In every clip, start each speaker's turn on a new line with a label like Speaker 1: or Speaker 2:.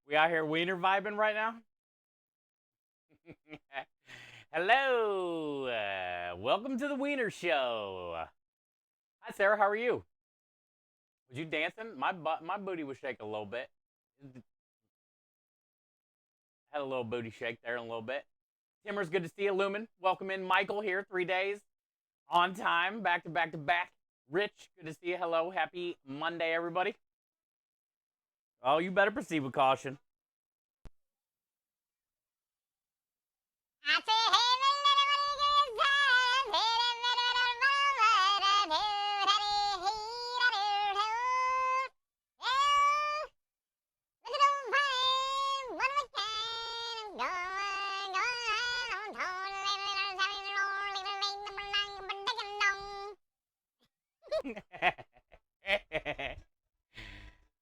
Speaker 1: We out here wiener vibing right now? Hello. Welcome to the Wiener Show. Hi, Sarah. How are you? Was you dancing? My booty was shaking a little bit. Had a little booty shake there in a little bit. Timmer's good to see you. Lumen, welcome in. Michael here, 3 days on time, back to back to back. Rich, good to see you. Hello. Happy Monday, everybody. Oh, you better proceed with caution.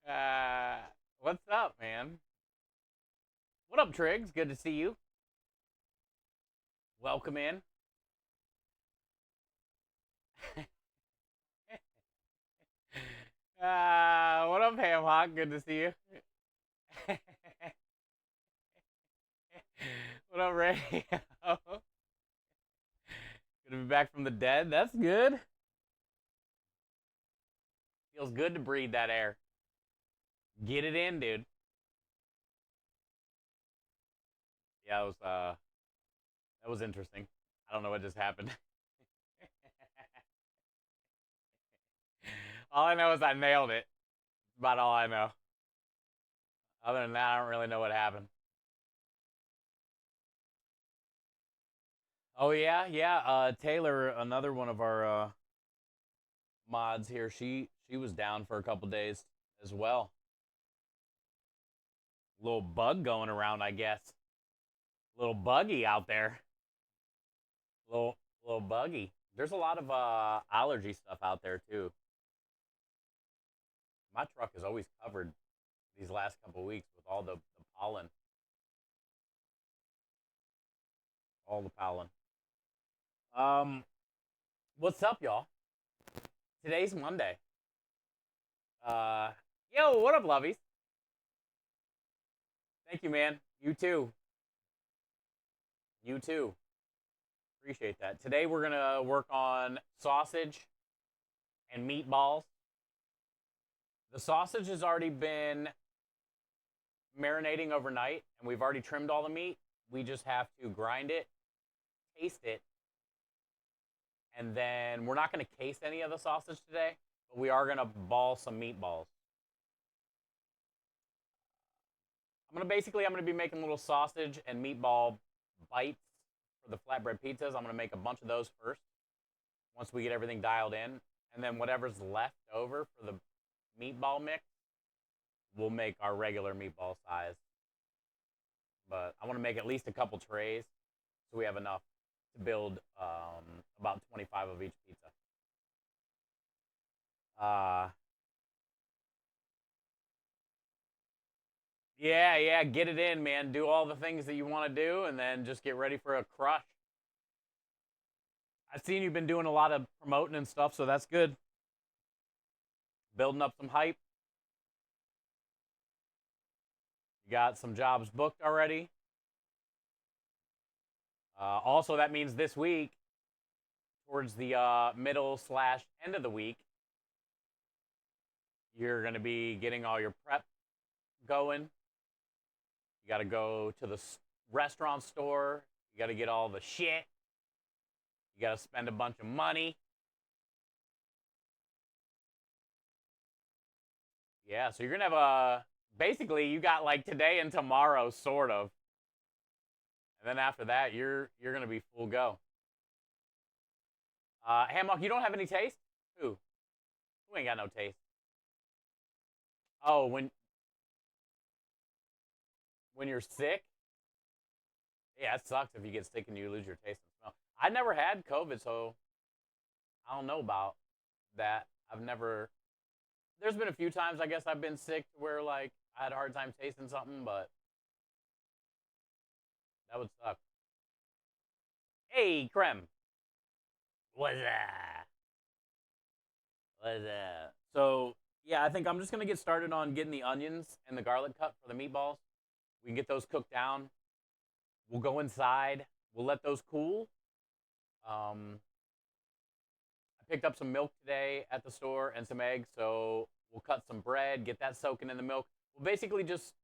Speaker 1: uh, what's up, man? What up, Triggs? Good to see you. Welcome in. What up, Ham Hawk? Good to see you. What up, Ray? Good to be back from the dead. That's good. Feels good to breathe that air. Get it in, dude. Yeah, that was interesting. I don't know what just happened. All I know is I nailed it. About all I know. Other than that, I don't really know what happened. Oh yeah, yeah. Taylor, another one of our mods here. She was down for a couple days as well. Little bug going around, I guess. Little buggy out there. Little buggy. There's a lot of allergy stuff out there too. My truck is always covered these last couple weeks with all the pollen. All the pollen. Um, what's up, y'all? Today's Monday. Uh, yo, what up, lovies? Thank you, man. You too. You too. Appreciate that. Today we're gonna work on sausage and meatballs. The sausage has already been marinating overnight, and we've already trimmed all the meat. We just have to grind it, taste it, and then we're not going to case any of the sausage today, but we are going to ball some meatballs. I'm gonna be making little sausage and meatball bites for the flatbread pizzas. I'm gonna make a bunch of those first. Once we get everything dialed in, and then whatever's left over for the meatball mix, we'll make our regular meatball size. But I want to make at least a couple trays so we have enough to build about 25 of each pizza. Uh, yeah, yeah, get it in, man. Do all the things that you want to do, and then just get ready for a crush. I've seen you've been doing a lot of promoting and stuff, so that's good. Building up some hype. You got some jobs booked already. Also, that means this week, towards the middle slash end of the week, you're going to be getting all your prep going. You got to go to the restaurant store. You got to get all the shit. You got to spend a bunch of money. Yeah, so you're going to have basically you got like today and tomorrow sort of. And then after that, you're going to be full go. Hammock, you don't have any taste? Who? Who ain't got no taste? Oh, when you're sick? Yeah, it sucks if you get sick and you lose your taste and smell. I never had COVID, so I don't know about that. I've never. There's been a few times I guess I've been sick where like I had a hard time tasting something, but that would suck. Hey, Krem. What's that? What's that? So yeah, I think I'm just gonna get started on getting the onions and the garlic cut for the meatballs. We can get those cooked down. We'll go inside. We'll let those cool. I picked up some milk today at the store and some eggs, so we'll cut some bread, get that soaking in the milk. We'll basically just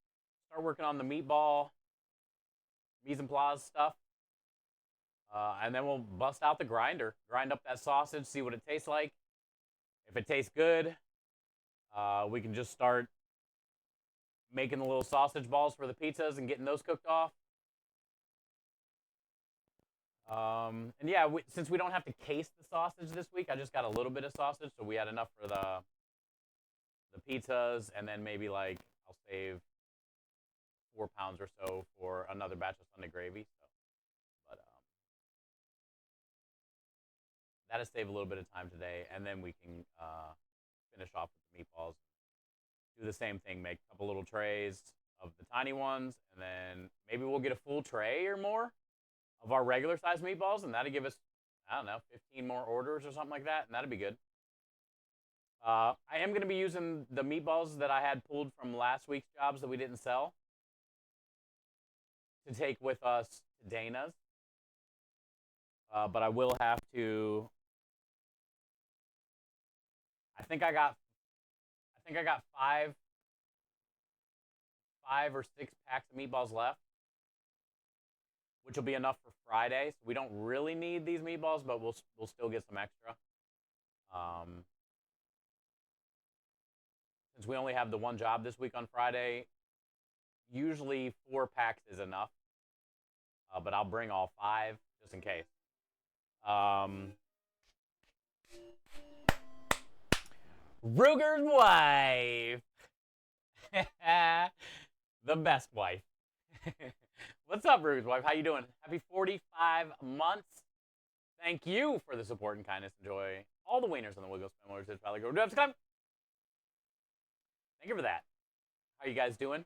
Speaker 1: start working on the meatball, mise en place stuff. And then we'll bust out the grinder, grind up that sausage, see what it tastes like. If it tastes good, we can just start making the little sausage balls for the pizzas and getting those cooked off. And yeah, since we don't have to case the sausage this week, I just got a little bit of sausage, so we had enough for the pizzas, and then maybe like I'll save 4 pounds or so for another batch of Sunday gravy. So, but that'll save a little bit of time today, and then we can finish off with the meatballs. Do the same thing, make a couple little trays of the tiny ones, and then maybe we'll get a full tray or more of our regular size meatballs, and that'll give us, I don't know, 15 more orders or something like that, and that'd be good. I am going to be using the meatballs that I had pulled from last week's jobs that we didn't sell to take with us to Dana's. But I will have to. I think I got five or six packs of meatballs left, which will be enough for Friday. So we don't really need these meatballs, but we'll still get some extra. Since we only have the one job this week on Friday, usually 4 packs is enough. But I'll bring all 5 just in case. Ruger's wife. The best wife. What's up, Ruger's wife? How you doing? Happy 45 months. Thank you for the support and kindness. Enjoy all the wieners on the Wiggles family. Thank you for that. How you guys doing?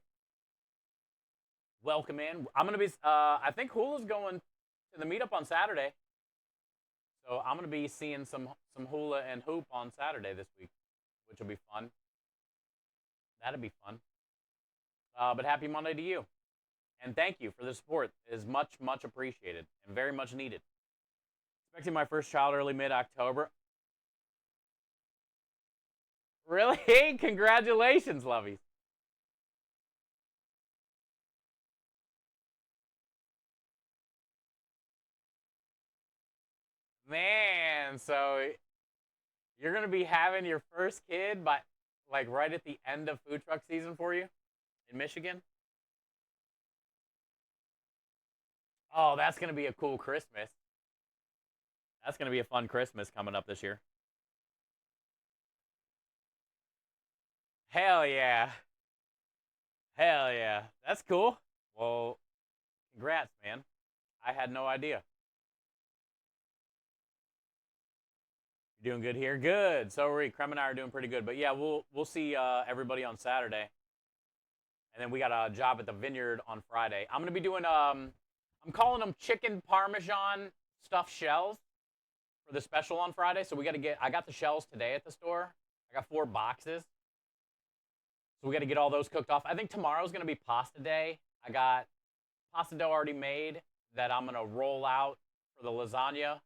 Speaker 1: Welcome in. I'm gonna be. I think Hula's going to the meetup on Saturday, so I'm gonna be seeing some Hula and Hoop on Saturday this week, which will be fun. That'll be fun. But happy Monday to you, and thank you for the support. It is much appreciated and very much needed. Expecting my first child early mid-October. Really? Congratulations, lovies. Man, so you're going to be having your first kid by like right at the end of food truck season for you in Michigan? Oh, that's going to be a cool Christmas. That's going to be a fun Christmas coming up this year. Hell yeah. Hell yeah. That's cool. Well, congrats, man. I had no idea. You're doing good here? Good. So are we. Krem and I are doing pretty good. But yeah, we'll see everybody on Saturday. And then we got a job at the Vineyard on Friday. I'm going to be doing, I'm calling them chicken parmesan stuffed shells for the special on Friday. So we got to get, I got the shells today at the store. I got 4 boxes. So we got to get all those cooked off. I think tomorrow's going to be pasta day. I got pasta dough already made that I'm going to roll out for the lasagna.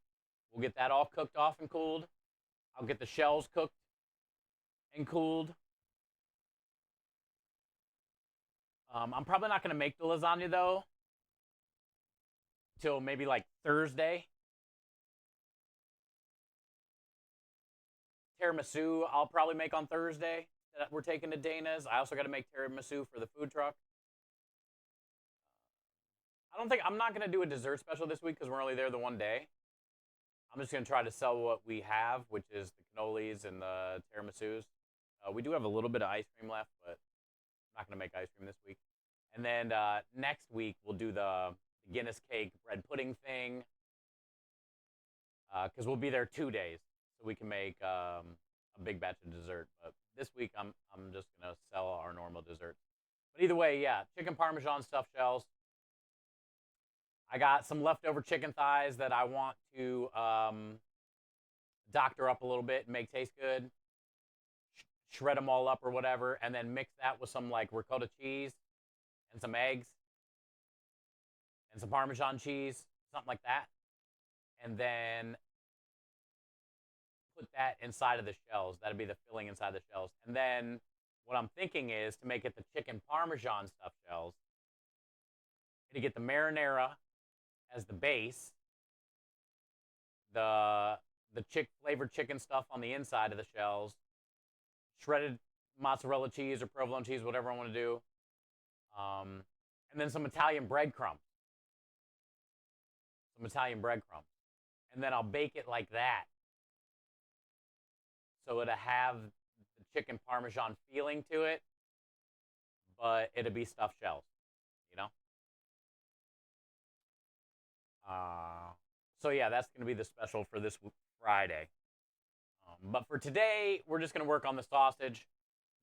Speaker 1: We'll get that all cooked off and cooled. I'll get the shells cooked and cooled. I'm probably not going to make the lasagna, though, till maybe like Thursday. Tiramisu I'll probably make on Thursday that we're taking to Dana's. I also got to make tiramisu for the food truck. I'm not going to do a dessert special this week because we're only there the one day. I'm just going to try to sell what we have, which is the cannolis and the tiramisus. We do have a little bit of ice cream left, but I'm not going to make ice cream this week. And then next week, we'll do the Guinness cake bread pudding thing because we'll be there 2 days. So we can make a big batch of dessert. But this week, I'm just going to sell our normal dessert. But either way, yeah, chicken parmesan stuffed shells. I got some leftover chicken thighs that I want to doctor up a little bit and make taste good. Shred them all up or whatever, and then mix that with some like ricotta cheese and some eggs. and some Parmesan cheese, something like that. And then put that inside of the shells. That'd be the filling inside the shells. And then what I'm thinking is to make it the chicken Parmesan stuffed shells, to get the marinara as the base, the flavored chicken stuff on the inside of the shells, shredded mozzarella cheese or provolone cheese, whatever I want to do, and then some Italian breadcrumbs. And then I'll bake it like that, so it'll have the chicken Parmesan feeling to it, but it'll be stuffed shells, you know? So yeah, that's going to be the special for this Friday. But for today, we're just going to work on the sausage,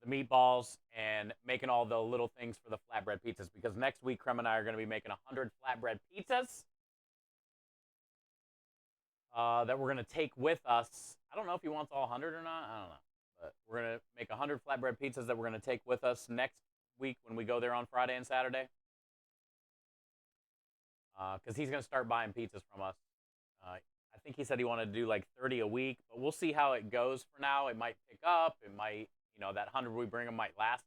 Speaker 1: the meatballs, and making all the little things for the flatbread pizzas, because next week, Krem and I are going to be making 100 flatbread pizzas that we're going to take with us. I don't know if he wants all 100 or not. I don't know. But we're going to make 100 flatbread pizzas that we're going to take with us next week when we go there on Friday and Saturday. Because he's going to start buying pizzas from us. I think he said he wanted to do like 30 a week, but we'll see how it goes for now. It might pick up. It might, that 100 we bring him might last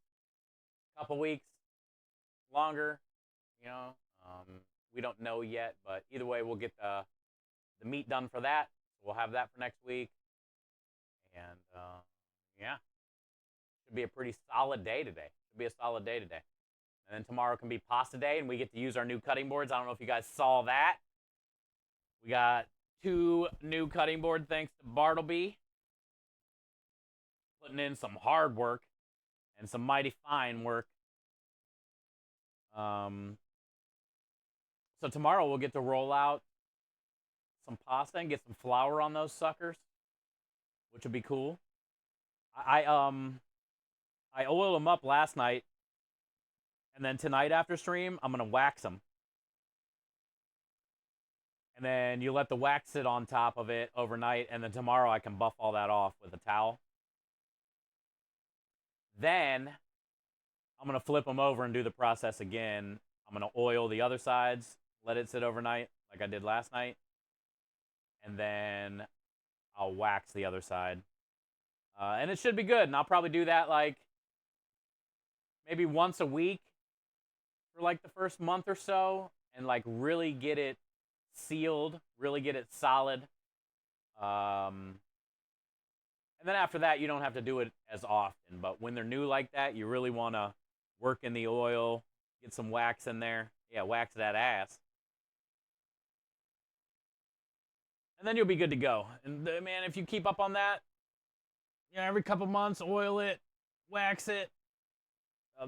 Speaker 1: a couple weeks longer. We don't know yet, but either way, we'll get the meat done for that. We'll have that for next week. And, yeah, should be a pretty solid day today. And then tomorrow can be pasta day, and we get to use our new cutting boards. I don't know if you guys saw that. We got 2 new cutting boards thanks to Bartleby. Putting in some hard work and some mighty fine work. So tomorrow we'll get to roll out some pasta and get some flour on those suckers, which would be cool. I oiled them up last night, and then tonight after stream, I'm going to wax them. And then you let the wax sit on top of it overnight, and then tomorrow I can buff all that off with a towel. Then I'm going to flip them over and do the process again. I'm going to oil the other sides, let it sit overnight like I did last night, and then I'll wax the other side. And it should be good, and I'll probably do that like maybe once a week for like the first month or so, and like really get it sealed, really get it solid. And then after that, you don't have to do it as often. But when they're new like that, you really want to work in the oil, get some wax in there. Yeah, wax that ass. And then you'll be good to go. And man, if you keep up on that, every couple months, oil it, wax it.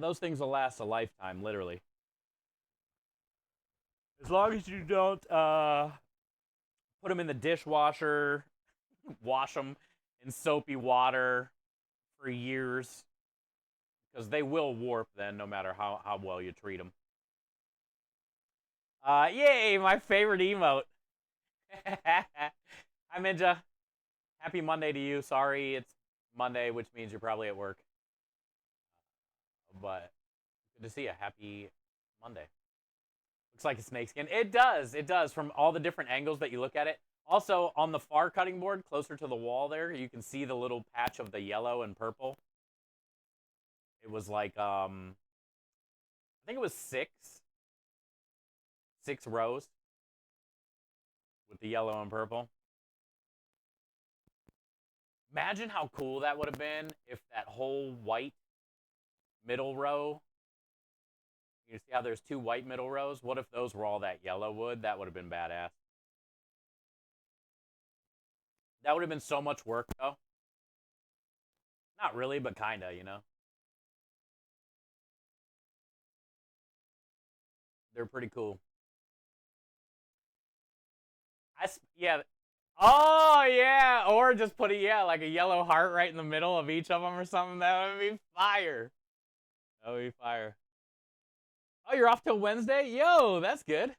Speaker 1: Those things will last a lifetime, literally. As long as you don't put them in the dishwasher, wash them in soapy water for years, because they will warp then, no matter how well you treat them. Yay, my favorite emote. Hi, Minja. Happy Monday to you. Sorry, it's Monday, which means you're probably at work. But good to see you. Happy Monday. Looks like a snakeskin. It does, from all the different angles that you look at it. Also, on the far cutting board, closer to the wall there, you can see the little patch of the yellow and purple. It was like, I think it was six rows with the yellow and purple. Imagine how cool that would have been if that whole white middle row, you see how there's 2 white middle rows? What if those were all that yellow wood? That would have been badass. That would have been so much work, though. Not really, but kinda, They're pretty cool. Yeah. Oh, yeah. Or just put like a yellow heart right in the middle of each of them or something. That would be fire. That would be fire. Oh, you're off till Wednesday? Yo, that's good.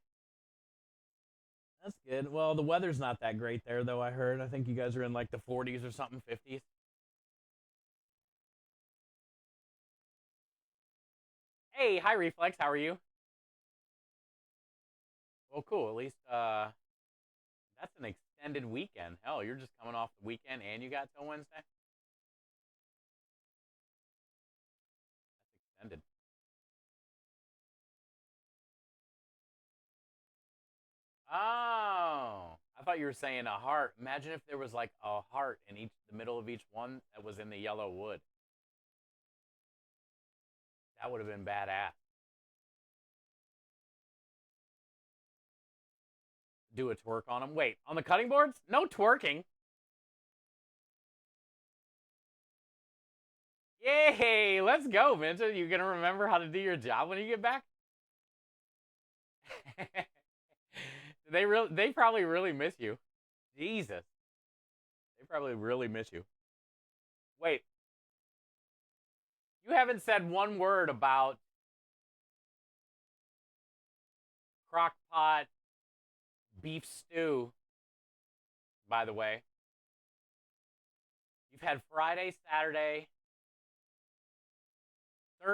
Speaker 1: That's good. Well, the weather's not that great there, though, I heard. I think you guys are in like the 40s or something, 50s. Hey, hi, Reflex. How are you? Well, cool. At least that's an extended weekend. Hell, you're just coming off the weekend and you got till Wednesday. That's extended. Oh, I thought you were saying a heart. Imagine if there was like a heart in the middle of each one that was in the yellow wood. That would have been badass. Do a twerk on them. Wait, on the cutting boards? No twerking. Yay! Let's go, Vincent. You gonna remember how to do your job when you get back? They probably really miss you. Jesus, they probably really miss you. Wait, you haven't said one word about crock pot beef stew. By the way, you've had Friday, Saturday.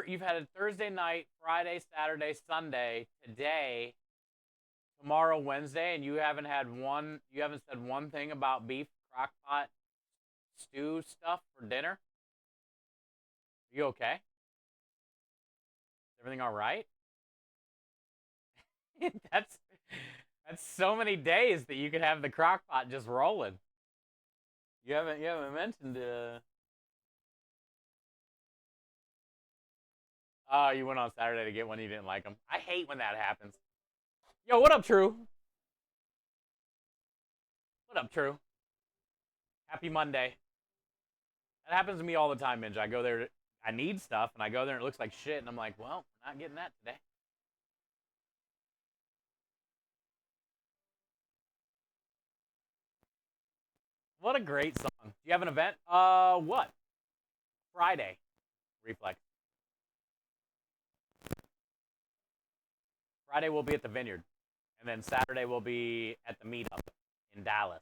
Speaker 1: You've had a Thursday night, Friday, Saturday, Sunday. Today, tomorrow, Wednesday, and you haven't had one. You haven't said one thing about beef crock pot stew stuff for dinner. Are you okay? Is everything all right? that's that's so many days that you could have the crock pot just rolling. You haven't mentioned. Oh, you went on Saturday to get one. You didn't like them. I hate when that happens. Yo, what up, True? What up, True? Happy Monday. That happens to me all the time, Minge. I go there. I need stuff, and I go there, and it looks like shit, and I'm like, well, we're not getting that today. What a great song. Do you have an event? What? Friday. Reflex. Friday we'll be at the Vineyard, and then Saturday we'll be at the meetup in Dallas.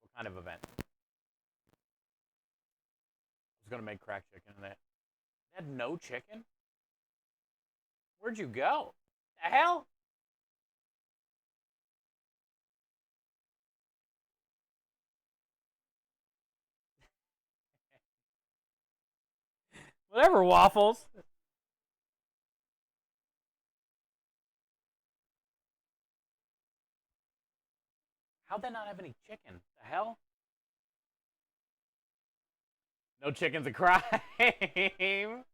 Speaker 1: What kind of event? I was gonna make crack chicken, and they had no chicken. Where'd you go? The hell? Whatever, waffles. How'd they not have any chicken? The hell? No chicken's a crime. That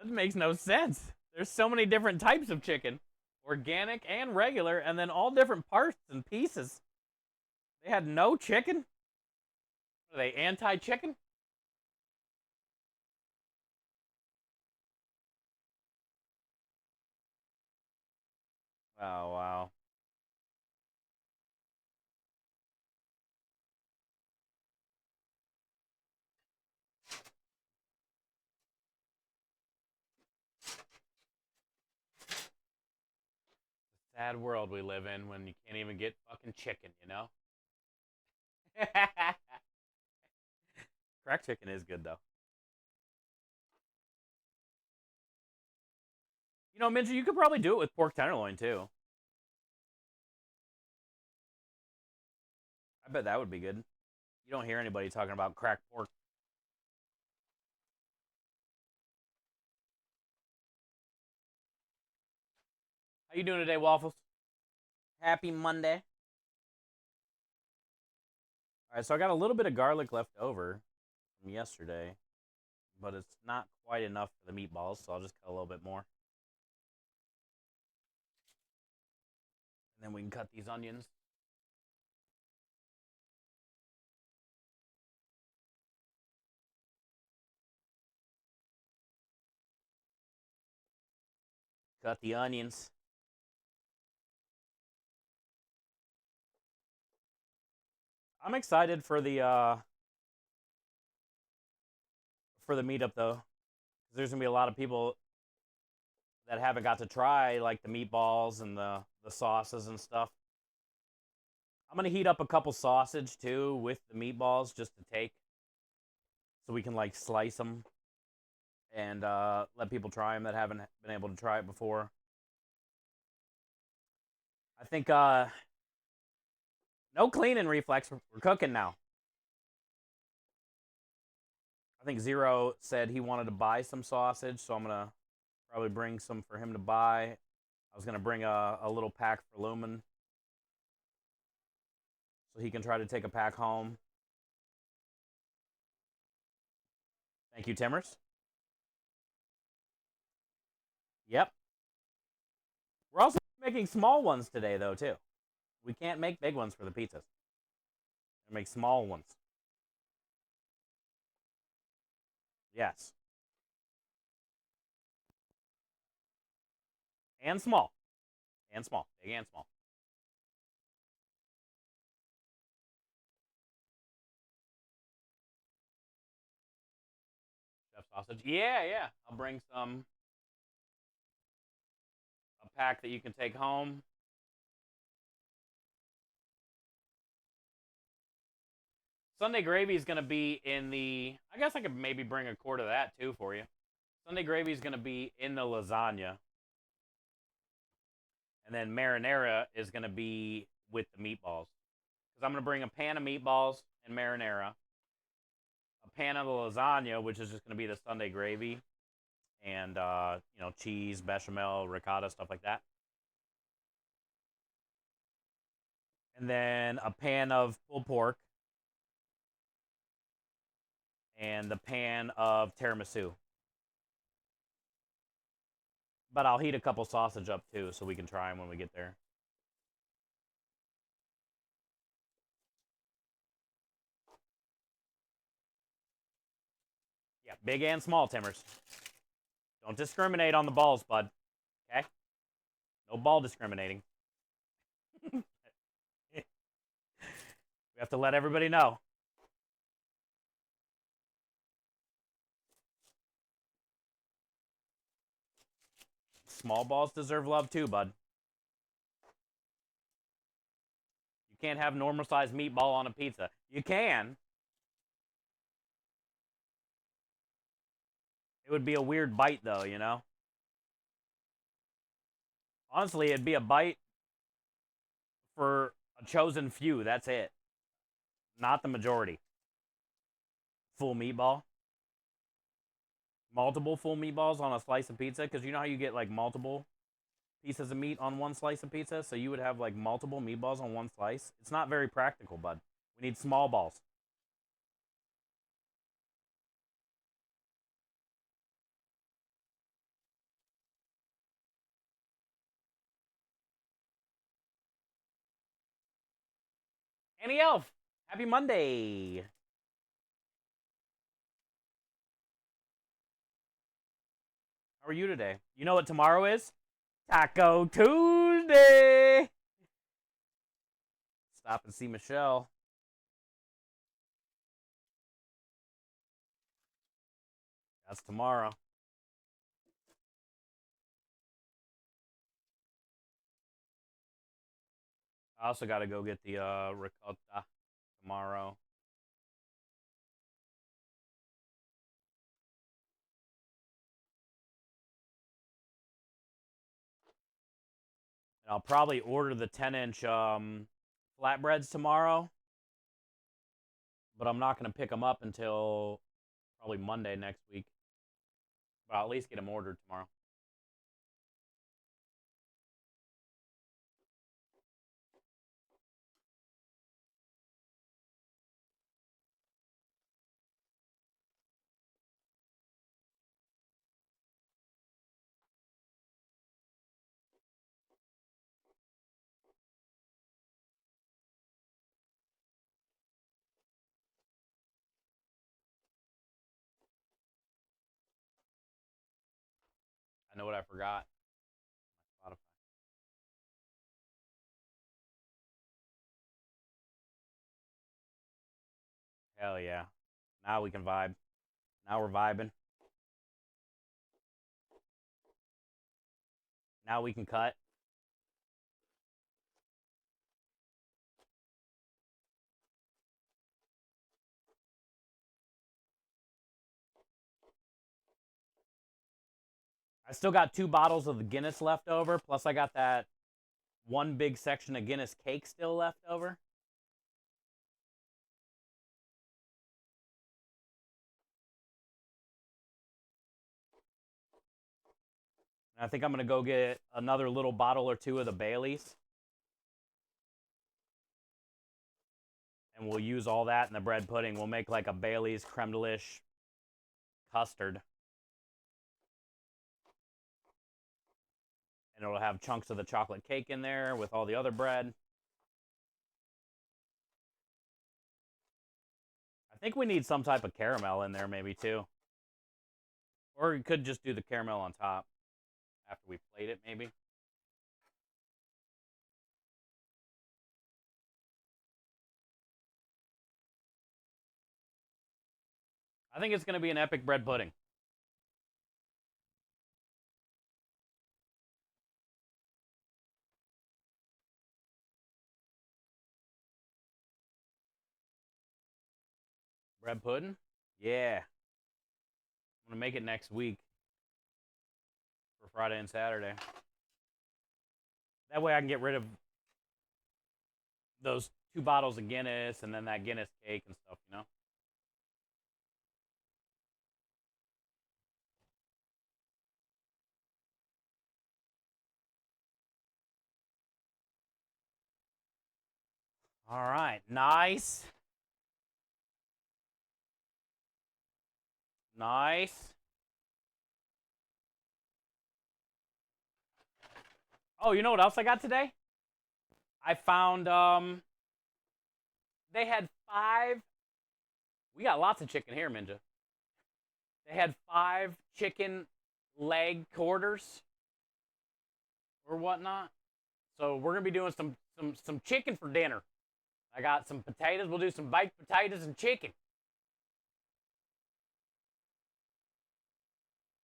Speaker 1: makes no sense. There's so many different types of chicken, organic and regular, and then all different parts and pieces. They had no chicken? Are they anti-chicken? Oh, wow. Sad world we live in when you can't even get fucking chicken, you know? Crack chicken is good, though. You know, Minji, you could probably do it with pork tenderloin, too. I bet that would be good. You don't hear anybody talking about cracked pork. How you doing today, Waffles? Happy Monday. All right, so I got a little bit of garlic left over from yesterday, but it's not quite enough for the meatballs, so I'll just cut a little bit more. And then we can cut these onions. Cut the onions. I'm excited for the meetup though. There's gonna be a lot of people that haven't got to try like the meatballs and the sauces and stuff. I'm gonna heat up a couple sausage too with the meatballs just to take so we can like slice them and let people try them that haven't been able to try it before. I think no cleaning, Reflex. We're cooking now. I think Zero said he wanted to buy some sausage, so I'm gonna probably bring some for him to buy. I was gonna bring a little pack for Lumen, so he can try to take a pack home. Thank you, Timmers. Yep. We're also making small ones today, though, too. We can't make big ones for the pizzas. We make small ones. Yes. And small. And small. Big and small. Chef sausage. Yeah, yeah. I'll bring some. A pack that you can take home. Sunday gravy is going to be in the. I guess I could maybe bring a quart of that too for you. Sunday gravy is going to be in the lasagna. And then marinara is going to be with the meatballs. Because I'm going to bring a pan of meatballs and marinara, a pan of the lasagna, which is just going to be the Sunday gravy, and cheese, bechamel, ricotta, stuff like that. And then a pan of pulled pork and the pan of tiramisu. But I'll heat a couple sausage up too, so we can try them when we get there. Yeah, big and small, Timmers. Don't discriminate on the balls, bud. Okay? No ball discriminating. We have to let everybody know. Small balls deserve love too, bud. You can't have normal sized meatball on a pizza. You can. It would be a weird bite, though, you know? Honestly, it'd be a bite for a chosen few. That's it. Not the majority. Full meatball. Multiple full meatballs on a slice of pizza. Because you know how you get like multiple pieces of meat on one slice of pizza? So you would have like multiple meatballs on one slice. It's not very practical, bud. We need small balls. Annie Elf, happy Monday. How are you today? You know what tomorrow is? Taco Tuesday. Stop and see Michelle. That's tomorrow. I also got to go get the ricotta tomorrow. And I'll probably order the 10-inch flatbreads tomorrow. But I'm not going to pick them up until probably Monday next week. But I'll at least get them ordered tomorrow. I know what I forgot. Spotify. Hell yeah. Now we can vibe. Now we're vibing. Now we can cut. I still got 2 bottles of the Guinness left over, plus I got that one big section of Guinness cake still left over. And I think I'm going to go get another little bottle or 2 of the Baileys. And we'll use all that in the bread pudding. We'll make like a Bailey's creme de liche custard. And it'll have chunks of the chocolate cake in there with all the other bread. I think we need some type of caramel in there maybe too. Or you could just do the caramel on top after we plate it maybe. I think it's going to be an epic bread pudding. Bread pudding? Yeah. I'm going to make it next week for Friday and Saturday. That way I can get rid of those 2 bottles of Guinness and then that Guinness cake and stuff, you know? All right. Nice. Nice. Oh, you know what else I got today? I found they had 5. We got lots of chicken here, Minja. They had 5 chicken leg quarters or whatnot. So we're gonna be doing some chicken for dinner. I got some potatoes. We'll do some baked potatoes and chicken.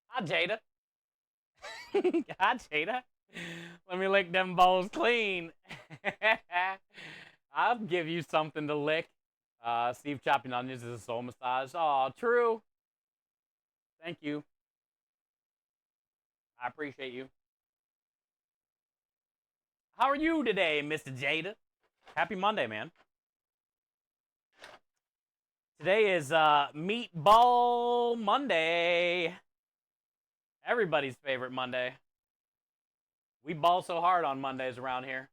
Speaker 1: Hi, Jada. Hi, Jada. Let me lick them bowls clean. I'll give you something to lick. Steve chopping onions is a soul massage. Oh, true. Thank you. I appreciate you. How are you today, Mr. Jada? Happy Monday, man. Today is Meatball Monday. Everybody's favorite Monday. We ball so hard on Mondays around here.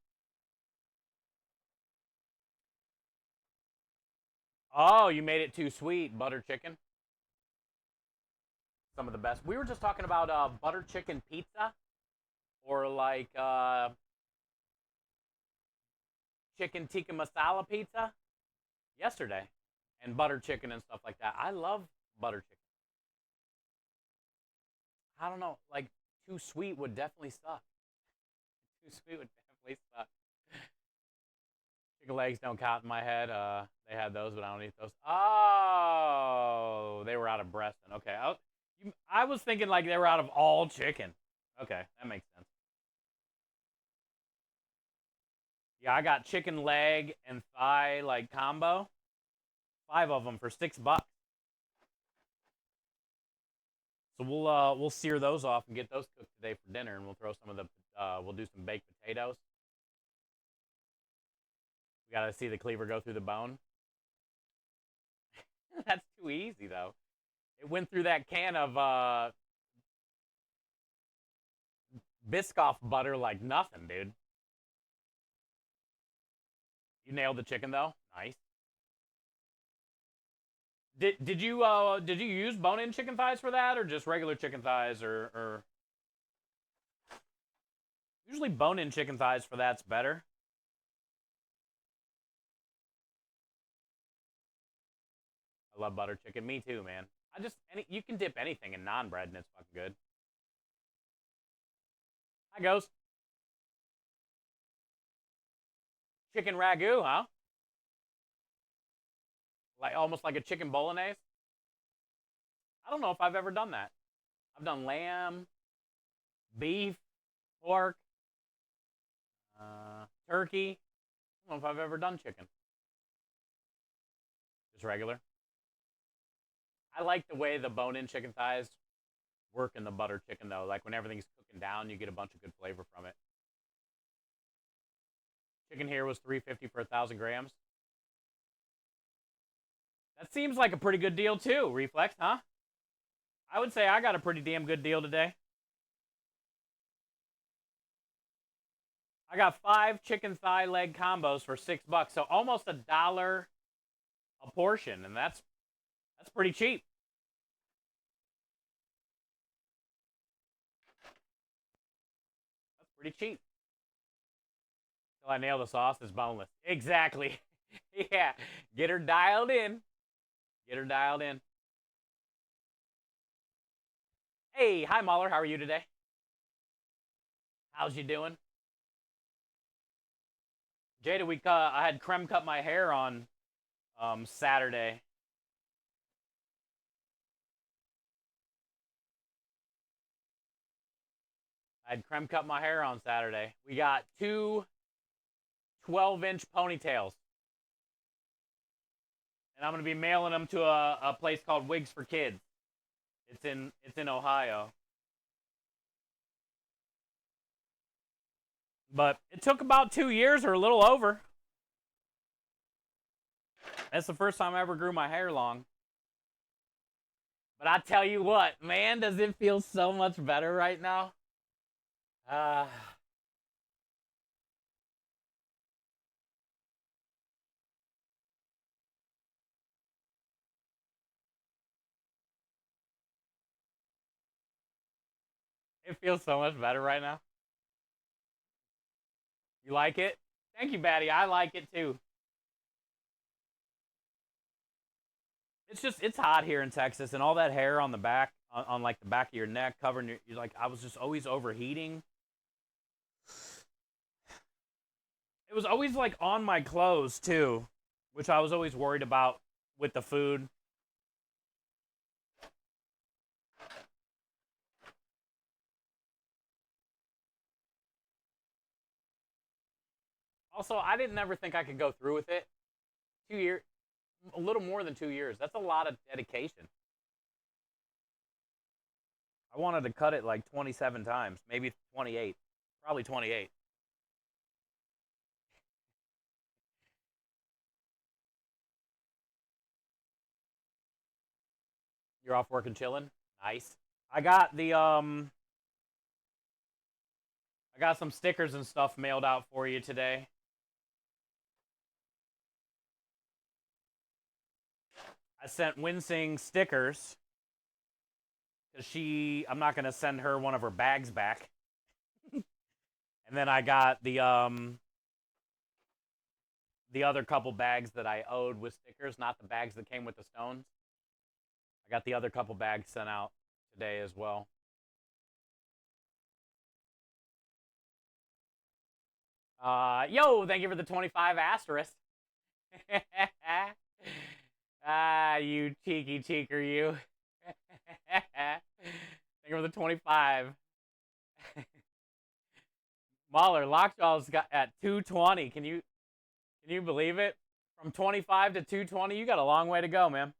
Speaker 1: Oh, you made it too sweet, butter chicken. Some of the best. We were just talking about butter chicken pizza or like chicken tikka masala pizza yesterday and butter chicken and stuff like that. I love butter chicken. I don't know, like too sweet would definitely suck. Too sweet would definitely suck. Chicken legs don't count in my head. They had those, but I don't eat those. Oh, they were out of Breston. Okay, I was thinking like they were out of all chicken. Okay, that makes sense. Yeah, I got chicken leg and thigh like combo. 5 of them for $6. So we'll sear those off and get those cooked today for dinner, and we'll throw some of the we'll do some baked potatoes. We gotta see the cleaver go through the bone. That's too easy though. It went through that can of Biscoff butter like nothing, dude. You nailed the chicken though. Nice. Did you use bone-in chicken thighs for that, or just regular chicken thighs, or usually bone-in chicken thighs for that's better. I love butter chicken. Me too, man. You can dip anything in naan bread and it's fucking good. Hi, Ghost. Chicken ragu, huh? Like almost like a chicken bolognese. I don't know if I've ever done that. I've done lamb, beef, pork, turkey. I don't know if I've ever done chicken. Just regular. I like the way the bone-in chicken thighs work in the butter chicken though. Like when everything's cooking down, you get a bunch of good flavor from it. Chicken here was $3.50 for 1,000 grams. That seems like a pretty good deal too, Reflex, huh? I would say I got a pretty damn good deal today. I got 5 chicken thigh leg combos for $6, so almost $1 a portion, and that's pretty cheap. That's pretty cheap. Till I nail the sauce, it's boneless. Exactly. Yeah, get her dialed in. Get her dialed in. Hey, hi Mahler, how are you today? How's you doing? Jada, I had creme cut my hair on Saturday. I had creme cut my hair on Saturday. We got two 12-inch ponytails. And I'm going to be mailing them to a place called Wigs for Kids. It's in Ohio. But it took about 2 years or a little over. That's the first time I ever grew my hair long. But I tell you what, man, does it feel so much better right now? It feels so much better right now. You like it? Thank you, Batty. I like it too. It's hot here in Texas, and all that hair on the back, on like the back of your neck, covering you're like, I was just always overheating. It was always like on my clothes too, which I was always worried about with the food. Also, I didn't ever think I could go through with it. 2 years, a little more than 2 years. That's a lot of dedication. I wanted to cut it like 27 times, maybe 28, probably 28. You're off work and chilling. Nice. I got I got some stickers and stuff mailed out for you today. I sent Winsing stickers because I'm not gonna send her one of her bags back. And then I got the other couple bags that I owed with stickers, not the bags that came with the stones. I got the other couple bags sent out today as well. Yo, thank you for the 25 asterisk. You cheeky cheeker, you. Thank you for the 25. Mahler, Lockjaw's got at 220. Can you believe it? From 25 to 220, you got a long way to go, man.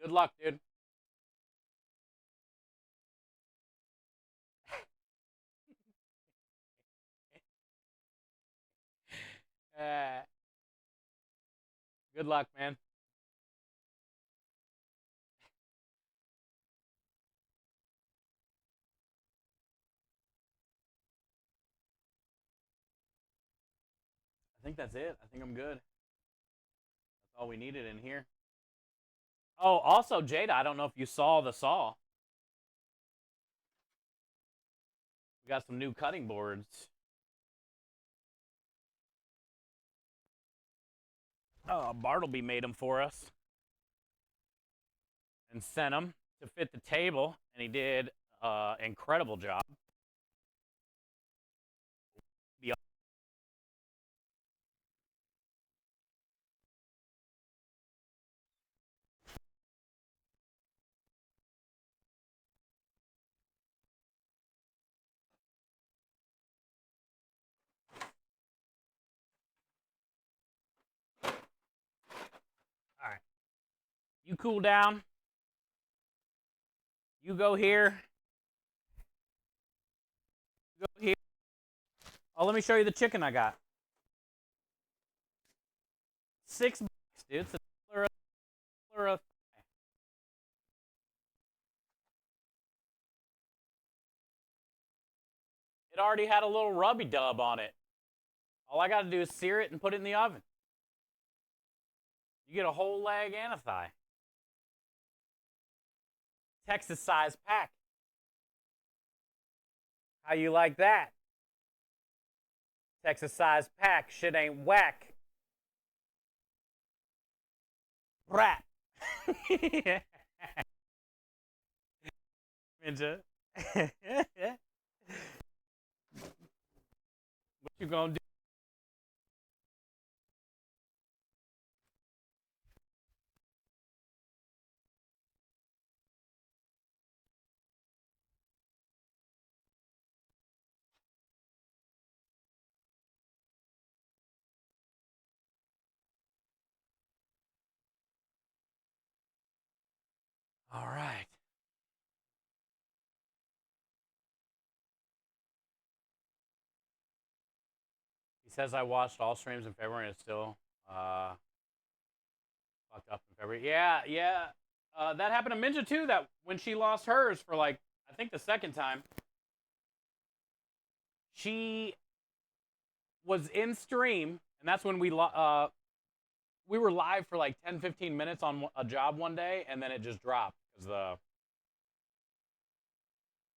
Speaker 1: Good luck, dude. Uh, good luck, man. I think that's it. I think I'm good. That's all we needed in here. Oh, also, Jada, I don't know if you saw the saw. We got some new cutting boards. Bartleby made them for us and sent them to fit the table, and he did an incredible job. All right. You cool down. You go here. You go here. Oh, let me show you the chicken I got. $6, dude. It's $1. It already had a little rubby dub on it. All I got to do is sear it and put it in the oven. You get a whole leg and a thigh. Texas size pack. How you like that? Texas size pack. Shit ain't whack. Brat. Ninja. What you gonna do? All right. He says I watched all streams in February and it's still fucked up in February. Yeah, yeah. That happened to Minja too. That when she lost hers for like I think the second time, she was in stream, and that's when we were live for like 10-15 minutes on a job one day, and then it just dropped because the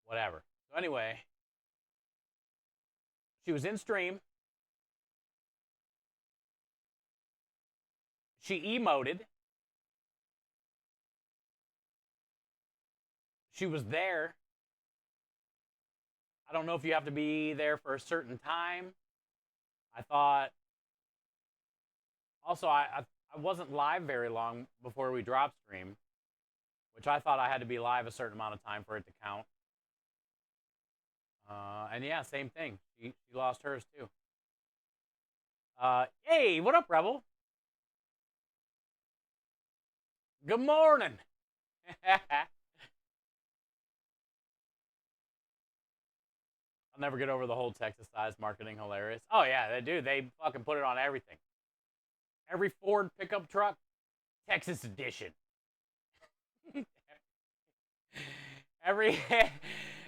Speaker 1: whatever. So anyway, she was in stream. She emoted. She was there. I don't know if you have to be there for a certain time. I thought. Also, I wasn't live very long before we dropped stream, which I thought I had to be live a certain amount of time for it to count. And yeah, same thing. She lost hers too. Hey, what up, Rebel? Good morning. I'll never get over the whole Texas size marketing hilarious. Oh yeah, they do. They fucking put it on everything. Every Ford pickup truck, Texas edition. every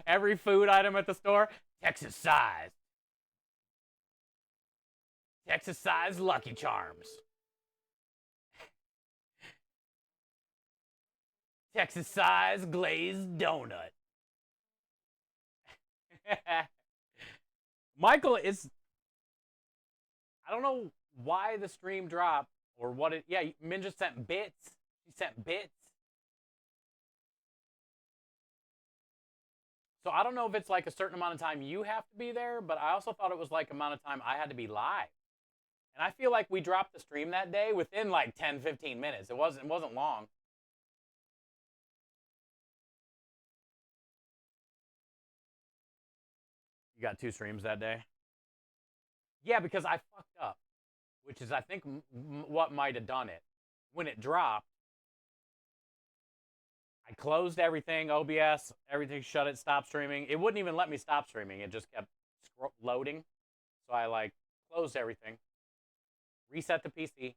Speaker 1: every food item at the store, Texas size. Texas size Lucky Charms. Texas size glazed donut. Michael is. I don't know why the stream dropped or what it. Yeah, Minja sent bits. She sent bits. So I don't know if it's like a certain amount of time you have to be there, but I also thought it was like amount of time I had to be live. And I feel like we dropped the stream that day within like 10-15 minutes. It wasn't long. You got 2 streams that day? Yeah, because I fucked up, which is I think what might have done it. When it dropped, I closed everything, OBS, everything, shut it, stopped streaming. It wouldn't even let me stop streaming. It just kept loading. So I like closed everything, reset the PC,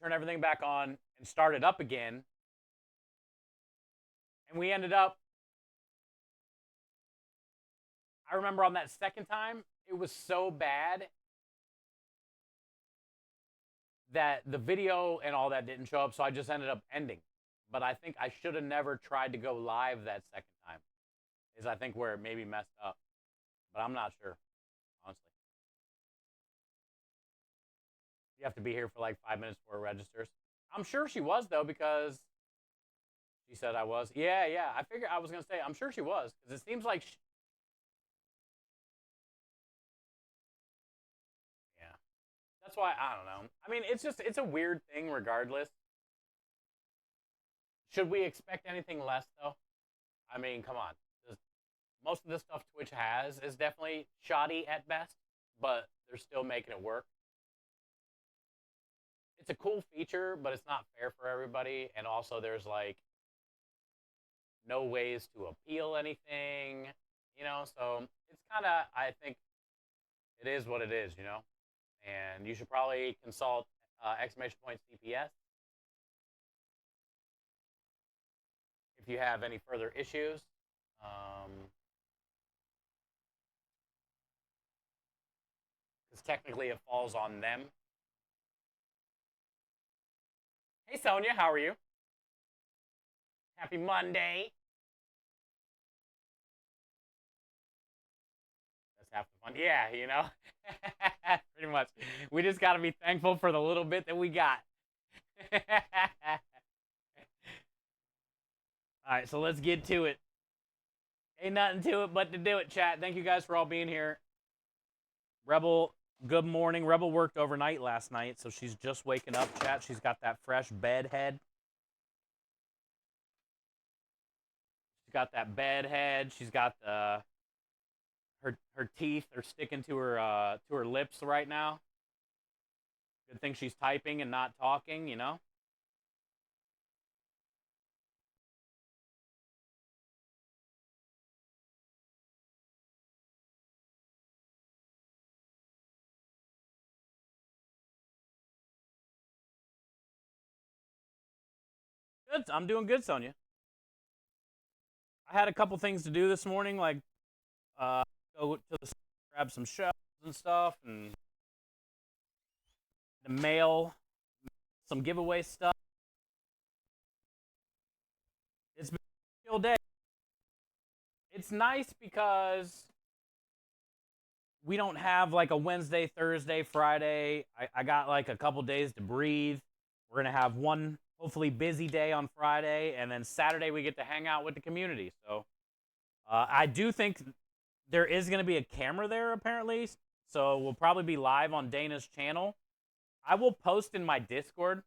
Speaker 1: turn everything back on, and start it up again. And we ended up, I remember on that second time, it was so bad that the video and all that didn't show up, so I just ended up ending. But I think I should have never tried to go live that second time, is I think where it maybe messed up. But I'm not sure, honestly. You have to be here for like 5 minutes before it registers. I'm sure she was, though, because she said I was. Yeah, yeah. I figured I was going to say, I'm sure she was, because it seems like yeah. That's why, I don't know. I mean, it's a weird thing regardless. Should we expect anything less, though? I mean, come on. Most of the stuff Twitch has is definitely shoddy at best, but they're still making it work. it's a cool feature, but it's not fair for everybody. And also, there's like no ways to appeal anything, So it's kind of, I think, it is what it is. And you should probably consult exclamation point CPS if you have any further issues. Because technically it falls on them. Hey, Sonia, how are you? Happy Monday. That's half the fun. Yeah. Pretty much. We just got to be thankful for the little bit that we got. All right, so let's get to it. Ain't nothing to it but to do it, chat. Thank you guys for all being here. Rebel, good morning. Rebel worked overnight last night, so she's just waking up, chat. She's got that fresh bed head. She's got that bed head. She's got the her teeth are sticking to her lips right now. Good thing she's typing and not talking. Good. I'm doing good, Sonia. I had a couple things to do this morning, like go to the store, grab some shelves and stuff, and the mail some giveaway stuff. It's been a chill day. It's nice because we don't have like a Wednesday, Thursday, Friday. I got like a couple days to breathe. We're going to have one hopefully busy day on Friday, and then Saturday we get to hang out with the community. So I do think there is going to be a camera there apparently. So we'll probably be live on Dana's channel. I will post in my Discord.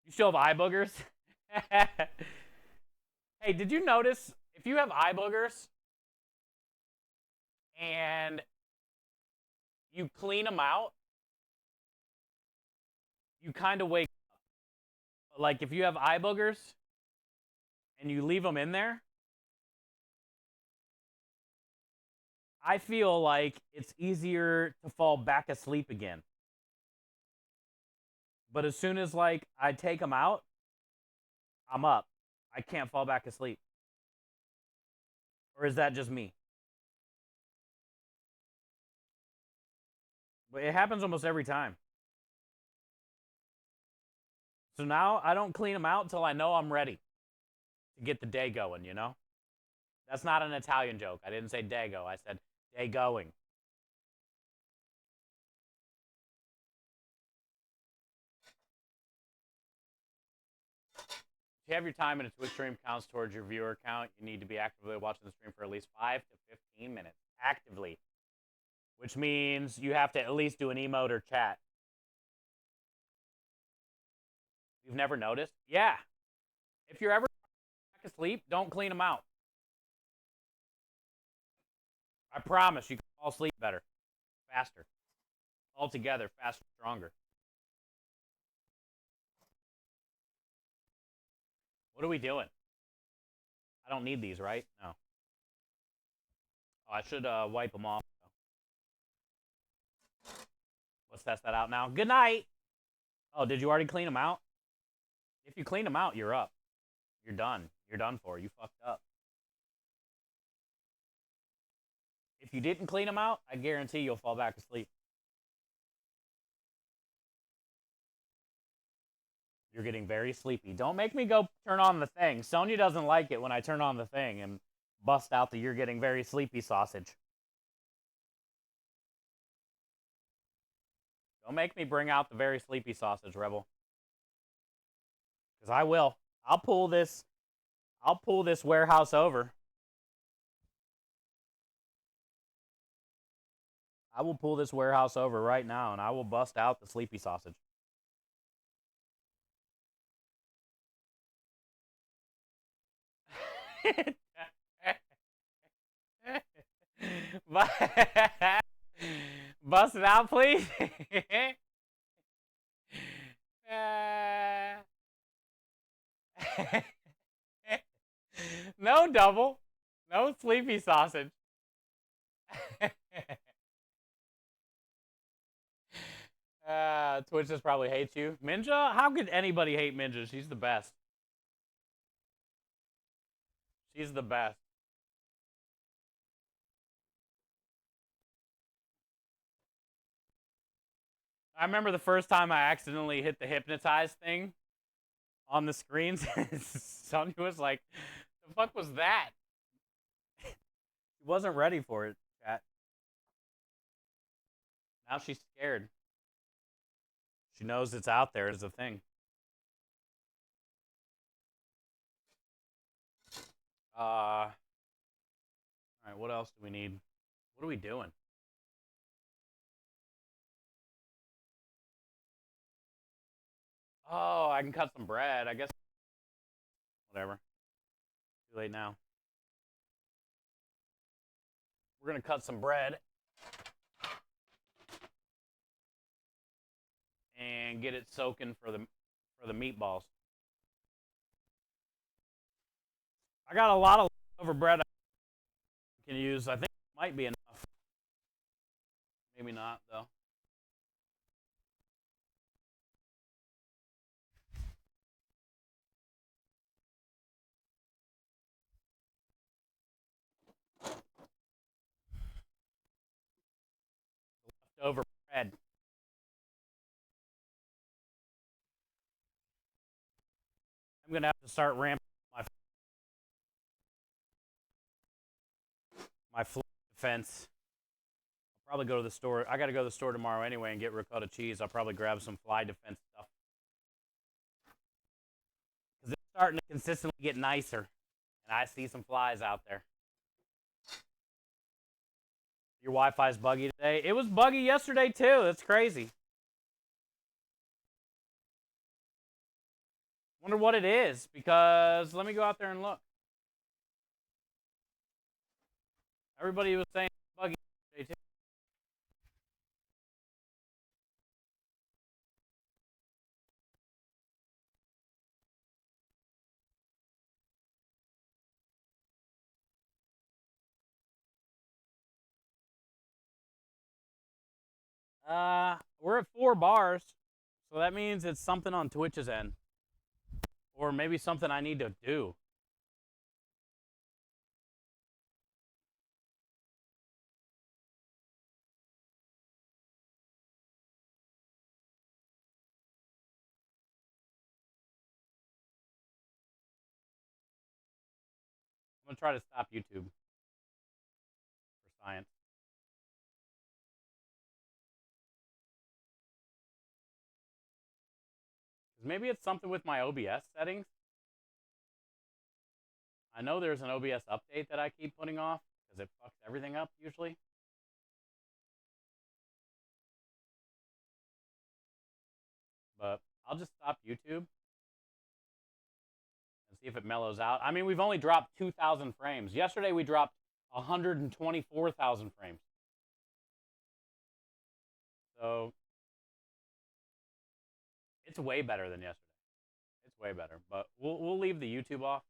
Speaker 1: You still have eye boogers? Hey, did you notice if you have eye boogers and you clean them out, you kind of wake up. Like if you have eye boogers and you leave them in there, I feel like it's easier to fall back asleep again. But as soon as like I take them out, I'm up. I can't fall back asleep. Or is that just me? But it happens almost every time. So now I don't clean them out until I know I'm ready to get the day going. That's not an Italian joke. I didn't say dago. I said day going. If you have your time in a Twitch stream counts towards your viewer count, you need to be actively watching the stream for at least 5 to 15 minutes. Actively. Which means you have to at least do an emote or chat. You've never noticed? Yeah. If you're ever back asleep, don't clean them out. I promise you can fall asleep better, faster. Altogether, faster, stronger. What are we doing? I don't need these, right? No. Oh, I should wipe them off. Let's test that out now. Good night. Oh, did you already clean them out? If you clean them out, you're up. You're done. You're done for. You fucked up. If you didn't clean them out, I guarantee you'll fall back asleep. You're getting very sleepy. Don't make me go turn on the thing. Sonia doesn't like it when I turn on the thing and bust out the "you're getting very sleepy" sausage. Don't make me bring out the very sleepy sausage, Rebel. Because I will. I'll pull this warehouse over. I will pull this warehouse over right now, and I will bust out the sleepy sausage. Bust it out, please. No double. No sleepy sausage. Twitch just probably hates you. Minja? How could anybody hate Minja? She's the best. She's the best. I remember the first time I accidentally hit the hypnotize thing on the screens. Sonya was like, the fuck was that? She wasn't ready for it, chat. Now she's scared. She knows it's out there as a thing. All right, what else do we need? What are we doing? Oh, I can cut some bread. I guess. Whatever. Too late now. We're gonna cut some bread and get it soaking for the meatballs. I got a lot of leftover bread I can use. I think it might be enough. Maybe not though. Leftover bread. I'm gonna have to start ramping my floor defense. I'll probably go to the store. I gotta go to the store tomorrow anyway and get ricotta cheese. I'll probably grab some fly defense stuff. Because it's starting to consistently get nicer. And I see some flies out there. Your Wi-Fi's buggy today? It was buggy yesterday too. That's crazy. Wonder what it is, because let me go out there and look. Everybody was saying buggy yesterday too. We're at 4 bars, so that means it's something on Twitch's end. Or maybe something I need to do. I'm going to try to stop YouTube for science. Maybe it's something with my OBS settings. I know there's an OBS update that I keep putting off because it fucks everything up usually. But I'll just stop YouTube and see if it mellows out. I mean, we've only dropped 2,000 frames. Yesterday we dropped 124,000 frames. So it's way better than yesterday. It's way better. But we'll leave the YouTube off.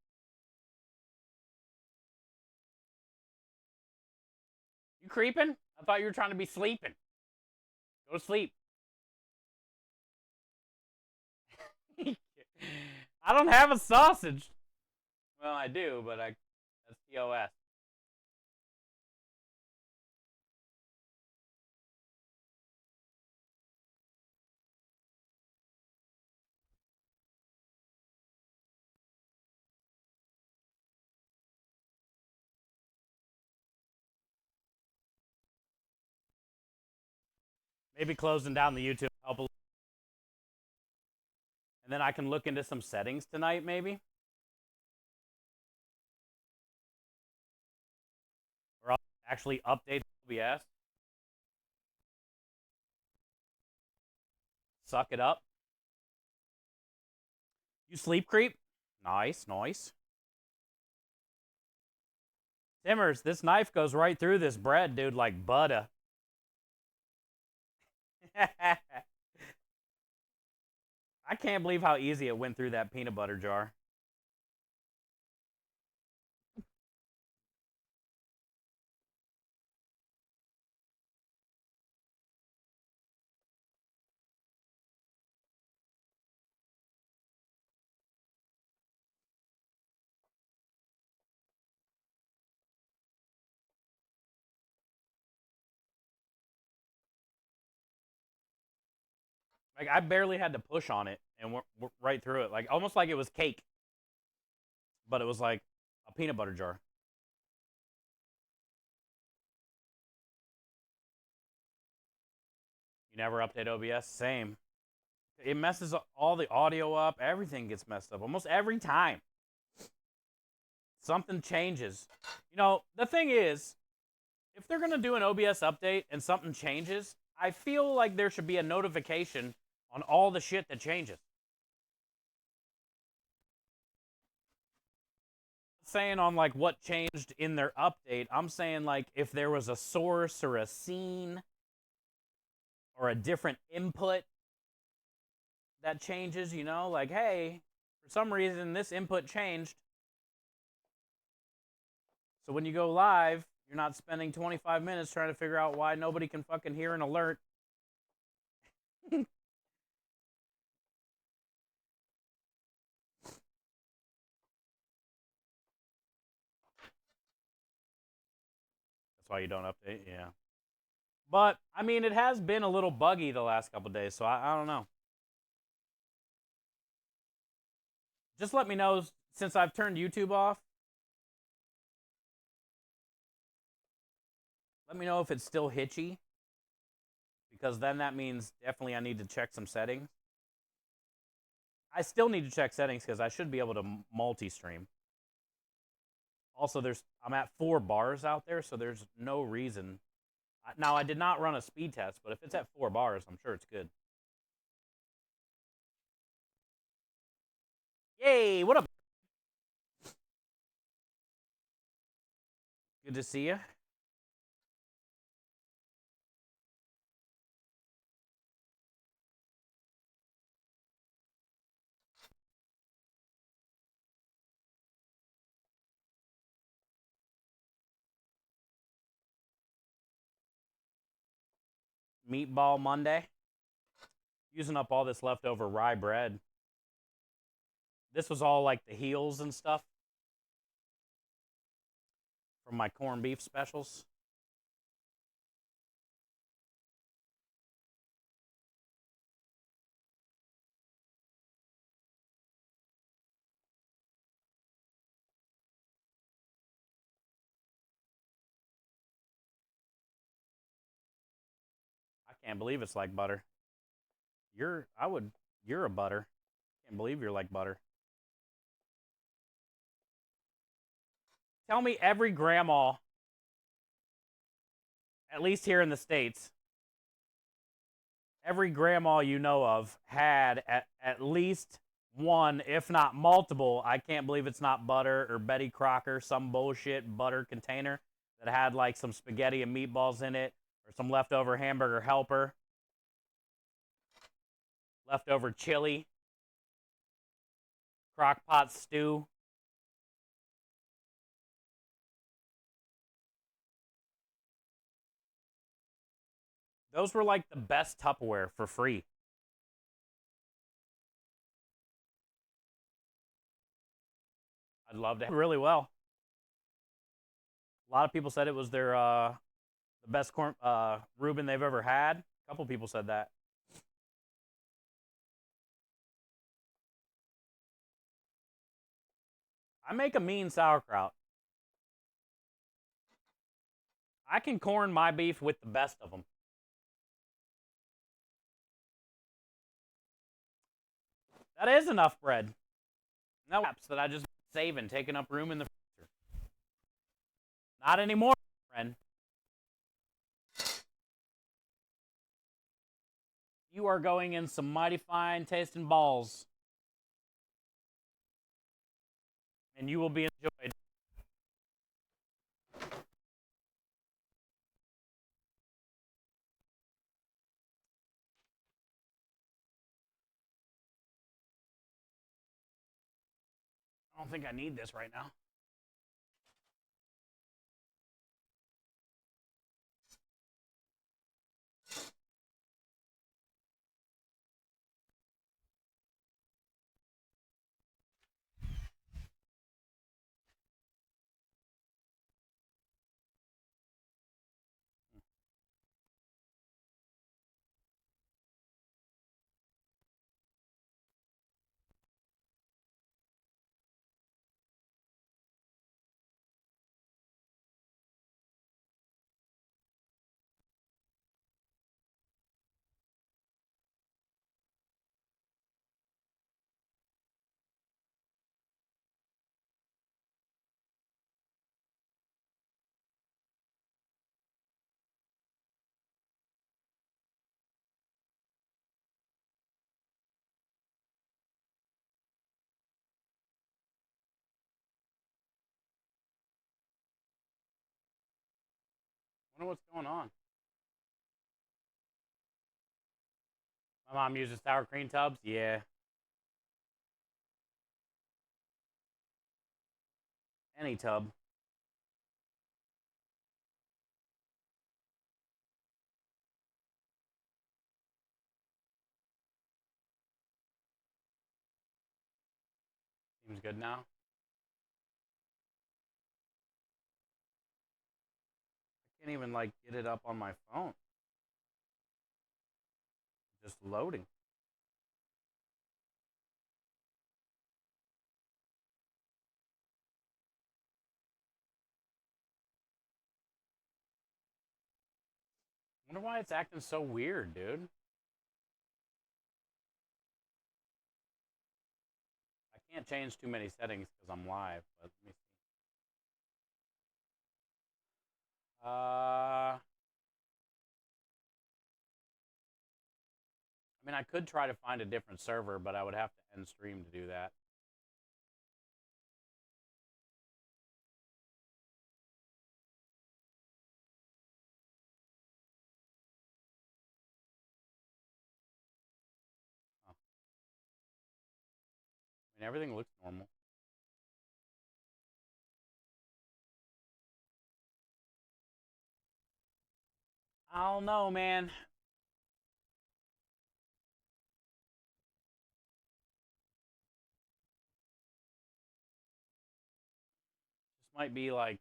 Speaker 1: You creeping? I thought you were trying to be sleeping. Go to sleep. I don't have a sausage. Well, I do, but that's TOS. Maybe closing down the YouTube help a little. And then I can look into some settings tonight, maybe. Or I'll actually update OBS. Suck it up. You sleep creep? Nice, nice. Timmers, this knife goes right through this bread, dude, like butter. I I can't believe how easy it went through that peanut butter jar. Like I barely had to push on it and we're right through it. Like almost like it was cake, but it was like a peanut butter jar. You never update OBS? Same. It messes up all the audio up. Everything gets messed up almost every time. Something changes. You know, the thing is, if they're going to do an OBS update and something changes, I feel like there should be a notification on all the shit that changes. Saying on like what changed in their update, I'm saying like if there was a source or a scene or a different input that changes, you know, like hey, for some reason this input changed. So when you go live, you're not spending 25 minutes trying to figure out why nobody can fucking hear an alert. That's why you don't update, yeah. But I mean, it has been a little buggy the last couple days, so I don't know. Just let me know since I've turned YouTube off. Let me know if it's still hitchy, because then that means definitely I need to check some settings. I still need to check settings because I should be able to multi-stream. Also, I'm at 4 bars out there, so there's no reason. Now, I did not run a speed test, but if it's at 4 bars, I'm sure it's good. Yay, what up? Good to see you. Meatball Monday. Using up all this leftover rye bread. This was all like the heels and stuff from my corned beef specials. I can't believe it's like butter. You're a butter. Can't believe you're like butter. Tell me every grandma, at least here in the States, every grandma you know of had at least one, if not multiple. I can't believe it's not butter or Betty Crocker, some bullshit butter container that had like some spaghetti and meatballs in it or some leftover hamburger helper, leftover chili, crock pot stew. Those were like the best Tupperware for free. I'd love to have really well. A lot of people said it was their the best corn Reuben they've ever had. A couple people said that. I make a mean sauerkraut. I can corn my beef with the best of them. That is enough bread. No apps that I just saving, taking up room in the freezer. Not anymore, friend. You are going in some mighty fine tasting balls. And you will be enjoyed. don't think I need this right now. I wonder what's going on. My mom uses sour cream tubs. Yeah. Any tub. Seems good now. I can't even like get it up on my phone. Just loading. Wonder why it's acting so weird, dude. I can't change too many settings because I'm live, but let me see. I mean, I could try to find a different server, but I would have to end stream to do that. Oh. I mean, everything looks normal. I don't know, man. This might be like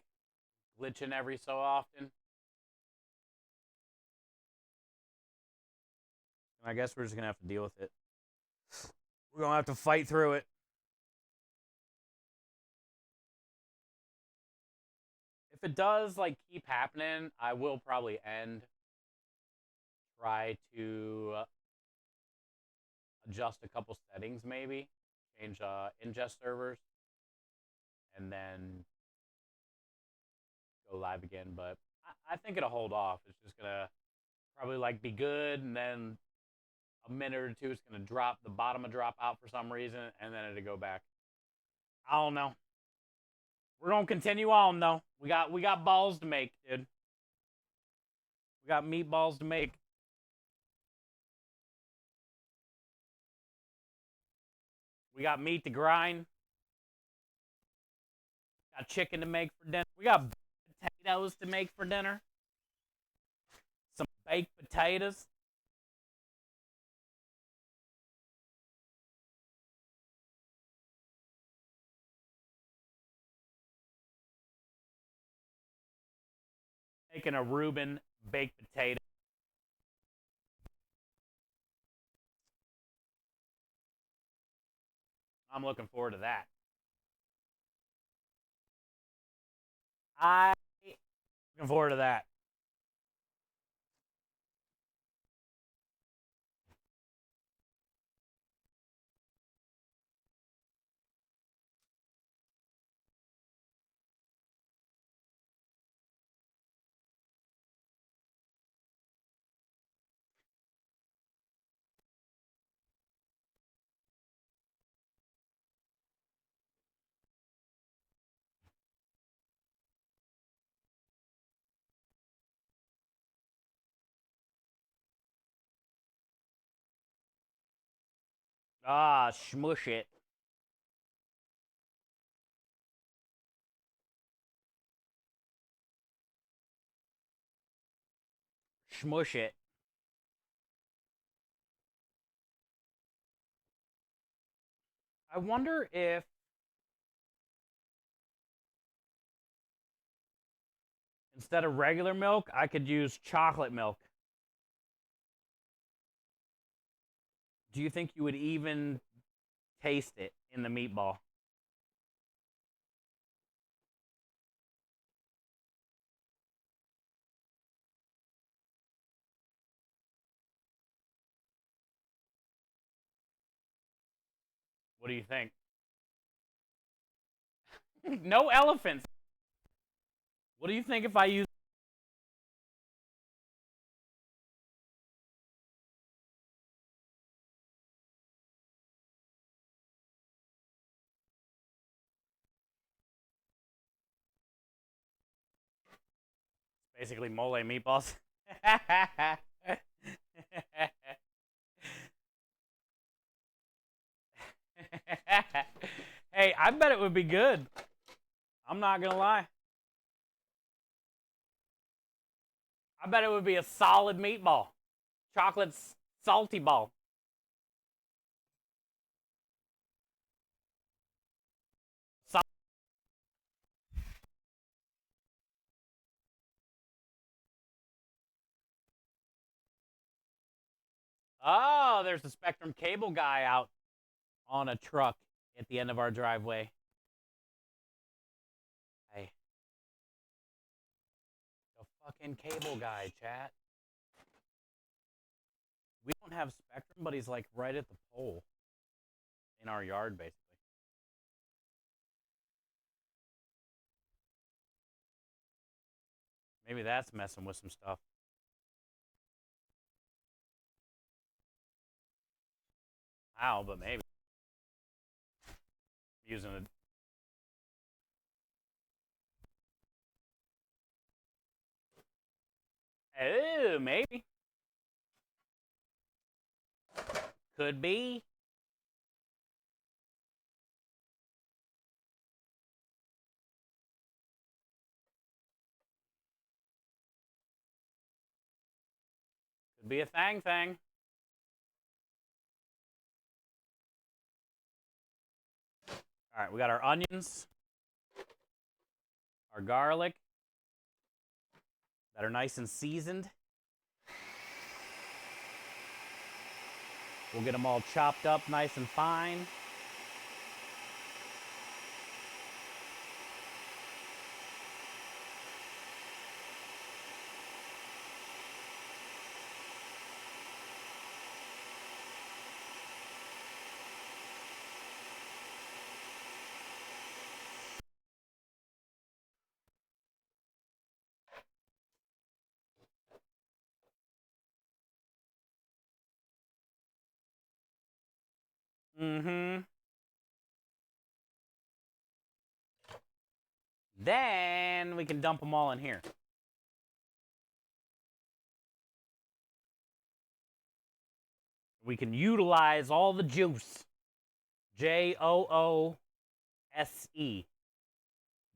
Speaker 1: glitching every so often. I guess we're just gonna have to deal with it. We're gonna have to fight through it. If it does like keep happening, I will probably end. Try to adjust a couple settings, maybe change ingest servers, and then go live again. But I think it'll hold off. It's just gonna probably like be good, and then a minute or two, it's gonna drop. The bottom will drop out for some reason, and then it'll go back. I don't know. We're gonna continue on though. We got balls to make, dude. We got meatballs to make. We got meat to grind. Got chicken to make for dinner. We got potatoes to make for dinner. Some baked potatoes. Making a Reuben baked potato. I'm looking forward to that. I looking forward to that. Ah, smush it. Smush it. I wonder if instead of regular milk, I could use chocolate milk. Do you think you would even taste it in the meatball? What do you think? No elephants. What do you think if I use basically mole meatballs? Hey, I bet it would be good. I'm not gonna lie. I bet it would be a solid meatball. Chocolate salty ball. Oh, there's the Spectrum cable guy out on a truck at the end of our driveway. Hey, the fucking cable guy, chat. We don't have Spectrum, but he's like right at the pole in our yard, basically. Maybe that's messing with some stuff. How, but maybe. Using it. Oh, maybe. Could be. Could be a thing. All right, we got our onions, our garlic that are nice and seasoned. We'll get them all chopped up nice and fine. Mm-hmm. Then we can dump them all in here. We can utilize all the juice. Joose.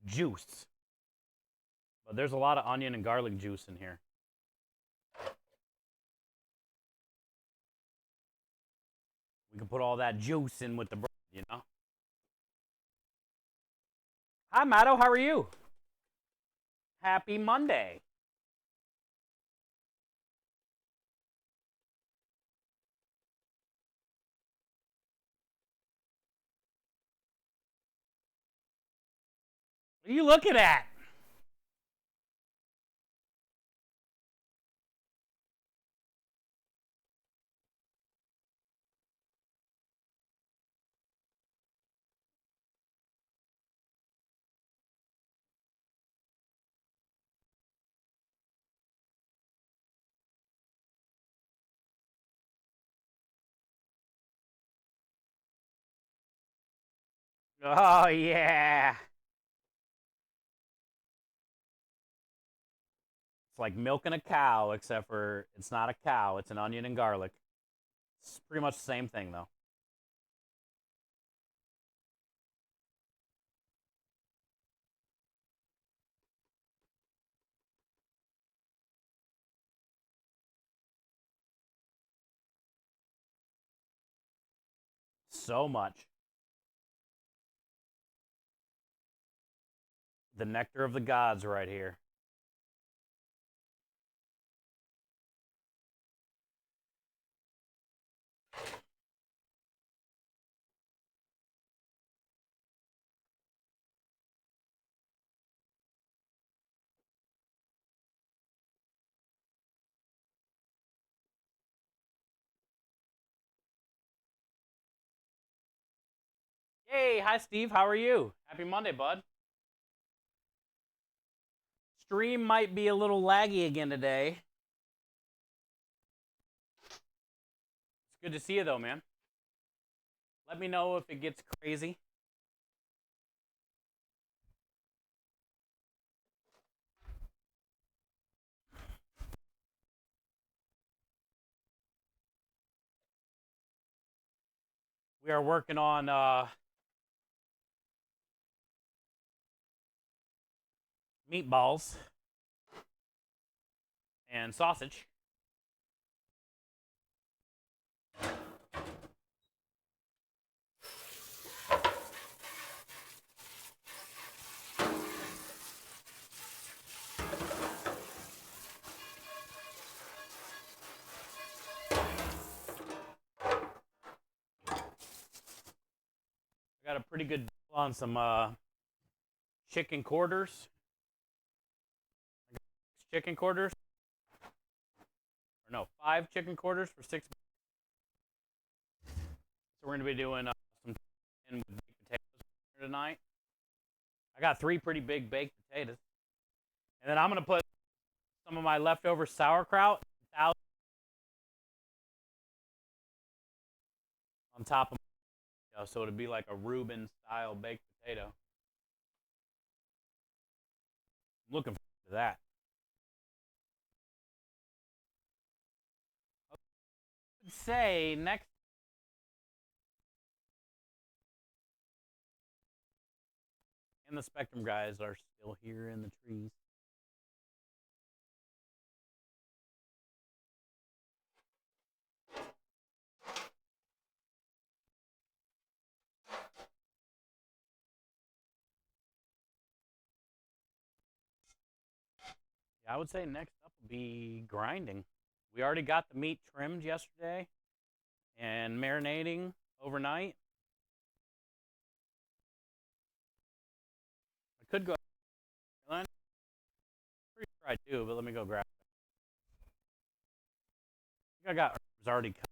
Speaker 1: Juice. But there's a lot of onion and garlic juice in here. We can put all that juice in with the bread, you know? Hi, Matto. How are you? Happy Monday. What are you looking at? Oh, yeah. It's like milking a cow, except for it's not a cow. It's an onion and garlic. It's pretty much the same thing, though. so much. The nectar of the gods right here. Hey, hi Steve, how are you? Happy Monday, bud. Stream might be a little laggy again today. It's good to see you though, man. Let me know if it gets crazy. We are working on meatballs and sausage. I got a pretty good deal on some chicken quarters. Chicken quarters. Or no, 5 chicken quarters for $6. So we're going to be doing some chicken with baked potatoes tonight. I got 3 pretty big baked potatoes. And then I'm going to put some of my leftover sauerkraut on top of it, so it'd be like a Reuben style baked potato. I'm looking forward to that. I would say next. And the Spectrum guys are still here in the trees. Yeah, I would say next up will be grinding. We already got the meat trimmed yesterday and marinating overnight. I could go. Pretty sure I do, but let me go grab it. I think I got herbs already cut.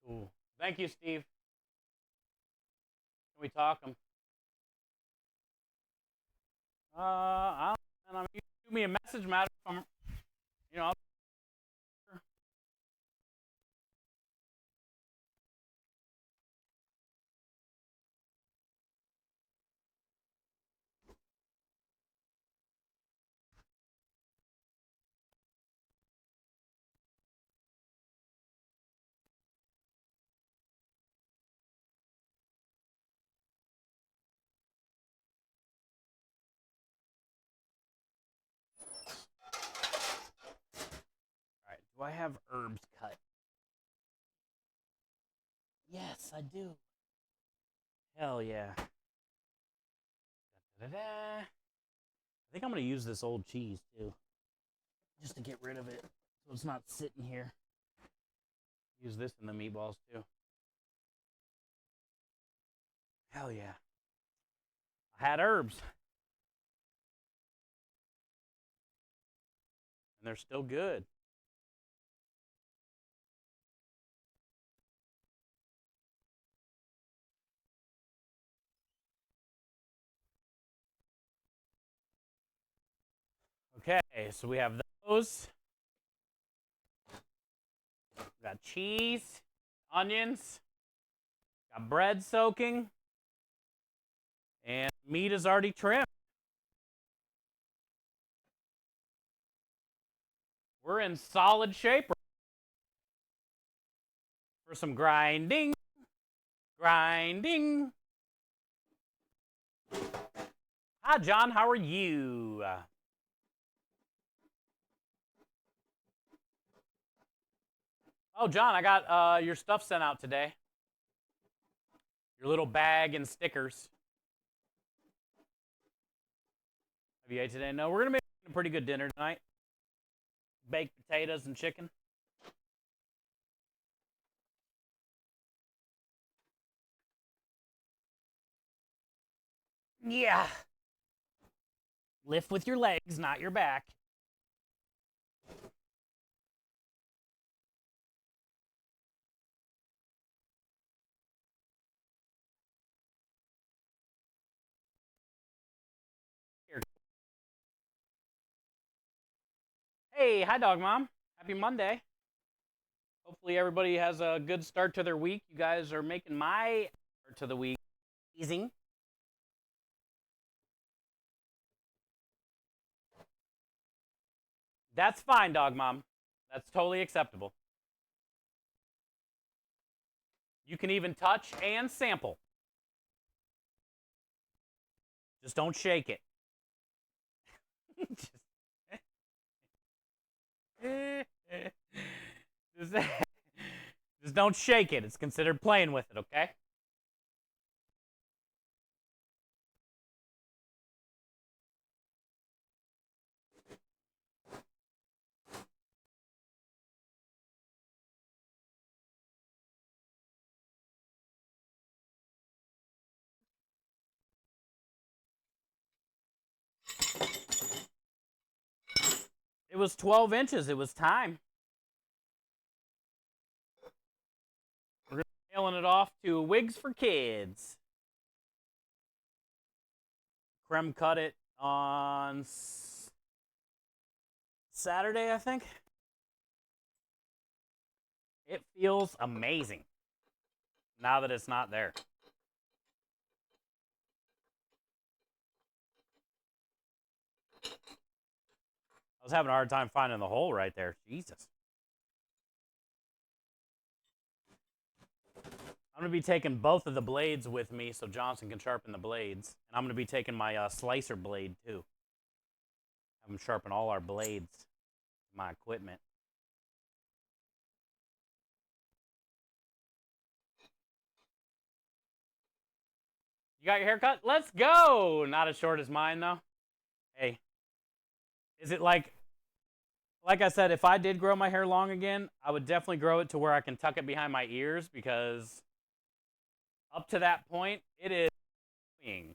Speaker 1: Cool. Thank you, Steve. Can we talk them? I don't know. You shoot me a message, Matt. You know. All right. Do I have herbs cut? Yes, I do. Hell yeah. Da-da-da. I think I'm going to use this old cheese too, just to get rid of it so it's not sitting here. Use this in the meatballs too. Hell yeah. I had herbs. And they're still good. Okay, so we have those. We got cheese, onions, got bread soaking, and meat is already trimmed. We're in solid shape for some grinding. Grinding. Hi, John. How are you? Oh, John, I got your stuff sent out today. Your little bag and stickers. Have you ate today? No, we're going to make a pretty good dinner tonight. Baked potatoes and chicken. Yeah. Lift with your legs, not your back. Here. Hey, hi, Dog Mom. Happy Monday. Hopefully everybody has a good start to their week. You guys are making my start to the week easy. That's fine, Dog Mom. That's totally acceptable. You can even touch and sample. Just don't shake it. just, just don't shake it. It's considered playing with it, okay? It was 12 inches. It was time. We're going to be mailing it off to Wigs for Kids. Creme cut it on Saturday, I think. It feels amazing now that it's not there. I was having a hard time finding the hole right there. Jesus. I'm going to be taking both of the blades with me so Johnson can sharpen the blades. And I'm going to be taking my slicer blade, too. Have him sharpen all our blades, my equipment. You got your haircut? Let's go! Not as short as mine, though. Hey. Is it like I said, if I did grow my hair long again, I would definitely grow it to where I can tuck it behind my ears, because up to that point, it is annoying.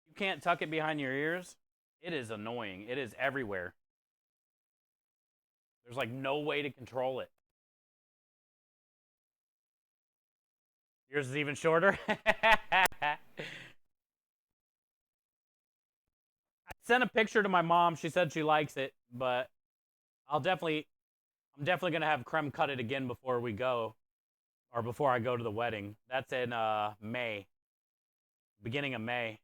Speaker 1: If you can't tuck it behind your ears, it is annoying. It is everywhere. There's like no way to control it. Yours is even shorter. I sent a picture to my mom. She said she likes it, but I'm definitely gonna have Creme cut it again before we go, or before I go to the wedding. That's in May, beginning of May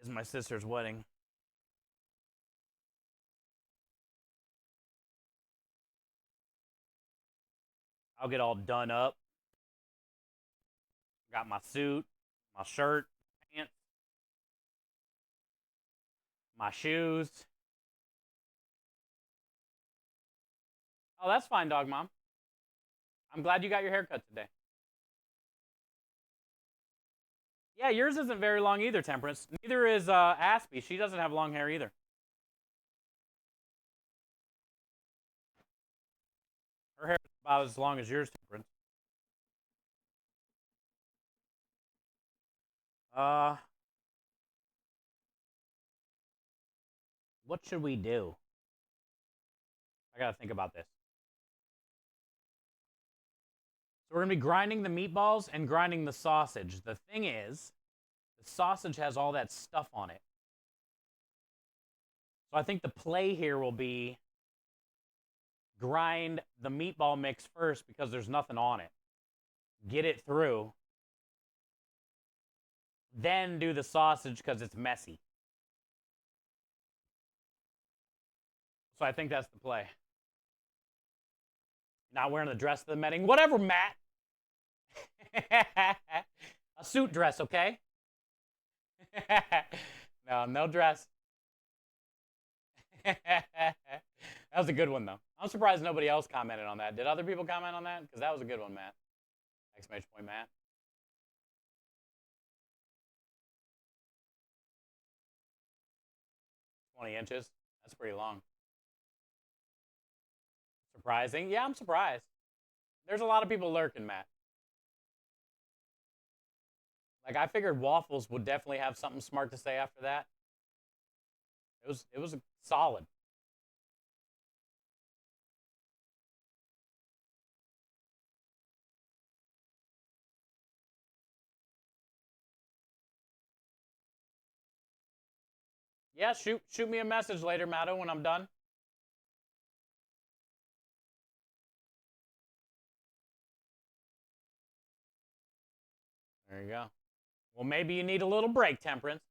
Speaker 1: is my sister's wedding. I'll get all done up. Got my suit, my shirt, pants, my shoes. Oh, that's fine, Dog Mom. I'm glad you got your haircut today. Yeah, yours isn't very long either, Temperance. Neither is Aspie. She doesn't have long hair either. Her hair is about as long as yours, Temperance. Uh, what should we do? I gotta think about this. So we're gonna be grinding the meatballs and grinding the sausage. The thing is, the sausage has all that stuff on it. So I think the play here will be grind the meatball mix first because there's nothing on it. Get it through. Then do the sausage because it's messy. So I think that's the play. Not wearing the dress to the meeting. Whatever, Matt. A suit dress, okay? No, no dress. That was a good one, though. I'm surprised nobody else commented on that. Did other people comment on that? Because that was a good one, Matt. Exclamation point, Matt. 20 inches. That's pretty long. Surprising. Yeah, I'm surprised. There's a lot of people lurking, Matt. Like, I figured Waffles would definitely have something smart to say after that. It was solid. Yeah, shoot me a message later, Matto, when I'm done. There you go. Well, maybe you need a little break, Temperance.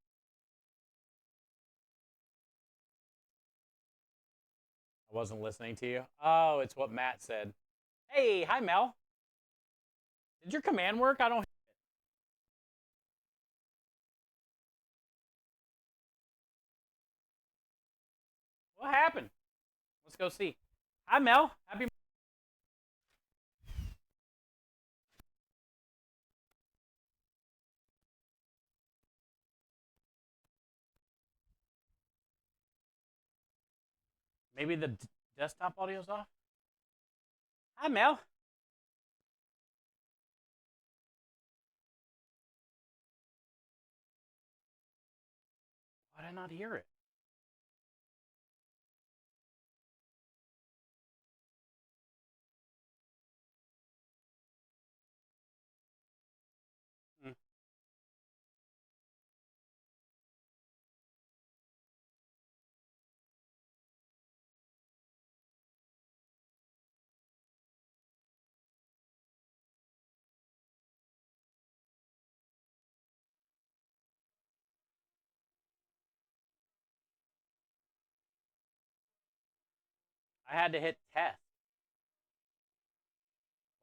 Speaker 1: I wasn't listening to you. Oh, it's what Matt said. Hey, hi, Mel. Did your command work? I don't. What happened? Let's go see. Hi, Mel. Happy. Maybe the desktop audio's off. Hi, Mel. Why did I not hear it? Hmm. I had to hit test.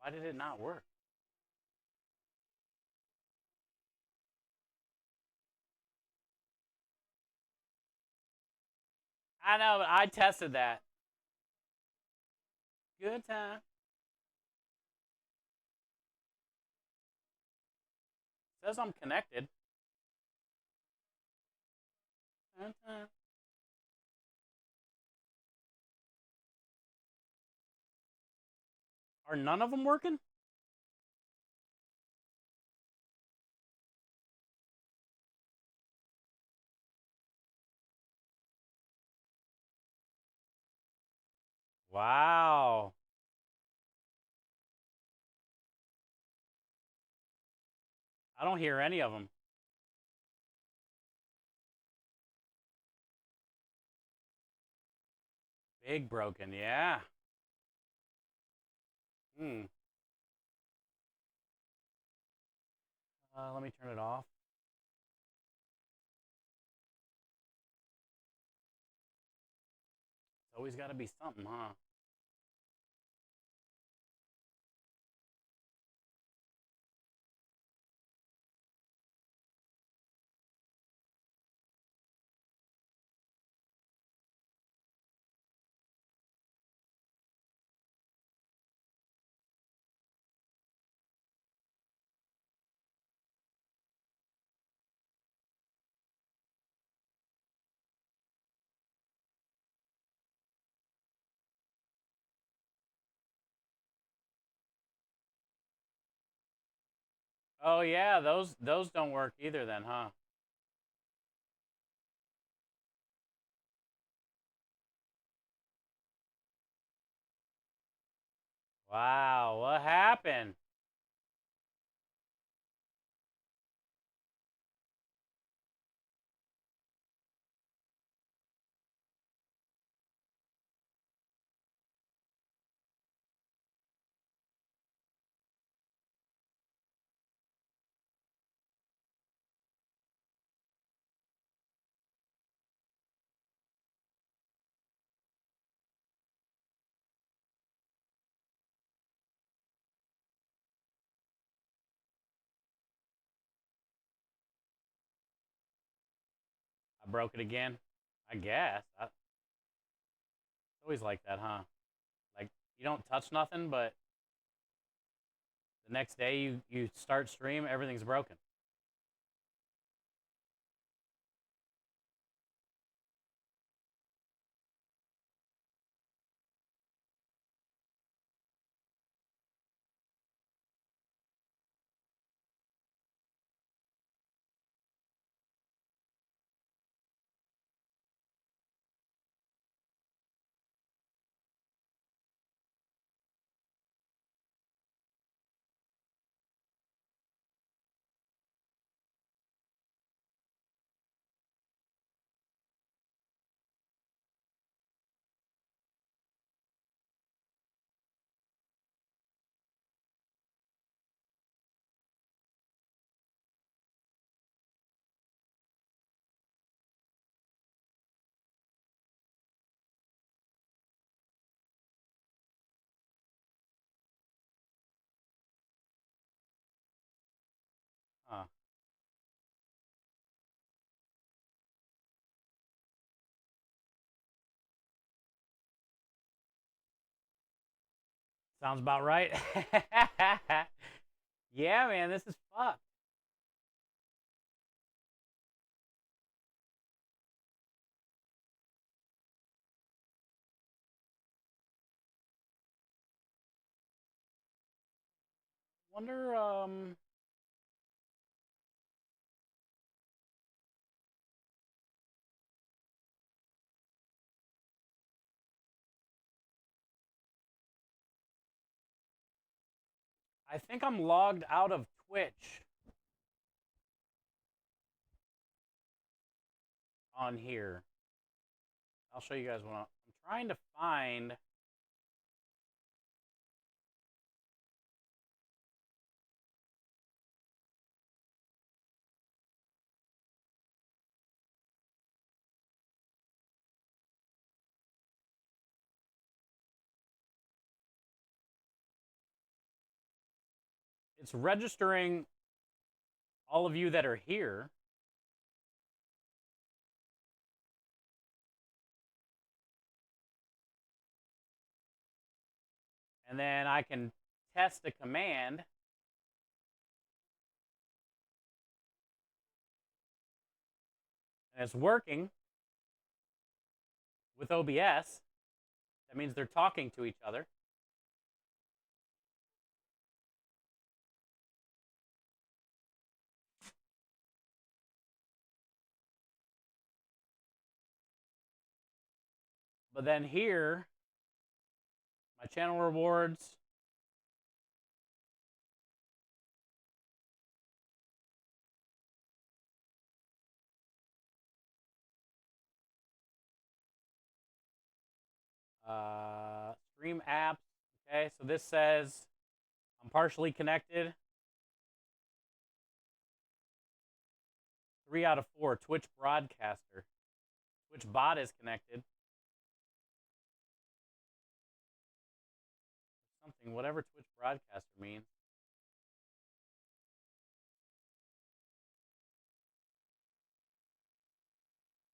Speaker 1: Why did it not work? I know, but I tested that. Good time. Says I'm connected. Good time. Are none of them working? Wow. I don't hear any of them. Big broken, yeah. Hmm. Let me turn it off. It's always got to be something, huh? Oh yeah, those don't work either then, huh? Wow, what happened? I broke it again. I guess. It's always like that, huh? Like, you don't touch nothing, but the next day you start stream, everything's broken. Huh. Sounds about right. Yeah, man, this is fucked. Wonder, I think I'm logged out of Twitch on here. I'll show you guys what I'm trying to find. It's registering all of you that are here. And then I can test a command. And it's working with OBS. That means they're talking to each other. But then here, my channel rewards. Stream apps. Okay, so this says I'm partially connected. 3 out of 4. Twitch broadcaster. Twitch bot is connected. Something, whatever Twitch broadcaster means.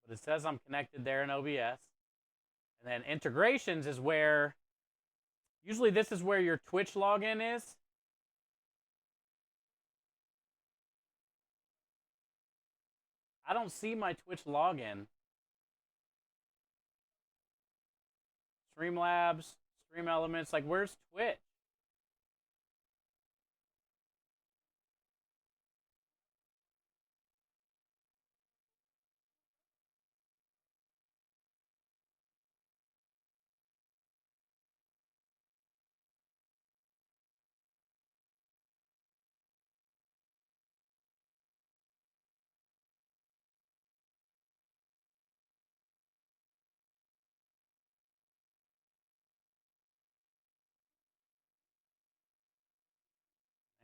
Speaker 1: But it says I'm connected there in OBS. And then integrations is where, usually this is where your Twitch login is. I don't see my Twitch login. Streamlabs, Stream Elements, like where's Twitch?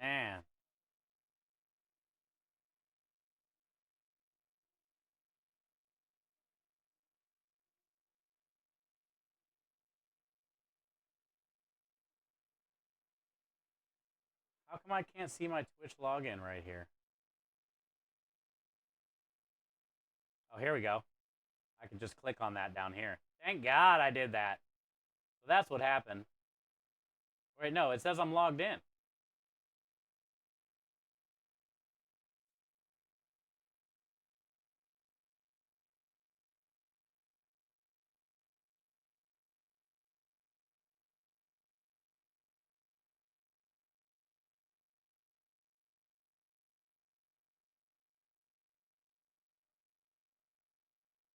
Speaker 1: Man. How come I can't see my Twitch login right here? Oh, here we go. I can just click on that down here. Thank God I did that. So that's what happened. Wait, no, it says I'm logged in.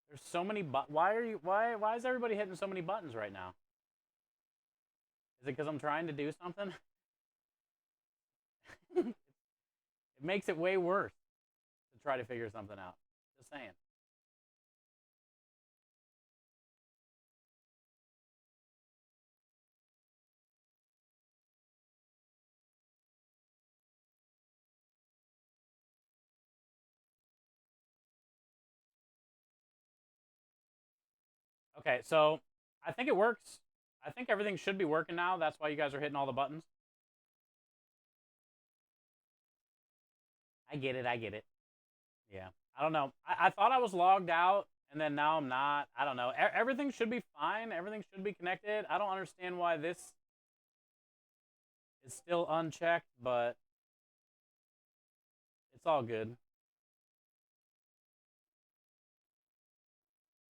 Speaker 1: There's so many why is everybody hitting so many buttons right now? Is it because I'm trying to do something? It makes it way worse to try to figure something out. Just saying. Okay, so I think it works. I think everything should be working now. That's why you guys are hitting all the buttons. I get it. I get it. Yeah. I don't know. I thought I was logged out, and then now I'm not. I don't know. Everything should be fine. Everything should be connected. I don't understand why this is still unchecked, but it's all good.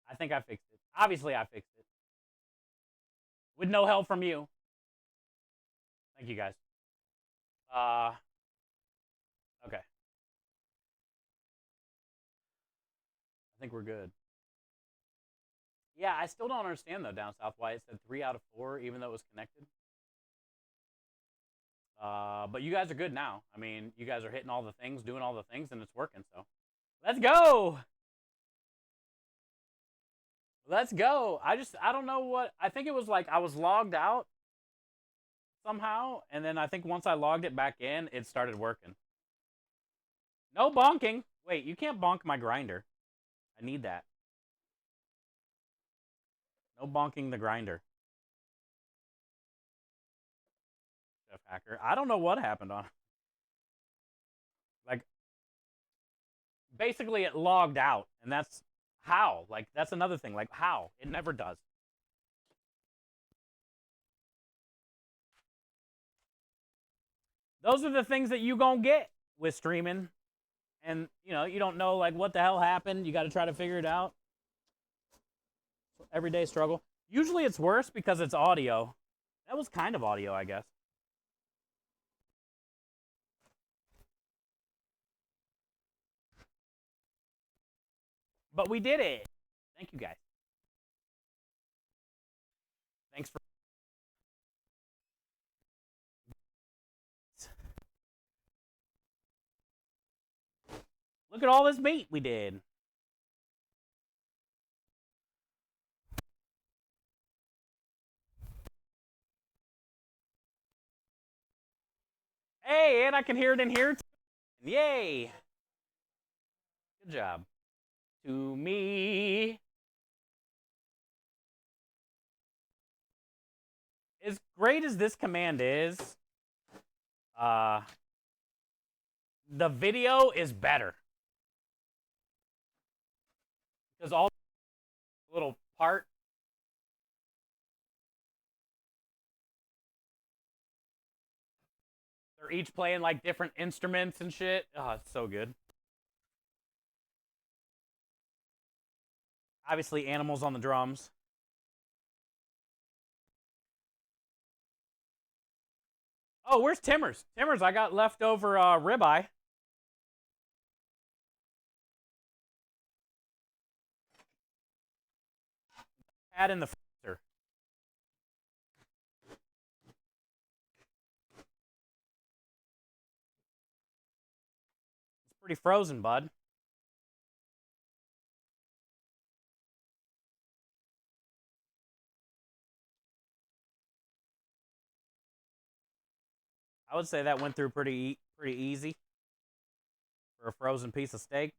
Speaker 1: I think I fixed it. Obviously, I fixed it. With no help from you. Thank you, guys. Okay. I think we're good. Yeah, I still don't understand, though, down south, why it said 3 out of 4, even though it was connected. But you guys are good now. I mean, you guys are hitting all the things, doing all the things, and it's working, so. Let's go! Let's go! I don't know what, I think it was like I was logged out somehow, and then I think once I logged it back in, it started working. No bonking! Wait, you can't bonk my grinder. I need that. No bonking the grinder. Jeff Hacker. I don't know what happened on it. Like, basically it logged out, and that's how. Like, that's another thing. Like, how? It never does. Those are the things that you gonna get with streaming. And, you know, you don't know, like, what the hell happened. You got to try to figure it out. Everyday struggle. Usually it's worse because it's audio. That was kind of audio, I guess. But we did it. Thank you, guys. Thanks for... Look at all this meat we did. Hey, and I can hear it in here, too. Yay. Good job. To me. As great as this command is, the video is better. Because all little part they're each playing like different instruments and shit. Oh, it's so good. Obviously, animals on the drums. Oh, where's Timmers? Timmers, I got leftover ribeye. Had in the freezer. It's pretty frozen, bud. I would say that went through pretty easy for a frozen piece of steak.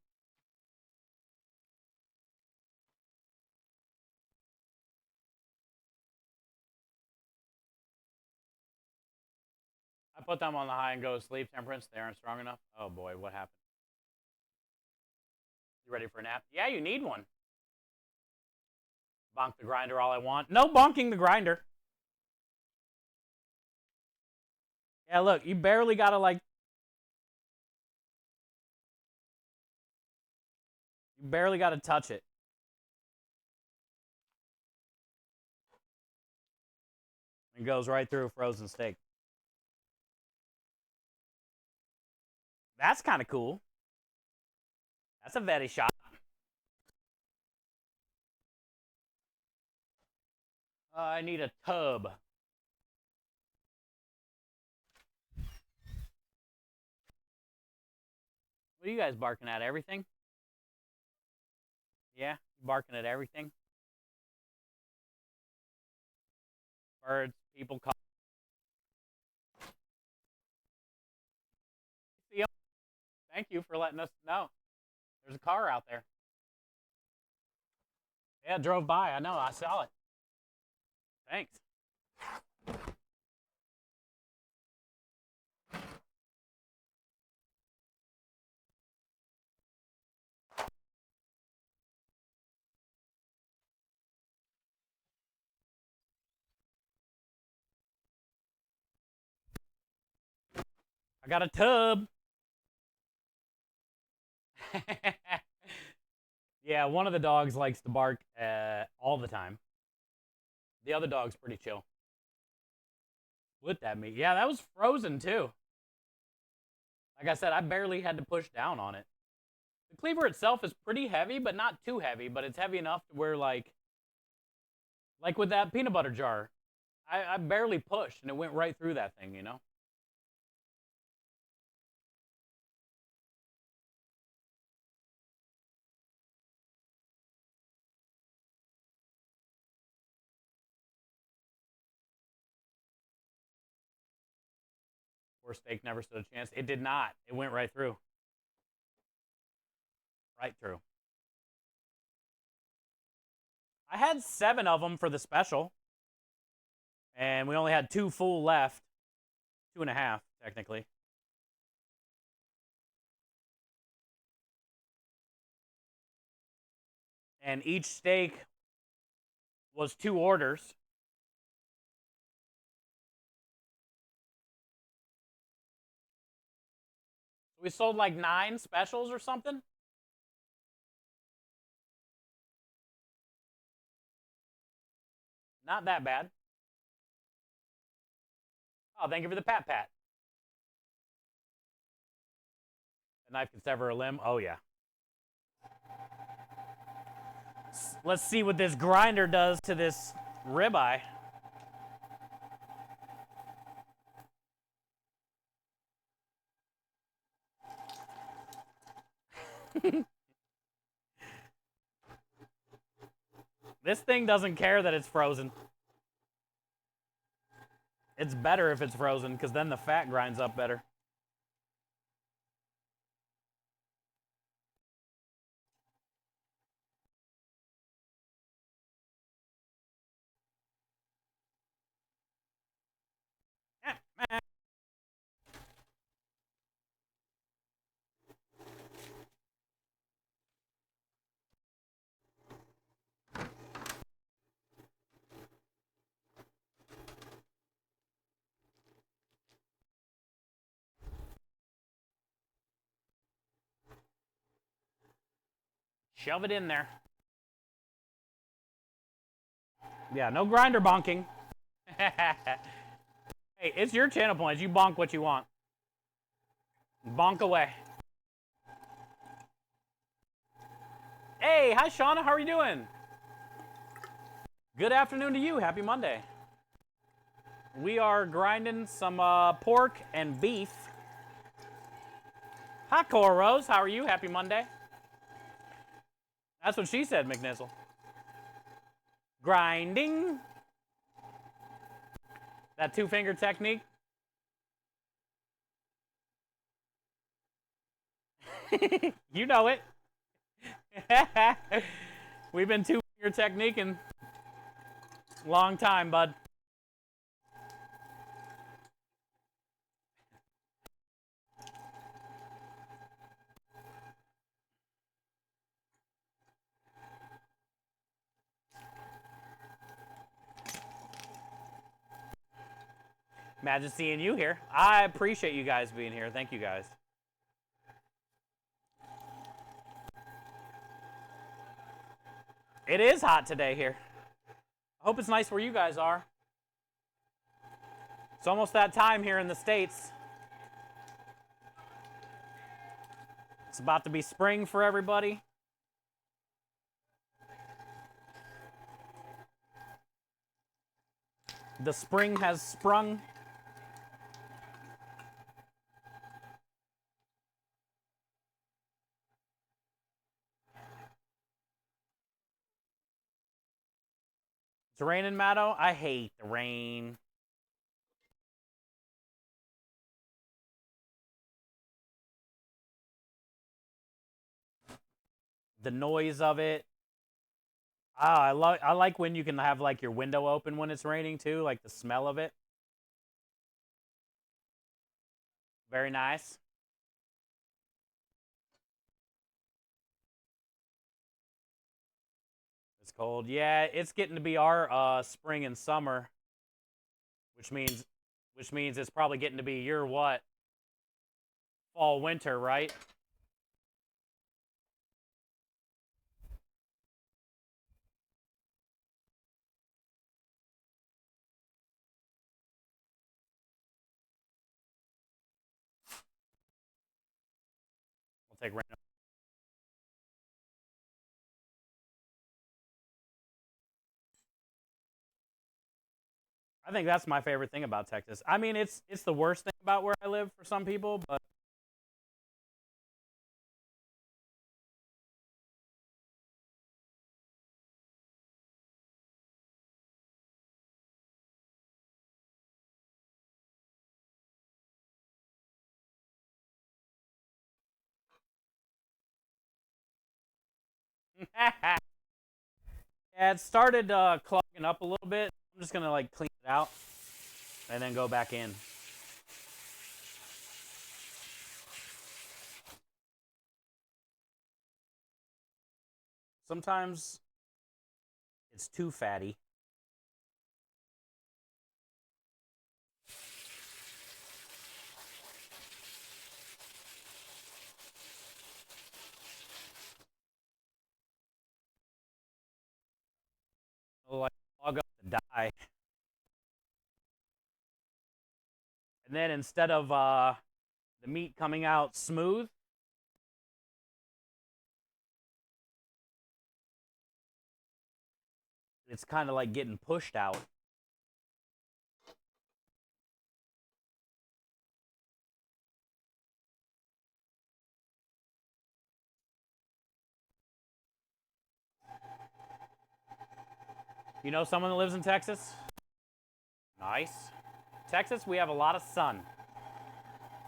Speaker 1: I put them on the high and go to sleep temperance. They aren't strong enough. Oh boy, what happened? You ready for a nap? Yeah, you need one. Bonk the grinder all I want. No bonking the grinder. Yeah, look, you barely gotta like... You barely gotta touch it. It goes right through a frozen steak. That's kind of cool. That's a very shot. I need a tub. What are you guys barking at? Everything? Yeah, barking at everything. Birds, people call. Thank you for letting us know. There's a car out there. Yeah, drove by. I know. I saw it. Thanks. I got a tub. Yeah, one of the dogs likes to bark all the time. The other dog's pretty chill. With that meat. Yeah, that was frozen too. Like I said, I barely had to push down on it. The cleaver itself is pretty heavy, but not too heavy. But it's heavy enough to where, like with that peanut butter jar, I barely pushed, and it went right through that thing, you know? Poor steak never stood a chance. It did not. It went right through. Right through. I had 7 of them for the special. And we only had 2 full left. 2.5, technically. And each steak was 2 orders. We sold like 9 specials or something. Not that bad. Oh, thank you for the pat. The knife can sever a limb. Oh, yeah. Let's see what this grinder does to this ribeye. This thing doesn't care that it's frozen. It's better if it's frozen, because then the fat grinds up better. Shove it in there. Yeah, no grinder bonking. Hey, it's your channel points. You bonk what you want. Bonk away. Hey, hi Shauna, how are you doing? Good afternoon to you. Happy Monday. We are grinding some pork and beef. Hi Cora Rose, how are you? Happy Monday. That's what she said, McNizzle. Grinding. That 2-finger technique. You know it. We've been 2-finger techniquing long time, bud. Imagine seeing you here. I appreciate you guys being here. Thank you guys. It is hot today here. I hope it's nice where you guys are. It's almost that time here in the States. It's about to be spring for everybody. The spring has sprung. It's raining, Matto. I hate the rain. The noise of it. I like when you can have like your window open when it's raining too, like the smell of it. Very nice. It's cold. Yeah, it's getting to be our spring and summer, which means it's probably getting to be your what? Fall, winter, right? We'll take rain. I think that's my favorite thing about Texas. I mean, it's the worst thing about where I live for some people, but yeah, it started clogging up a little bit. I'm just gonna like clean it out and then go back in. Sometimes it's too fatty. It'll like clog up to die. And then instead of the meat coming out smooth, it's kind of like getting pushed out. You know someone that lives in Texas? Nice. Texas, we have a lot of sun.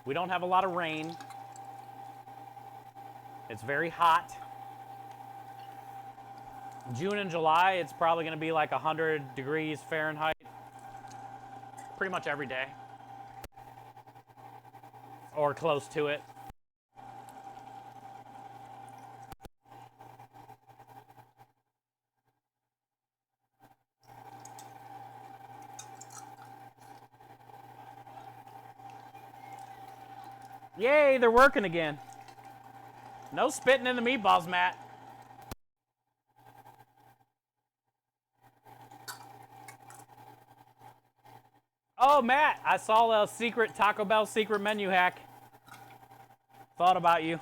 Speaker 1: We don't have a lot of rain. It's very hot. June and July, it's probably going to be like 100 degrees Fahrenheit. Pretty much every day. Or close to it. Yay, they're working again. No spitting in the meatballs, Matt. Oh, Matt, I saw a secret Taco Bell secret menu hack. Thought about you.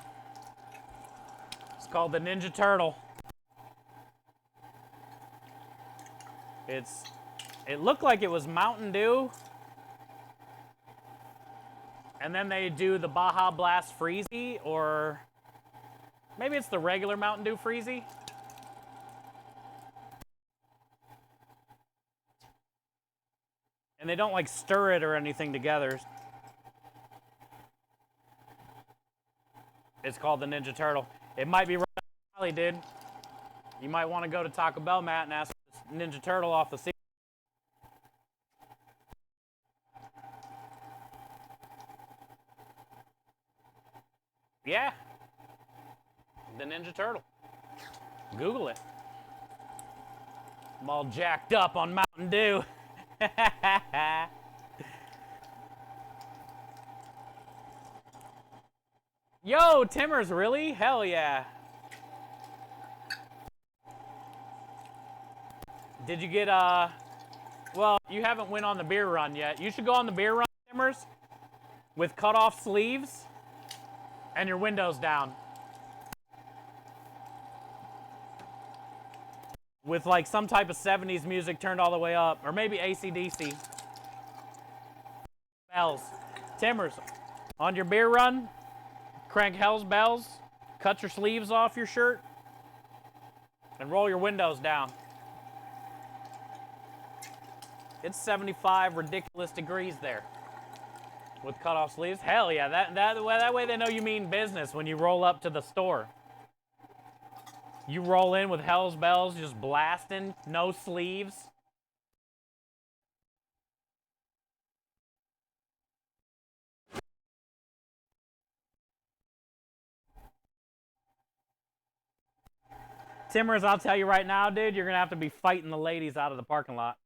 Speaker 1: It's called the Ninja Turtle. It looked like it was Mountain Dew. And then they do the Baja Blast Freezy, or maybe it's the regular Mountain Dew Freezy. And they don't like stir it or anything together. It's called the Ninja Turtle. It might be right up your alley, dude. You might want to go to Taco Bell, Matt, and ask for this Ninja Turtle off the seat. Yeah. The Ninja Turtle. Google it. I'm all jacked up on Mountain Dew. Yo, Timmers, really? Hell yeah. Did you get, well, you haven't went on the beer run yet. You should go on the beer run, Timmers, with cut off sleeves and your windows down. With like some type of 70s music turned all the way up, or maybe AC/DC. Bells. Timmers, on your beer run, crank Hell's Bells, cut your sleeves off your shirt, and roll your windows down. It's 75 ridiculous degrees there with cut off sleeves. Hell yeah, that way they know you mean business when you roll up to the store. You roll in with Hell's Bells just blasting, no sleeves. Timmers, I'll tell you right now, dude, you're going to have to be fighting the ladies out of the parking lot.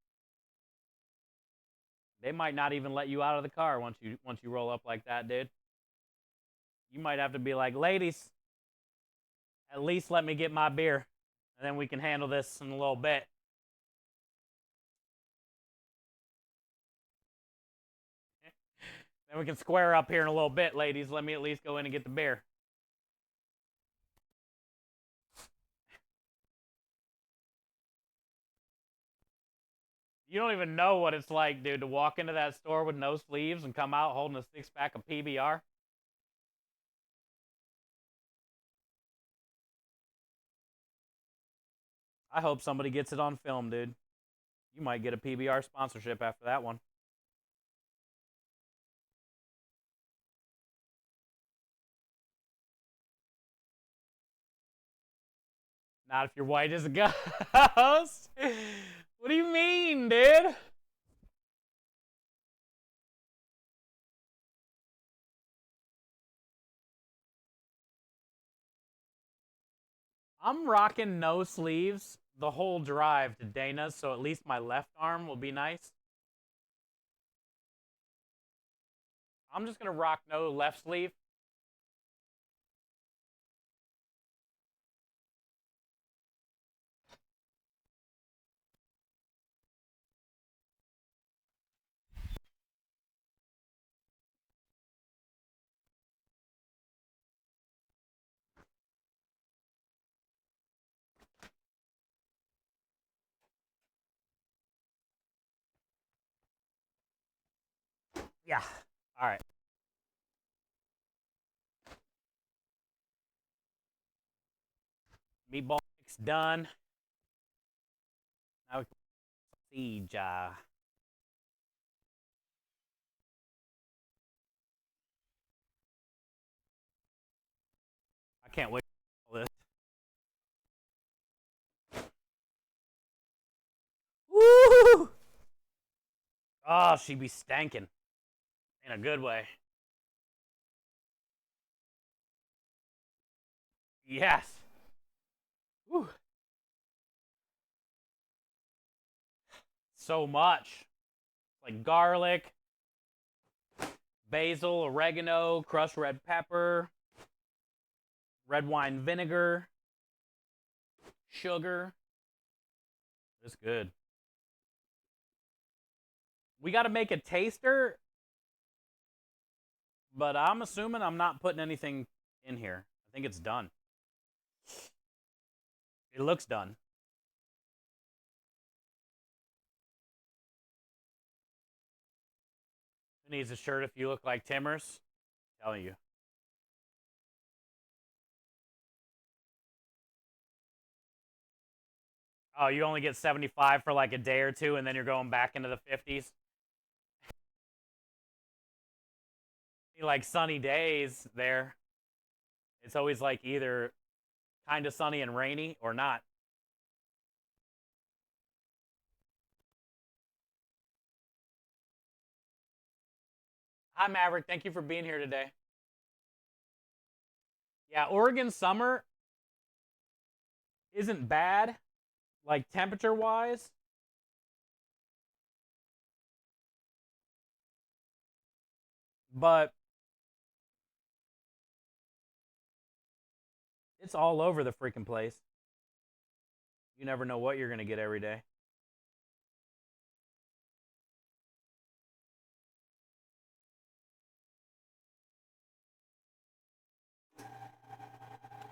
Speaker 1: They might not even let you out of the car once you roll up like that, dude. You might have to be like, ladies, at least let me get my beer, and then we can handle this in a little bit. Then we can square up here in a little bit, ladies. Let me at least go in and get the beer. You don't even know what it's like, dude, to walk into that store with no sleeves and come out holding a six-pack of PBR. I hope somebody gets it on film, dude. You might get a PBR sponsorship after that one. Not if you're white as a ghost. What do you mean, dude? I'm rocking no sleeves the whole drive to Dana's, so at least my left arm will be nice. I'm just going to rock no left sleeve. Yeah. All right. Meatball mix done. Now we can siege. I can't wait for all this. Woo! Oh, she be stanking in a good way. Yes. Woo. So much. Like garlic, basil, oregano, crushed red pepper, red wine vinegar, sugar. It's good. We got to make a taster, but I'm assuming I'm not putting anything in here. I think it's done. It looks done. Who needs a shirt if you look like Timmers? I'm telling you. Oh, you only get 75 for like a day or two, and then you're going back into the 50s? Like sunny days there. It's always like either kind of sunny and rainy or not. Hi, Maverick. Thank you for being here today. Yeah, Oregon summer isn't bad, like temperature-wise. But It's all over the freaking place. You never know what you're going to get every day.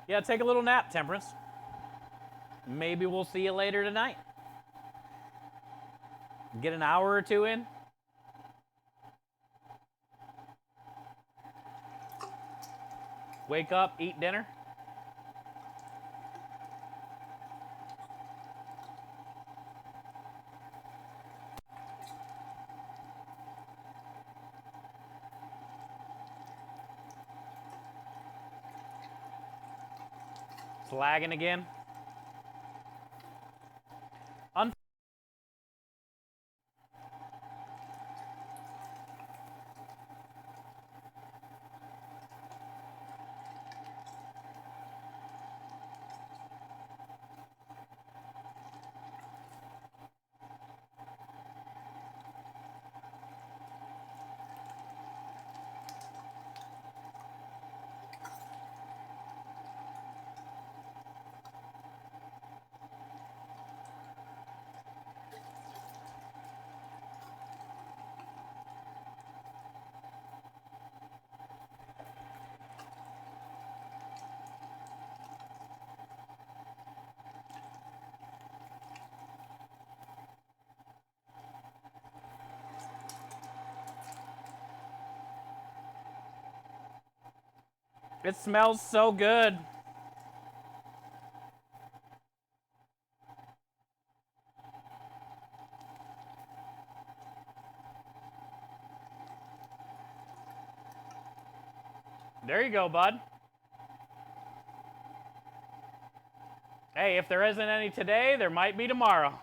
Speaker 1: Yeah, take a little nap, Temperance. Maybe we'll see you later tonight. Get an hour or two in. Wake up, eat dinner. It's lagging again. It smells so good. There you go, bud. Hey, if there isn't any today, there might be tomorrow.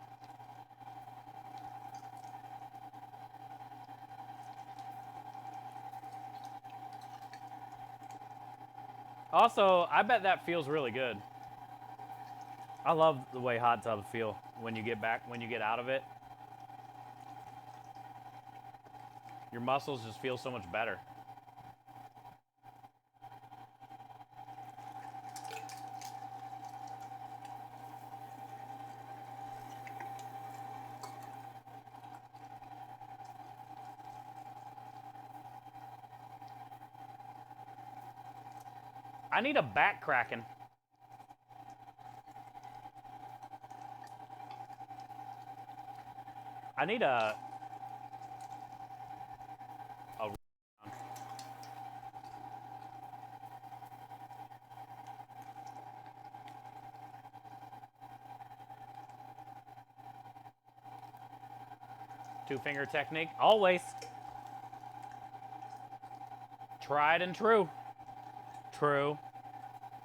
Speaker 1: Also, I bet that feels really good. I love the way hot tubs feel when you get out of it. Your muscles just feel so much better. I need a back cracking. I need a two-finger technique. Always. Tried and true. True.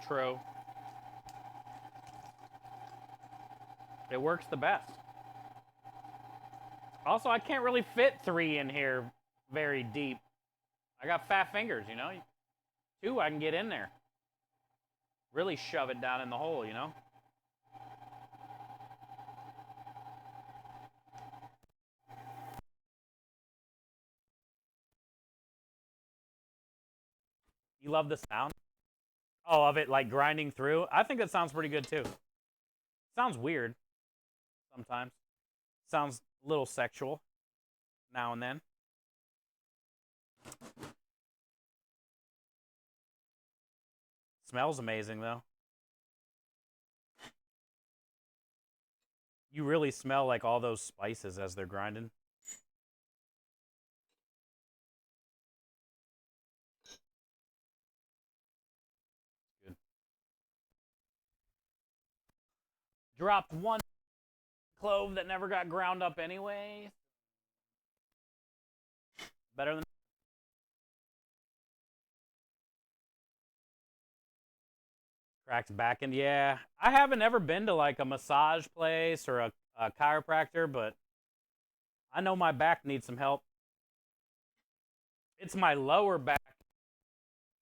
Speaker 1: True. It works the best. Also, I can't really fit 3 in here very deep. I got fat fingers, you know? 2, I can get in there. Really shove it down in the hole, you know? You love the sound? Oh, of it like grinding through? I think that sounds pretty good too. Sounds weird sometimes. Sounds a little sexual now and then. Smells amazing though. You really smell like all those spices as they're grinding. Good. Dropped 1 clove that never got ground up anyway. Better than cracked back end. Yeah, I haven't ever been to like a massage place or a chiropractor, but I know my back needs some help. It's my lower back.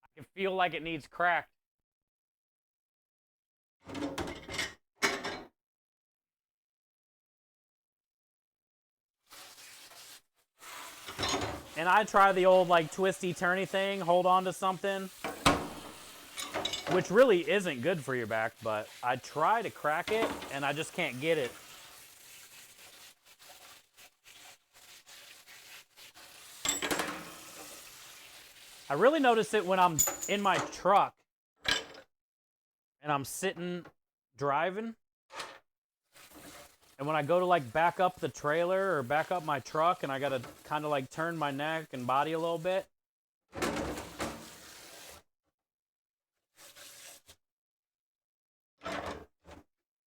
Speaker 1: I can feel like it needs cracked. And I try the old like twisty turny thing, hold on to something. which really isn't good for your back, but I try to crack it, and I just can't get it. I really notice it when I'm in my truck and I'm sitting driving. And when I go to like back up the trailer or back up my truck and I gotta kind of like turn my neck and body a little bit.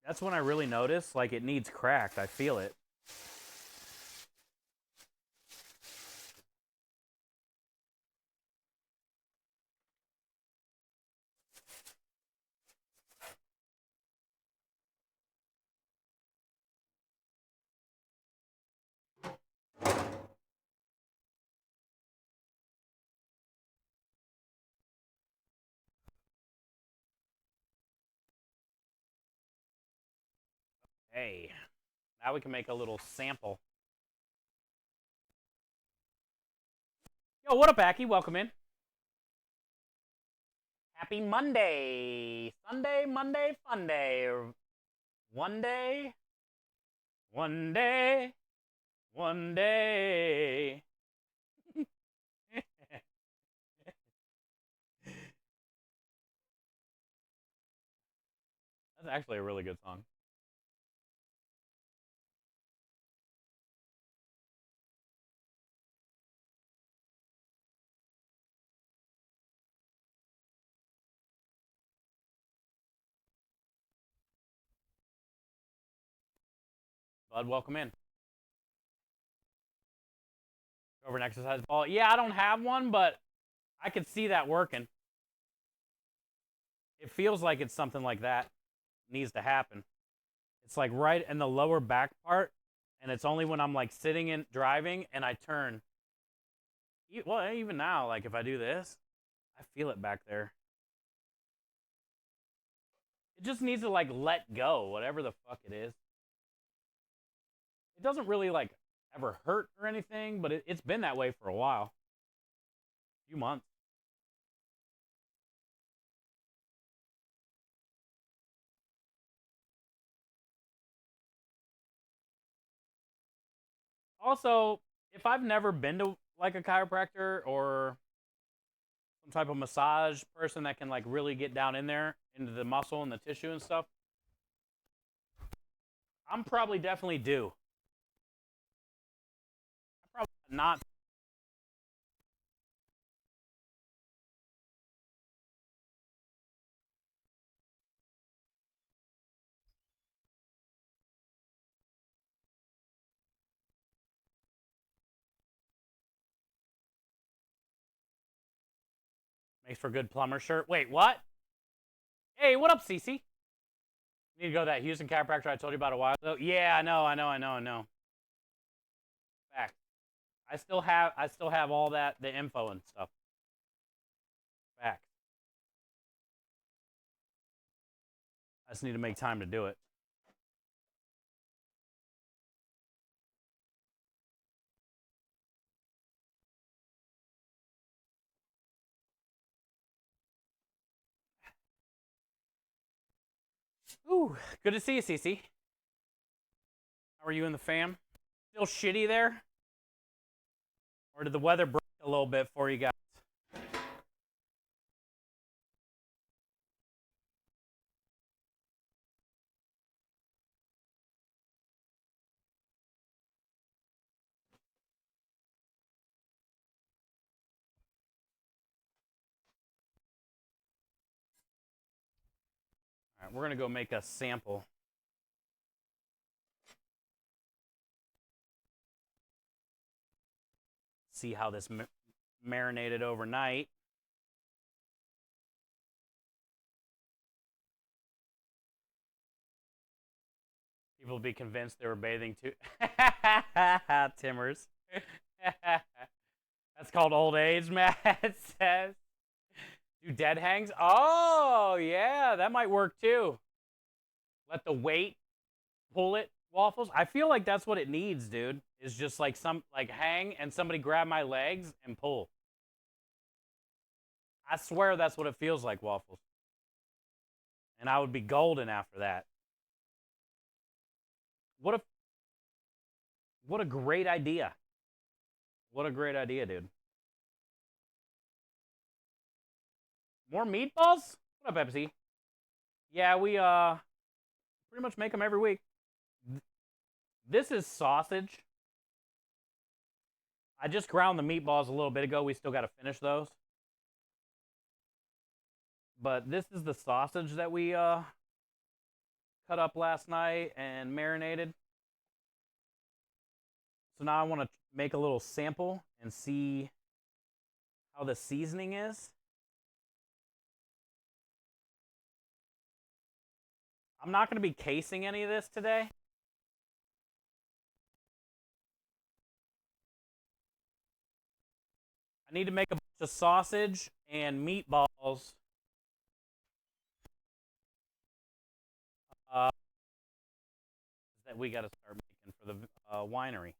Speaker 1: That's when I really notice like it needs cracked. I feel it. Hey, now we can make a little sample. Yo, what up, Aki? Welcome in. Happy Monday. Sunday, Monday, fun day. One day. One day. One day. That's actually a really good song. Bud, welcome in. Over an exercise ball. Yeah, I don't have one, but I could see that working. It feels like it's something like that needs to happen. It's like right in the lower back part, and it's only when I'm like sitting in driving and I turn. Well, even now, like if I do this, I feel it back there. It just needs to like let go, whatever the fuck it is. It doesn't really like ever hurt or anything, but it's been that way for a while. A few months. Also, if I've never been to like a chiropractor or some type of massage person that can like really get down in there into the muscle and the tissue and stuff, I'm probably definitely due. I'm probably not. Makes for a good plumber shirt. Wait, what? Hey, what up, Cece? You need to go to that Houston chiropractor I told you about a while ago. Yeah, I know. Fact. I still have all that, the info and stuff. Fact. I just need to make time to do it. Ooh, good to see you, Cece. How are you and the fam? Still shitty there? Or did the weather break a little bit for you guys? All right, we're going to go make a sample. See how this marinated overnight. People will be convinced they were bathing too. Timbers. That's called old age, Matt says. Do dead hangs? Oh, yeah, that might work too. Let the weight pull it, Waffles. I feel like that's what it needs, dude. Is just like some like hang and somebody grab my legs and pull. I swear that's what it feels like, Waffles. and I would be golden after that. What a what a great idea. What a great idea, dude. More meatballs? What up, Pepsi? Yeah, we pretty much make them every week. This is sausage. I just ground the meatballs a little bit ago. We still got to finish those. But this is the sausage that we cut up last night and marinated. So now I want to make a little sample and see how the seasoning is. I'm not going to be casing any of this today. I need to make a bunch of sausage and meatballs. That we got to start making for the winery.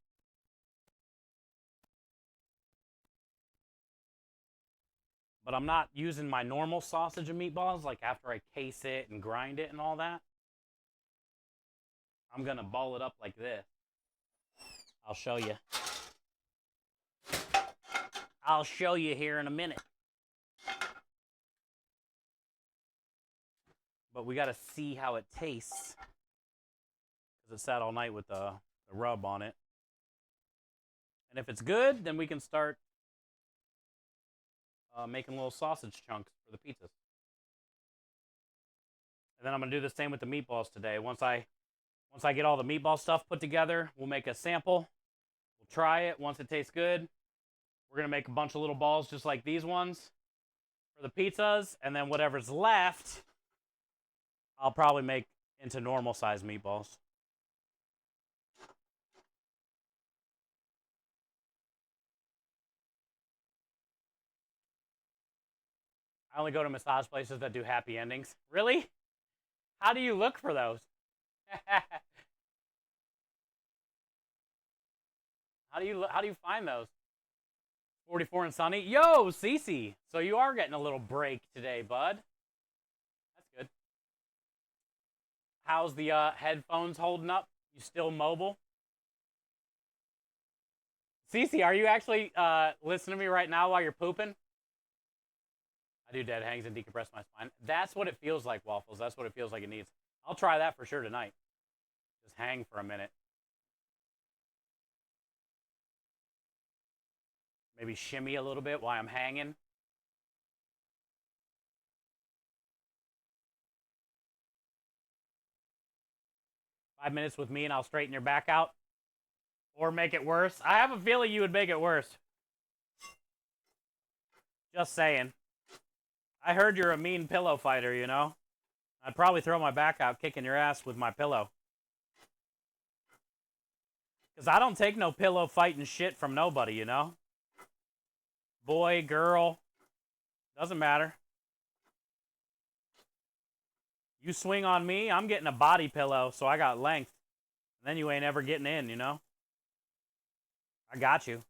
Speaker 1: But I'm not using my normal sausage and meatballs, like after I case it and grind it and all that. I'm going to ball it up like this. I'll show you. I'll show you here in a minute. But we got to see how it tastes. Because it sat all night with the rub on it. And if it's good, then we can start making little sausage chunks for the pizzas. And then I'm going to do the same with the meatballs today. Once I get all the meatball stuff put together, we'll make a sample. We'll try it. Once it tastes good, we're going to make a bunch of little balls just like these ones for the pizzas. And then whatever's left, I'll probably make into normal size meatballs. I only go to massage places that do happy endings. Really? How do you look for those? How do you find those? 44 and sunny. Yo, Cece. So you are getting a little break today, bud. That's good. How's the headphones holding up? You still mobile? Cece, are you actually listening to me right now while you're pooping? I do dead hangs and decompress my spine. That's what it feels like, Waffles. That's what it feels like it needs. I'll try that for sure tonight. Just hang for a minute. Maybe shimmy a little bit while I'm hanging. Five minutes with me and I'll straighten your back out. Or make it worse. I have a feeling you would make it worse. Just saying. I heard you're a mean pillow fighter, you know? I'd probably throw my back out kicking your ass with my pillow. Because I don't take no pillow fighting shit from nobody, you know? Boy, girl. Doesn't matter. You swing on me, I'm getting a body pillow, so I got length. And then you ain't ever getting in, you know? I got you.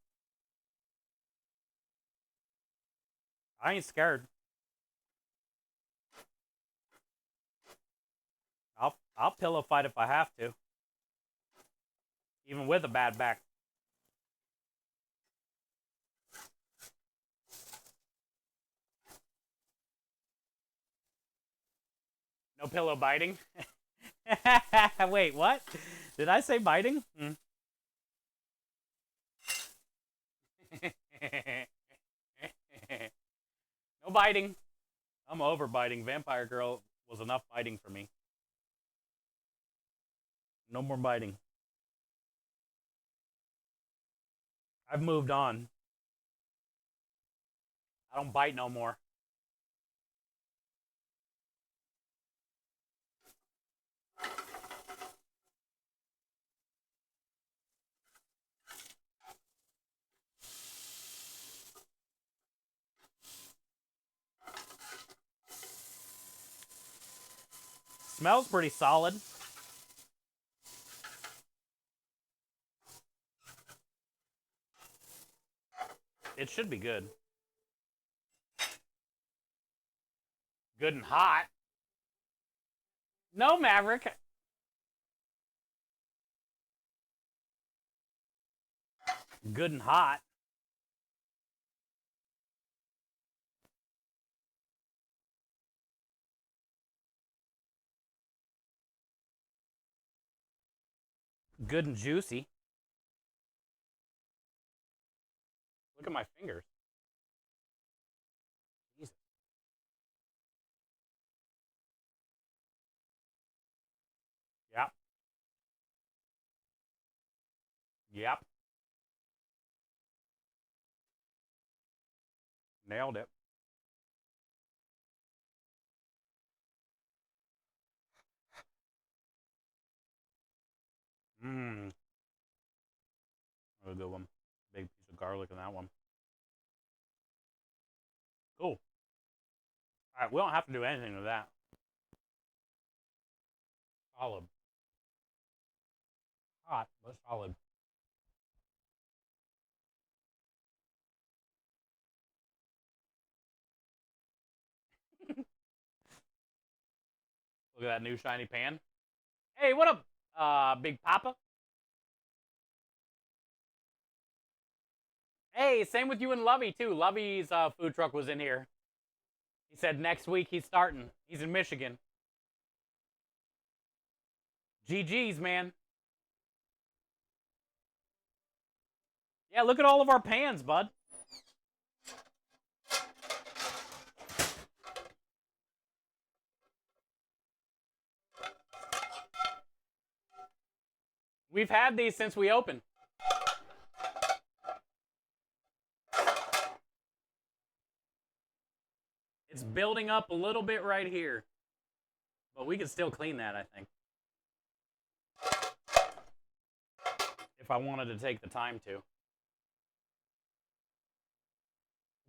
Speaker 1: I ain't scared. I'll pillow fight if I have to. Even with a bad back. No pillow biting? Wait, what? Did I say biting? No biting. I'm over biting. Vampire Girl was enough biting for me. No more biting. I've moved on. I don't bite no more. Smells pretty solid. It should be good. Good and hot. No, Maverick. Good and hot. Good and juicy. Look at my fingers. Jesus. Yep. Yep. Nailed it. Mmm. A good one. Big piece of garlic in that one. Cool. All right, we don't have to do anything to that. Solid. Hot, but solid. Look at that new shiny pan. Hey, what up, Big Papa? Hey, same with you and Lovey, too. Lovey's food truck was in here. He said next week he's starting. He's in Michigan. GG's, man. Yeah, look at all of our pans, bud. We've had these since we opened. It's building up a little bit right here. But we can still clean that, I think. If I wanted to take the time to.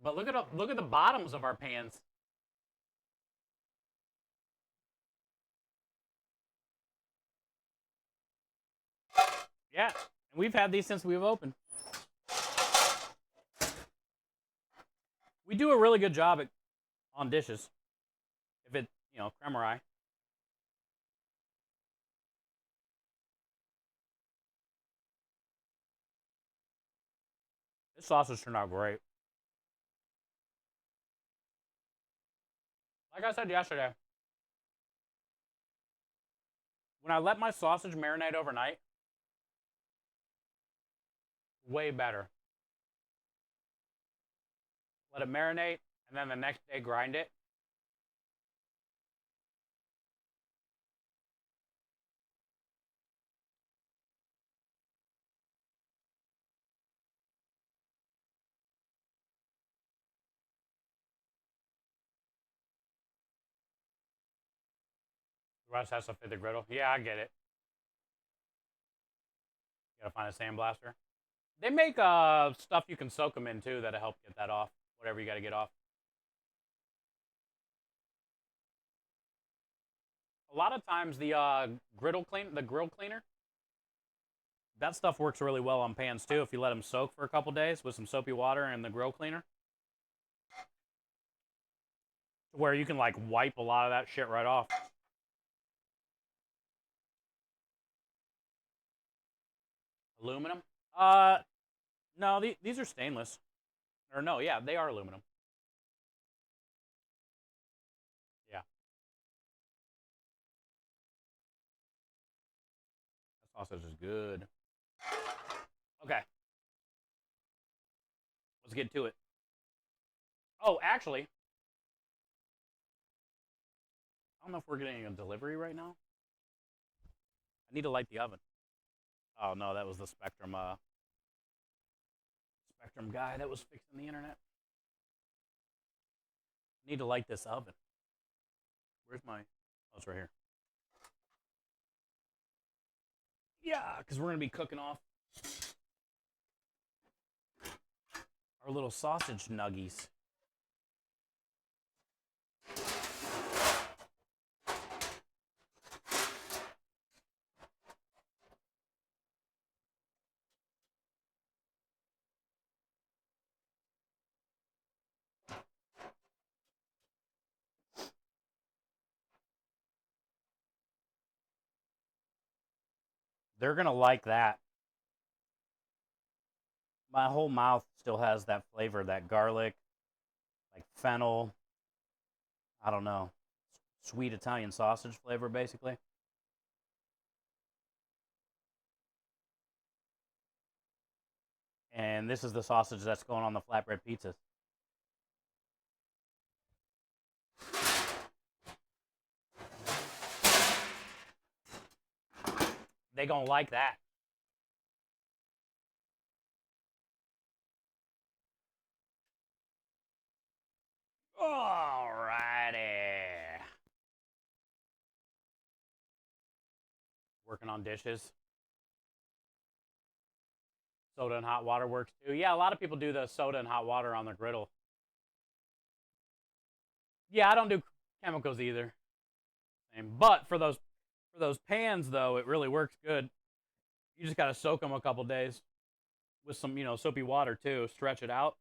Speaker 1: But look at the bottoms of our pans. Yeah, and we've had these since we've opened. We do a really good job on dishes. If it, creme or This sausage turned out great. Like I said yesterday, when I let my sausage marinate overnight, way better. Let it marinate, and then the next day grind it. Russ has to fit the griddle. Yeah, I get it. You gotta find a sandblaster. They make stuff you can soak them in too that'll help get that off. Whatever you gotta get off. A lot of times the grill cleaner, that stuff works really well on pans too if you let them soak for a couple days with some soapy water and the grill cleaner. Where you can like wipe a lot of that shit right off. Aluminum? No, these are stainless. Or no, yeah, they are aluminum. Yeah. That sausage is good. Okay. Let's get to it. Oh, actually, I don't know if we're getting a delivery right now. I need to light the oven. Oh no, that was the Spectrum Spectrum guy that was fixing the internet. I need to light this oven. Where's my? Oh, it's right here. Yeah, because we're gonna be cooking off our little sausage nuggies. They're going to like that. My whole mouth still has that flavor, that garlic, like fennel, I don't know, sweet Italian sausage flavor, basically. And this is the sausage that's going on the flatbread pizzas. They gonna like that. Alrighty. Working on dishes. Soda and hot water works too. Yeah, a lot of people do the soda and hot water on their griddle. Yeah, I don't do chemicals either. But for those pans though, it really works good. You just gotta soak them a couple days with some, soapy water too. Stretch it out,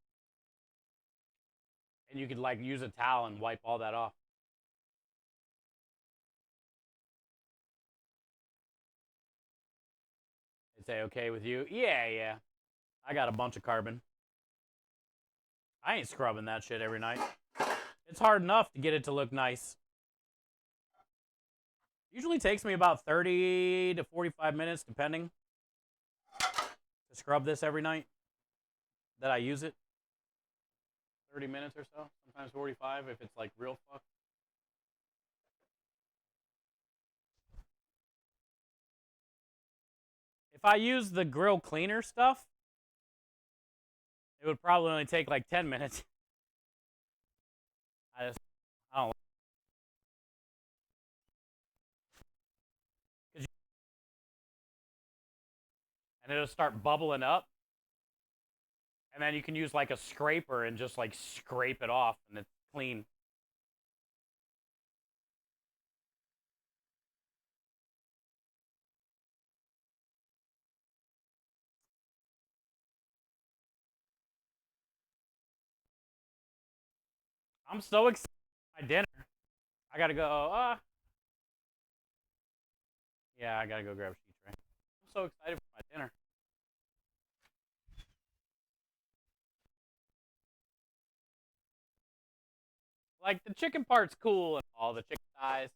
Speaker 1: and you could like use a towel and wipe all that off. They say okay with you? Yeah, yeah. I got a bunch of carbon. I ain't scrubbing that shit every night. It's hard enough to get it to look nice. Usually takes me about 30 to 45 minutes, depending, to scrub this every night that I use it. 30 minutes or so, sometimes 45 if it's like real fucked. If I use the grill cleaner stuff, it would probably only take like 10 minutes. I don't like it. And it'll start bubbling up. And then you can use like a scraper and just like scrape it off and it's clean. I'm so excited for my dinner. I gotta go, yeah, I gotta go grab a sheet tray. I'm so excited for my dinner. Like, the chicken part's cool and all, the chicken thighs.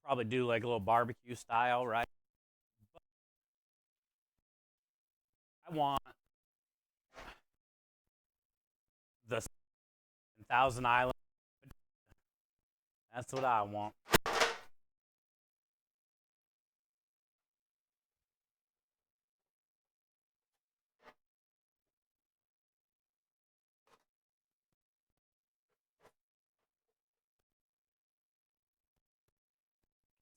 Speaker 1: Probably do like a little barbecue style, right? But I want the Thousand Island. That's what I want.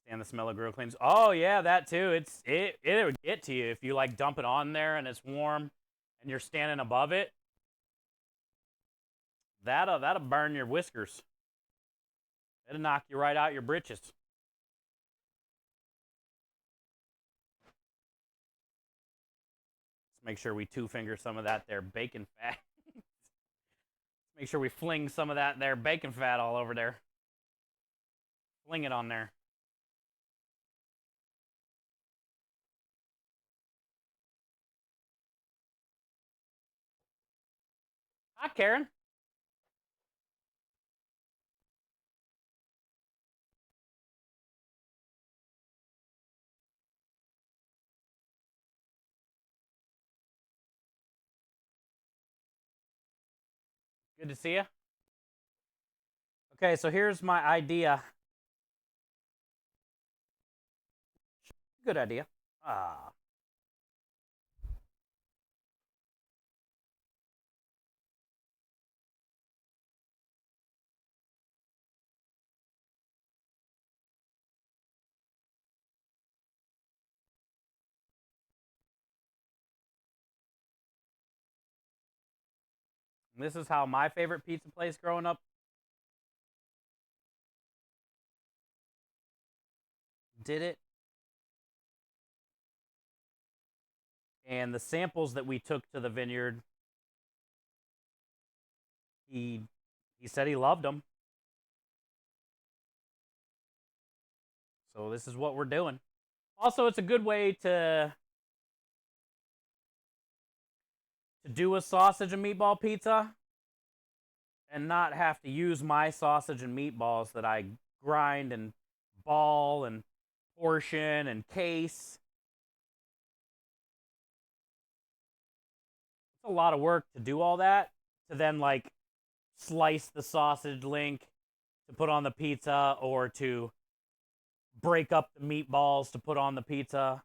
Speaker 1: And the smell of grill cleans. Oh yeah, that too. It would get to you if you like dump it on there and it's warm and you're standing above it. That'll burn your whiskers. It'll knock you right out your britches. Let's make sure we two finger some of that there bacon fat. Make sure we fling some of that there bacon fat all over there. Fling it on there. Hi, Karen. Good to see you. Okay, so here's my idea. Good idea. Ah. This is how my favorite pizza place growing up did it. And the samples that we took to the vineyard, he said he loved them. So this is what we're doing. Also, it's a good way to do a sausage and meatball pizza and not have to use my sausage and meatballs that I grind and ball and portion and case. It's a lot of work to do all that, to then like slice the sausage link to put on the pizza or to break up the meatballs to put on the pizza.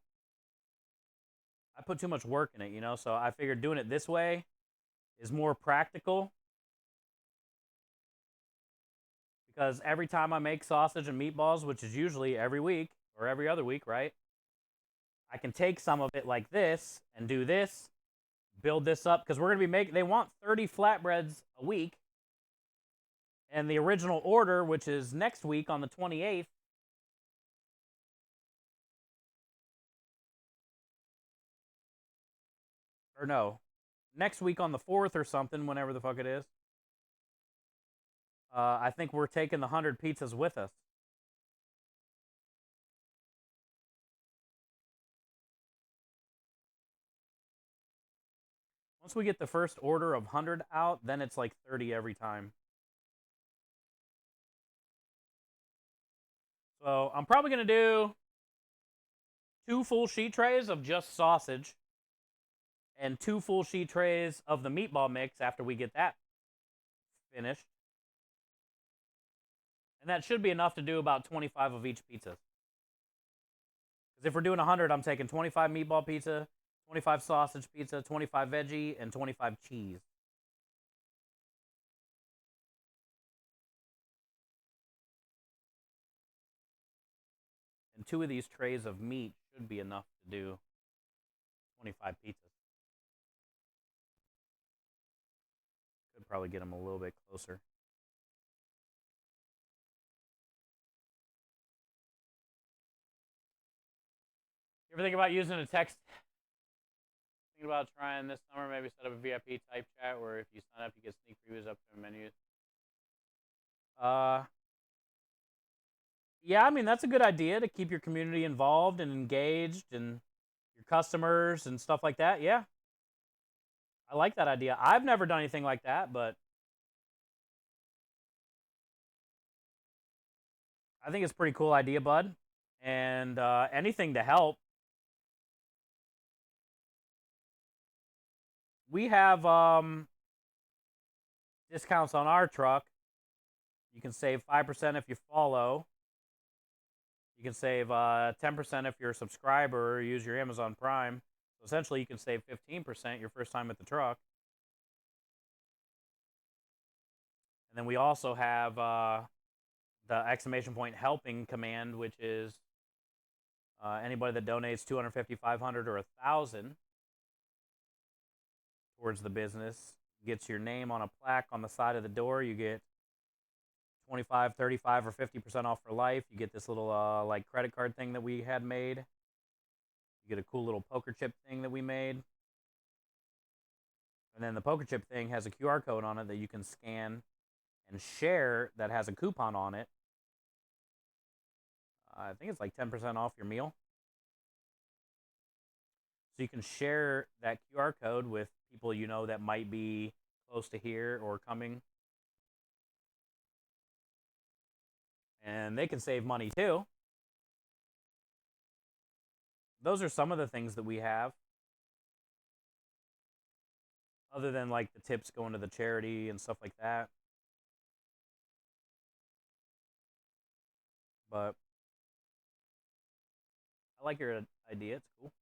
Speaker 1: I put too much work in it, you know, so I figured doing it this way is more practical. Because every time I make sausage and meatballs, which is usually every week or every other week, right? I can take some of it like this and do this, build this up, because we're going to be making, they want 30 flatbreads a week. And the original order, which is next week on the 28th, or no, next week on the 4th or something, whenever the fuck it is, I think we're taking the 100 pizzas with us. Once we get the first order of 100 out, then it's like 30 every time. So I'm probably going to do 2 full sheet trays of just sausage and 2 full sheet trays of the meatball mix after we get that finished. And that should be enough to do about 25 of each pizza. Because if we're doing 100, I'm taking 25 meatball pizza, 25 sausage pizza, 25 veggie, and 25 cheese. And 2 of these trays of meat should be enough to do 25 pizzas. Could probably get them a little bit closer. You ever think about using a text? Thinking about trying this summer, maybe set up a VIP type chat where if you sign up, you get sneak previews up to menus. Yeah, I mean, that's a good idea to keep your community involved and engaged and your customers and stuff like that. Yeah. I like that idea. I've never done anything like that, but I think it's a pretty cool idea, bud. And anything to help. We have discounts on our truck. You can save 5% if you follow. You can save 10% if you're a subscriber or use your Amazon Prime. So essentially, you can save 15% your first time at the truck. And then we also have the exclamation point helping command, which is anybody that donates 250, 500, or 1,000 towards the business gets your name on a plaque on the side of the door. You get 25, 35, or 50% off for life. You get this little like credit card thing that we had made. You get a cool little poker chip thing that we made. And then the poker chip thing has a QR code on it that you can scan and share that has a coupon on it. I think it's like 10% off your meal. So you can share that QR code with people you know that might be close to here or coming. And they can save money too. Those are some of the things that we have. Other than like the tips going to the charity and stuff like that. But I like your idea. It's cool.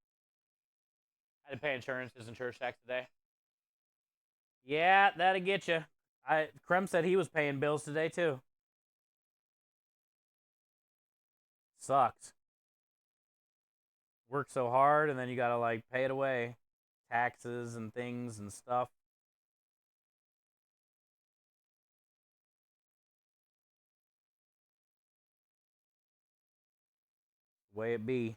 Speaker 1: I had to pay insurances and church tax today. Yeah, that'll get you. Krem said he was paying bills today too. Sucks. Work so hard and then you gotta like pay it away. Taxes and things and stuff. The way it be.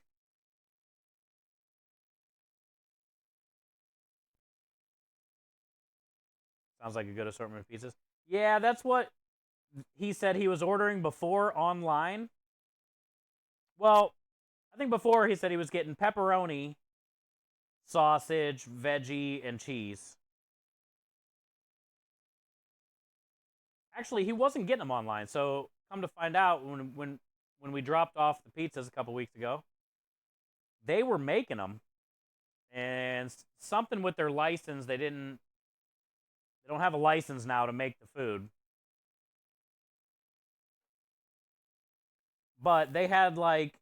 Speaker 1: Sounds like a good assortment of pizzas. Yeah, that's what he said he was ordering before online. Well, I think before he said he was getting pepperoni, sausage, veggie, and cheese. Actually, he wasn't getting them online. So come to find out, when we dropped off the pizzas a couple weeks ago, they were making them, and something with their license, they don't have a license now to make the food. But they had like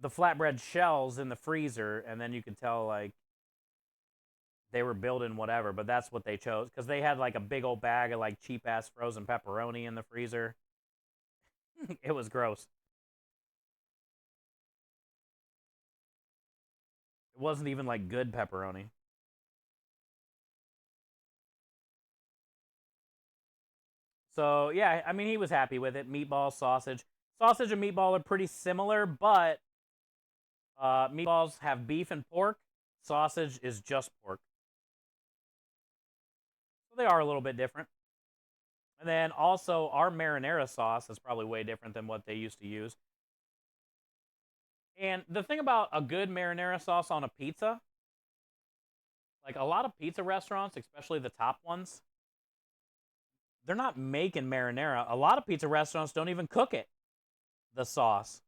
Speaker 1: the flatbread shells in the freezer, and then you could tell like they were building whatever, but that's what they chose because they had like a big old bag of like cheap ass frozen pepperoni in the freezer. It was gross. It wasn't even like good pepperoni. So yeah, I mean he was happy with it. Meatball, sausage and meatball are pretty similar, but meatballs have beef and pork. Sausage is just pork, so they are a little bit different. And then also our marinara sauce is probably way different than what they used to use. And the thing about a good marinara sauce on a pizza, like a lot of pizza restaurants, especially the top ones, they're not making marinara. A lot of pizza restaurants don't even cook it, the sauce.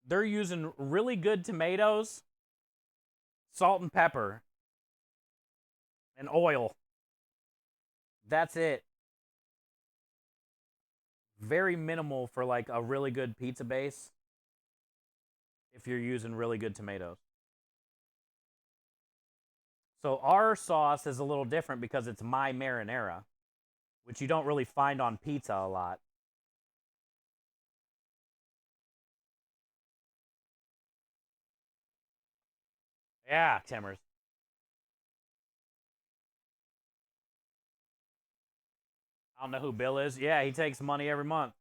Speaker 1: They're using really good tomatoes, salt and pepper, and oil. That's it. Very minimal for like a really good pizza base if you're using really good tomatoes. So our sauce is a little different because it's my marinara, which you don't really find on pizza a lot. Yeah, Timmers. I don't know who Bill is. Yeah, he takes money every month.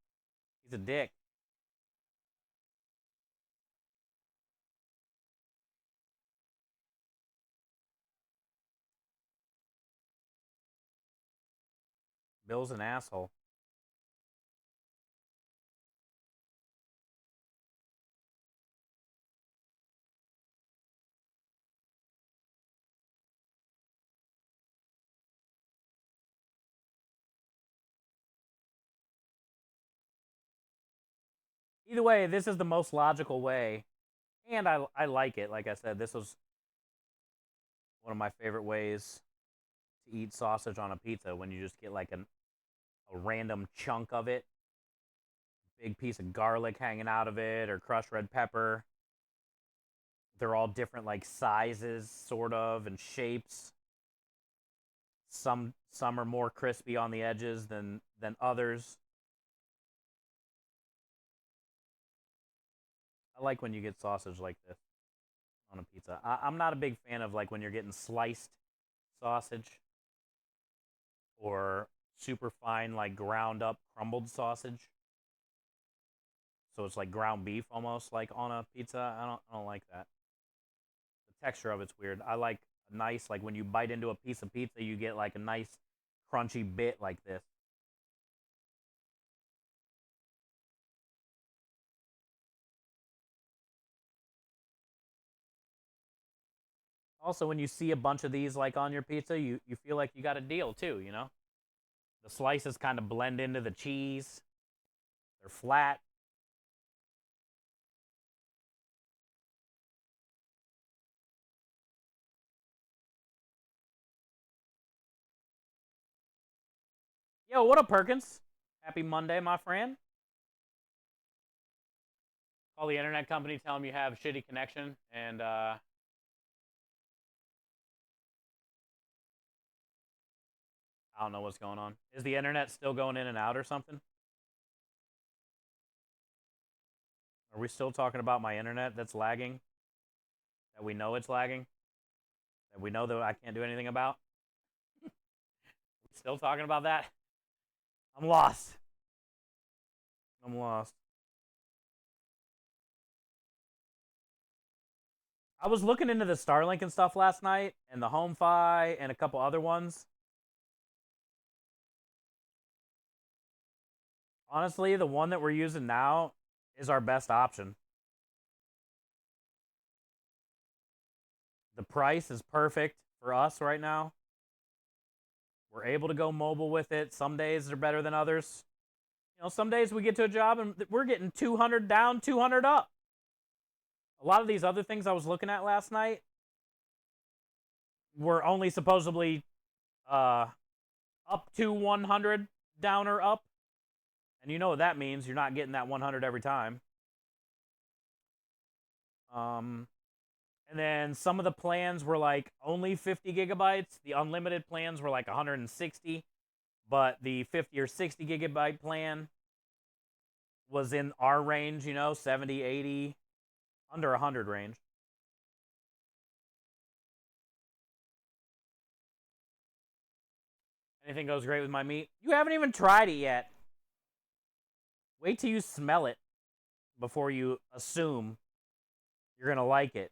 Speaker 1: He's a dick. Bill's an asshole. Either way, this is the most logical way, and I like it. Like I said, this was one of my favorite ways to eat sausage on a pizza when you just get like a random chunk of it, big piece of garlic hanging out of it, or crushed red pepper. They're all different like sizes, sort of, and shapes. Some are more crispy on the edges than others. I like when you get sausage like this on a pizza. I'm not a big fan of like when you're getting sliced sausage or super fine like ground up crumbled sausage. So it's like ground beef almost like on a pizza. I don't like that. The texture of it's weird. I like a nice like when you bite into a piece of pizza, you get like a nice crunchy bit like this. Also, when you see a bunch of these like on your pizza, you feel like you got a deal too. You know, the slices kind of blend into the cheese. They're flat. Yo, what up, Perkins? Happy Monday, my friend. Call the internet company, tell them you have shitty connection, and I don't know what's going on. Is the internet still going in and out or something? Are we still talking about my internet that's lagging? That we know it's lagging? That we know that I can't do anything about? Still talking about that? I'm lost. I'm lost. I was looking into the Starlink and stuff last night, and the HomeFi, and a couple other ones. Honestly, the one that we're using now is our best option. The price is perfect for us right now. We're able to go mobile with it. Some days are better than others. You know, some days we get to a job and we're getting 200 down, 200 up. A lot of these other things I was looking at last night were only supposedly up to 100 down or up. And you know what that means. You're not getting that 100 every time. And then some of the plans were like only 50 gigabytes. The unlimited plans were like 160. But the 50 or 60 gigabyte plan was in our range, you know, 70, 80, under 100 range. Anything goes great with my meat. You haven't even tried it yet. Wait till you smell it before you assume you're going to like it.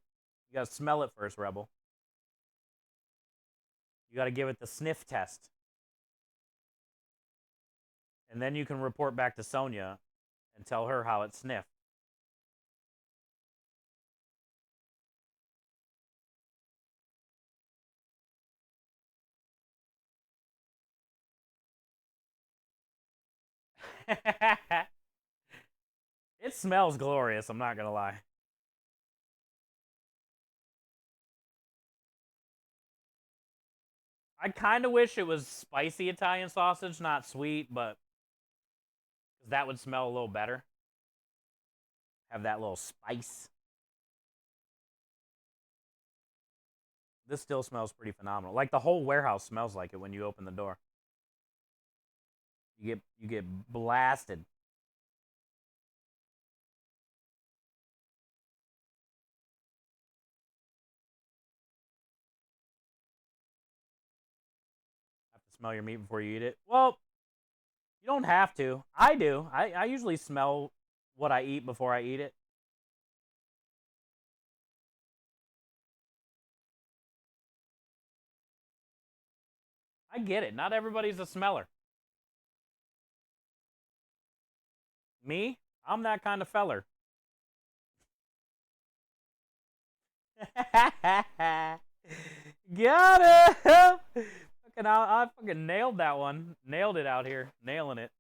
Speaker 1: You got to smell it first, Rebel. You got to give it the sniff test. And then you can report back to Sonia and tell her how it sniffed. It smells glorious, I'm not going to lie. I kind of wish it was spicy Italian sausage, not sweet, but that would smell a little better. Have that little spice. This still smells pretty phenomenal. Like the whole warehouse smells like it when you open the door. You get blasted. Have to smell your meat before you eat it. Well, you don't have to. I do. I usually smell what I eat before I eat it. I get it. Not everybody's a smeller. Me? I'm that kind of feller. Got it! Fucking, I fucking nailed that one. Nailed it out here. Nailing it.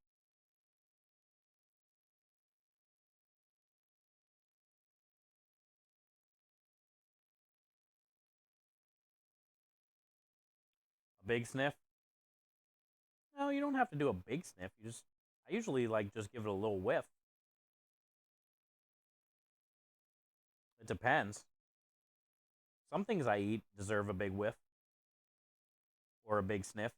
Speaker 1: A big sniff? No, you don't have to do a big sniff. I usually like just give it a little whiff. It depends. Some things I eat deserve a big whiff or a big sniff.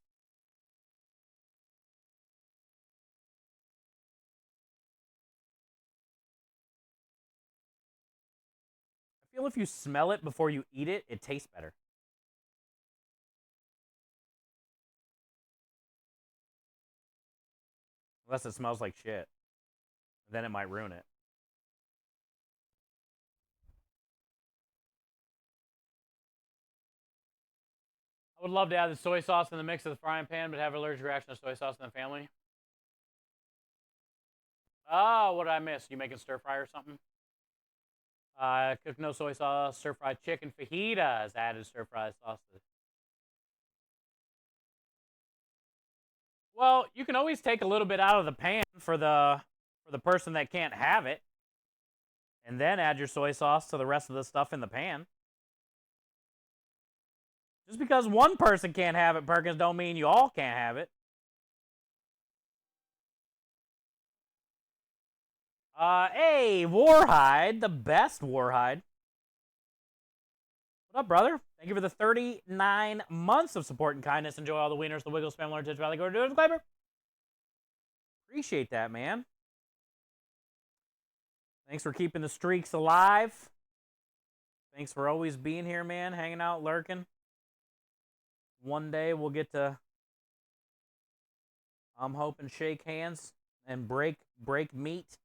Speaker 1: I feel if you smell it before you eat it, it tastes better. Unless it smells like shit. Then it might ruin it. I would love to add the soy sauce in the mix of the frying pan, but have an allergic reaction to soy sauce in the family. Oh, what did I miss? You making stir fry or something? Cooked no soy sauce, stir fried chicken fajitas, added stir fried sauce. Well, you can always take a little bit out of the pan for the person that can't have it, and then add your soy sauce to the rest of the stuff in the pan. Just because one person can't have it, Perkins, don't mean you all can't have it. Hey, Warhide, the best Warhide. What up, brother? Thank you for the 39 months of support and kindness. Enjoy all the wieners, the Wiggles, Spam, Ditch Valley, go to it, Clapper. Appreciate that, man. Thanks for keeping the streaks alive. Thanks for always being here, man. Hanging out, lurking. One day we'll get to, I'm hoping, shake hands and break meat.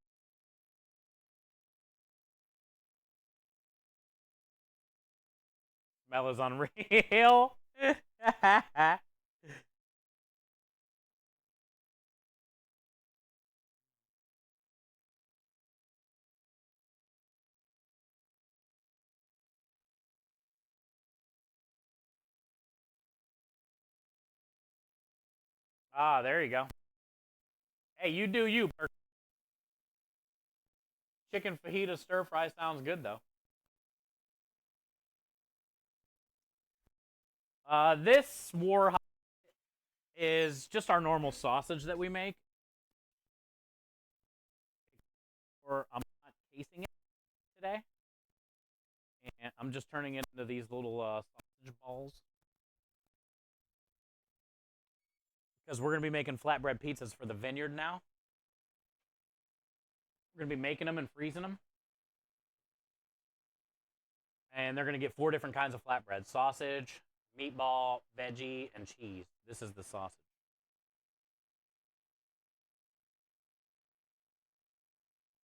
Speaker 1: Smell is unreal. Ah, there you go. Hey, you do you. Chicken fajita stir fry sounds good though. This war is just our normal sausage that we make. Or I'm not casing it today, and I'm just turning it into these little sausage balls because we're gonna be making flatbread pizzas for the vineyard now. We're gonna be making them and freezing them, and they're gonna get 4 different kinds of flatbread: sausage, meatball, veggie, and cheese. This is the sausage.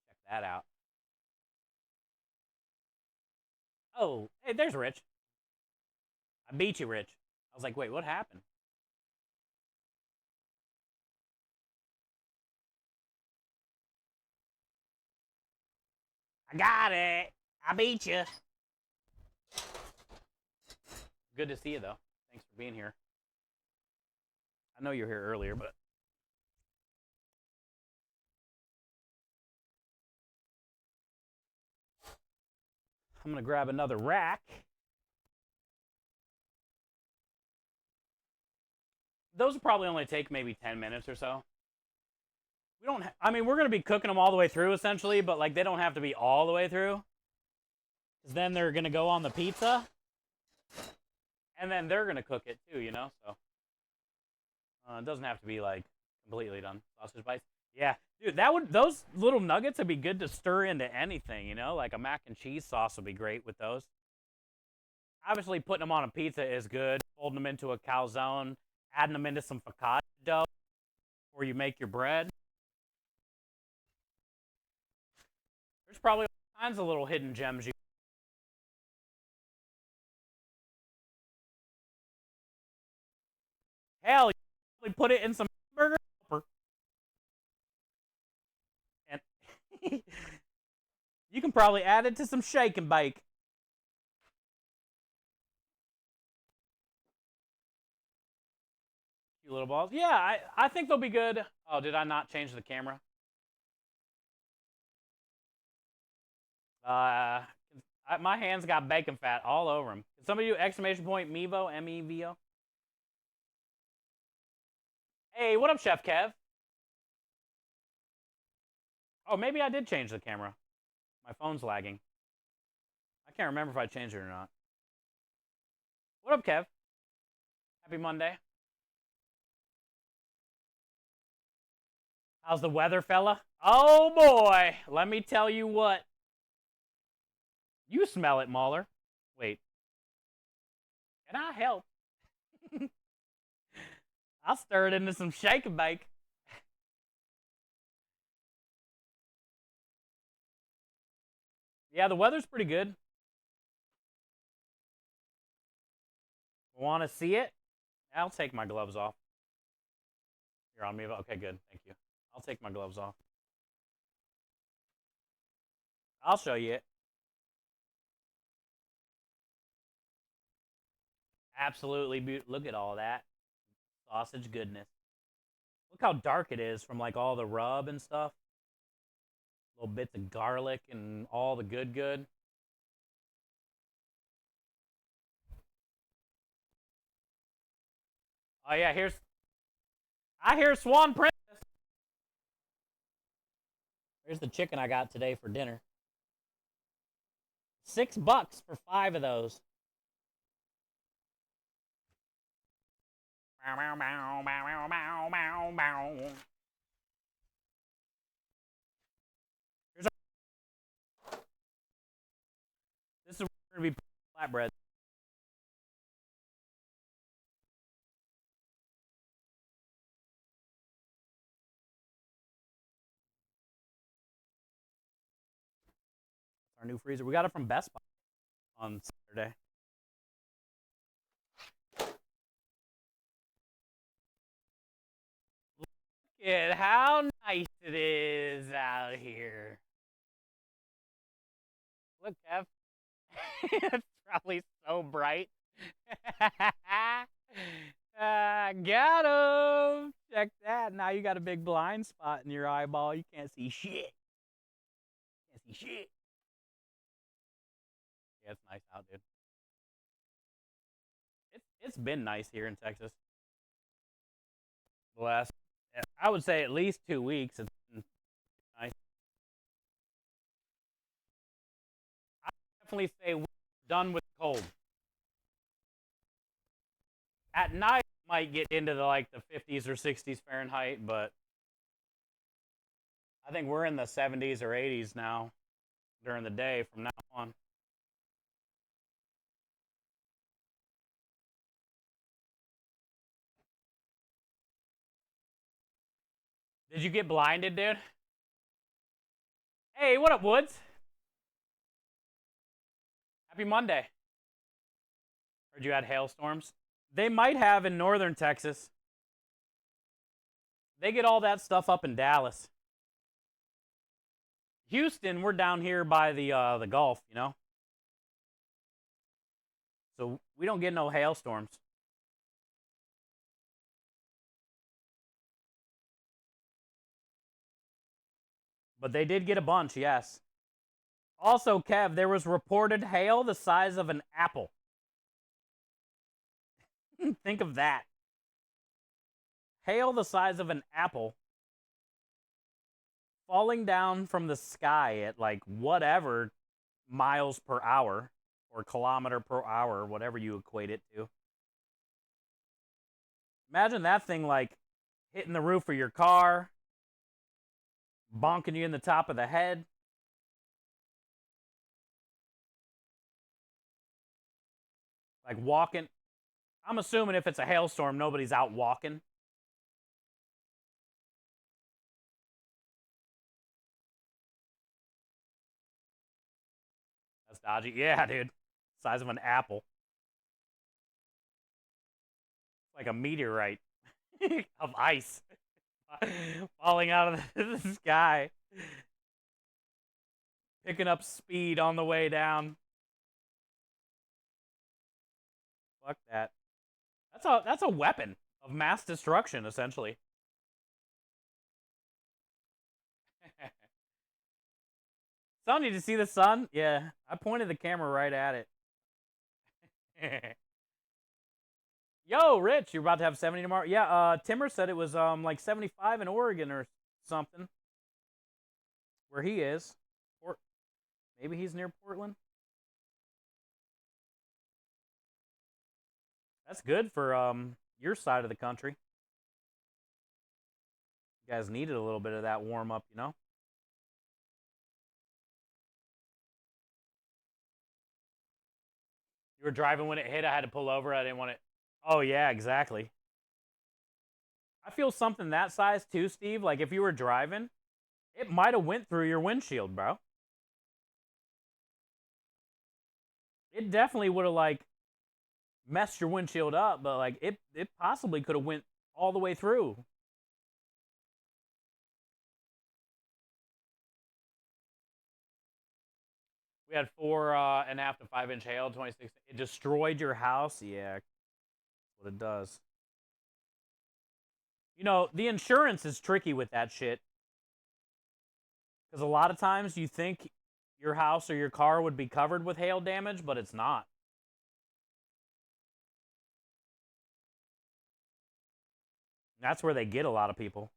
Speaker 1: Check that out. Oh, hey, there's Rich. I beat you, Rich. I was like, wait, what happened? I got it. I beat you. Good to see you, though. Thanks for being here. I know you were here earlier, but I'm going to grab another rack. Those will probably only take maybe 10 minutes or so. We don't. I mean, we're going to be cooking them all the way through, essentially, but like they don't have to be all the way through. Because then they're going to go on the pizza. And then they're going to cook it too, you know? So it doesn't have to be like completely done. Sausage bites. Yeah, dude, those little nuggets would be good to stir into anything, you know? Like a mac and cheese sauce would be great with those. Obviously, putting them on a pizza is good. Folding them into a calzone, adding them into some focaccia dough before you make your bread. There's probably all kinds of little hidden gems you. Hell, you probably put it in some burger and you can probably add it to some shake and bake. Cute little balls. Yeah, I think they'll be good. Oh, did I not change the camera? My hands got bacon fat all over them. Can somebody do exclamation point Mevo, M-E-V-O? Hey, what up, Chef Kev? Oh, maybe I did change the camera. My phone's lagging. I can't remember if I changed it or not. What up, Kev? Happy Monday. How's the weather, fella? Oh, boy. Let me tell you what. You smell it, Mahler. Wait. Can I help? I'll stir it into some shake and bake. Yeah, the weather's pretty good. Want to see it? I'll take my gloves off. You're on me. Okay, good. Thank you. I'll take my gloves off. I'll show you it. Absolutely beautiful. Look at all that sausage goodness. Look how dark it is from like all the rub and stuff. Little bits of garlic and all the good. Oh yeah, I hear Swan Princess. Here's the chicken I got today for dinner. $6 for 5 of those. This is going to be flatbread. Our new freezer. We got it from Best Buy on Saturday. Look at how nice it is out here. Look, Kev. It's probably so bright. Got him. Check that. Now you got a big blind spot in your eyeball. You can't see shit. Can't see shit. Yeah, it's nice out, dude. It's been nice here in Texas. The last, I would say, at least 2 weeks. It's been nice. I definitely say we're done with the cold. At night, it might get into the 50s or 60s Fahrenheit, but I think we're in the 70s or 80s now during the day from now on. Did you get blinded, dude? Hey, what up, Woods? Happy Monday. Heard you had hailstorms. They might have in northern Texas. They get all that stuff up in Dallas. Houston, we're down here by the Gulf, you know? So we don't get no hailstorms. But they did get a bunch, yes. Also, Kev, there was reported hail the size of an apple. Think of that. Hail the size of an apple falling down from the sky at whatever miles per hour or kilometer per hour, whatever you equate it to. Imagine that thing hitting the roof of your car, bonking you in the top of the head. Walking. I'm assuming if it's a hailstorm, nobody's out walking. That's dodgy. Yeah, dude. Size of an apple. Like a meteorite of ice falling out of the sky. Picking up speed on the way down. Fuck that. That's a weapon of mass destruction, essentially. Son, did you see the sun? Yeah, I pointed the camera right at it. Yo, Rich, you're about to have 70 tomorrow? Yeah, Timmer said it was 75 in Oregon or something. Where he is. Maybe he's near Portland. That's good for your side of the country. You guys needed a little bit of that warm up, you know? You were driving when it hit. I had to pull over. I didn't want it. Oh, yeah, exactly. I feel something that size too, Steve. Like if you were driving, it might have went through your windshield, bro. It definitely would have messed your windshield up, but it possibly could have went all the way through. We had 4.5 to 5 inch hail, 26. It destroyed your house. Yeah, that's what it does. You know, the insurance is tricky with that shit. Because a lot of times you think your house or your car would be covered with hail damage, but it's not. That's where they get a lot of people.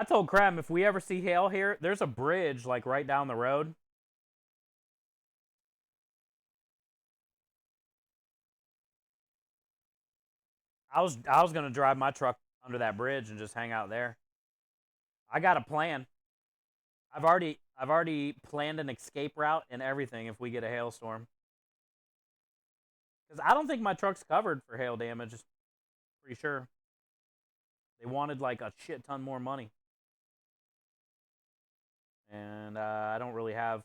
Speaker 1: I told Krem if we ever see hail here, there's a bridge right down the road. I was gonna drive my truck under that bridge and just hang out there. I got a plan. I've already planned an escape route and everything if we get a hailstorm. Because I don't think my truck's covered for hail damage. Pretty sure. They wanted a shit ton more money. And I don't really have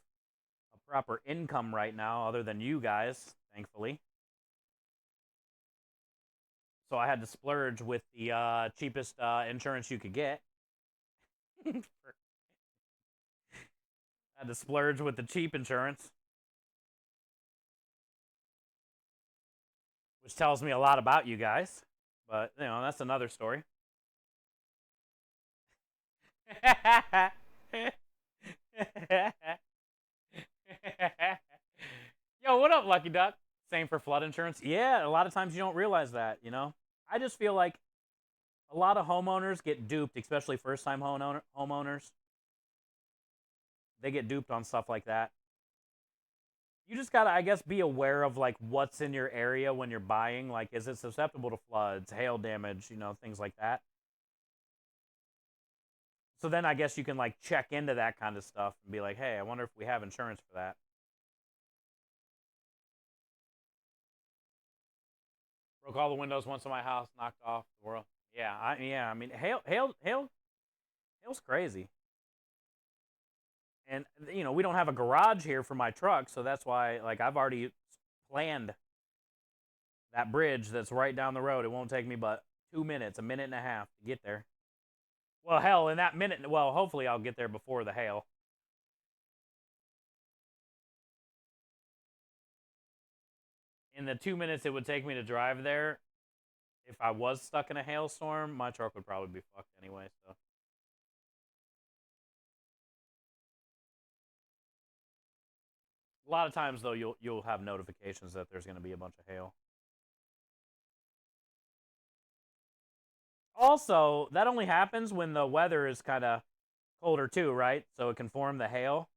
Speaker 1: a proper income right now other than you guys, thankfully. So I had to splurge with the cheapest insurance you could get. I had to splurge with the cheap insurance. which tells me a lot about you guys. But, you know, that's another story. Yo, what up, Lucky Duck? Same for flood insurance. Yeah, a lot of times you don't realize that, you know? I just feel like a lot of homeowners get duped, especially first-time homeowners. They get duped on stuff like that. You just gotta, I guess, be aware of like what's in your area when you're buying. Like, is it susceptible to floods, hail damage, you know, things like that. So then I guess you can like check into that kind of stuff and be like, hey, I wonder if we have insurance for that. Broke all the windows once in my house, knocked off the world. Yeah, I mean, hail's crazy. And you know, we don't have a garage here for my truck, so that's why like I've already planned that bridge that's right down the road. It won't take me but 2 minutes, a minute and a half to get there. Well, hell, in that minute, well, hopefully I'll get there before the hail. In the 2 minutes it would take me to drive there, if I was stuck in a hailstorm, my truck would probably be fucked anyway, so. A lot of times though, you'll have notifications that there's going to be a bunch of hail. Also, that only happens when the weather is kind of colder too, right? So it can form the hail.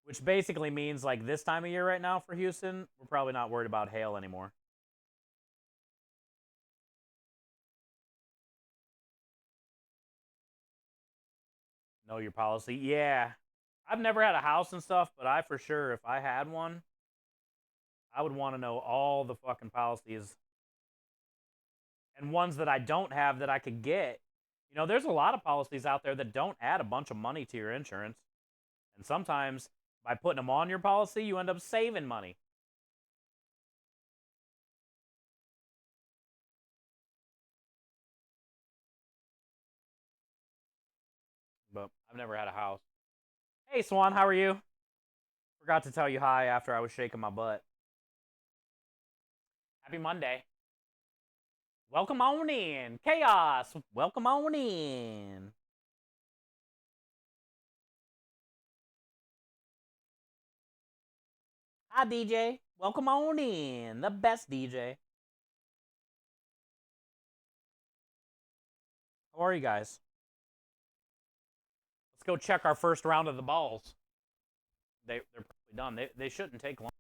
Speaker 1: Which basically means like this time of year right now for Houston, we're probably not worried about hail anymore. Know your policy. Yeah. I've never had a house and stuff, but I for sure, if I had one, I would want to know all the fucking policies and ones that I don't have that I could get. You know, there's a lot of policies out there that don't add a bunch of money to your insurance. And sometimes by putting them on your policy, you end up saving money. But I've never had a house. Hey, Swan, how are you? Forgot to tell you hi after I was shaking my butt. Happy Monday. Welcome on in. Chaos. Welcome on in. Hi, DJ. Welcome on in. The best DJ. How are you guys? Let's go check our first round of the balls. They're probably done. They shouldn't take long.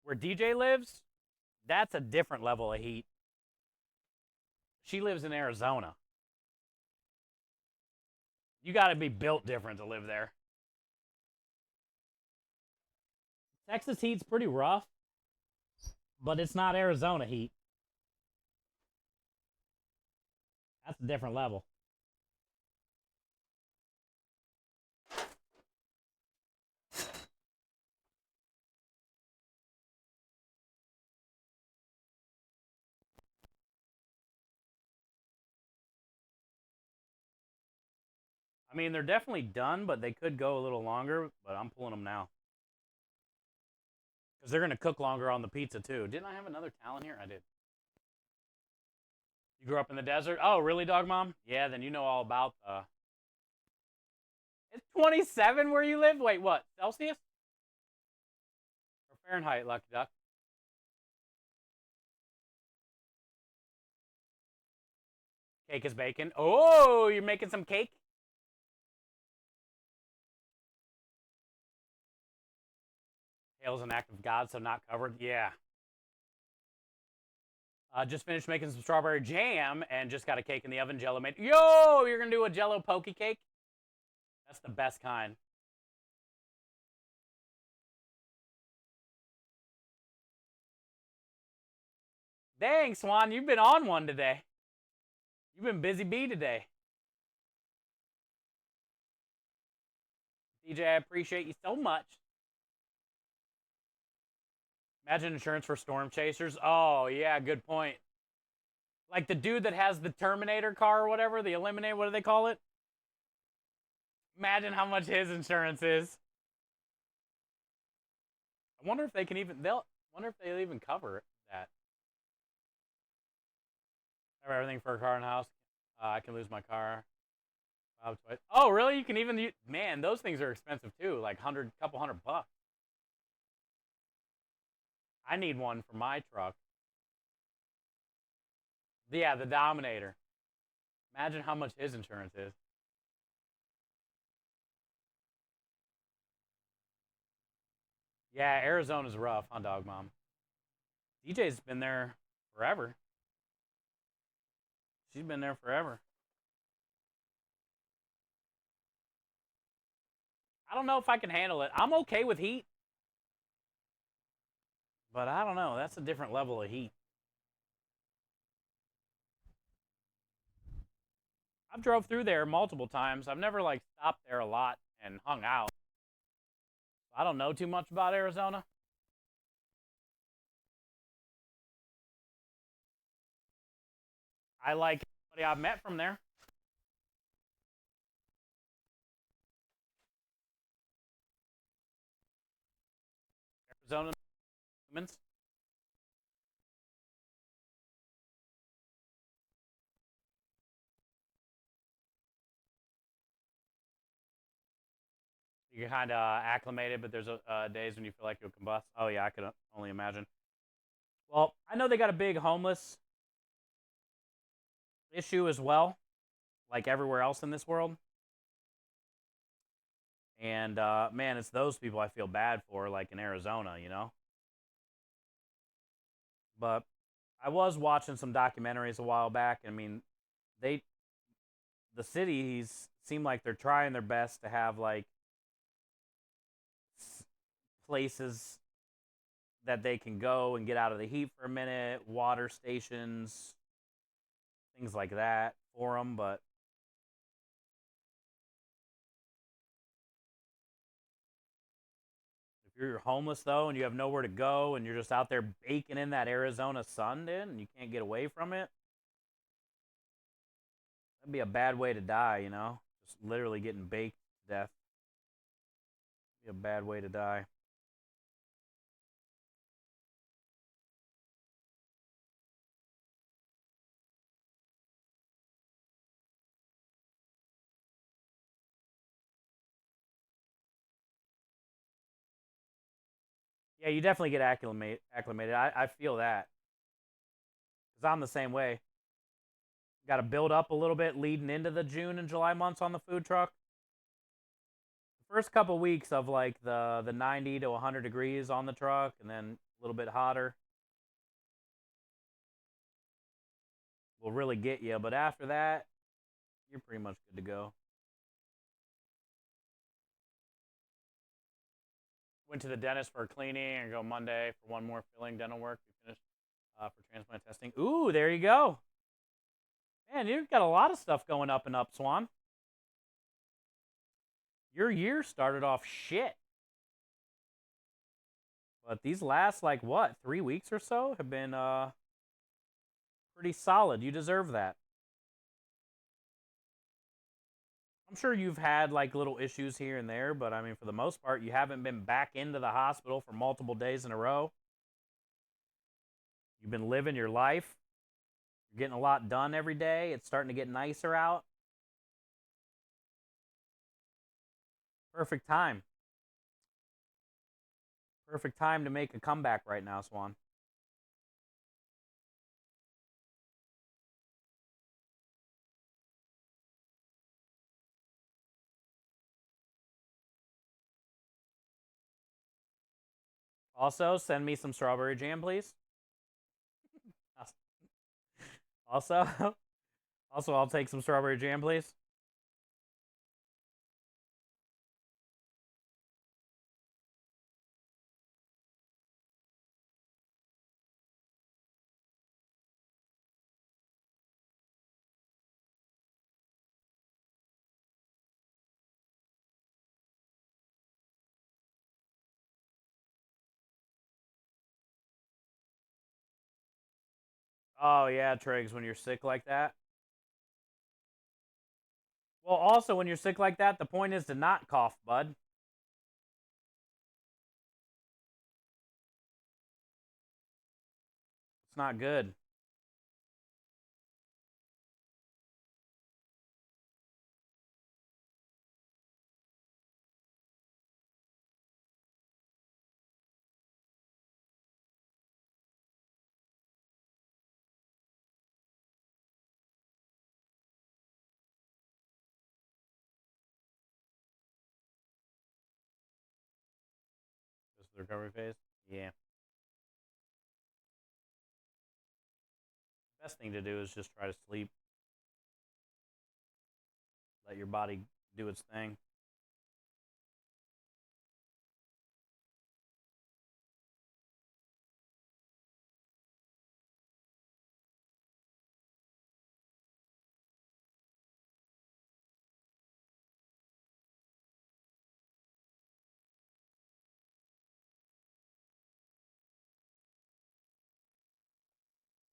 Speaker 1: Where DJ lives, that's a different level of heat. She lives in Arizona. You got to be built different to live there. Texas heat's pretty rough, but it's not Arizona heat. That's a different level. I mean, they're definitely done, but they could go a little longer, but I'm pulling them now. Because they're going to cook longer on the pizza, too. Didn't I have another talent here? I did. You grew up in the desert? Oh, really, Dog Mom? Yeah, then you know all about It's 27 where you live? Wait, what? Celsius? Or Fahrenheit, Lucky Duck? Cake is bacon. Oh, you're making some cake? Hail's an act of God, so not covered. Yeah. Just finished making some strawberry jam and just got a cake in the oven. Jello made. Yo, you're gonna do a Jello pokey cake? That's the best kind. Dang, Swan, you've been on one today. You've been busy bee today. DJ, I appreciate you so much. Imagine insurance for storm chasers. Oh, yeah, good point. Like the dude that has the Terminator car or whatever, the Eliminator, what do they call it? Imagine how much his insurance is. I wonder if they can even. They'll wonder if they'll even cover that. Cover everything for a car and house. I can lose my car. Oh, really? You can even. Man, those things are expensive too. Like couple $100. I need one for my truck. Yeah, the Dominator. Imagine how much his insurance is. Yeah, Arizona's rough, huh, Dog Mom? DJ's been there forever. She's been there forever. I don't know if I can handle it. I'm okay with heat, but I don't know. That's a different level of heat. I've drove through there multiple times. I've never like stopped there a lot and hung out. I don't know too much about Arizona. I like everybody I've met from there. Arizona humans. You're kind of acclimated, but there's days when you feel like you'll combust. Oh yeah, I could only imagine. Well, I know they got a big homeless issue as well, like everywhere else in this world. And man, it's those people I feel bad for, like in Arizona, you know. But I was watching some documentaries a while back. I mean, they the cities seem like they're trying their best to have like places that they can go and get out of the heat for a minute, water stations, things like that for them. But if you're homeless though and you have nowhere to go and you're just out there baking in that Arizona sun, then and you can't get away from it, that'd be a bad way to die, you know? Just literally getting baked to death. Be a bad way to die. Yeah, you definitely get acclimated. I feel that because I'm the same way. Got to build up a little bit leading into the June and July months on the food truck. The first couple weeks of like the 90 to 100 degrees on the truck, and then a little bit hotter will really get you. But after that, you're pretty much good to go. Went to the dentist for a cleaning and go Monday for one more filling dental work. We finished for transplant testing. Ooh, there you go. Man, you've got a lot of stuff going up and up, Swan. Your year started off shit. But these last, like, what, 3 weeks or so have been pretty solid. You deserve that. I'm sure you've had, like, little issues here and there, but I mean, for the most part, you haven't been back into the hospital for multiple days in a row. You've been living your life. You're getting a lot done every day. It's starting to get nicer out. Perfect time. Perfect time to make a comeback right now, Swan. Also, send me some strawberry jam, please. Also, also, I'll take some strawberry jam, please. Oh yeah, Triggs, when you're sick like that. Well, also, when you're sick like that, the point is to not cough, bud. It's not good. Just the recovery phase? Yeah. Best thing to do is just try to sleep. Let your body do its thing.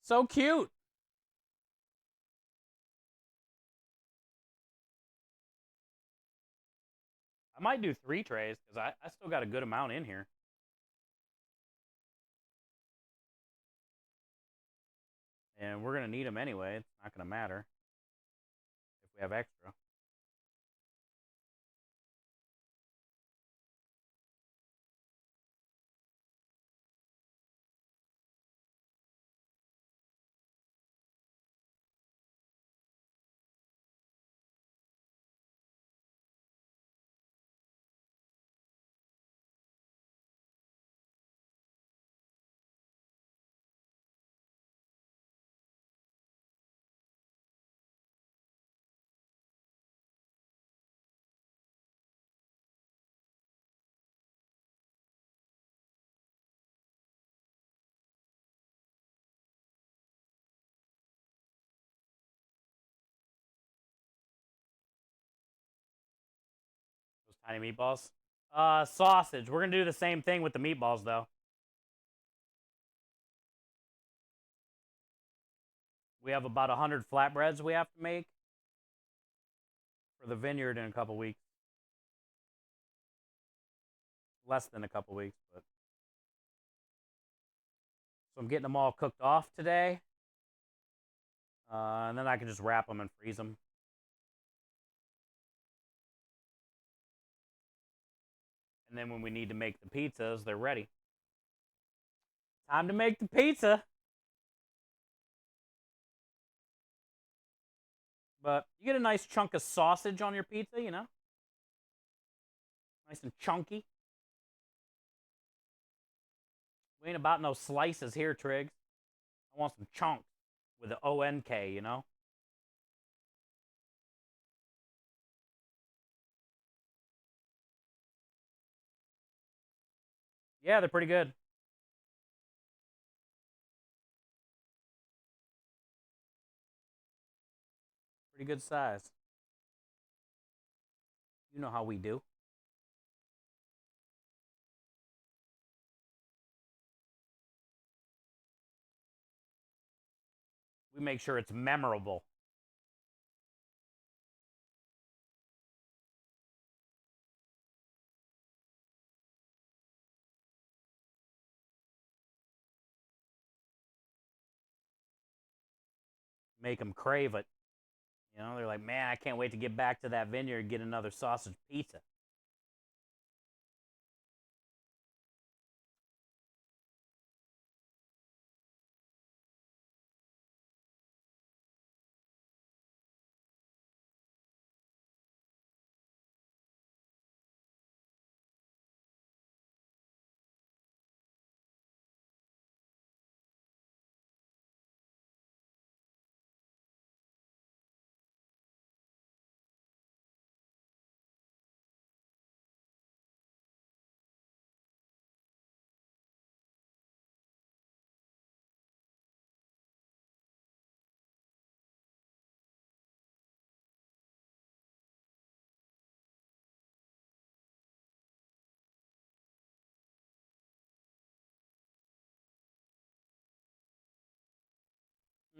Speaker 1: So cute. I might do 3 trays because I still got a good amount in here. And we're going to need them anyway. It's not going to matter if we have extra. Those tiny meatballs. Sausage. We're going to do the same thing with the meatballs, though. We have about 100 flatbreads we have to make for the vineyard in a couple weeks. Less than a couple weeks, but. So I'm getting them all cooked off today. And then I can just wrap them and freeze them. And then when we need to make the pizzas, they're ready. Time to make the pizza. But you get a nice chunk of sausage on your pizza, you know? Nice and chunky. We ain't about no slices here, Triggs. I want some chunks with the O-N-K, you know? Yeah, they're pretty good. Pretty good size. You know how we do. We make sure it's memorable. Make them crave it. You know, they're like, man, I can't wait to get back to that vineyard and get another sausage pizza.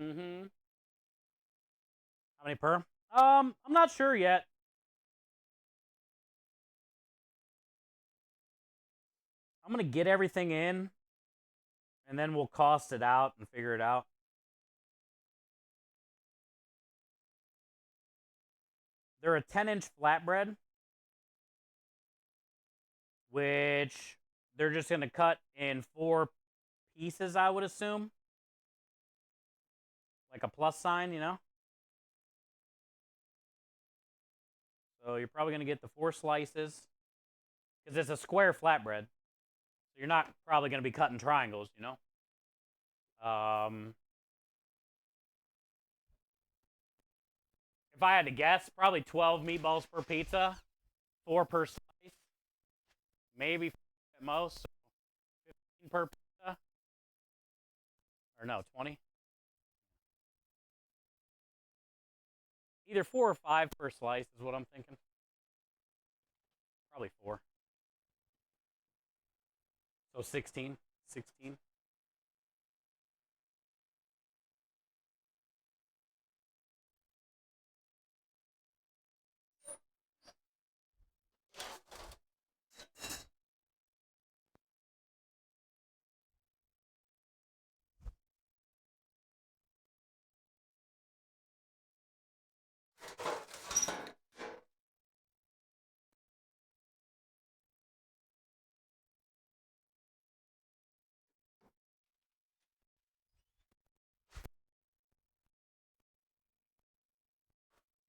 Speaker 1: Mm-hmm. How many per? I'm not sure yet. I'm gonna get everything in, and then we'll cost it out and figure it out. They're a 10-inch flatbread, which they're just gonna cut in 4 pieces, I would assume. Like a plus sign, you know? So you're probably gonna get the 4 slices, because it's a square flatbread. So you're not probably gonna be cutting triangles, you know? If I had to guess, probably 12 meatballs per pizza, 4 per slice, maybe at most, so 15 per pizza. Or no, 20. Either 4 or 5 per slice is what I'm thinking. Probably 4. So 16. 16.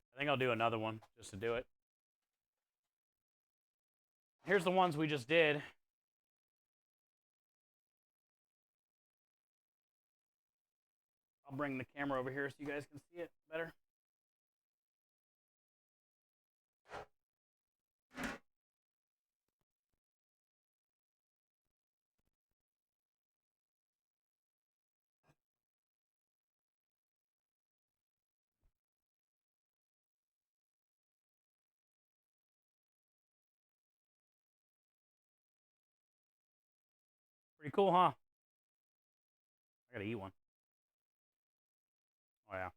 Speaker 1: I think I'll do another one just to do it. Here's the ones we just did. I'll bring the camera over here so you guys can see it better. Pretty cool, huh? I gotta eat one. Oh yeah.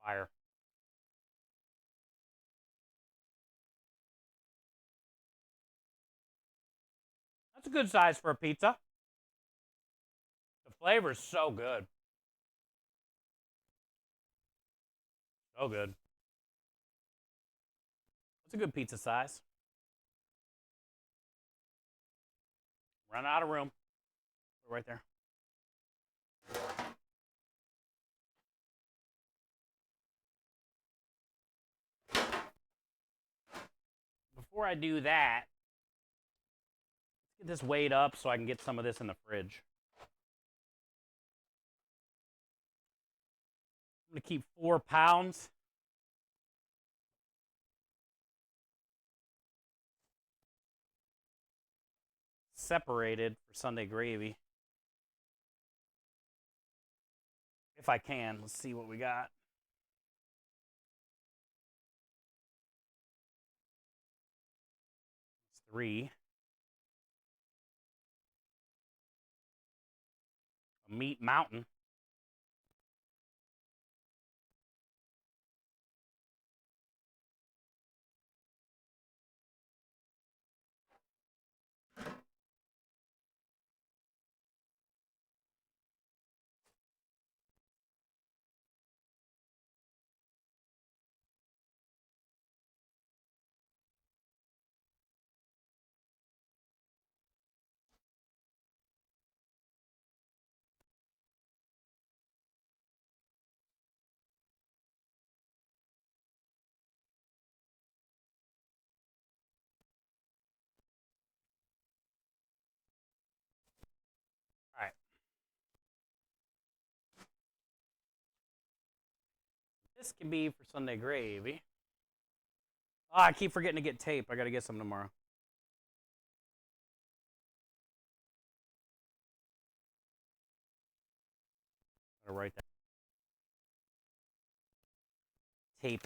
Speaker 1: Fire. That's a good size for a pizza. The flavor's so good. So good. That's a good pizza size. Run out of room. Right there. Before I do that, let's get this weighed up so I can get some of this in the fridge. I'm going to keep 4 pounds. Separated for Sunday gravy. If I can. Let's see what we got. It's 3. A meat mountain. All right. This can be for Sunday gravy. Oh, I keep forgetting to get tape. I got to get some tomorrow. Gotta write that. Tape.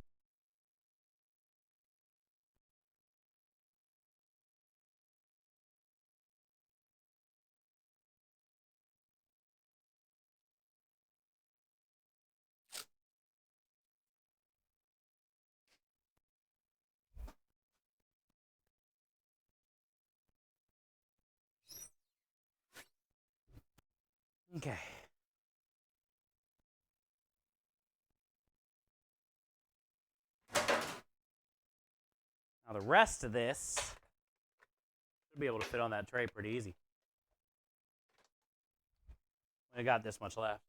Speaker 1: Okay. Now the rest of this should be able to fit on that tray pretty easy. I got this much left.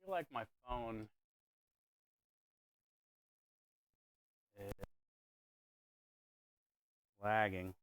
Speaker 1: I feel like my phone is lagging.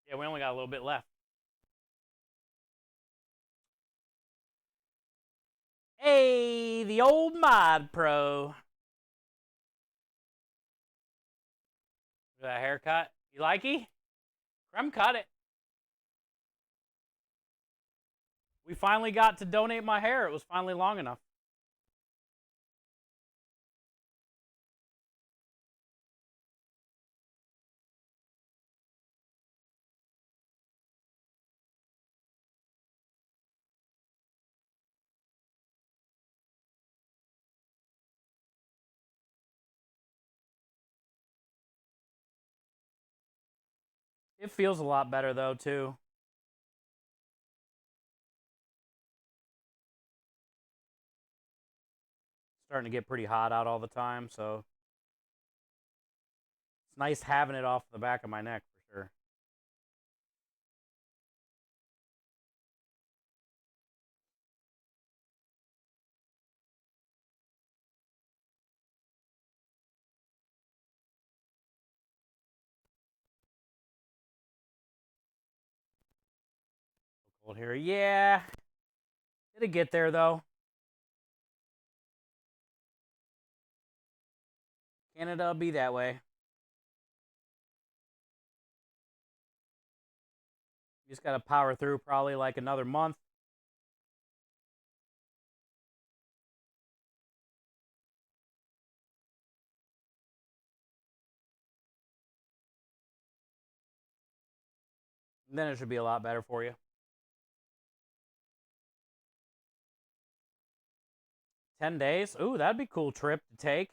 Speaker 1: Yeah, we only got a little bit left. Hey, the old Mod Pro. That haircut. You like it? Creme cut it. We finally got to donate my hair. It was finally long enough. It feels a lot better though, too. Starting to get pretty hot out all the time, so it's nice having it off the back of my neck for sure. Cold here. Yeah. It'll get there though. Canada be that way. You just gotta power through probably like another month. And then it should be a lot better for you. 10 days? Ooh, that'd be a cool trip to take.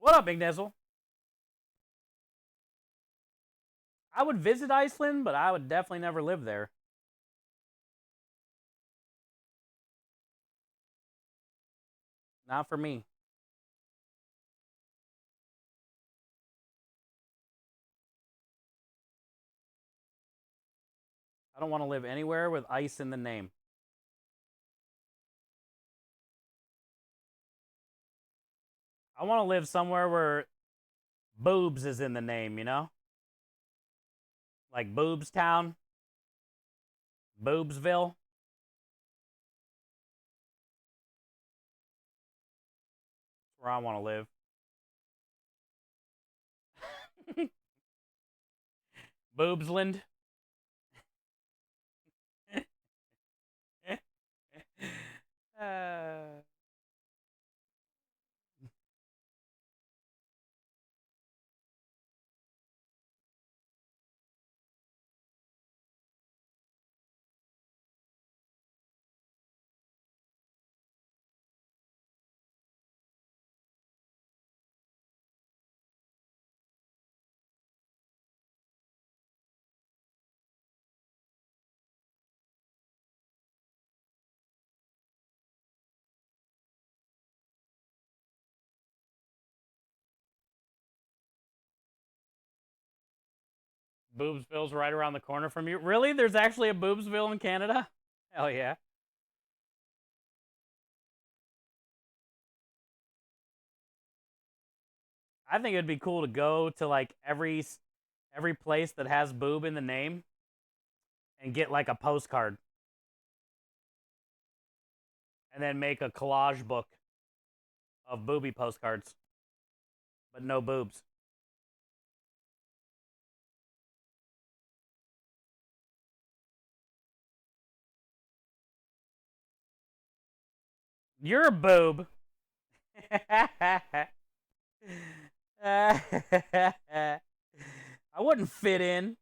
Speaker 1: What up, Big Nizzle? I would visit Iceland, but I would definitely never live there. Not for me. I don't want to live anywhere with ice in the name. I want to live somewhere where boobs is in the name, you know? Like Boobstown, Boobsville. That's where I want to live. Boobsland. uh... Boobsville's right around the corner from you. Really? There's actually a Boobsville in Canada? Hell yeah. I think it'd be cool to go to like every place that has boob in the name and get like a postcard and then make a collage book of booby postcards, but no boobs. You're a boob. I wouldn't fit in.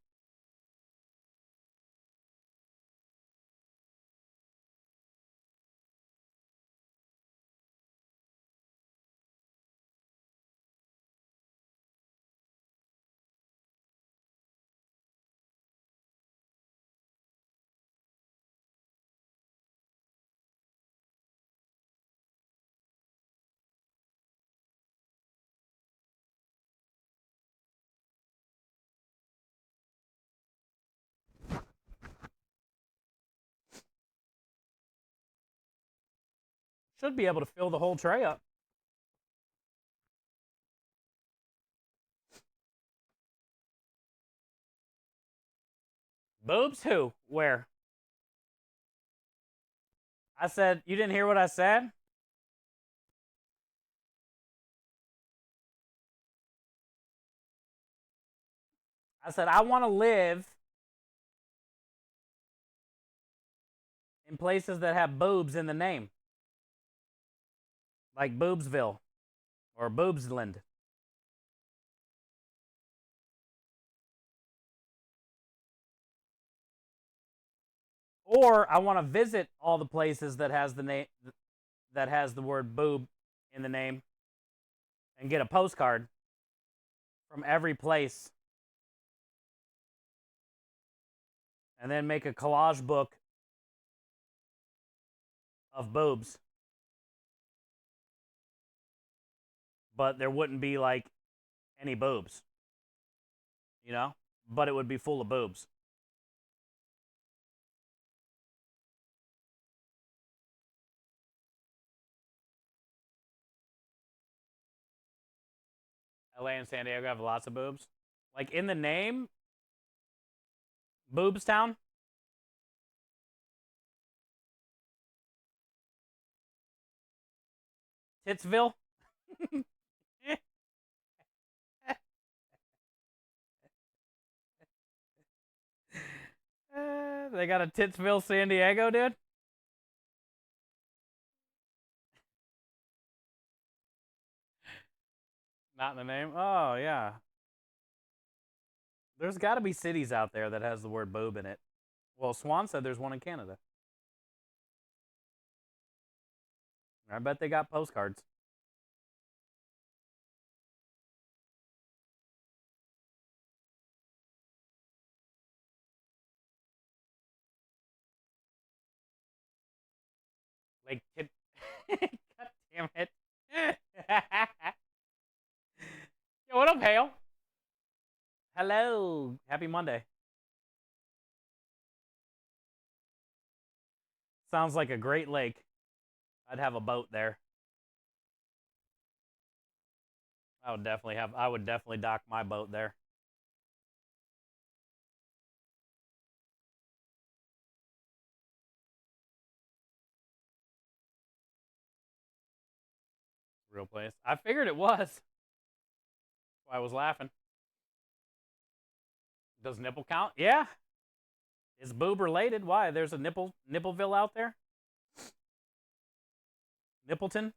Speaker 1: Should be able to fill the whole tray up. Boobs? Who? Where? I said, you didn't hear what I said? I said, I want to live in places that have boobs in the name. Like Boobsville or Boobsland. Or I want to visit all the places that has the name that has the word boob in the name and get a postcard from every place and then make a collage book of boobs. But there wouldn't be like any boobs, you know? But it would be full of boobs. LA and San Diego have lots of boobs. Like in the name, Boobstown. Titsville. They got a Titsville, San Diego, dude. Not in the name. Oh yeah. There's got to be cities out there that has the word boob in it. Well, Swan said there's one in Canada. I bet they got postcards. Like, God damn it. Yo, what up, Hale? Hello. Happy Monday. Sounds like a great lake. I'd have a boat there. I would definitely dock my boat there. Real place. I figured it was. That's why I was laughing. Does nipple count? Yeah. Is boob related? Why? There's a Nippleville out there? Nippleton?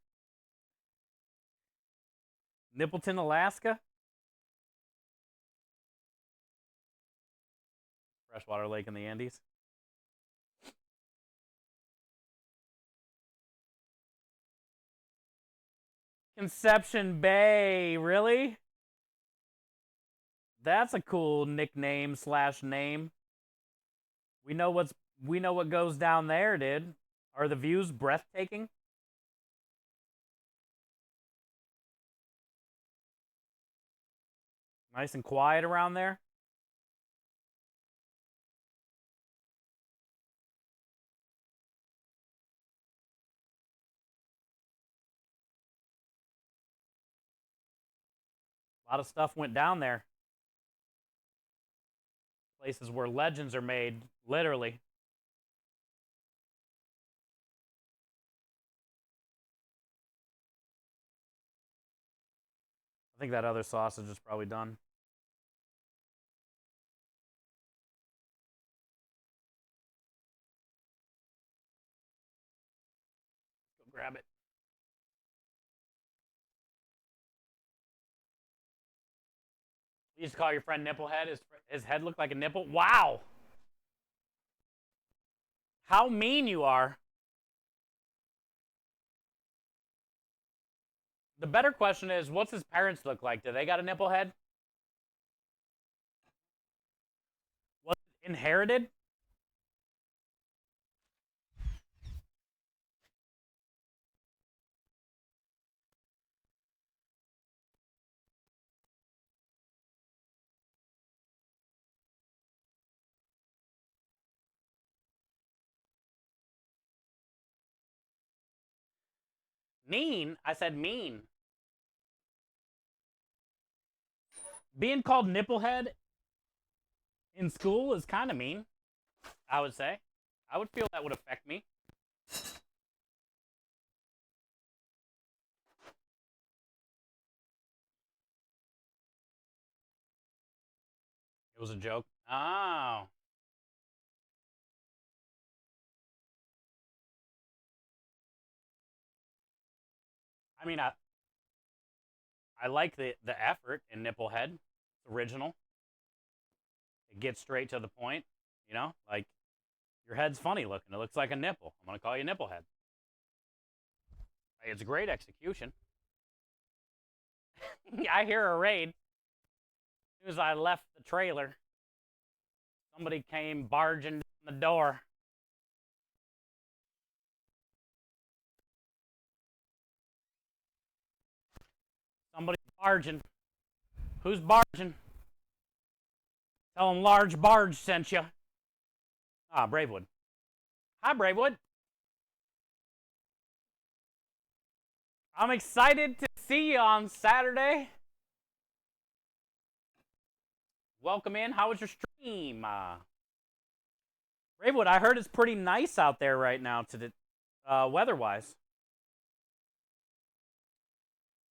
Speaker 1: Nippleton, Alaska? Freshwater lake in the Andes. Conception Bay, really? That's a cool nickname / name. We know what goes down there, dude. Are the views breathtaking? Nice and quiet around there. A lot of stuff went down there. Places where legends are made, literally. I think that other sausage is probably done. Go grab it. You used to call your friend Nipplehead. His head looked like a nipple. Wow. How mean you are. The better question is, what's his parents look like? Do they got a nipple head? Was it inherited? Mean? I said mean. Being called nipplehead in school is kind of mean, I would say. I would feel that would affect me. It was a joke. Oh. I mean, I like the effort in Nipplehead. It's original. It gets straight to the point. You know, like your head's funny looking. It looks like a nipple. I'm gonna call you Nipplehead. It's a great execution. I hear a raid. As soon as I left the trailer, somebody came barging down the door. Somebody's barging. Who's barging? Tell them Large Barge sent you. Ah, Bravewood. Hi, Bravewood. I'm excited to see you on Saturday. Welcome in. How was your stream? Bravewood, I heard it's pretty nice out there right now, weather-wise.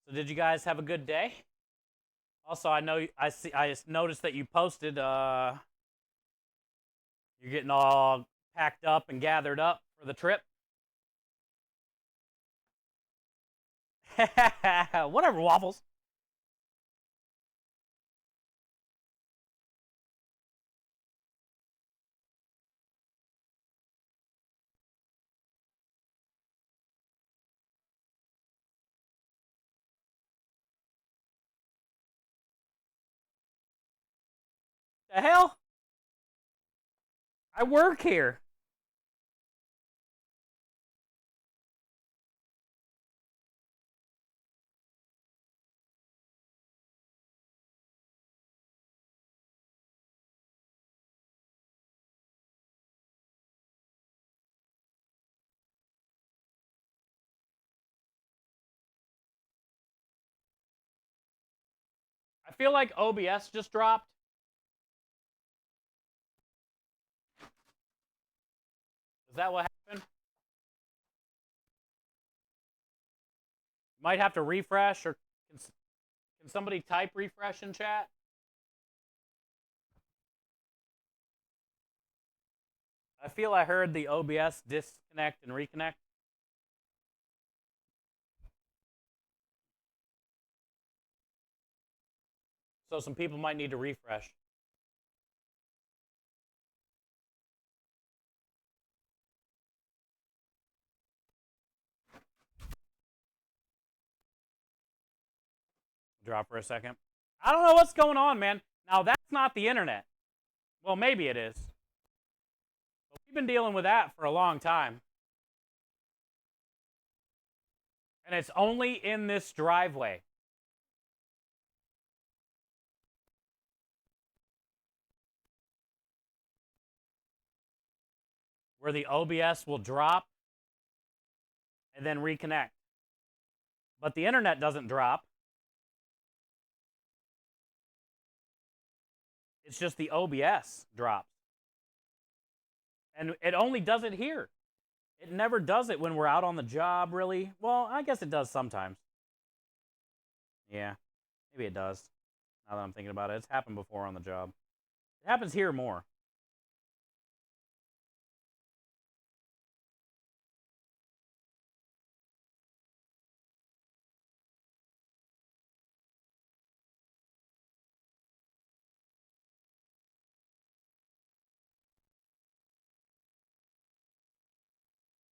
Speaker 1: So did you guys have a good day? Also, I noticed that you posted you're getting all packed up and gathered up for the trip. Whatever, Waffles. The hell? I work here. I feel like OBS just dropped. Is that what happened? Might have to refresh, or can somebody type refresh in chat? I feel I heard the OBS disconnect and reconnect. So some people might need to refresh. Drop for a second. I don't know what's going on, man. Now, that's not the internet. Well, maybe it is. But we've been dealing with that for a long time. And it's only in this driveway. Where the OBS will drop and then reconnect. But the internet doesn't drop. It's just the OBS drops. And it only does it here. It never does it when we're out on the job, really. Well, I guess it does sometimes. Yeah, maybe it does. Now that I'm thinking about it, it's happened before on the job. It happens here more.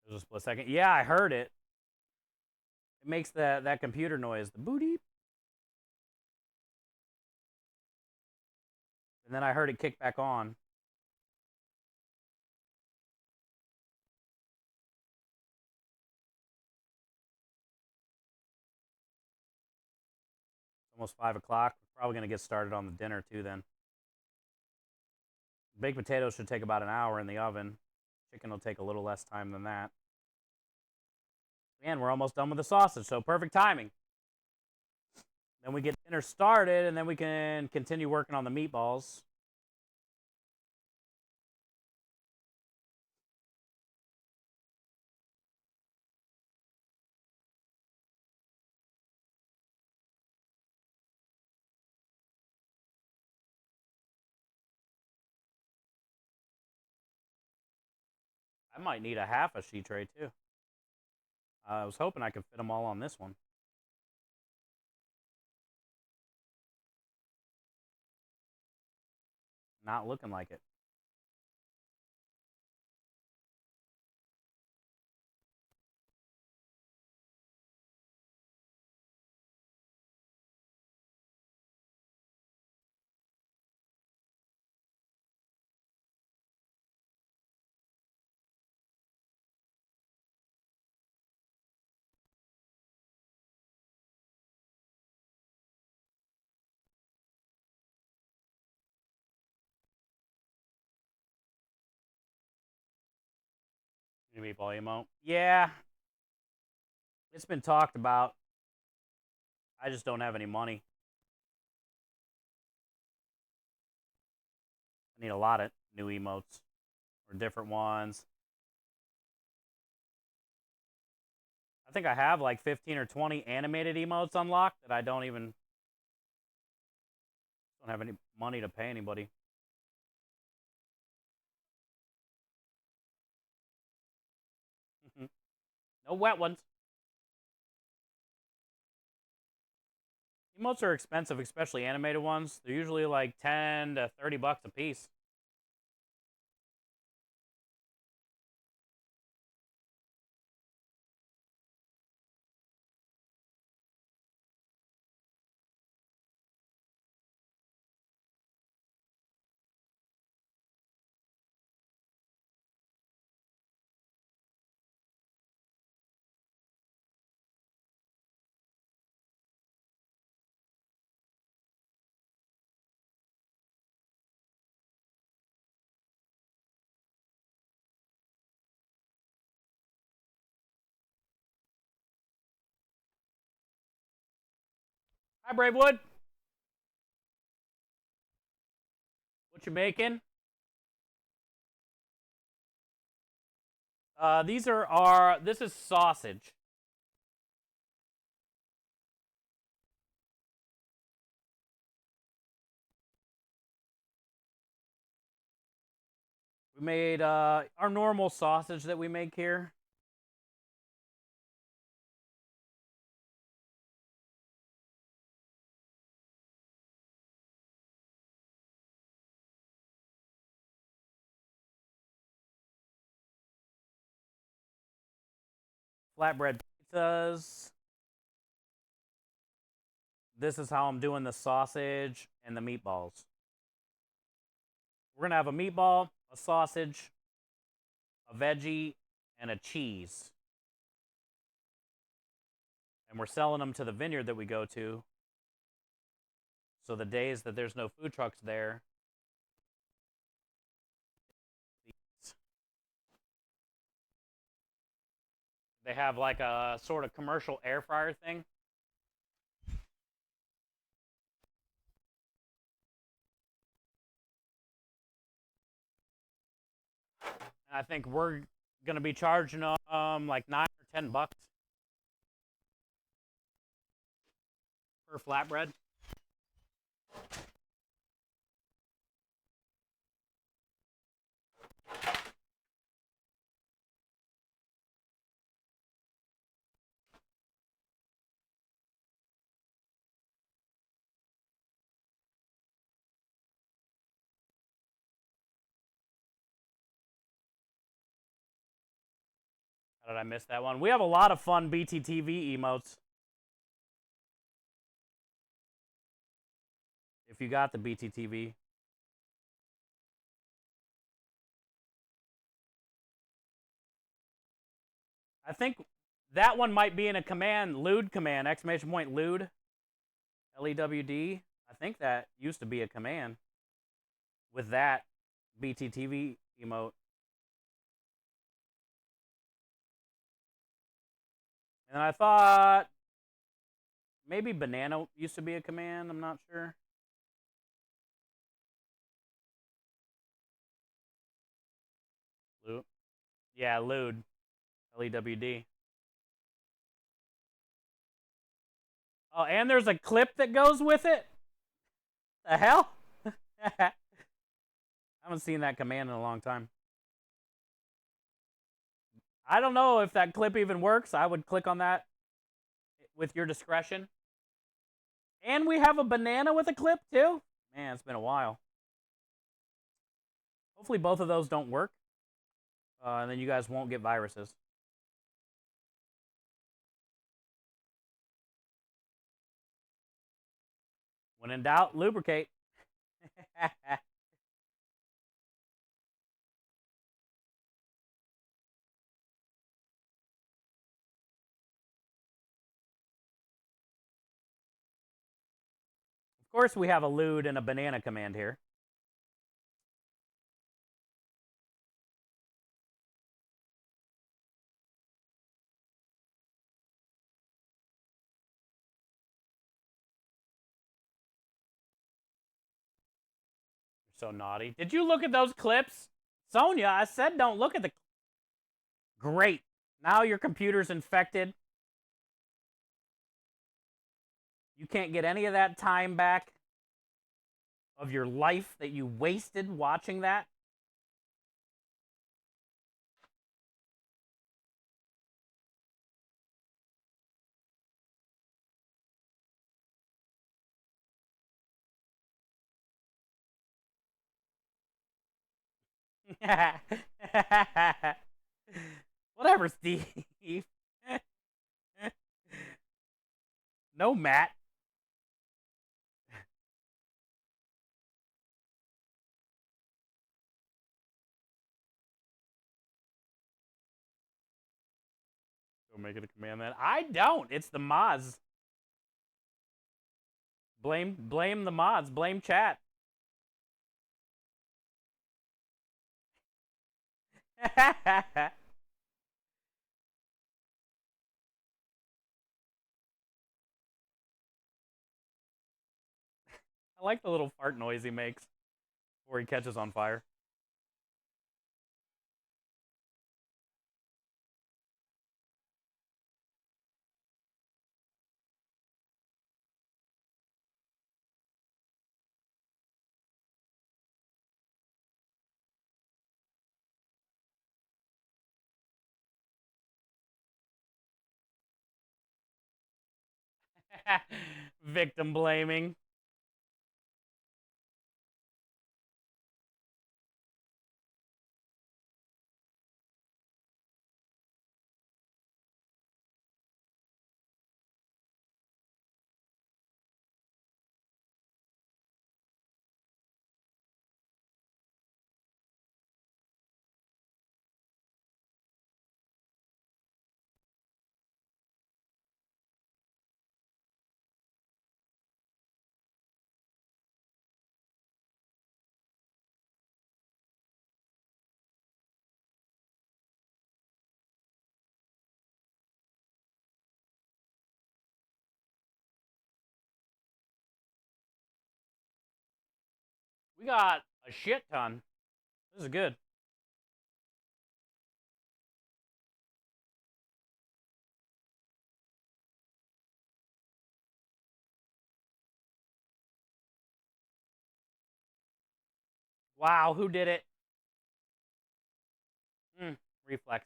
Speaker 1: There's a split second. Yeah, I heard it. It makes that computer noise, the booty. And then I heard it kick back on. It's almost 5 o'clock. We're probably going to get started on the dinner, too, then. Baked potatoes should take about an hour in the oven. Chicken will take a little less time than that. And we're almost done with the sausage, so perfect timing. Then we get dinner started, and then we can continue working on the meatballs. I might need a half a sheet tray, too. I was hoping I could fit them all on this one. Not looking like it. Meatball emote. Yeah. It's been talked about. I just don't have any money. I need a lot of new emotes. Or different ones. I think I have like 15 or 20 animated emotes unlocked that I don't have any money to pay anybody. No wet ones. Emotes are expensive, especially animated ones. They're usually like 10 to 30 bucks a piece. Hi, Bravewood. What you making? This is sausage. We made our normal sausage that we make here. Flatbread pizzas. This is how I'm doing the sausage and the meatballs. We're going to have a meatball, a sausage, a veggie, and a cheese. And we're selling them to the vineyard that we go to. So the days that there's no food trucks there, they have like a sort of commercial air fryer thing. I think we're gonna be charging them like $9 or $10 per flatbread. How did I miss that one? We have a lot of fun BTTV emotes. If you got the BTTV. I think that one might be in a command, lewd command, exclamation point lewd, L-E-W-D. I think that used to be a command with that BTTV emote. And I thought maybe banana used to be a command. I'm not sure. Lewd. Yeah, lewd. L-E-W-D. Oh, and there's a clip that goes with it? The hell? I haven't seen that command in a long time. I don't know if that clip even works. I would click on that with your discretion. And we have a banana with a clip too? Man, it's been a while. Hopefully both of those don't work. And then you guys won't get viruses. When in doubt, lubricate. Of course, we have a lewd and a banana command here. You're so naughty. Did you look at those clips? Sonia, I said don't look at the... Great. Now your computer's infected. You can't get any of that time back of your life that you wasted watching that. Whatever, Steve. No, Matt. Go make it a command then. I don't. It's the mods. Blame the mods. Blame chat. I like the little fart noise he makes before he catches on fire. Victim blaming. We got a shit ton. This is good. Wow, who did it? Reflex.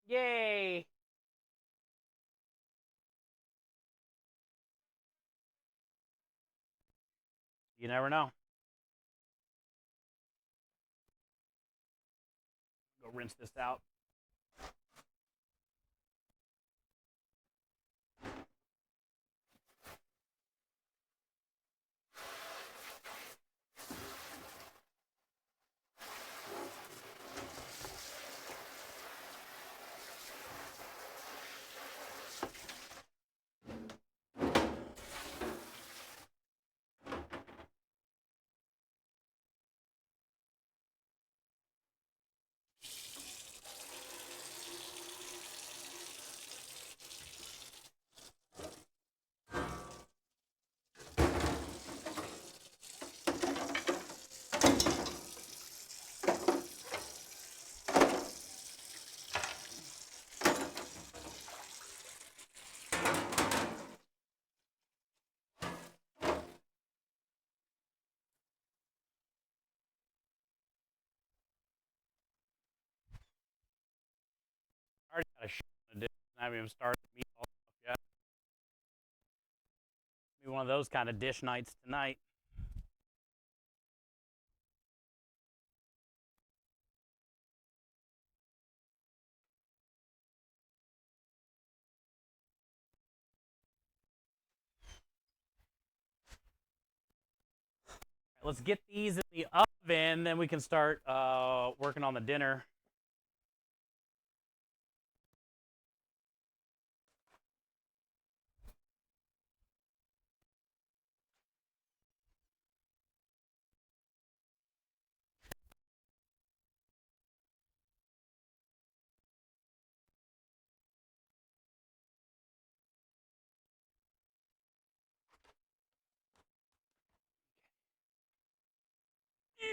Speaker 1: Yay! You never know. Go rinse this out. I already got a shit on the dish. I haven't even started meatball stuff yet. Be one of those kind of dish nights tonight. Let's get these in the oven, then we can start working on the dinner.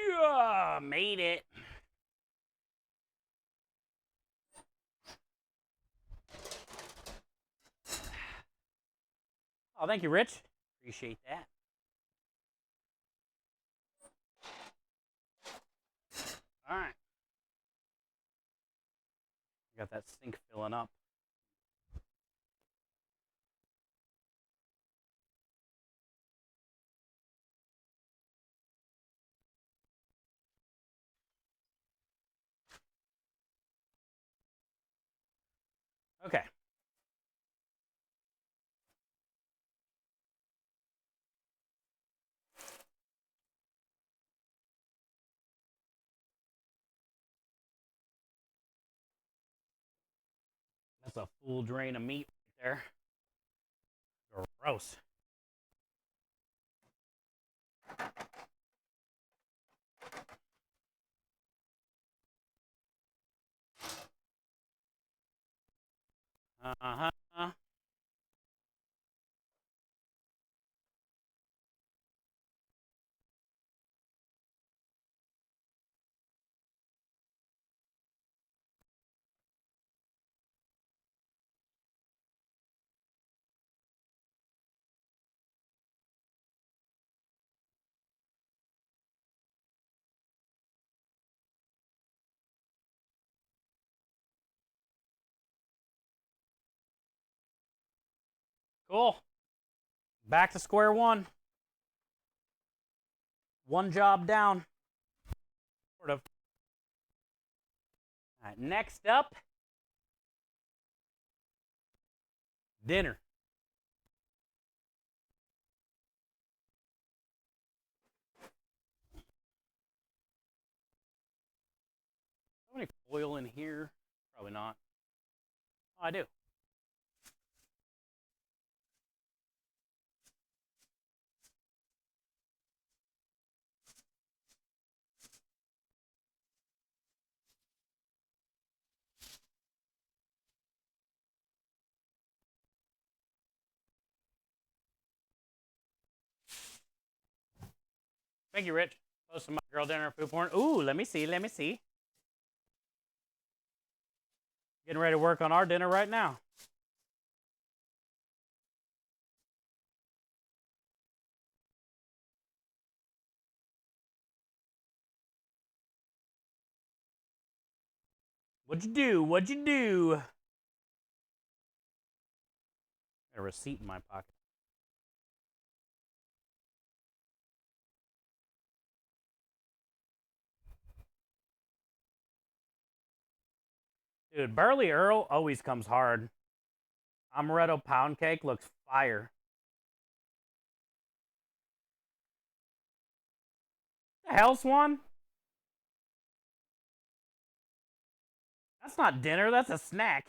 Speaker 1: Yeah, made it. Oh, thank you, Rich. Appreciate that. All right. Got that sink filling up. Okay. That's a full drain of meat right there. Gross. Uh-huh. Cool. Back to square one. One job down. Sort of. All right, next up, dinner. Have any foil in here? Probably not. Oh, I do. Thank you, Rich. Posting my girl dinner food porn. Ooh, let me see. Let me see. Getting ready to work on our dinner right now. What'd you do? What'd you do? Got a receipt in my pocket. Dude, Burley Earl always comes hard. Amaretto pound cake looks fire. The hell, Swan? That's not dinner, that's a snack.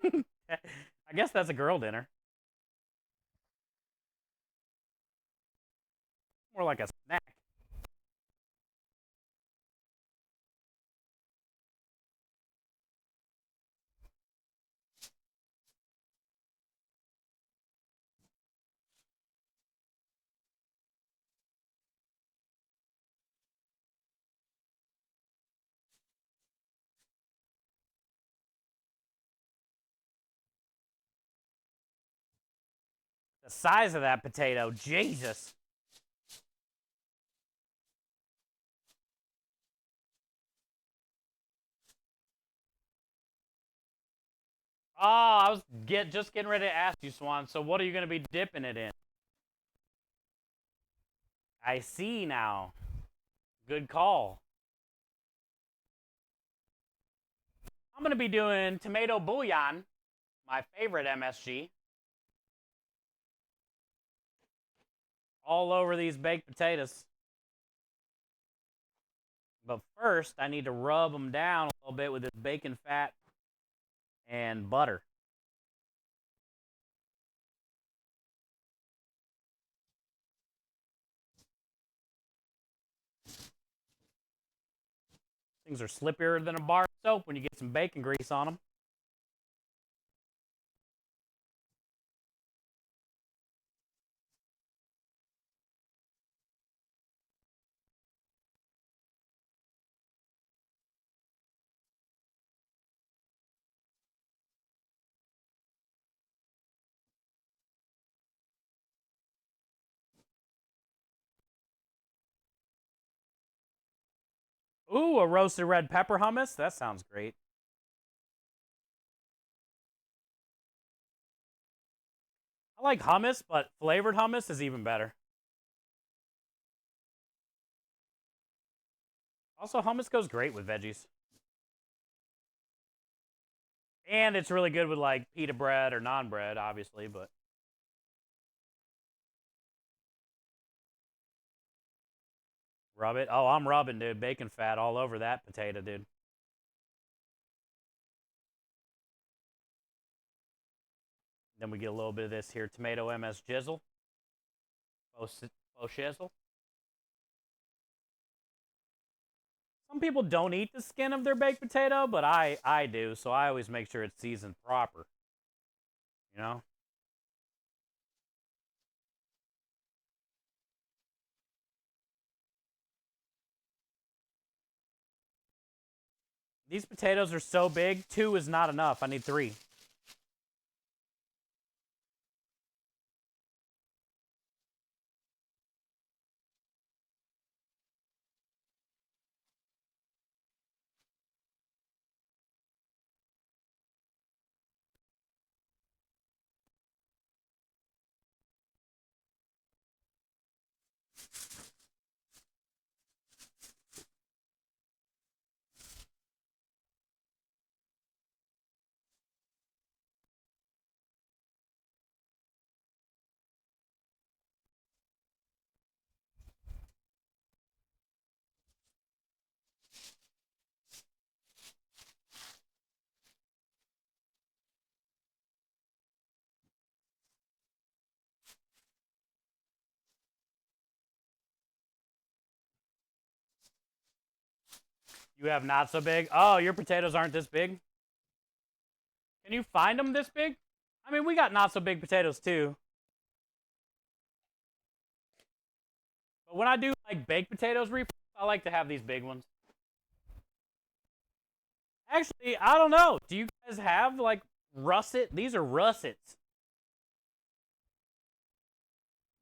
Speaker 1: I guess that's a girl dinner. More like a snack. The size of that potato, Jesus. Oh, I was just getting ready to ask you, Swan. So what are you going to be dipping it in? I see now. Good call. I'm going to be doing tomato bouillon, my favorite MSG, all over these baked potatoes. But first, I need to rub them down a little bit with this bacon fat and butter. Things are slippier than a bar of soap when you get some bacon grease on them. Ooh, a roasted red pepper hummus? That sounds great. I like hummus, but flavored hummus is even better. Also, hummus goes great with veggies. And it's really good with like pita bread or naan bread, obviously, but rub it. Oh, I'm rubbing, dude. Bacon fat all over that potato, dude. Then we get a little bit of this here tomato MS jizzle. Faux shizzle. Some people don't eat the skin of their baked potato, but I do, so I always make sure it's seasoned proper. You know? These potatoes are so big, 2 is not enough. I need 3. You have not so big? Oh, your potatoes aren't this big? Can you find them this big? I mean, we got not so big potatoes too. But when I do Like baked potatoes, I like to have these big ones. Actually, I don't know. Do you guys have like russet? These are russets.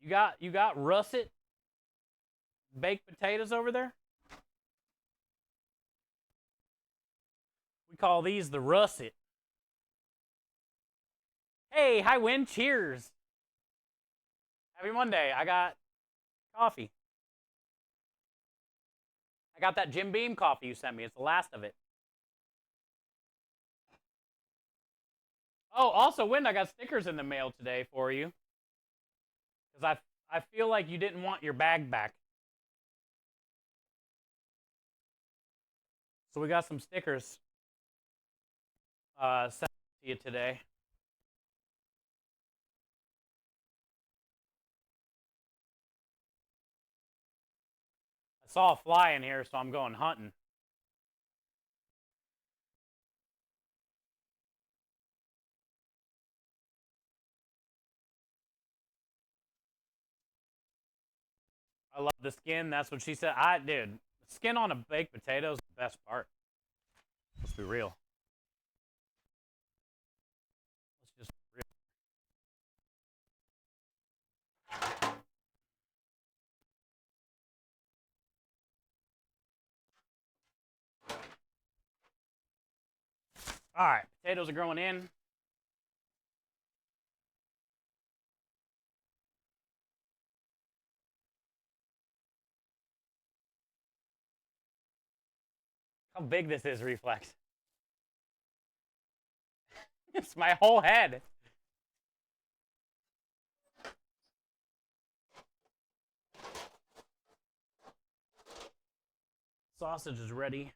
Speaker 1: You got russet baked potatoes over there? We call these the russet. Hey, hi Win, cheers. Happy Monday. I got coffee. I got that Jim Beam coffee you sent me. It's the last of it. Oh, also, Win, I got stickers in the mail today for you. Because I feel like you didn't want your bag back. So we got some stickers sent to you today. I saw a fly in here, so I'm going hunting. I love the skin. That's what she said. Dude, skin on a baked potato is the best part. Let's be real. Let's just be real. All right, potatoes are growing in. How big this is, Reflex. It's my whole head. Sausage is ready.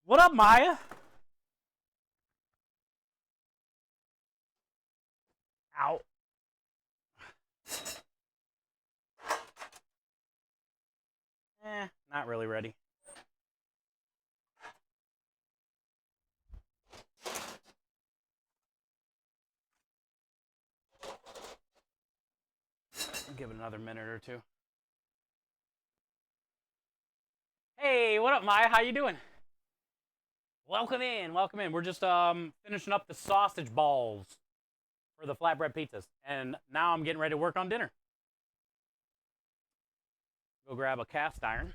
Speaker 1: What up, Maya? Ow. Not really ready. I'll give it another minute or two. Hey, what up, Maya? How you doing? Welcome in, welcome in. We're just finishing up the sausage balls for the flatbread pizzas, and now I'm getting ready to work on dinner. Go grab a cast iron.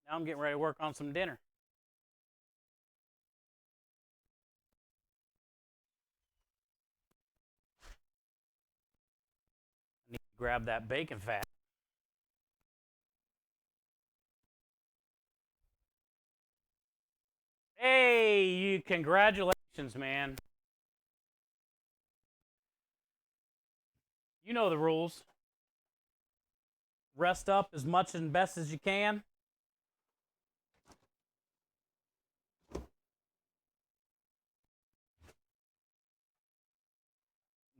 Speaker 1: Now I'm getting ready to work on some dinner. I need to grab that bacon fat. Hey, you, congratulations, man. You know the rules. Rest up as much and best as you can.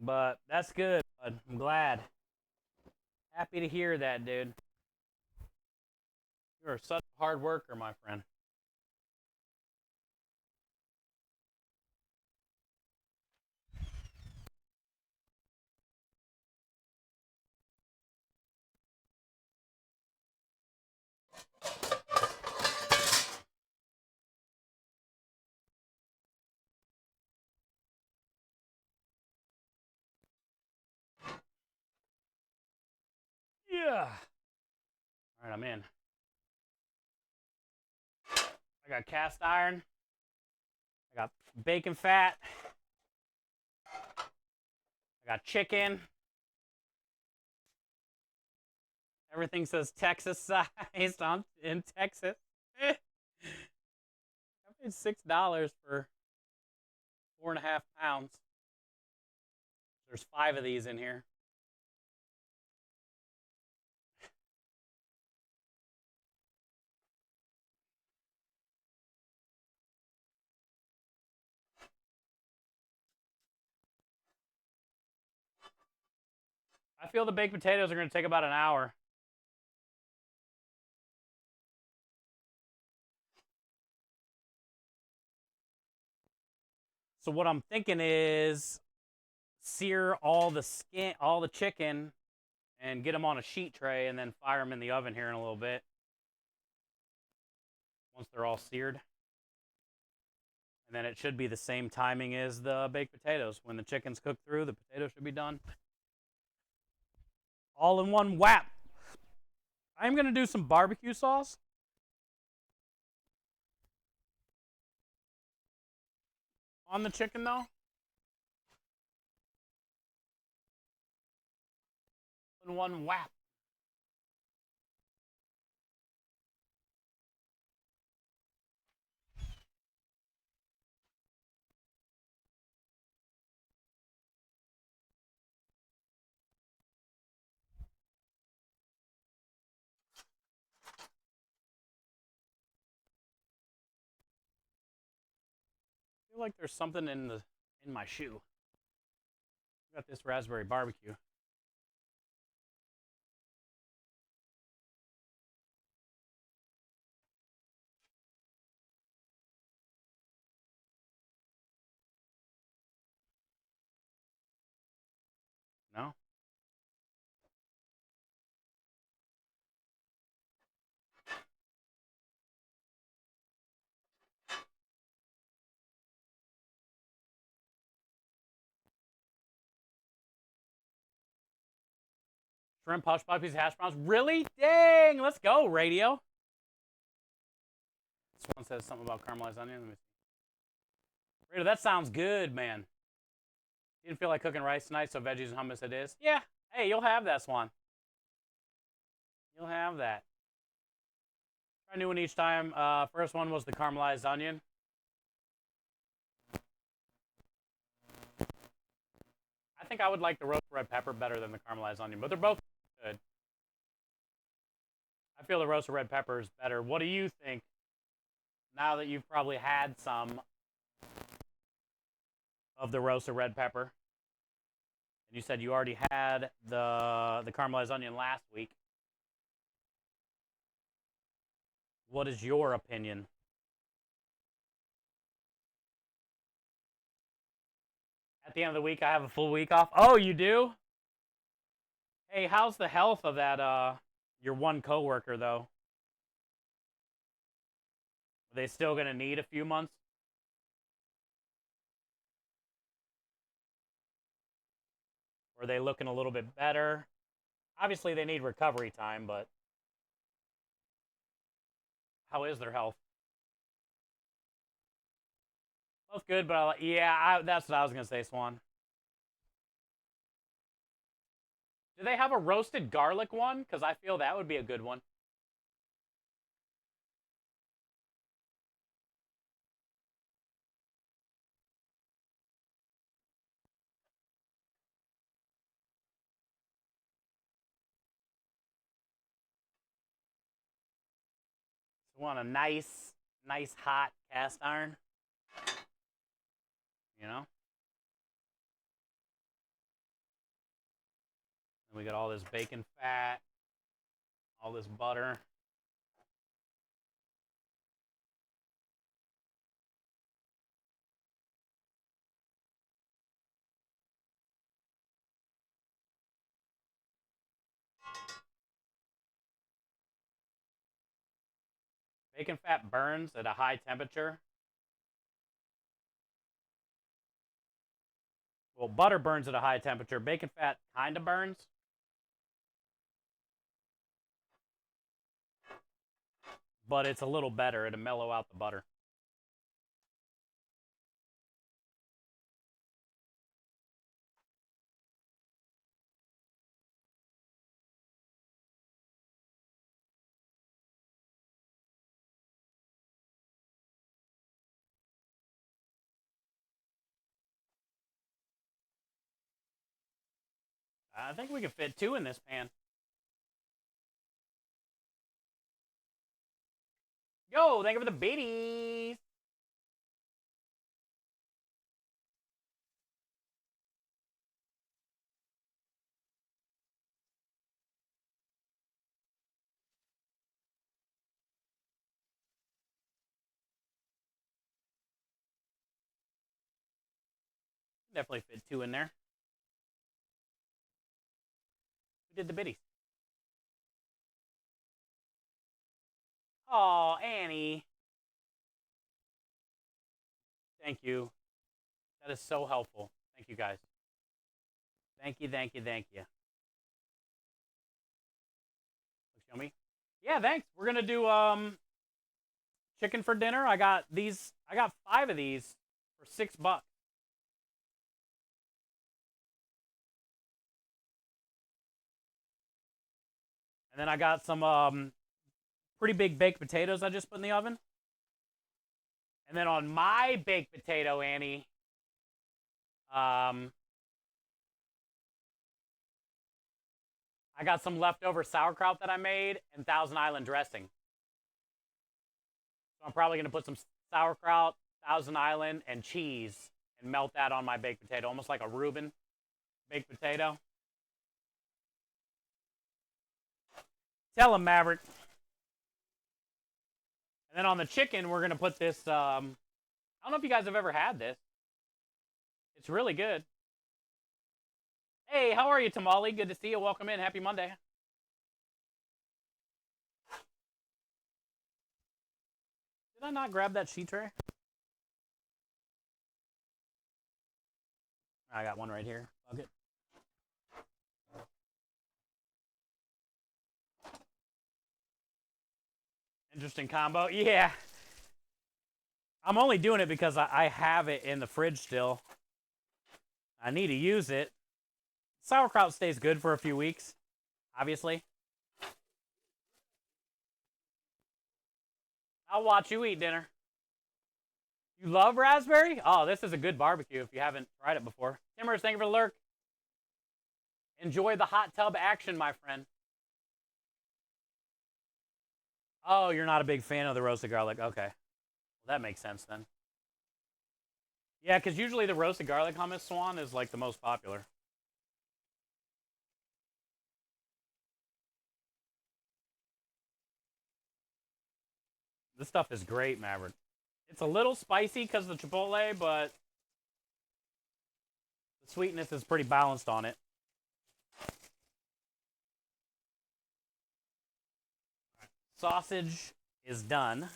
Speaker 1: But that's good, bud. I'm glad. Happy to hear that, dude. You're such a hard worker, my friend. Yeah. All right, I'm in. I got cast iron. I got bacon fat. I got chicken. Everything says Texas sized. I'm in Texas. I paid $6 for 4.5 pounds. There's 5 of these in here. I feel the baked potatoes are going to take about an hour. So what I'm thinking is, sear all the skin, all the chicken, and get them on a sheet tray, and then fire them in the oven here in a little bit. Once they're all seared. And then it should be the same timing as the baked potatoes. When the chicken's cooked through, the potatoes should be done. All in one whap. I'm going to do some barbecue sauce. On the chicken, though. In one whap. I feel like there's something in my shoe. I got this raspberry barbecue. No? Shrimp, hush puppies, hash browns. Really? Dang! Let's go, radio. This one says something about caramelized onion. Let me see. Radio, that sounds good, man. You didn't feel like cooking rice tonight, so veggies and hummus it is. Yeah. Hey, you'll have that, Swan. You'll have that. Try a new one each time. First one was the caramelized onion. I think I would like the roasted red pepper better than the caramelized onion, but they're both good. I feel the roasted red pepper is better. What do you think? Now that you've probably had some of the roasted red pepper, and you said you already had the caramelized onion last week. What is your opinion? At the end of the week, I have a full week off. Oh, you do? Hey, how's the health of that your one coworker though? Are they still gonna need a few months? Or are they looking a little bit better? Obviously, they need recovery time, but how is their health? Both good, but yeah, that's what I was gonna say, Swan. Do they have a roasted garlic one? Because I feel that would be a good one. So want a nice hot cast iron. You know? And we got all this bacon fat, all this butter. Bacon fat burns at a high temperature. Well, butter burns at a high temperature. Bacon fat kind of burns. But it's a little better. It'll mellow out the butter. I think we can fit 2 in this pan. Yo, thank you for the biddies. Definitely fit 2 in there. did the biddies. Oh, Annie. Thank you. That is so helpful. Thank you, guys. Thank you, thank you, thank you. Looks yummy. Yeah, thanks. We're gonna do chicken for dinner. I got 5 of these for $6. And then I got some pretty big baked potatoes I just put in the oven. And then on my baked potato, Annie, I got some leftover sauerkraut that I made and Thousand Island dressing. So I'm probably going to put some sauerkraut, Thousand Island, and cheese and melt that on my baked potato, almost like a Reuben baked potato. Tell him, Maverick. And then on the chicken, we're going to put this, I don't know if you guys have ever had this. It's really good. Hey, how are you, Tamale? Good to see you. Welcome in. Happy Monday. Did I not grab that sheet tray? I got one right here. Fuck it. Interesting combo. Yeah. I'm only doing it because I have it in the fridge still. I need to use it. Sauerkraut stays good for a few weeks, obviously. I'll watch you eat dinner. You love raspberry? Oh, this is a good barbecue if you haven't tried it before. Timmers, thank you for the lurk. Enjoy the hot tub action, my friend. Oh, you're not a big fan of the roasted garlic. Okay. Well, that makes sense then. Yeah, because usually the roasted garlic hummus, Swan, is like the most popular. This stuff is great, Maverick. It's a little spicy because of the chipotle, but the sweetness is pretty balanced on it. Sausage is done.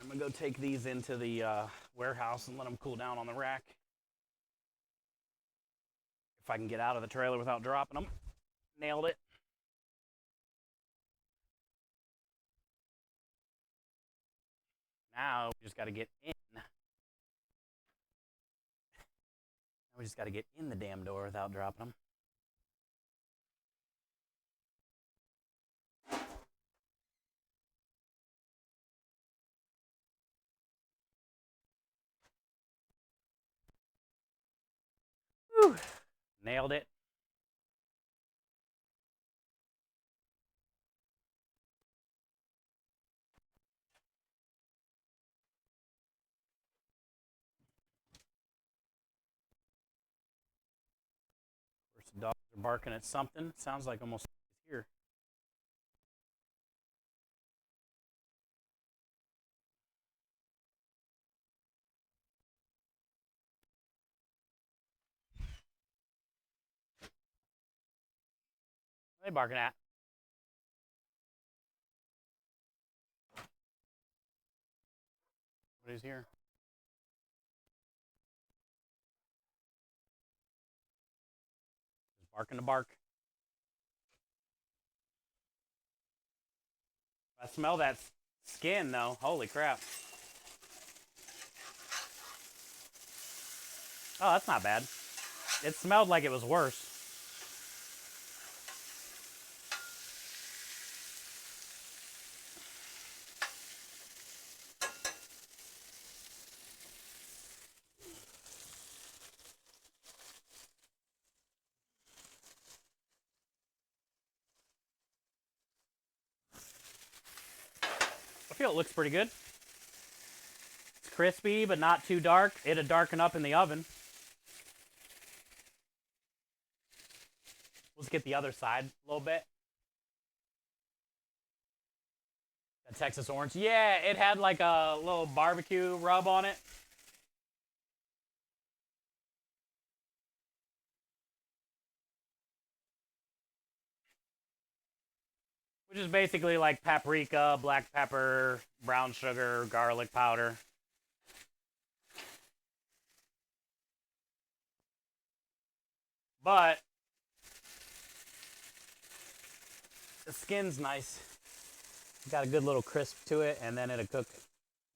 Speaker 1: I'm going to go take these into the warehouse and let them cool down on the rack. If I can get out of the trailer without dropping them. Nailed it. Now we just got to get in. Now we just got to get in the damn door without dropping them. Whew. Nailed it. First, the dogs are barking at something. Sounds like almost here. What are they barking at? What is here? Just barking to bark. I smell that skin, though. Holy crap. Oh, that's not bad. It smelled like it was worse. I feel it looks pretty good. It's crispy, but not too dark. It'll darken up in the oven. Let's get the other side a little bit. The Texas orange. Yeah, it had like a little barbecue rub on it. Which is basically like paprika, black pepper, brown sugar, garlic powder. But the skin's nice. Got a good little crisp to it, and then it'll cook,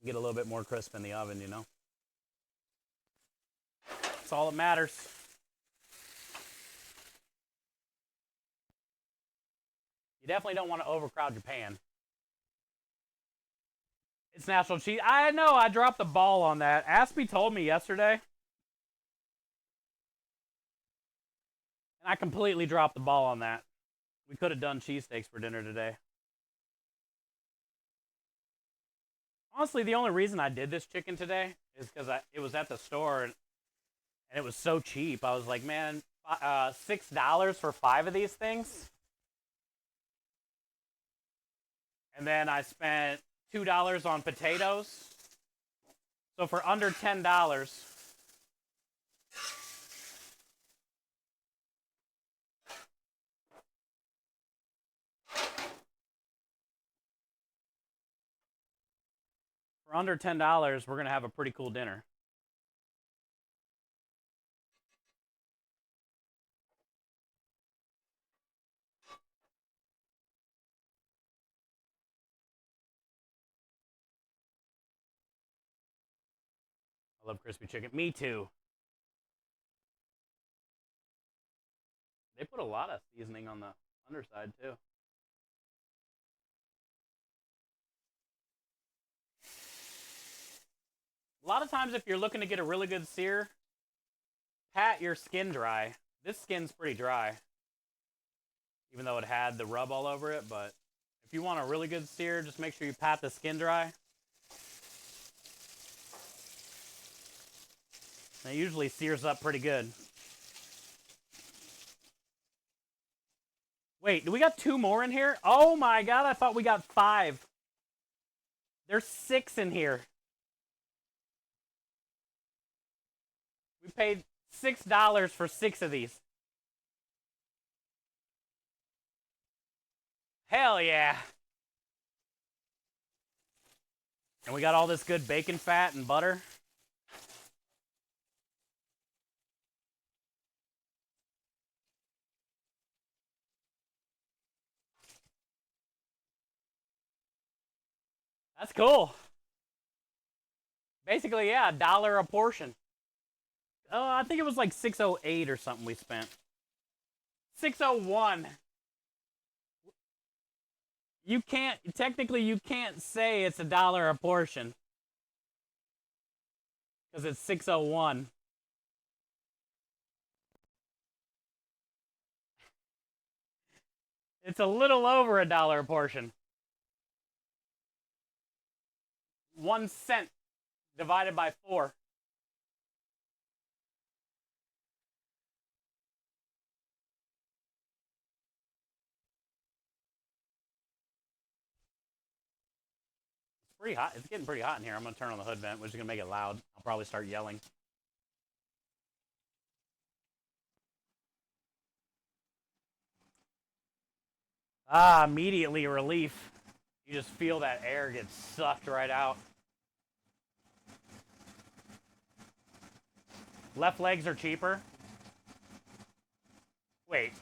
Speaker 1: get a little bit more crisp in the oven, you know? That's all that matters. You definitely don't want to overcrowd your pan. It's natural cheese. I know, I dropped the ball on that. Aspie told me yesterday. And I completely dropped the ball on that. We could have done cheesesteaks for dinner today. Honestly, the only reason I did this chicken today is because it was at the store and it was so cheap. I was like, man, $6 for 5 of these things. And then I spent $2 on potatoes. So for under $10. For under $10, we're going to have a pretty cool dinner. I love crispy chicken. Me too. They put a lot of seasoning on the underside too. A lot of times if you're looking to get a really good sear, pat your skin dry. This skin's pretty dry, even though it had the rub all over it, but if you want a really good sear, just make sure you pat the skin dry. And it usually sears up pretty good. Wait, do we got 2 more in here? Oh my god, I thought we got 5. There's 6 in here. We paid $6 for 6 of these. Hell yeah. And we got all this good bacon fat and butter. That's cool. Basically, yeah, $1 a portion. Oh, I think it was like $6.08 or something we spent. $6.01. Technically you can't say it's $1 a portion. Because it's $6.01. It's a little over $1 a portion. 1 cent divided by 4. It's pretty hot. It's getting pretty hot in here. I'm going to turn on the hood vent, which is going to make it loud. I'll probably start yelling. Ah, immediately relief. You just feel that air get sucked right out. Left legs are cheaper. Wait.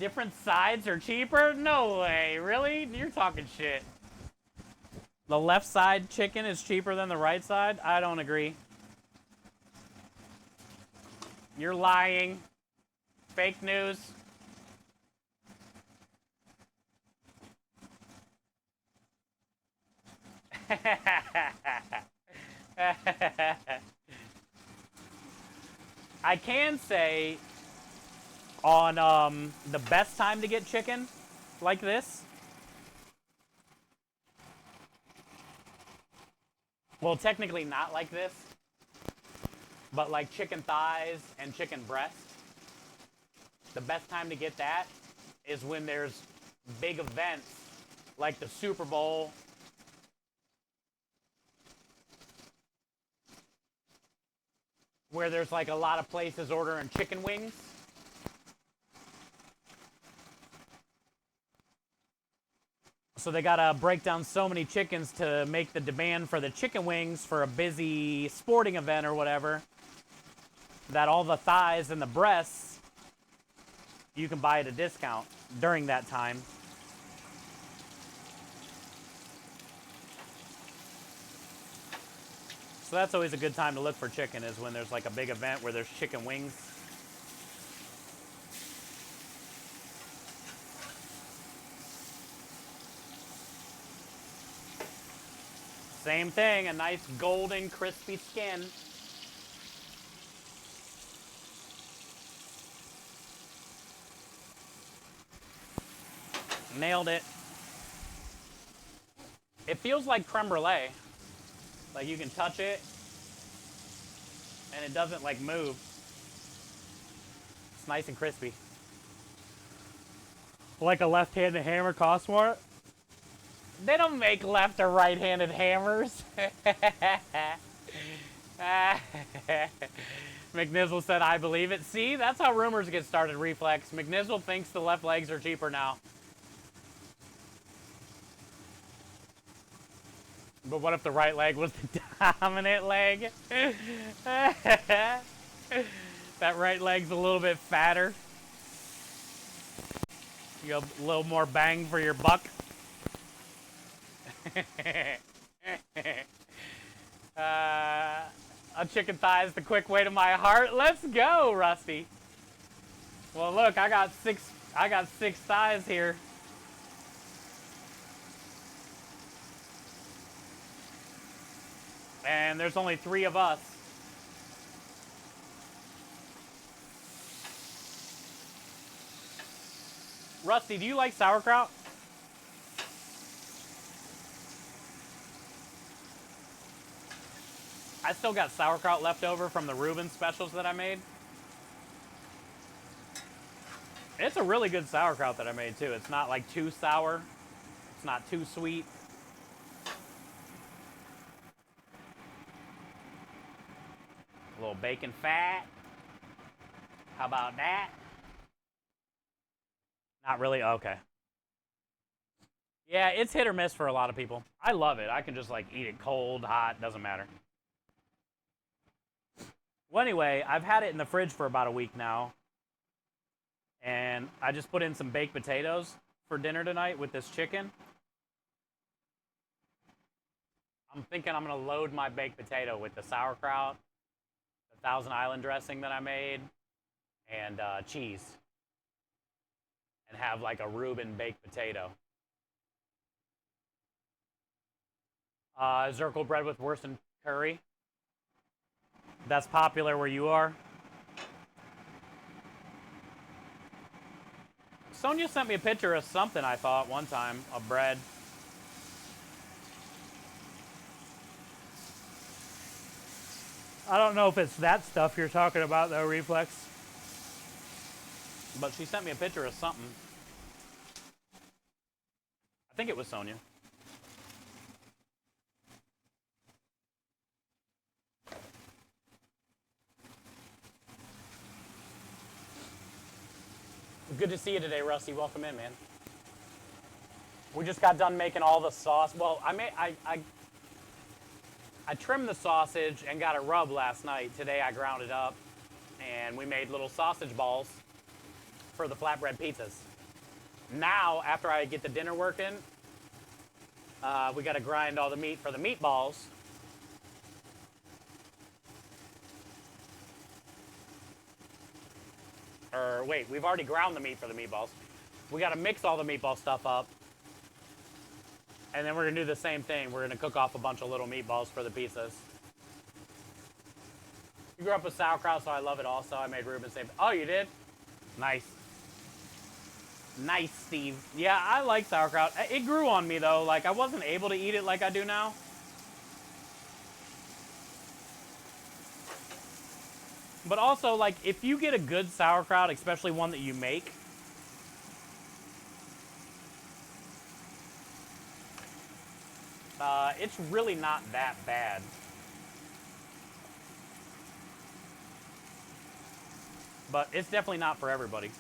Speaker 1: Different sides are cheaper? No way. Really? You're talking shit. The left side chicken is cheaper than the right side? I don't agree. You're lying. Fake news. I can say on the best time to get chicken like this. Well, technically not like this, but like chicken thighs and chicken breast. the best time to get that is when there's big events like the Super Bowl. Where there's like a lot of places ordering chicken wings. So they gotta break down so many chickens to make the demand for the chicken wings for a busy sporting event or whatever, that all the thighs and the breasts you can buy at a discount during that time. So that's always a good time to look for chicken, is when there's like a big event where there's chicken wings. Same thing, a nice golden crispy skin. Nailed it. It feels like creme brulee. Like you can touch it and it doesn't like move. It's nice and crispy. Like a left-handed hammer costs more? They don't make left or right-handed hammers. McNizzle said, I believe it. See, that's how rumors get started, Reflex. McNizzle thinks the left legs are cheaper now. But what if the right leg was the dominant leg? That right leg's a little bit fatter. You got a little more bang for your buck. A chicken thigh is the quick way to my heart. Let's go, Rusty. Well, look, I got six thighs here. And there's only 3 of us. Rusty, do you like sauerkraut? I still got sauerkraut left over from the Reuben specials that I made. It's a really good sauerkraut that I made too. It's not like too sour. It's not too sweet. A little bacon fat. How about that? Not really? Okay. Yeah, it's hit or miss for a lot of people. I love it. I can just like eat it cold, hot, doesn't matter. Well, anyway, I've had it in the fridge for about a week now. And I just put in some baked potatoes for dinner tonight with this chicken. I'm thinking I'm going to load my baked potato with the sauerkraut, the Thousand Island dressing that I made, and cheese. And have like a Reuben baked potato. Zirkle bread with Worcester curry. That's popular where you are. Sonia sent me a picture of something, I thought, one time, of bread. I don't know if it's that stuff you're talking about, though, Reflex. But she sent me a picture of something. I think it was Sonia. Good to see you today, Rusty. Welcome in, man. We just got done making all the sauce. Well, I trimmed the sausage and got it rubbed last night. Today I ground it up, and we made little sausage balls for the flatbread pizzas. Now, after I get the dinner working, we got to grind all the meat for the meatballs. Or wait, we've already ground the meat for the meatballs. We got to mix all the meatball stuff up. And then we're going to do the same thing. We're going to cook off a bunch of little meatballs for the pizzas. You grew up with sauerkraut, so I love it also. I made Reuben say, oh, you did? Nice. Nice, Steve. Yeah, I like sauerkraut. It grew on me, though. Like, I wasn't able to eat it like I do now. But also, like, if you get a good sauerkraut, especially one that you make, it's really not that bad. But it's definitely not for everybody.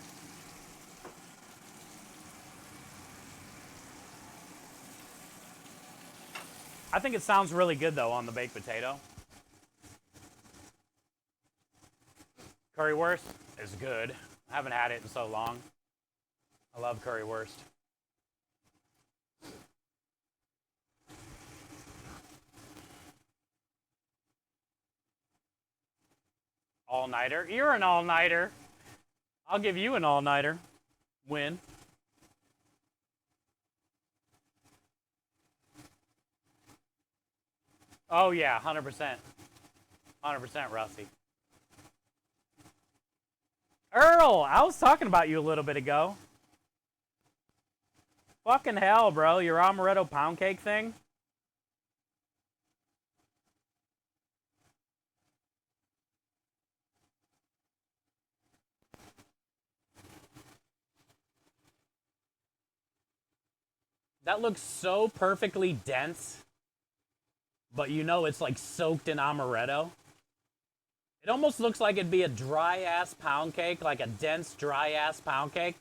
Speaker 1: I think it sounds really good, though, on the baked potato. Currywurst is good. I haven't had it in so long. I love currywurst. All-nighter? You're an all-nighter. I'll give you an all-nighter. Win. Oh, yeah, 100%. 100%, Rusty. Earl, I was talking about you a little bit ago. Fucking hell, bro. Your amaretto pound cake thing? That looks so perfectly dense, but you know it's like soaked in amaretto. It almost looks like it'd be a dry-ass pound cake, like a dense, dry-ass pound cake.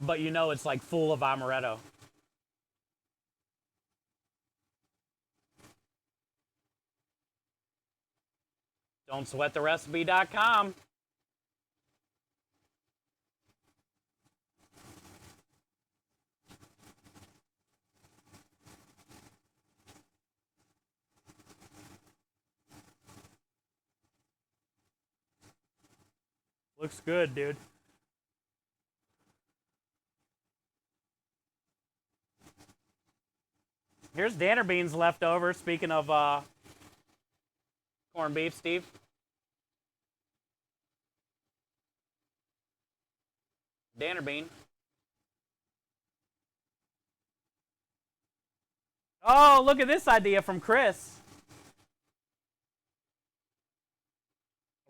Speaker 1: But you know it's like full of amaretto. Don'tSweatTheRecipe.com. Looks good, dude. Here's Danner beans left over. Speaking of corned beef, Steve. Danner bean. Oh, look at this idea from Chris.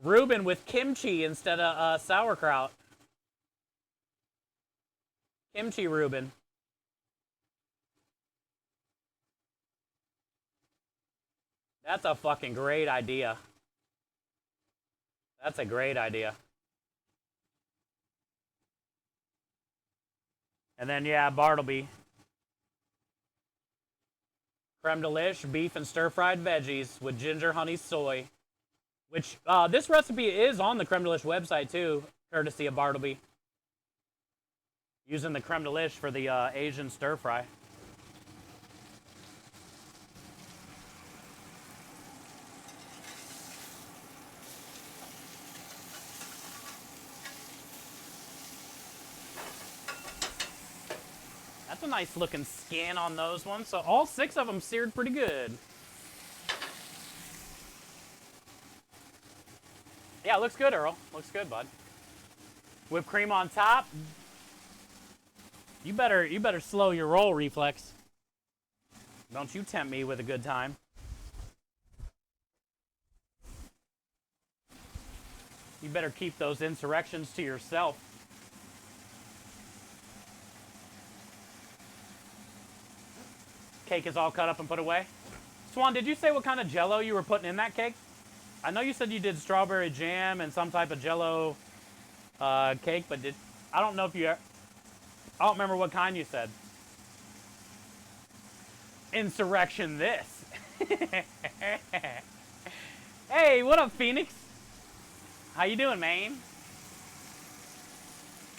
Speaker 1: Reuben with kimchi instead of sauerkraut. Kimchi Reuben. That's a fucking great idea. That's a great idea. And then, yeah, Bartleby. Creme de liche, beef and stir-fried veggies with ginger, honey, soy. Which, this recipe is on the Creme de liche website, too, courtesy of Bartleby. Using the creme de liche for the Asian stir-fry. That's a nice looking skin on those ones. So all 6 of them seared pretty good. Yeah, looks good, Earl. Looks good, bud. Whipped cream on top. You better slow your roll, Reflex. Don't you tempt me with a good time. You better keep those insurrections to yourself. Cake is all cut up and put away. Swan, did you say what kind of jello you were putting in that cake? I know you said you did strawberry jam and some type of jello cake, but I don't know if you... I don't remember what kind you said. Insurrection this. Hey, what up, Phoenix? How you doing, man?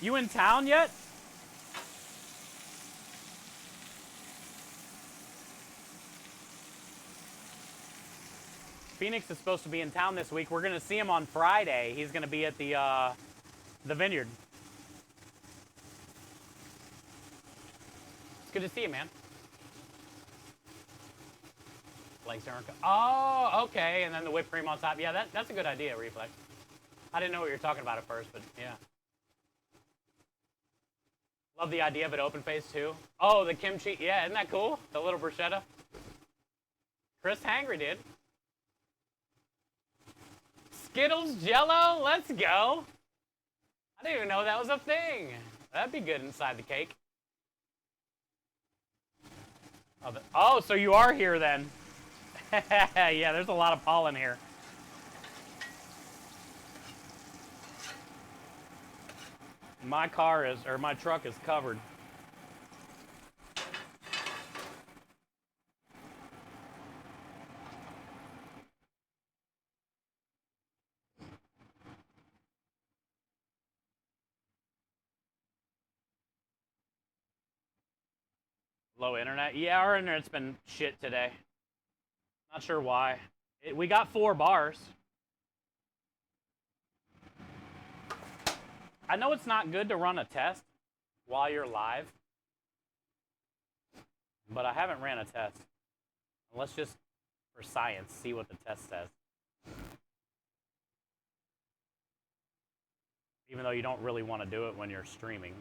Speaker 1: You in town yet? Phoenix is supposed to be in town this week. We're going to see him on Friday. He's going to be at the Vineyard. It's good to see you, man. Oh, okay. And then the whipped cream on top. Yeah, that's a good idea, Reflex. I didn't know what you were talking about at first, but yeah. Love the idea of it open face too. Oh, the kimchi. Yeah, isn't that cool? The little bruschetta. Chris hangry, dude. Skittles Jello? Let's go. I didn't even know that was a thing. That'd be good inside the cake. Oh, so you are here then. Yeah, there's a lot of pollen here. My truck is covered. Low internet? Yeah, our internet's been shit today. Not sure why. We got 4 bars. I know it's not good to run a test while you're live, but I haven't ran a test. Let's just, for science, see what the test says. Even though you don't really want to do it when you're streaming.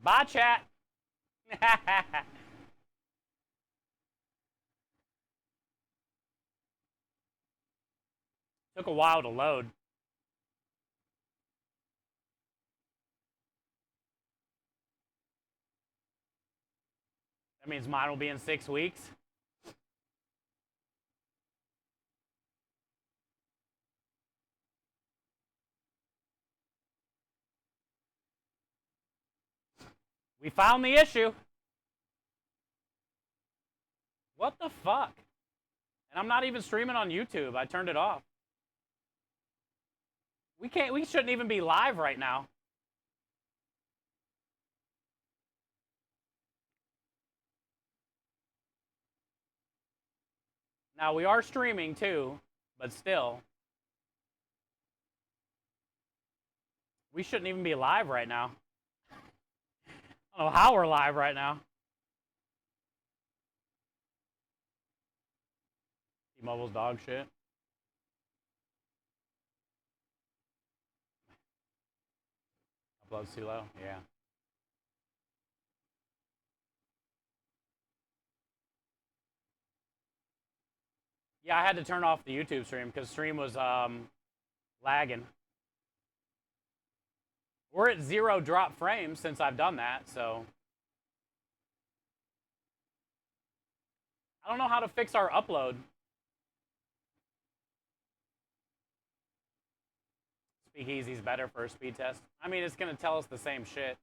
Speaker 1: Bye, chat. Took a while to load. That means mine will be in 6 weeks. We found the issue. What the fuck? And I'm not even streaming on YouTube. I turned it off. We shouldn't even be live right now. Now we are streaming too, but still. We shouldn't even be live right now. I don't know how we're live right now. T-Mobile's dog shit. Upload's too low? Yeah. Yeah, I had to turn off the YouTube stream because stream was lagging. We're at 0 drop frames since I've done that, so. I don't know how to fix our upload. Speakeasy's better for a speed test. I mean, it's going to tell us the same shit.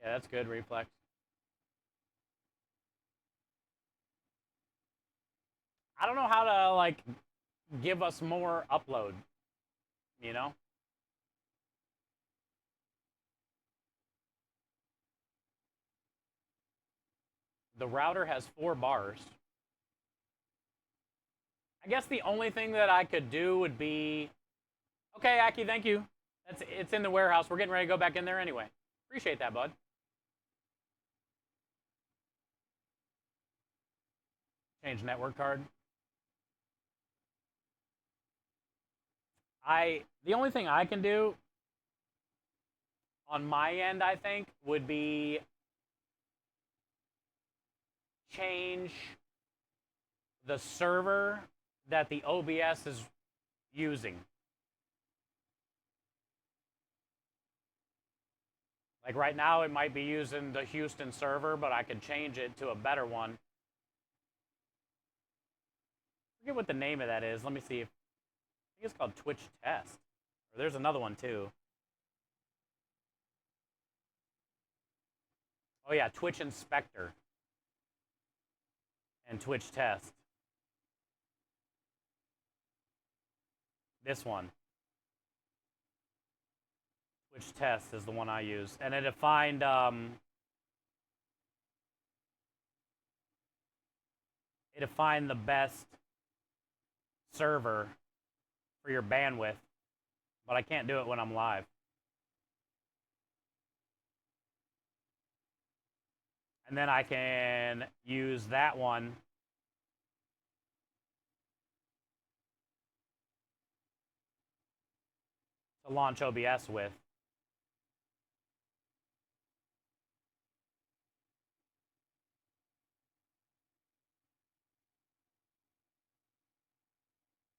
Speaker 1: Yeah, that's good, Reflex. I don't know how to, like, give us more upload, you know? The router has 4 bars. I guess the only thing that I could do would be... Okay, Aki, thank you. It's in the warehouse. We're getting ready to go back in there anyway. Appreciate that, bud. Change network card. The only thing I can do on my end, I think, would be change the server that the OBS is using. Like right now, it might be using the Houston server, but I could change it to a better one. I forget what the name of that is. Let me see. I think it's called Twitch Test. Or there's another one too. Oh yeah, Twitch Inspector. And Twitch Test. This one. Twitch Test is the one I use. And it defined to find the best server for your bandwidth, but I can't do it when I'm live. And then I can use that one to launch OBS with.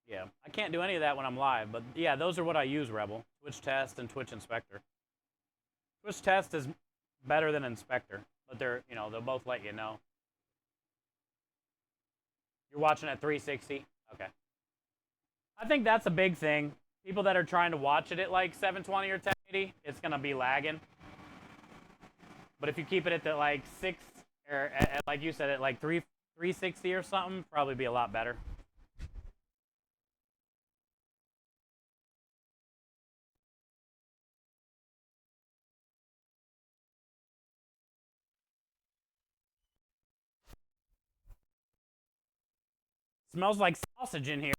Speaker 1: Yeah, I can't do any of that when I'm live, but yeah, those are what I use, Rebel. Twitch Test and Twitch Inspector. Twitch Test is better than Inspector, but they're, you know, they'll both let you know. You're watching at 360? Okay. I think that's a big thing. People that are trying to watch it at like 720 or 1080, it's going to be lagging. But if you keep it at the like 6, or at, like you said, at like 360 or something, probably be a lot better. Smells like sausage in here.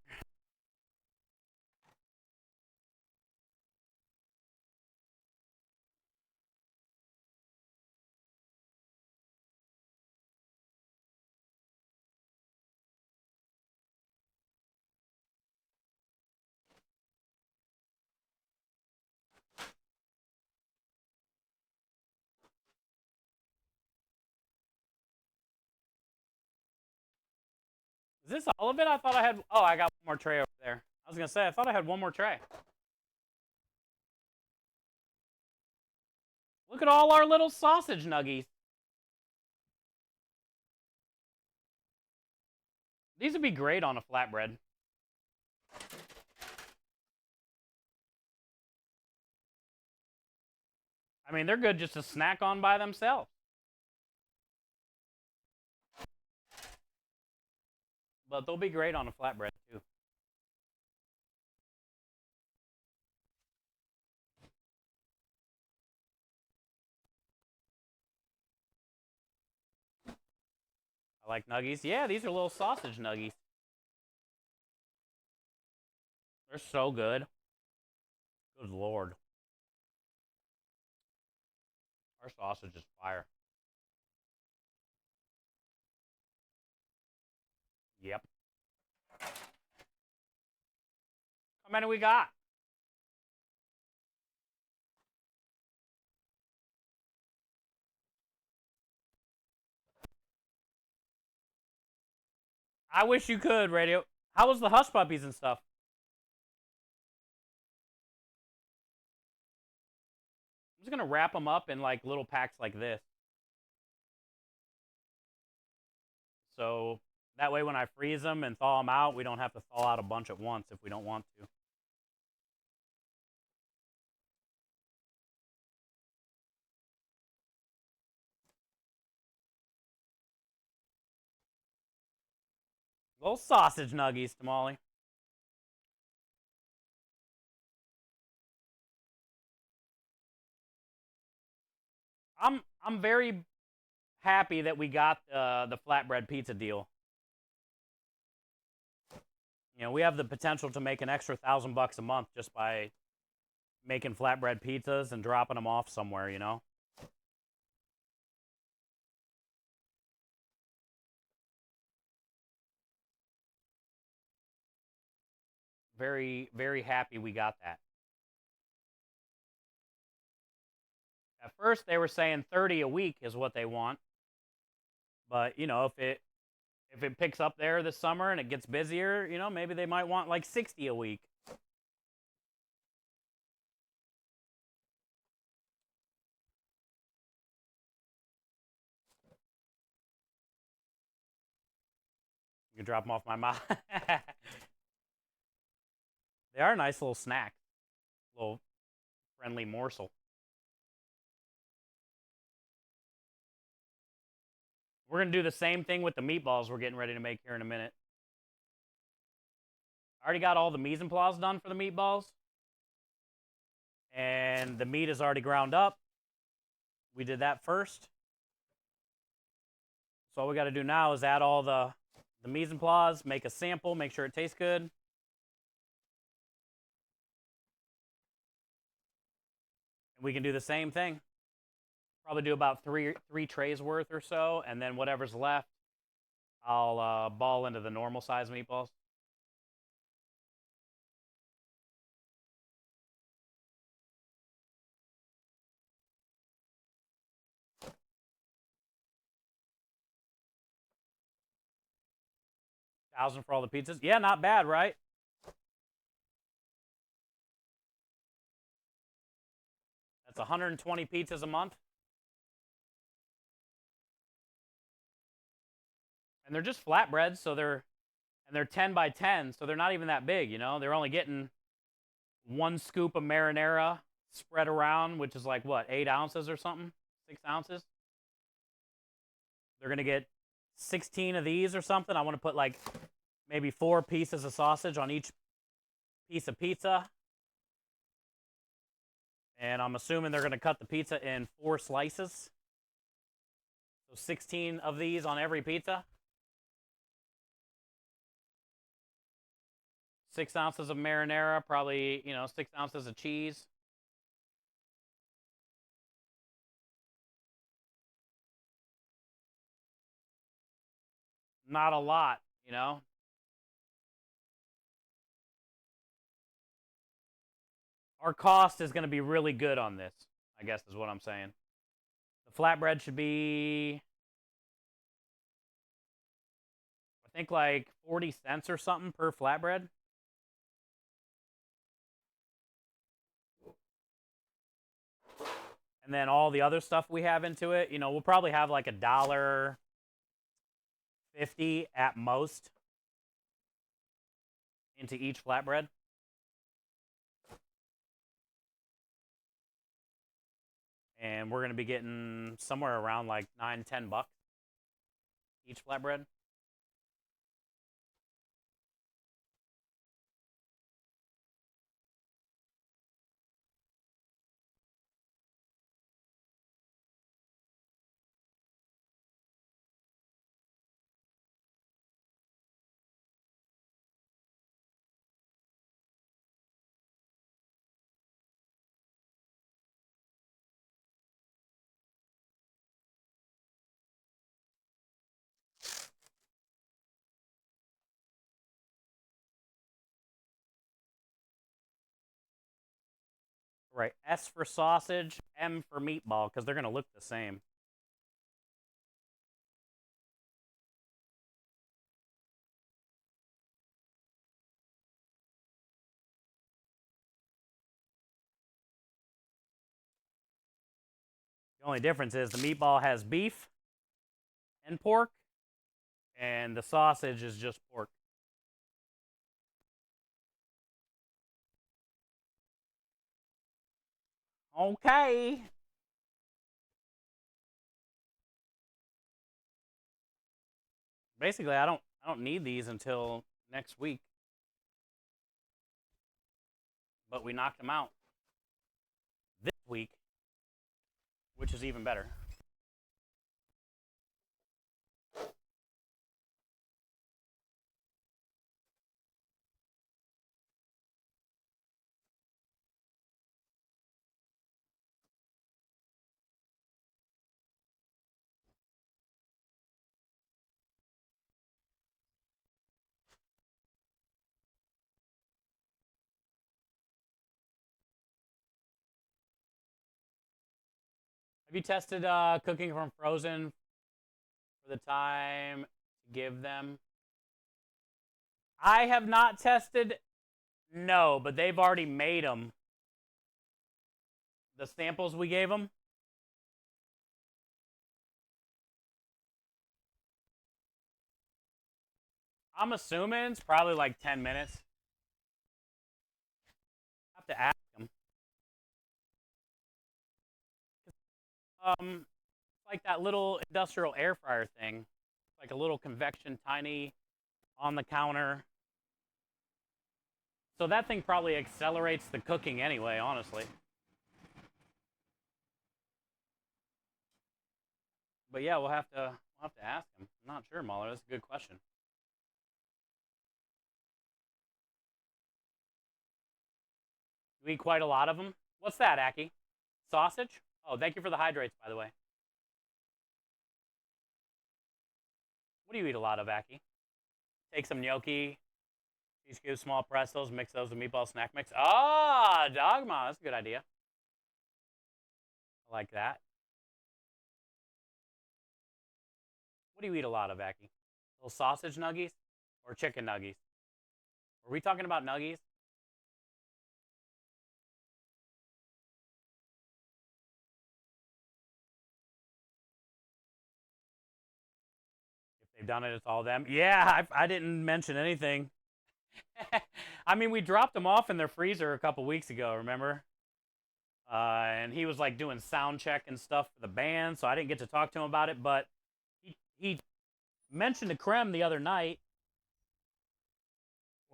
Speaker 1: Is this all of it? I thought I had... Oh, I got one more tray over there. I was going to say, I thought I had one more tray. Look at all our little sausage nuggies. These would be great on a flatbread. I mean, they're good just to snack on by themselves. But they'll be great on a flatbread, too. I like nuggies. Yeah, these are little sausage nuggies. They're so good. Good Lord. Our sausage is fire. Yep. How many we got? I wish you could, Radio. How was the hush puppies and stuff? I'm just going to wrap them up in like little packs like this. So that way when I freeze them and thaw them out, we don't have to thaw out a bunch at once if we don't want to. Little sausage nuggies, Tamale. I'm very happy that we got the flatbread pizza deal. You know, we have the potential to make an extra $1,000 a month just by making flatbread pizzas and dropping them off somewhere, you know? Very, very happy we got that. At first, they were saying 30 a week is what they want. But, you know, if it picks up there this summer and it gets busier, you know, maybe they might want like 60 a week. You can drop them off my mouth. They are a nice little snack. Little friendly morsel. We're going to do the same thing with the meatballs we're getting ready to make here in a minute. I already got all the mise en place done for the meatballs. And the meat is already ground up. We did that first. So all we got to do now is add all the the mise en place, make a sample, make sure it tastes good. And we can do the same thing. Probably do about three trays worth or so, and then whatever's left, I'll ball into the normal size meatballs. $1,000 for all the pizzas. Yeah, not bad, right? That's 120 pizzas a month. And they're just flatbreads, so they're 10 by 10, so they're not even that big, you know? They're only getting 1 scoop of marinara spread around, which is like, what, 8 ounces or something? 6 ounces? They're going to get 16 of these or something. I want to put like maybe 4 pieces of sausage on each piece of pizza. And I'm assuming they're going to cut the pizza in 4 slices. So 16 of these on every pizza. 6 ounces of marinara, probably, 6 ounces of cheese. Not a lot, you know? Our cost is going to be really good on this, I guess is what I'm saying. The flatbread should be, I think, like 40 cents or something per flatbread. And then all the other stuff we have into it, we'll probably have like $1.50 at most into each flatbread. And we're going to be getting somewhere around like $9-10 each flatbread. Right, S for sausage, M for meatball, because they're going to look the same. The only difference is the meatball has beef and pork, and the sausage is just pork. Okay. Basically, I don't need these until next week. But we knocked them out this week, which is even better. Have you tested cooking from frozen for the time to give them? I have not tested, no, but they've already made them. The samples we gave them. I'm assuming it's probably like 10 minutes. I have to ask them. Like that little industrial air fryer thing. Like a little convection, tiny, on the counter. So that thing probably accelerates the cooking anyway, honestly. But yeah, we'll have to ask him. I'm not sure, Mahler. That's a good question. You eat quite a lot of them. What's that, Aki? Sausage? Oh, thank you for the hydrates, by the way. What do you eat a lot of, Aki? Take some gnocchi, these cubes, small pretzels, mix those with meatball snack mix. Ah, Dogma, that's a good idea. I like that. What do you eat a lot of, Aki? Little sausage nuggies or chicken nuggies? Are we talking about nuggies? If they've done it, it's all them. Yeah, I didn't mention anything. I mean, we dropped them off in their freezer a couple weeks ago, remember? And he was like doing sound check and stuff for the band, so I didn't get to talk to him about it. But he mentioned to Krem the other night,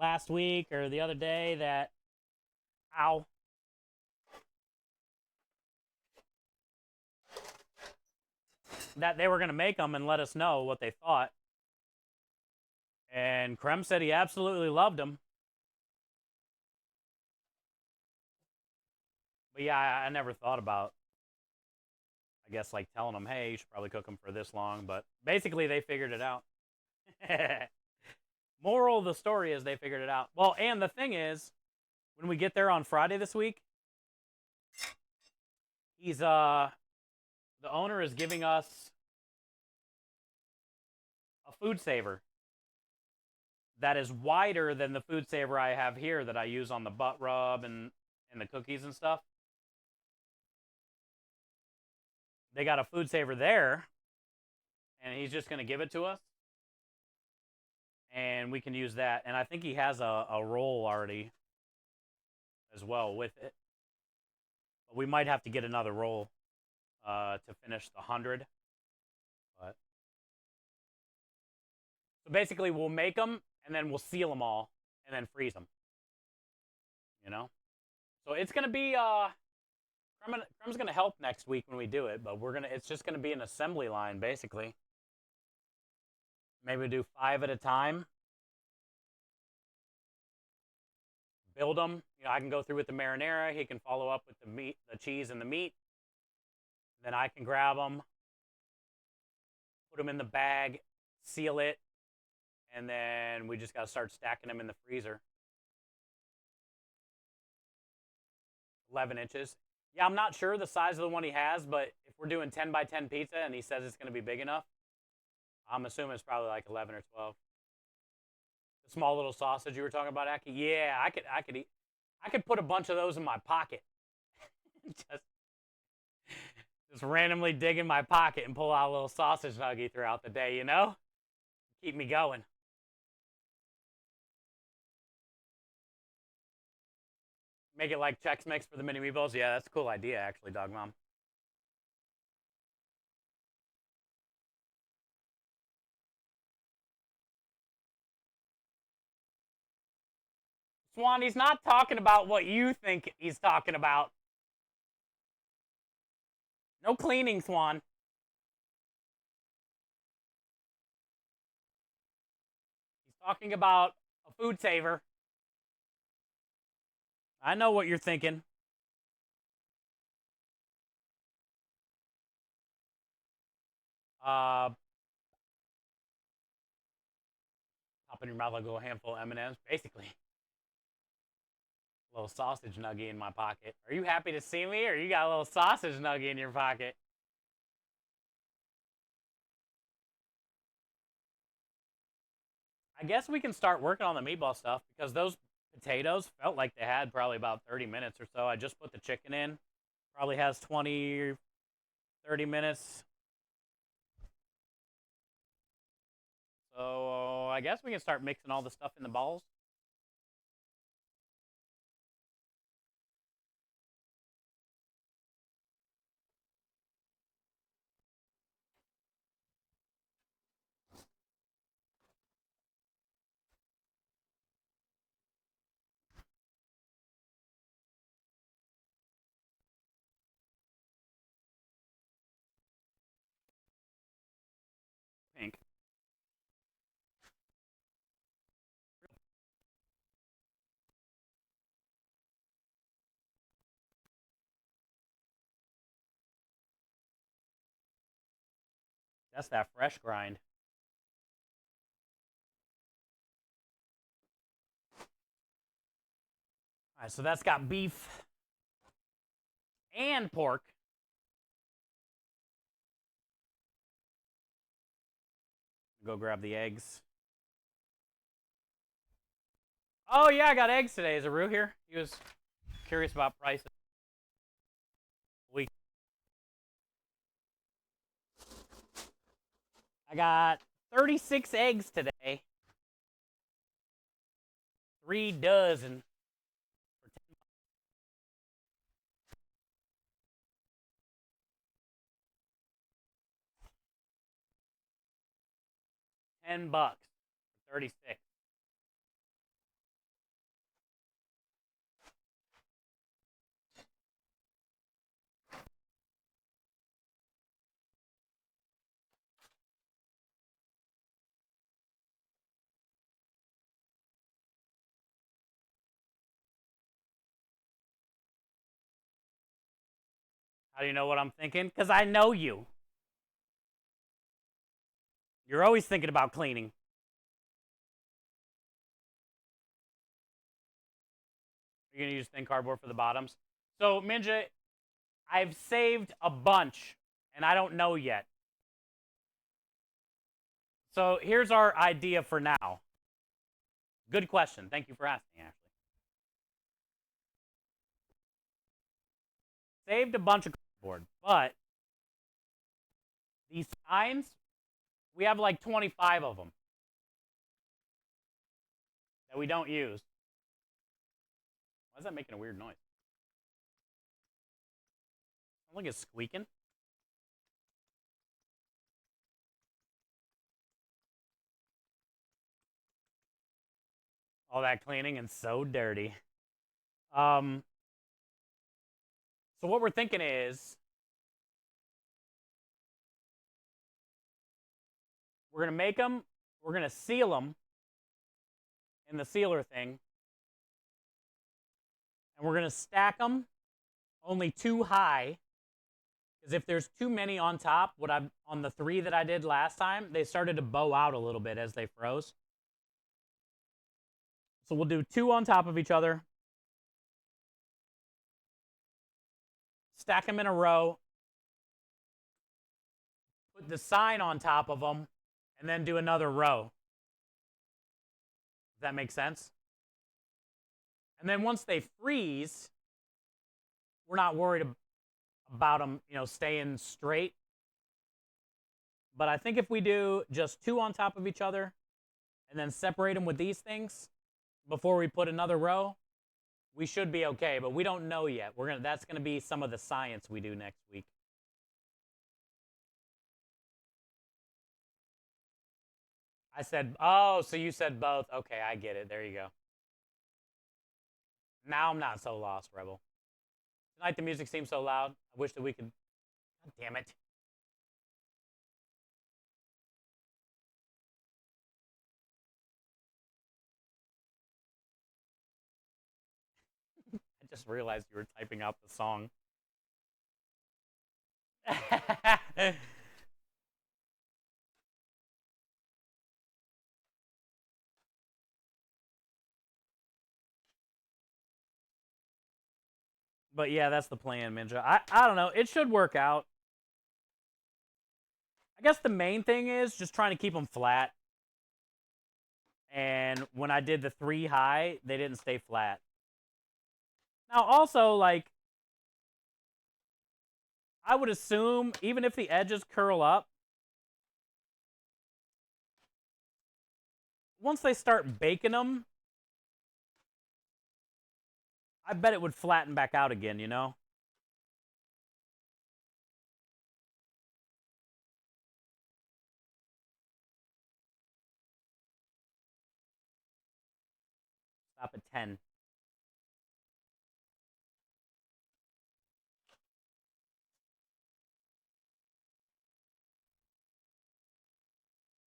Speaker 1: last week or the other day, that ow, that they were going to make them and let us know what they thought. And Krem said he absolutely loved them. But yeah, I never thought about, I guess, like telling them, hey, you should probably cook them for this long. But basically, they figured it out. Moral of the story is they figured it out. Well, and the thing is, when we get there on Friday this week, he's the owner is giving us a food saver that is wider than the food saver I have here that I use on the butt rub and the cookies and stuff. They got a food saver there, and he's just going to give it to us, and we can use that. And I think he has a roll already as well with it. But we might have to get another roll to finish the 100. But so basically, we'll make them, and then we'll seal them all, and then freeze them. You know? So it's going to be... Krem's gonna help next week when we do it, but it's just gonna be an assembly line basically. Maybe do 5 at a time. Build them. You know, I can go through with the marinara. He can follow up with the meat, the cheese, and the meat. Then I can grab them, put them in the bag, seal it, and then we just gotta start stacking them in the freezer. 11 inches. Yeah, I'm not sure the size of the one he has, but if we're doing 10 by 10 pizza and he says it's going to be big enough, I'm assuming it's probably like 11 or 12. The small little sausage you were talking about, Aki? Yeah, I could put a bunch of those in my pocket. just randomly dig in my pocket and pull out a little sausage nugget throughout the day, you know? Keep me going. Make it like Chex Mix for the mini meatballs. Yeah, that's a cool idea, actually, Dog Mom. Swan, he's not talking about what you think he's talking about. No cleaning, Swan. He's talking about a food saver. I know what you're thinking. Pop in your mouth like a little handful of M&Ms, basically. A little sausage nugget in my pocket. Are you happy to see me, or you got a little sausage nugget in your pocket? I guess we can start working on the meatball stuff because those potatoes felt like they had probably about 30 minutes or so. I just put the chicken in. Probably has 20, 30 minutes. So I guess we can start mixing all the stuff in the balls. Pink. That's that fresh grind. All right, so that's got beef and pork. Go grab the eggs. Oh, yeah, I got eggs today. Is Aru here? He was curious about prices. I got 36 eggs today. 3 dozen. For $10 for 36. How do you know what I'm thinking? Because I know you. You're always thinking about cleaning. You're going to use thin cardboard for the bottoms. So, Minja, I've saved a bunch, and I don't know yet. So, here's our idea for now. Good question. Thank you for asking, Ashley. Saved a bunch of cardboard, but these signs, we have like 25 of them that we don't use. Why is that making a weird noise? I think it's squeaking. All that cleaning and so dirty. So what we're thinking is we're going to make them, we're going to seal them in the sealer thing, and we're going to stack them only 2 high, because if there's too many on top, on the 3 that I did last time, they started to bow out a little bit as they froze. So we'll do 2 on top of each other, stack them in a row, put the sign on top of them, and then do another row. Does that make sense? And then once they freeze, we're not worried about them, staying straight. But I think if we do just 2 on top of each other and then separate them with these things before we put another row, we should be okay. But we don't know yet. That's gonna be some of the science we do next week. I said, oh, so you said both. Okay, I get it. There you go. Now I'm not so lost, Rebel. Tonight the music seems so loud. I wish that we could. God damn it. I just realized you were typing out the song. But yeah, that's the plan, Minja. I don't know. It should work out. I guess the main thing is just trying to keep them flat. And when I did the 3 high, they didn't stay flat. Now, also, like, I would assume, even if the edges curl up, once they start baking them, I bet it would flatten back out again, you know? Stop at 10.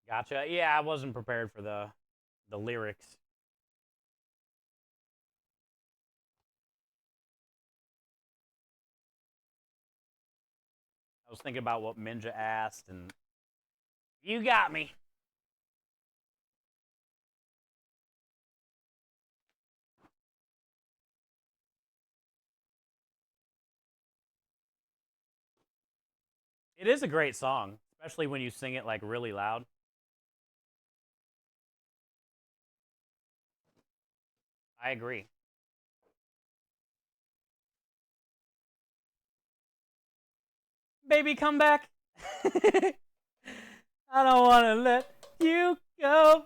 Speaker 1: Gotcha. Yeah, I wasn't prepared for the lyrics. I was thinking about what Minja asked, and You got me. It is a great song, especially when you sing it like really loud. I agree. Baby, come back. I don't want to let you go.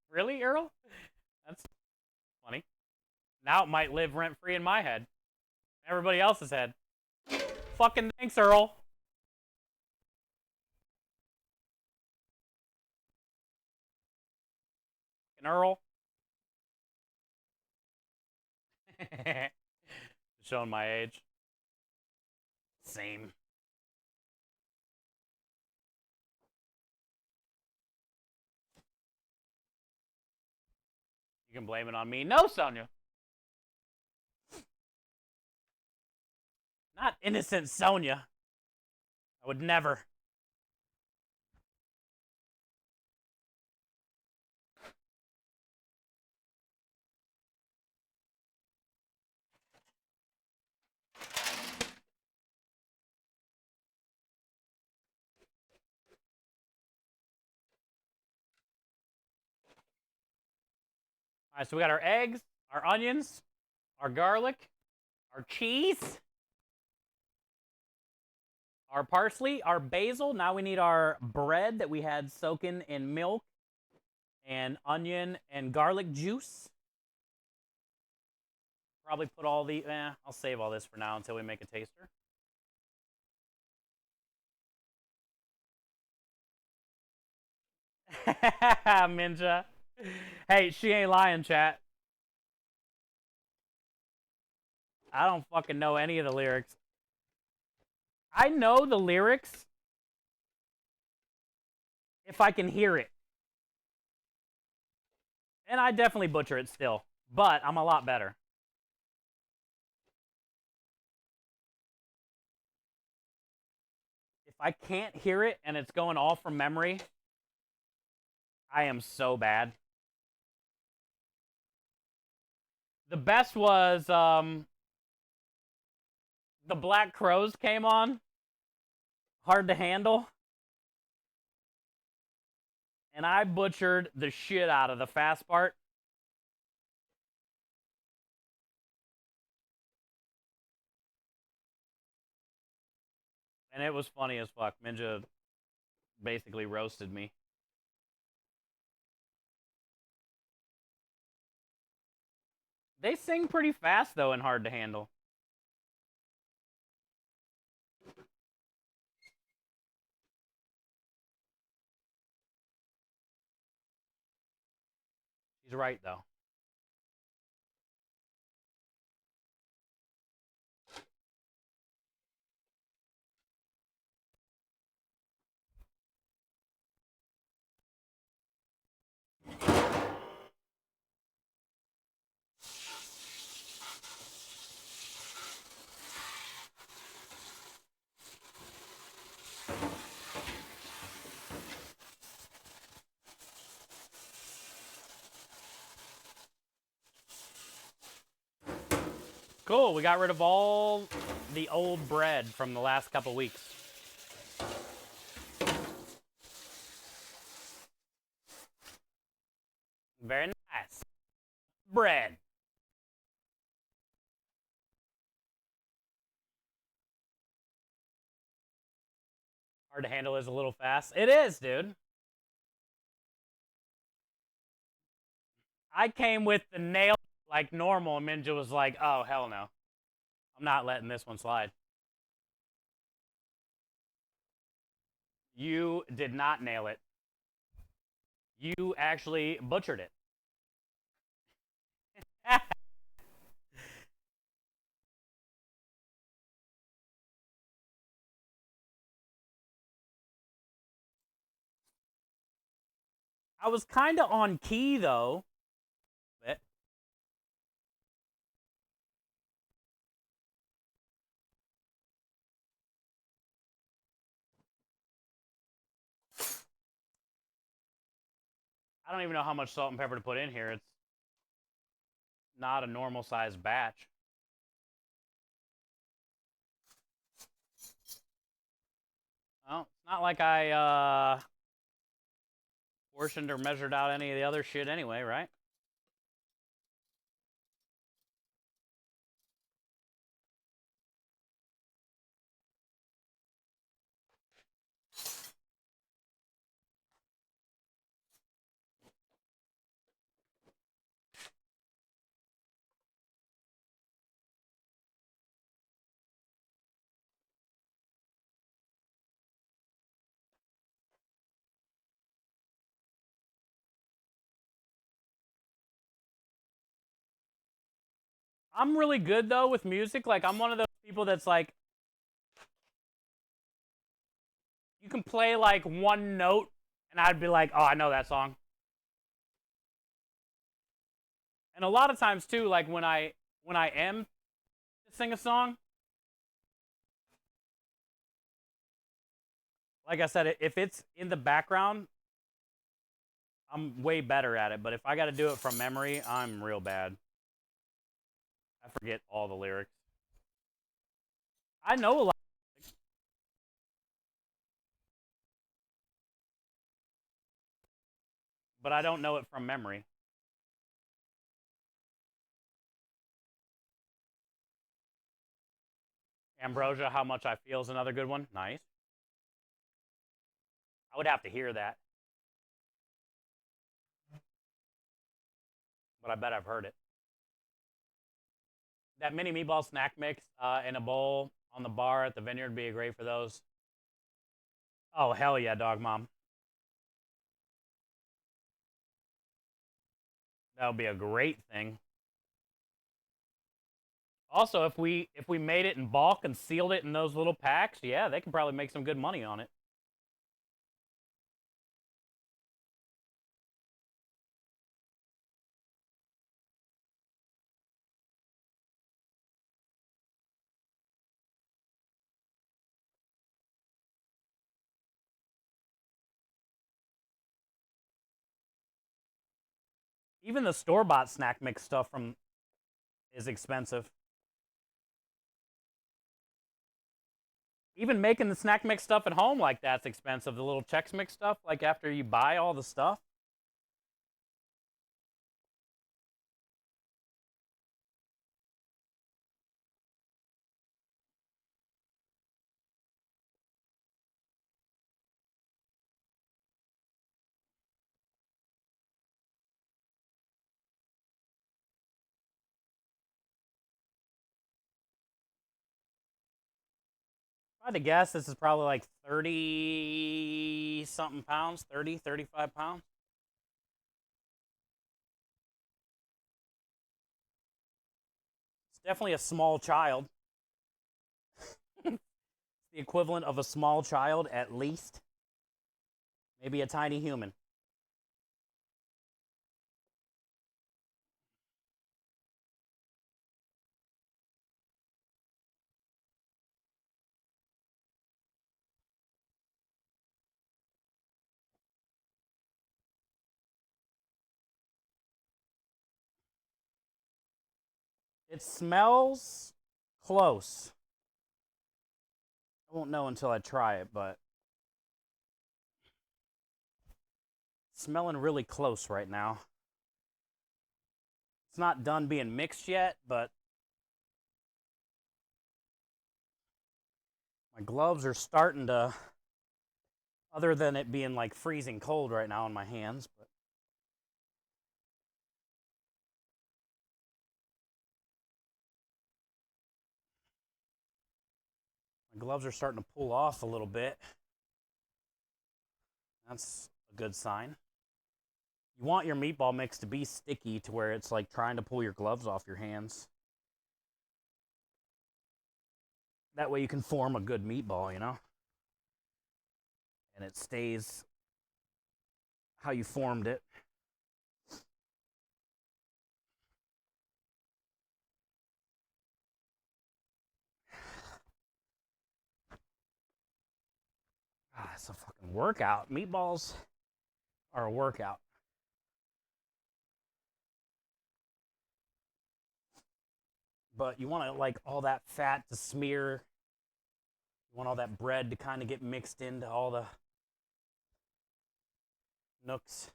Speaker 1: Really, Earl? That's funny. Now it might live rent free in my head. Everybody else's head. Fucking thanks, Earl. Fucking Earl. Showing my age. Same. You can blame it on me. No, Sonia. Not innocent Sonia. I would never. All right, so we got our eggs, our onions, our garlic, our cheese, our parsley, our basil. Now we need our bread that we had soaking in milk and onion and garlic juice. Probably put all the, I'll save all this for now until we make a taster. Minja. Hey, she ain't lying, chat. I don't fucking know any of the lyrics. I know the lyrics if I can hear it. And I definitely butcher it still, but I'm a lot better. If I can't hear it and it's going all from memory, I am so bad. The best was the Black Crows came on. Hard to Handle. And I butchered the shit out of the fast part. And it was funny as fuck. Minja basically roasted me. They sing pretty fast, though, in Hard to Handle. She's right, though. Cool, we got rid of all the old bread from the last couple weeks. Very nice. Bread. Hard to Handle is a little fast. It is, dude. I came with the nail like normal, and Minja was like, oh, hell no. I'm not letting this one slide. You did not nail it. You actually butchered it. I was kind of on key, though. I don't even know how much salt and pepper to put in here. It's not a normal size batch. Well, it's not like I portioned or measured out any of the other shit anyway, right? I'm really good though with music. Like I'm one of those people that's like you can play like one note and I'd be like, "Oh, I know that song." And a lot of times too, like when I am to sing a song, like I said, if it's in the background, I'm way better at it. But if I got to do it from memory, I'm real bad. I forget all the lyrics. I know a lot, but I don't know it from memory. Ambrosia, How Much I Feel is another good one. Nice. I would have to hear that, but I bet I've heard it. That mini meatball snack mix in a bowl on the bar at the Vineyard would be great for those. Oh hell yeah, dog mom. That would be a great thing. Also, if we made it in bulk and sealed it in those little packs, yeah, they could probably make some good money on it. Even the store bought snack mix stuff from is expensive. Even making the snack mix stuff at home like that's expensive. The little Chex Mix stuff, like after you buy all the stuff. If I had to guess, this is probably like 30 something pounds, 30, 35 pounds. It's definitely a small child. The equivalent of a small child, at least. Maybe a tiny human. It smells close. I won't know until I try it, but it's smelling really close right now. It's not done being mixed yet, but my gloves are starting to, other than it being like freezing cold right now in my hands, but my gloves are starting to pull off a little bit. That's a good sign. You want your meatball mix to be sticky to where it's like trying to pull your gloves off your hands. That way you can form a good meatball, you know? And it stays how you formed it. Ah, it's a fucking workout. Meatballs are a workout. but you want to like all that fat to smear. You want all that bread to kind of get mixed into all the nooks.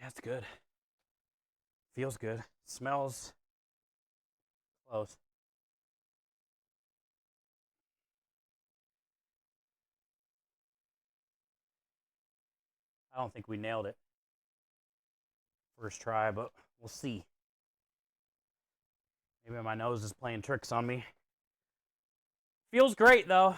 Speaker 1: Yeah, it's good. Feels good. Smells close. I don't think we nailed it first try, but we'll see. Maybe my nose is playing tricks on me. Feels great though.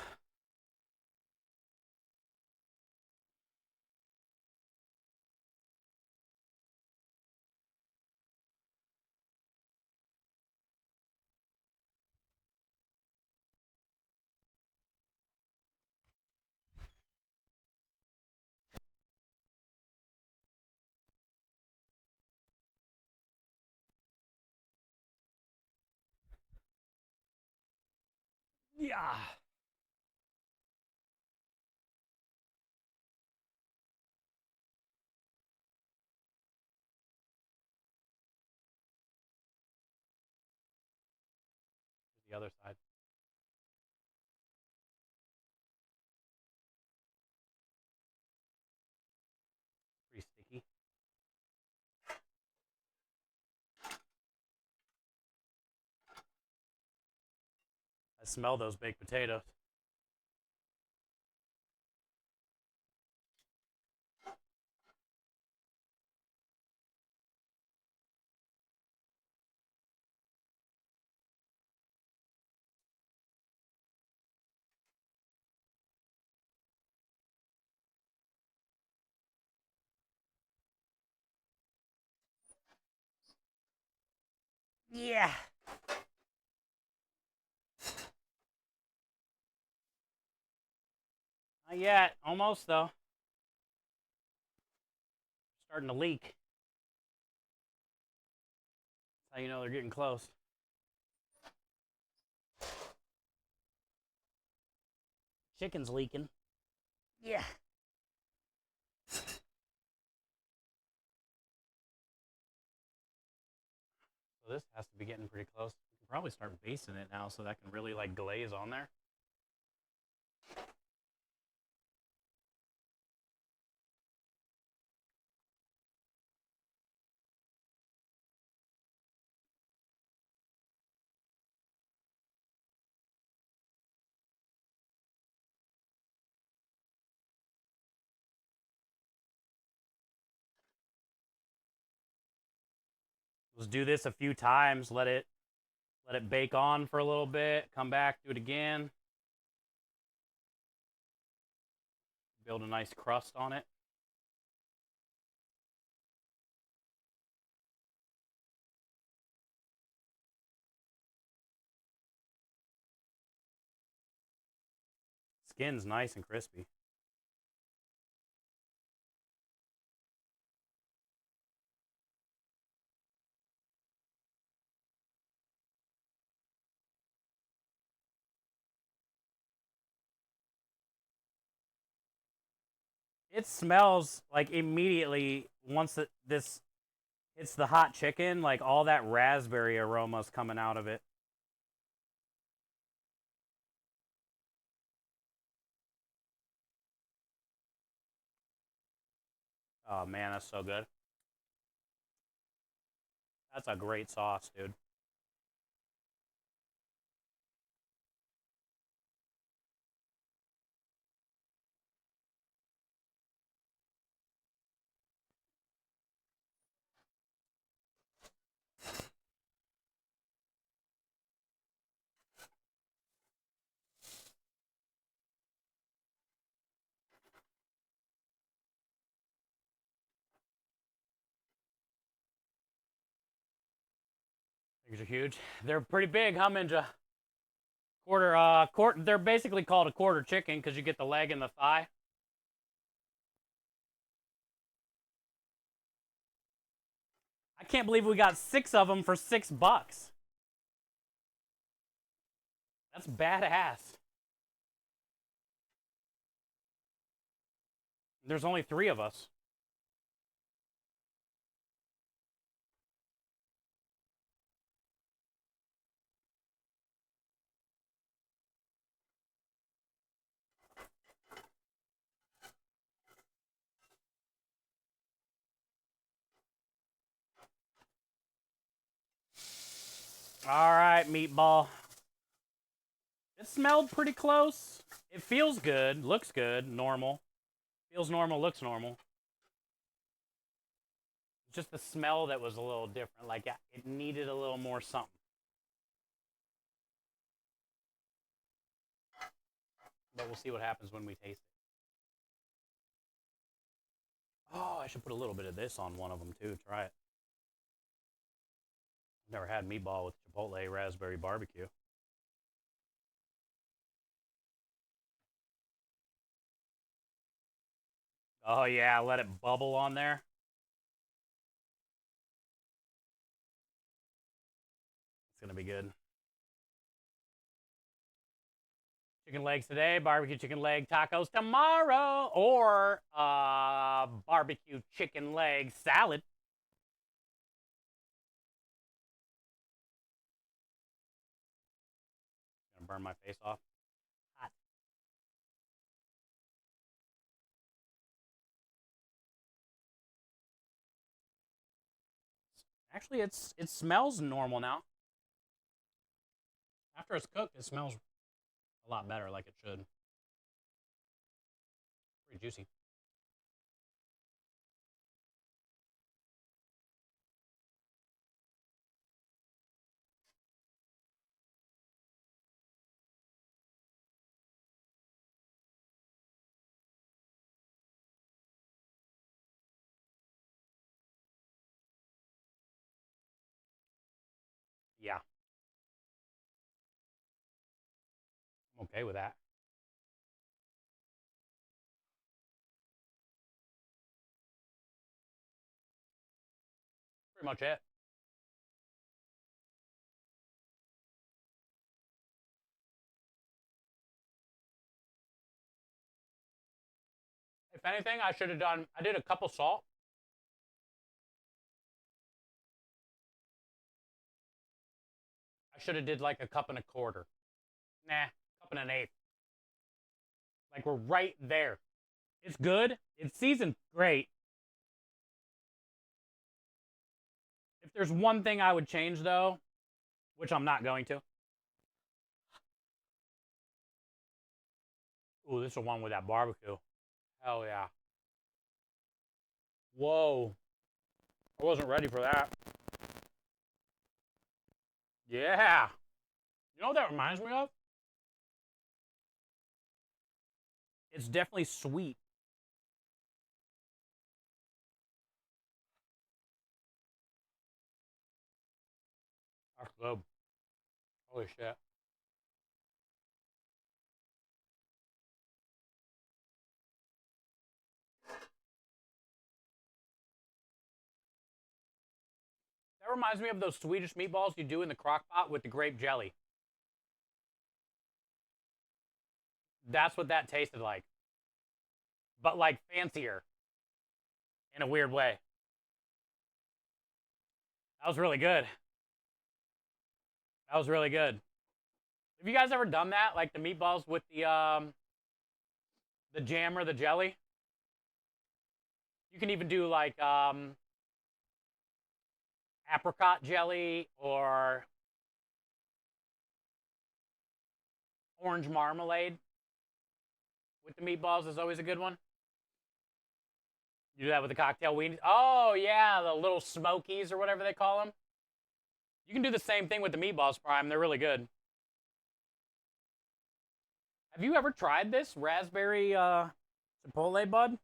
Speaker 1: Yeah. The other side. Pretty sticky. I smell those baked potatoes. Yeah. Not yet. Almost though. Starting to leak. That's how you know they're getting close. Chicken's leaking. Yeah. So this has to be getting pretty close. We can probably start basting it now so that can really like glaze on there. Let's do this a few times. Let it bake on for a little bit. Come back, do it again. Build a nice crust on it. Skin's nice and crispy. It smells like immediately once this hits the hot chicken, like all that raspberry aroma's coming out of it. Oh man, that's so good. That's a great sauce, dude. These are huge. They're pretty big, huh, Minja? They're basically called a quarter chicken because you get the leg and the thigh. I can't believe we got 6 of them for $6. That's badass. There's only 3 of us. All right, Meatball. It smelled pretty close. It feels good, looks good, normal. Feels normal, looks normal. Just the smell that was a little different. Like it needed a little more something. But we'll see what happens when we taste it. Oh, I should put a little bit of this on one of them too. Try it. Never had meatball with Chipotle raspberry barbecue. Oh yeah, let it bubble on there. It's gonna be good. Chicken legs today, barbecue chicken leg tacos tomorrow, or barbecue chicken leg salad. Gonna burn my face off. Hot. Actually, it smells normal now. After it's cooked, it smells a lot better, like it should. Pretty juicy. Yeah, I'm okay with that. Pretty much it. If anything, I should have done. I did a cup of salt. I should have did like a cup and a quarter. Nah, cup and an eighth. Like we're right there. It's good. It's seasoned great. If there's one thing I would change though, which I'm not going to. Ooh, this is the one with that barbecue. Hell yeah. Whoa. I wasn't ready for that. Yeah. You know what that reminds me of? It's definitely sweet. That's good. Holy shit. That reminds me of those Swedish meatballs you do in the crock pot with the grape jelly. That's what that tasted like. But like fancier in a weird way. That was really good. That was really good. Have you guys ever done that? Like the meatballs with the jam or the jelly? You can even do like apricot jelly or orange marmalade with the meatballs is always a good one. You do that with the cocktail weenies. Oh yeah, the little smokies or whatever they call them. You can do the same thing with the meatballs, Prime. They're really good. Have you ever tried this raspberry chipotle bud?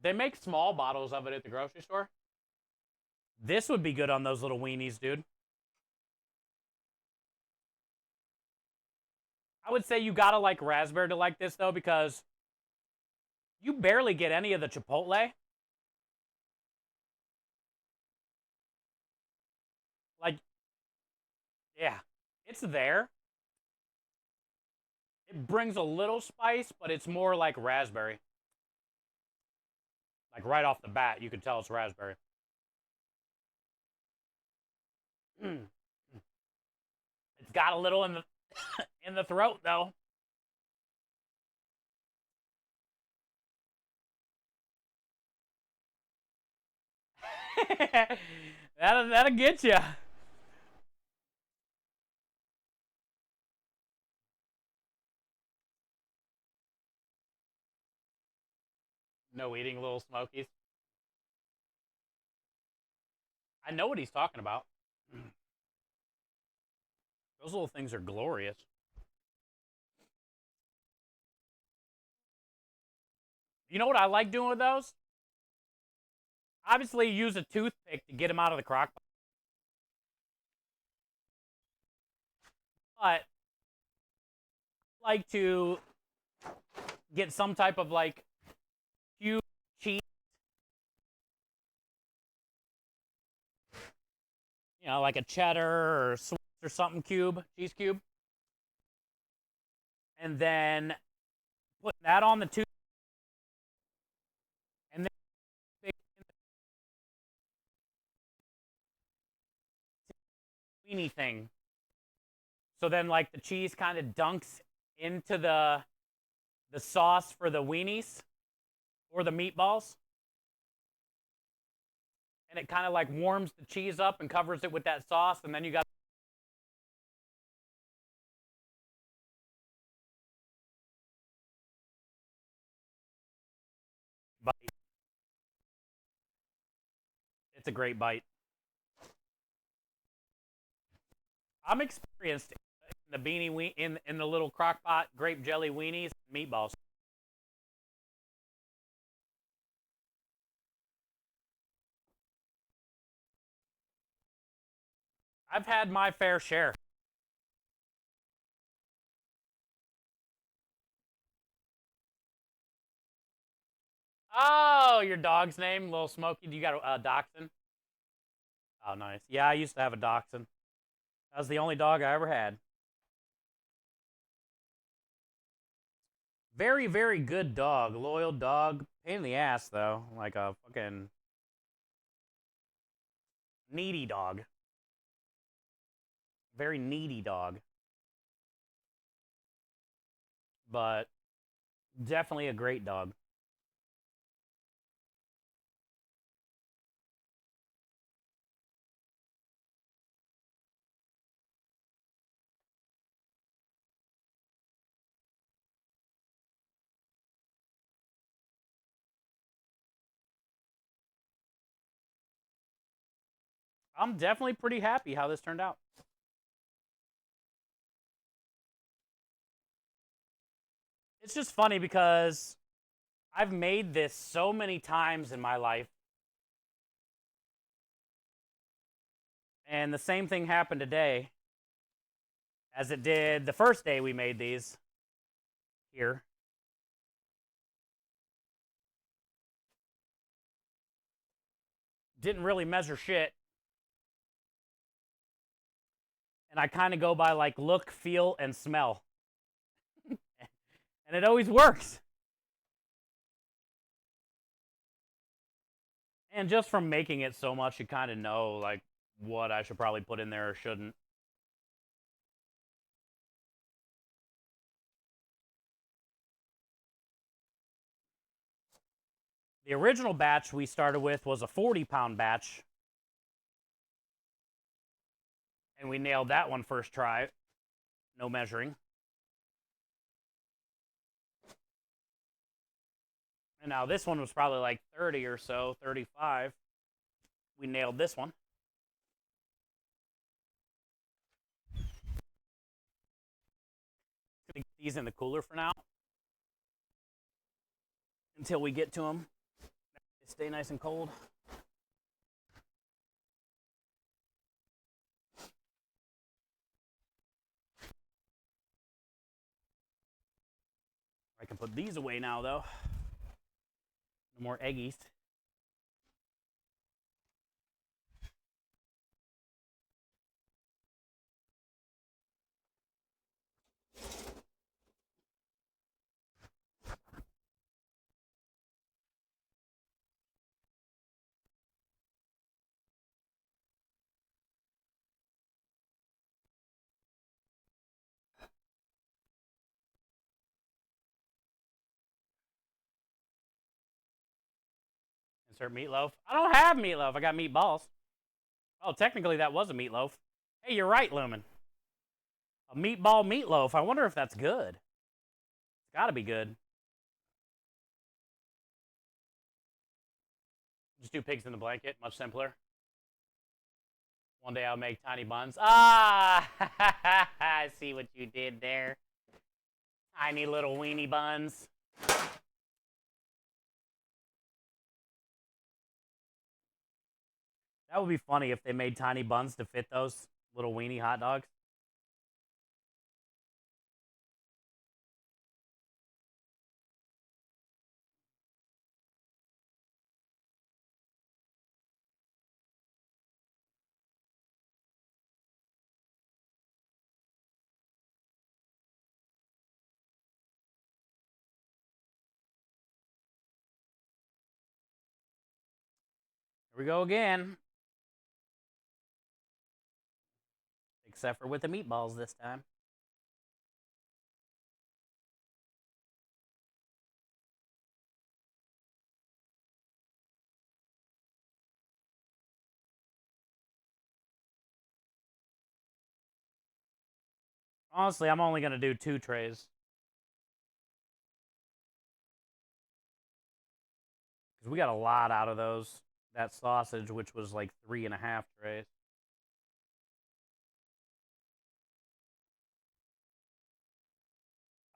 Speaker 1: They make small bottles of it at the grocery store. This would be good on those little weenies, dude. I would say you gotta like raspberry to like this though, because you barely get any of the chipotle. Like, yeah, it's there. It brings a little spice, but it's more like raspberry. Like right off the bat, you can tell it's raspberry. It's got a little in the in the throat though. That'll get you. No eating little smokies. I know what he's talking about. Those little things are glorious. You know what I like doing with those? Obviously, use a toothpick to get them out of the crock pot. But I like to get some type of like cube cheese, you know, like a cheddar or Swiss or something cube, cheese cube, and then put that on the tooth, and then weenie thing. So then, like the cheese kind of dunks into the sauce for the weenies or the meatballs, and it kind of like warms the cheese up and covers it with that sauce, and then you got bite. It's a great bite. I'm experienced in the in the little crock pot grape jelly weenies and meatballs. I've had my fair share. Oh, your dog's name, Little Smokey. Do you got a dachshund? Oh, nice. Yeah, I used to have a dachshund. That was the only dog I ever had. Very, very good dog. Loyal dog. Pain in the ass, though. Like a fucking needy dog. Very needy dog. But definitely a great dog. I'm definitely pretty happy how this turned out. It's just funny because I've made this so many times in my life. And the same thing happened today as it did the first day we made these here. Didn't really measure shit. And I kind of go by like look, feel, and smell. And it always works. And just from making it so much, you kind of know like what I should probably put in there or shouldn't. The original batch we started with was a 40-pound batch. And we nailed that one first try. No measuring. And now this one was probably like 30 or so, 35. We nailed this one. Gonna get these in the cooler for now until we get to them. They stay nice and cold. I can put these away now, though. No more eggies. Insert meatloaf. I don't have meatloaf. I got meatballs. Oh, technically that was a meatloaf. Hey, you're right, Lumen. A meatball meatloaf. I wonder if that's good. It's got to be good. Just do pigs in the blanket. Much simpler. One day I'll make tiny buns. Ah! I see what you did there. Tiny little weenie buns. That would be funny if they made tiny buns to fit those little weenie hot dogs. Here we go again. Except for with the meatballs this time. Honestly, I'm only going to do 2 trays. Because we got a lot out of those. That sausage, which was like 3.5 trays.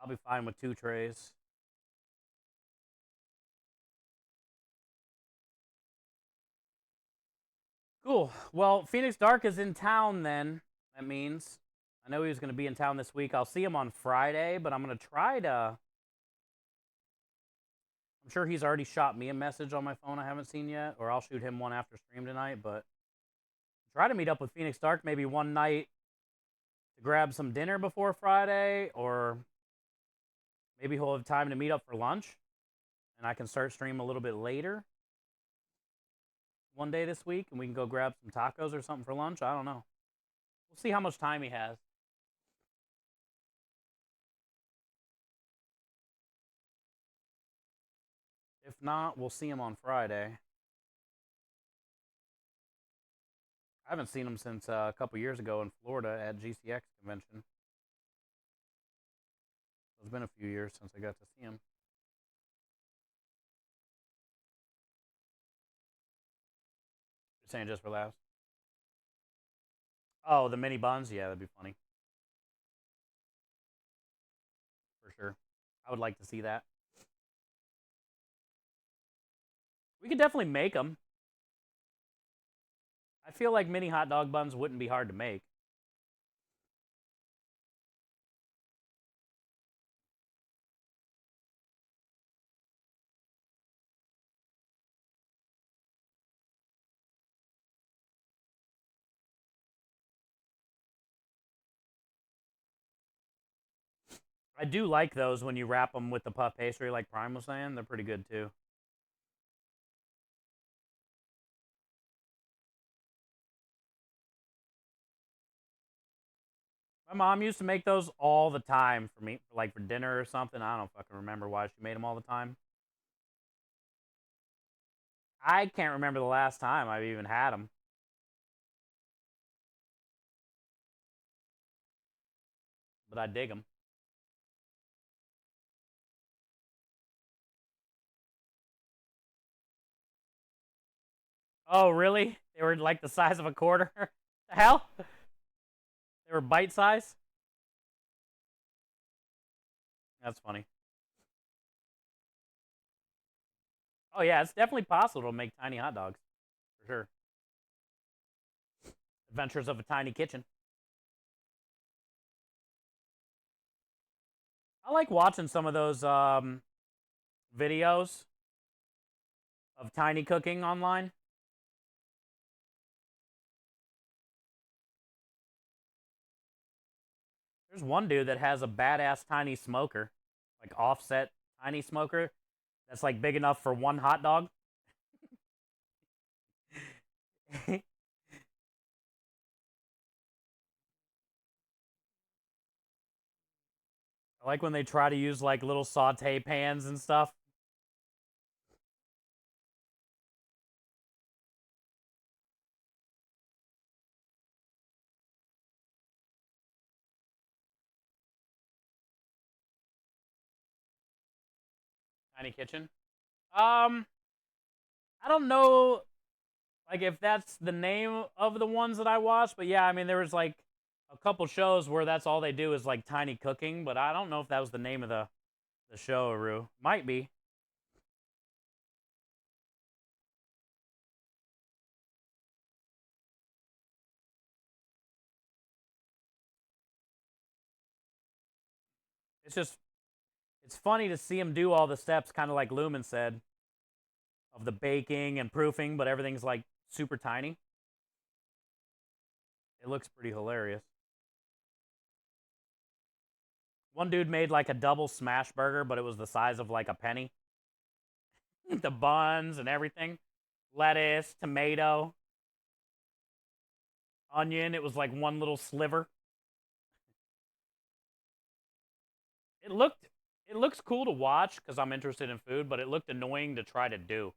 Speaker 1: I'll be fine with 2 trays. Cool. Well, Phoenix Dark is in town then. That means. I know he was going to be in town this week. I'll see him on Friday, but I'm going to try to. I'm sure he's already shot me a message on my phone I haven't seen yet, or I'll shoot him one after stream tonight, but try to meet up with Phoenix Dark maybe one night to grab some dinner before Friday, or maybe he'll have time to meet up for lunch, and I can start stream a little bit later one day this week, and we can go grab some tacos or something for lunch. I don't know. We'll see how much time he has. If not, we'll see him on Friday. I haven't seen him since a couple years ago in Florida at GCX convention. It's been a few years since I got to see him. You're saying just for laughs? Oh, the mini buns? Yeah, that'd be funny. For sure. I would like to see that. We could definitely make them. I feel like mini hot dog buns wouldn't be hard to make. I do like those when you wrap them with the puff pastry, like Prime was saying. They're pretty good too. My mom used to make those all the time for me, like for dinner or something. I don't fucking remember why she made them all the time. I can't remember the last time I've even had them. But I dig them. Oh, really? They were like the size of a quarter? The hell? They were bite size? That's funny. Oh, yeah, it's definitely possible to make tiny hot dogs. For sure. Adventures of a Tiny Kitchen. I like watching some of those videos of tiny cooking online. There's one dude that has a badass tiny smoker, like offset tiny smoker, that's like big enough for one hot dog. I like when they try to use like little saute pans and stuff. Tiny Kitchen. I don't know, like if that's the name of the ones that I watched, but yeah, I mean there was like a couple shows where that's all they do is like tiny cooking, but I don't know if that was the name of the show, Aru. Might be. It's just it's funny to see him do all the steps, kind of like Lumen said, of the baking and proofing, but everything's like super tiny. It looks pretty hilarious. One dude made like a double smash burger, but it was the size of like a penny. The buns and everything, lettuce, tomato, onion. It was like one little sliver. It looked it looks cool to watch because I'm interested in food, but it looked annoying to try to do.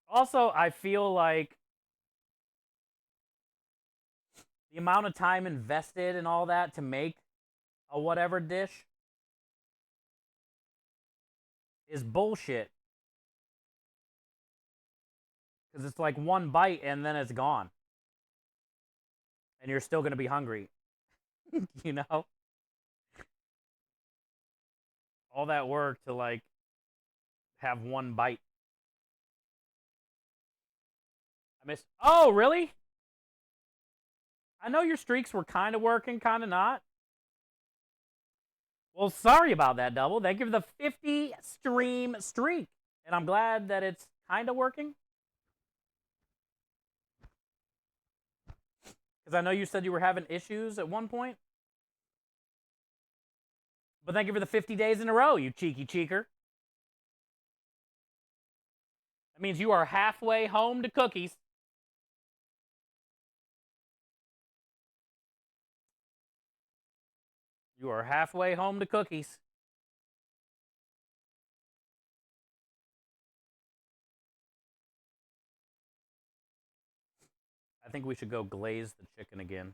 Speaker 1: Also, I feel like the amount of time invested and all that to make a whatever dish is bullshit. Because it's like one bite and then it's gone. And you're still going to be hungry. You know? All that work to like have one bite. I miss. Oh, really? I know your streaks were kind of working, kind of not. Well, sorry about that, Double. Thank you for the 50 stream streak. And I'm glad that it's kind of working. Because I know you said you were having issues at one point. But thank you for the 50 days in a row, you cheeky cheeker. That means you are halfway home to cookies. You are halfway home to cookies. I think we should go glaze the chicken again.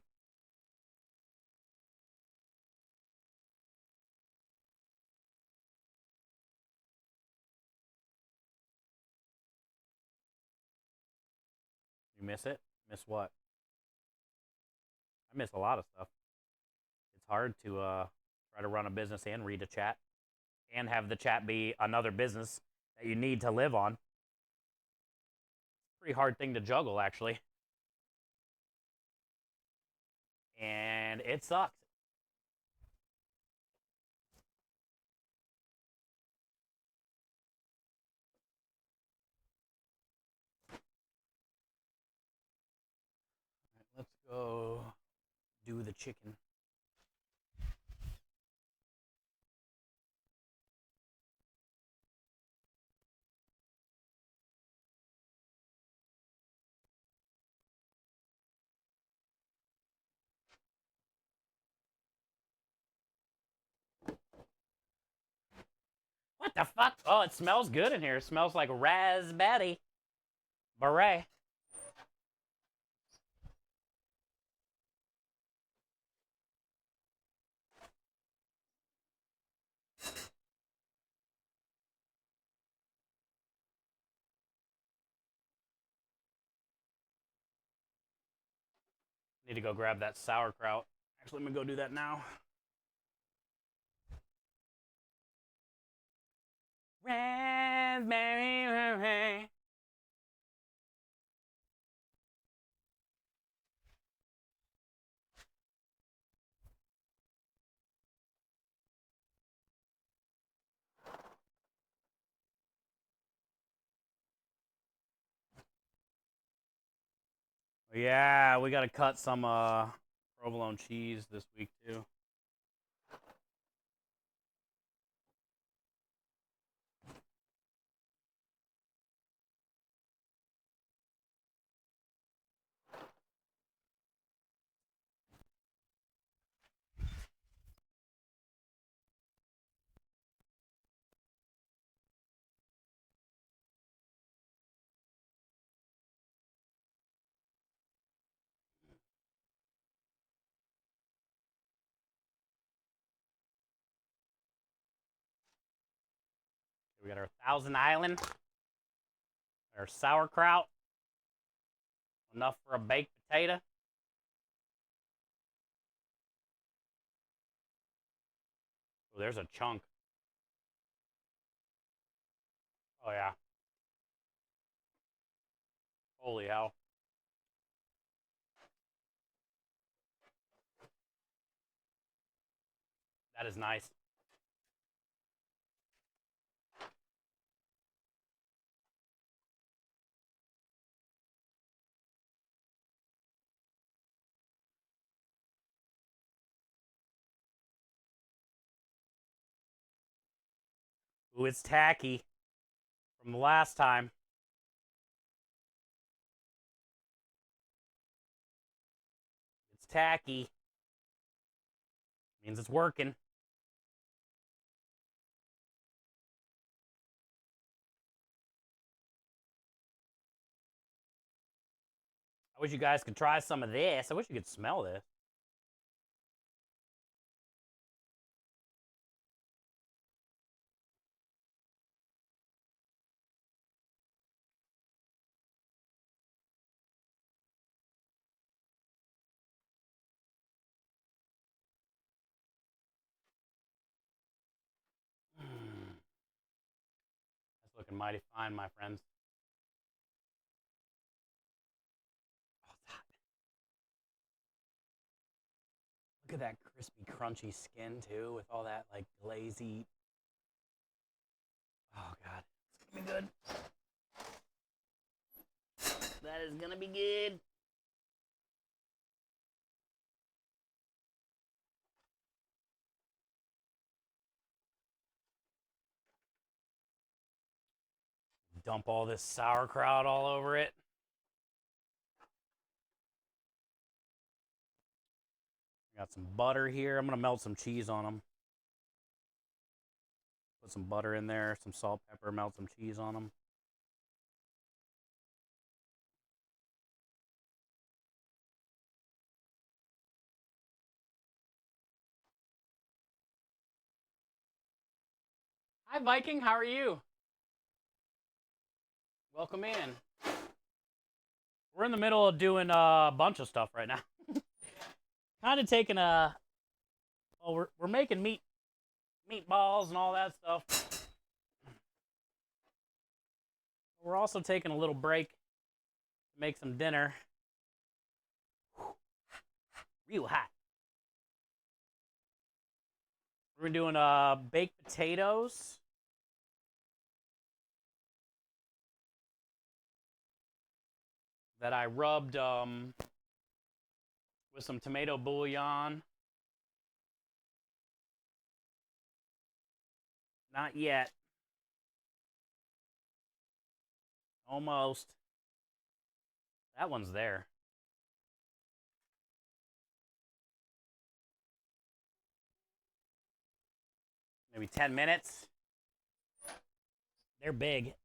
Speaker 1: You miss it? Miss what? I miss a lot of stuff. It's hard to try to run a business and read a chat and have the chat be another business that you need to live on. Pretty hard thing to juggle, actually. And it sucks. Right, let's go do the chicken. What the fuck? Oh, it smells good in here. It smells like raspberry beret. Need to go grab that sauerkraut. Actually, let me go do that now. Raspberry beret. Yeah, we got to cut some provolone cheese this week too. got our Thousand Island, our sauerkraut, enough for a baked potato. Oh, there's a chunk. Oh, yeah. Holy hell. That is nice. Ooh, it's tacky from the last time. It's tacky. Means it's working. I wish you guys could try some of this. I wish you could smell this. That's looking mighty fine, my friends. Oh, it's hot. Look at that crispy, crunchy skin, too, with all that, like, glazy. Oh, God. It's going to be good. That is going to be good. Dump all this sauerkraut all over it. Got some butter here. I'm going to melt some cheese on them. Put some butter in there, some salt, pepper, melt some cheese on them. Hi, Viking. How are you? Welcome in. We're in the middle of doing a bunch of stuff right now. Kind of taking a... Oh, we're making meatballs and all that stuff. We're also taking a little break to make some dinner. Real hot. We're doing baked potatoes. That I rubbed with some tomato bouillon. Not yet. Almost. That one's there. Maybe 10 minutes. They're big.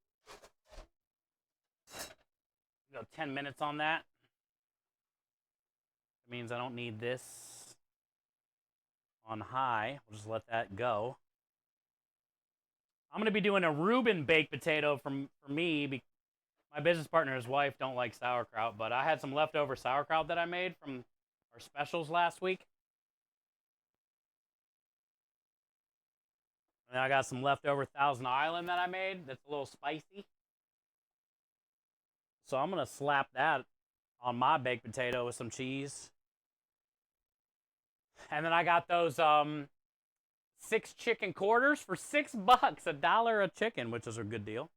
Speaker 1: Go 10 minutes on that. That means I don't need this on high. We'll just let that go. I'm going to be doing a Reuben baked potato for me. My business partner and his wife don't like sauerkraut, but I had some leftover sauerkraut that I made from our specials last week. And I got some leftover Thousand Island that I made that's a little spicy. So I'm going to slap that on my baked potato with some cheese. And then I got those 6 chicken quarters for $6, $1 a chicken, which is a good deal.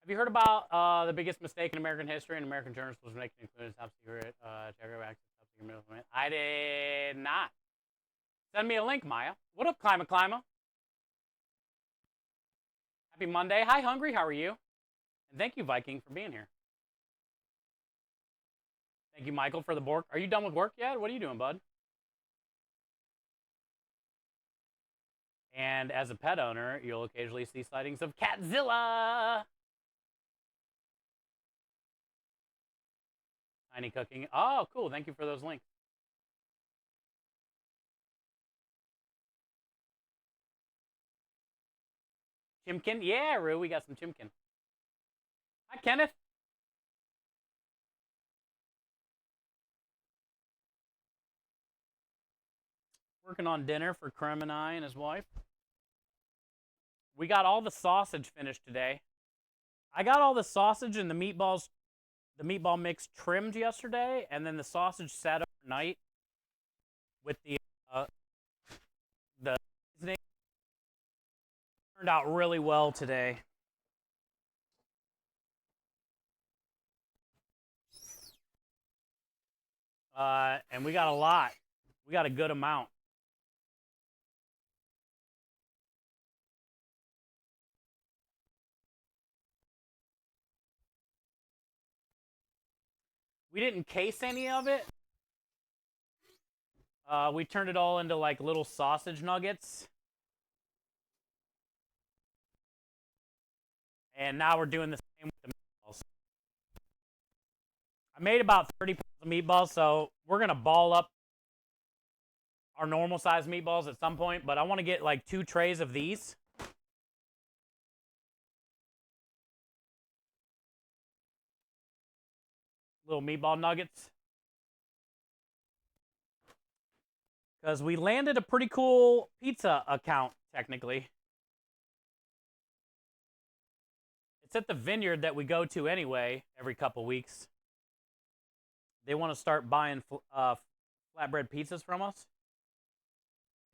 Speaker 1: Have you heard about the biggest mistake in American history and American journalists was making, including top secret middleman? I did not. Send me a link, Maya. What up, Clima? Happy Monday. Hi, Hungry. How are you? And thank you, Viking, for being here. Thank you, Michael, for the bork. Are you done with work yet? What are you doing, bud? And as a pet owner, you'll occasionally see sightings of Catzilla. Tiny cooking. Oh, cool. Thank you for those links. Chimkin? Yeah, Rue, we got some chimkin. Hi, Kenneth. Working on dinner for Krem and I and his wife. We got all the sausage finished today. I got all the sausage and the meatballs, the meatball mix trimmed yesterday, and then the sausage sat overnight with the seasoning. Turned out really well today. And we got a lot. We got a good amount. We didn't case any of it. We turned it all into like little sausage nuggets. And now we're doing the same with the meatballs. I made about 30 pounds of meatballs, so we're going to ball up our normal size meatballs at some point, but I want to get like 2 trays of these. Little meatball nuggets. Because we landed a pretty cool pizza account, technically. It's at the vineyard that we go to anyway every couple weeks. They want to start buying flatbread pizzas from us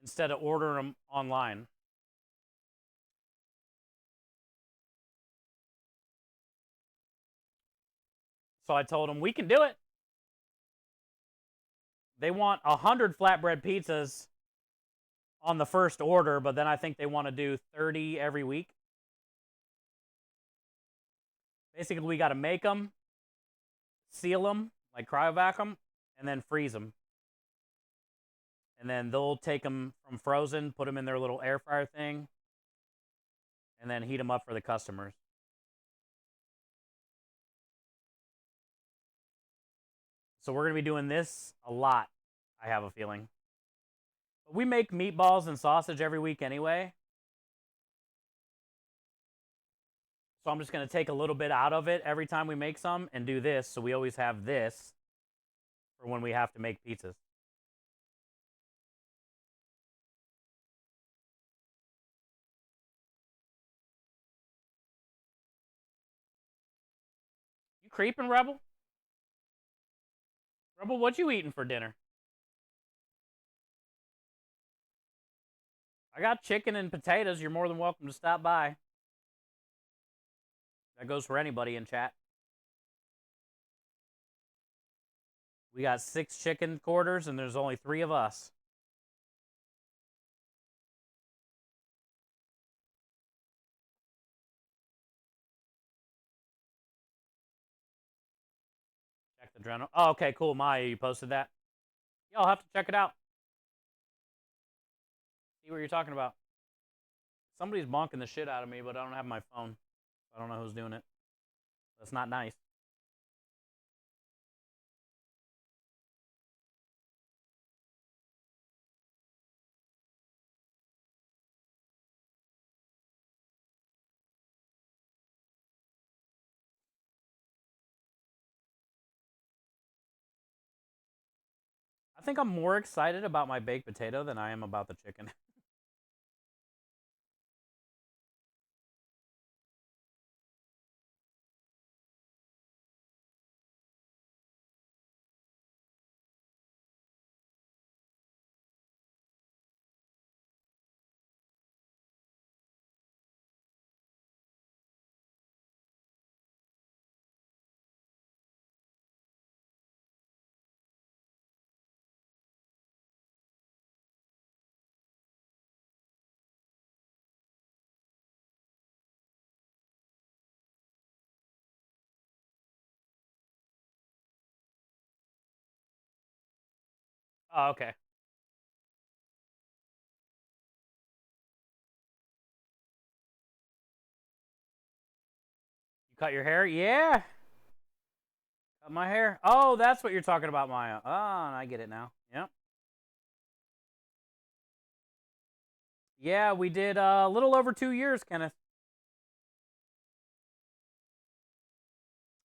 Speaker 1: instead of ordering them online. So I told them, we can do it. They want 100 flatbread pizzas on the first order, but then I think they want to do 30 every week. Basically, we got to make them, seal them, like cryovac them, and then freeze them. And then they'll take them from frozen, put them in their little air fryer thing, and then heat them up for the customers. So we're going to be doing this a lot, I have a feeling. But we make meatballs and sausage every week anyway. So I'm just going to take a little bit out of it every time we make some and do this, so we always have this for when we have to make pizzas. You creeping, Rebel? Rebel, what you eating for dinner? I got chicken and potatoes. You're more than welcome to stop by. That goes for anybody in chat. We got 6 chicken quarters, and there's only 3 of us. Check the adrenaline. Oh, okay, cool. Maya, you posted that? Yeah, I'll have to check it out. See what you're talking about. Somebody's bonking the shit out of me, but I don't have my phone. I don't know who's doing it. That's not nice. I think I'm more excited about my baked potato than I am about the chicken. Oh, okay. You cut your hair? Yeah. Cut my hair. Oh, that's what you're talking about, Maya. Oh, I get it now. Yep. Yeah, we did a little over 2 years, Kenneth.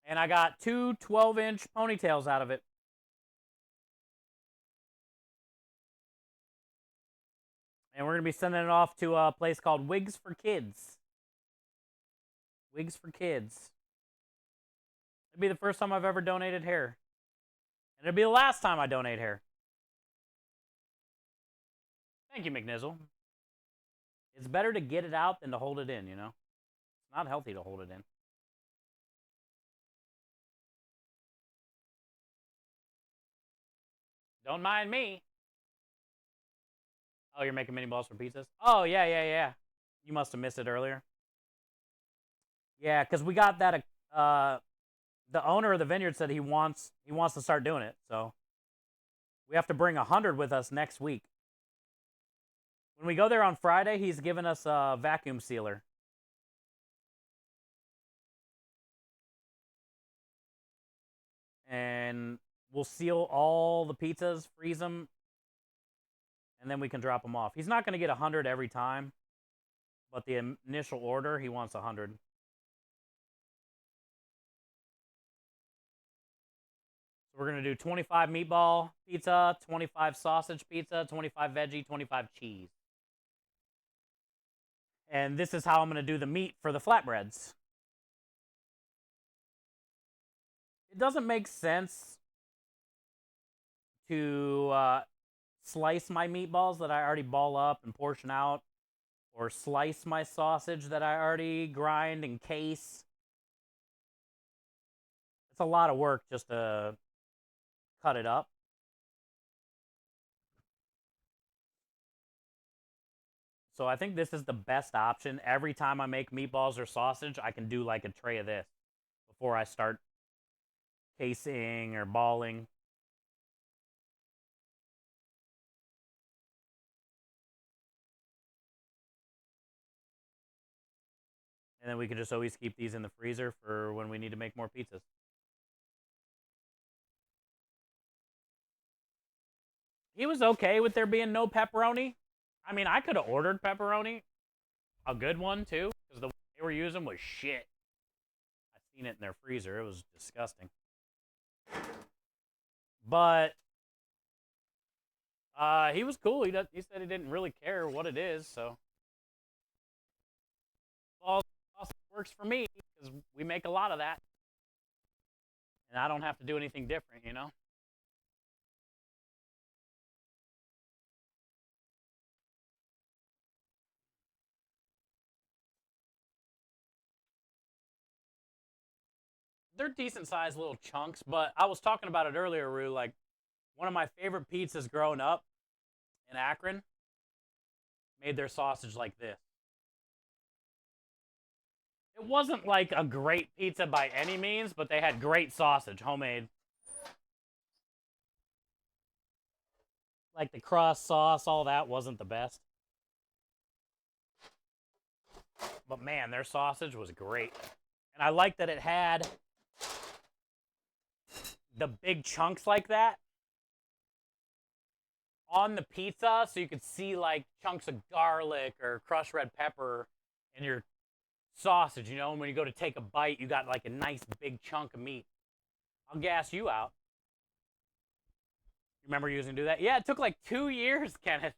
Speaker 1: And I got two 12-inch ponytails out of it. And we're going to be sending it off to a place called Wigs for Kids. Wigs for Kids. It'll be the first time I've ever donated hair. And it'll be the last time I donate hair. Thank you, McNizzle. It's better to get it out than to hold it in, you know? It's not healthy to hold it in. Don't mind me. Oh, you're making mini balls for pizzas? Oh, yeah. You must have missed it earlier. Yeah, because we got that, the owner of the vineyard said he wants to start doing it, so we have to bring 100 with us next week. When we go there on Friday, he's giving us a vacuum sealer. And we'll seal all the pizzas, freeze them, and then we can drop them off. He's not going to get 100 every time, but the initial order, he wants 100. So we're going to do 25 meatball pizza, 25 sausage pizza, 25 veggie, 25 cheese. And this is how I'm going to do the meat for the flatbreads. It doesn't make sense to slice my meatballs that I already ball up and portion out, or slice my sausage that I already grind and case. It's a lot of work just to cut it up. So I think this is the best option. Every time I make meatballs or sausage, I can do like a tray of this before I start casing or balling. And then we can just always keep these in the freezer for when we need to make more pizzas. He was okay with there being no pepperoni. I mean, I could have ordered pepperoni. A good one, too, because the one they were using was shit. I've seen it in their freezer. It was disgusting. But he was cool. He said he didn't really care what it is, so all works for me because we make a lot of that, and I don't have to do anything different, you know. They're decent sized little chunks, but I was talking about it earlier, Rue. Like, one of my favorite pizzas growing up in Akron made their sausage like this. It wasn't like a great pizza by any means, but they had great sausage, homemade. Like the crust, sauce, all that wasn't the best. But man, their sausage was great. And I like that it had the big chunks like that on the pizza, so you could see like chunks of garlic or crushed red pepper in your sausage, you know, and when you go to take a bite, you got like a nice big chunk of meat. I'll gas you out. You remember using to do that? Yeah, it took like 2 years, Kenneth.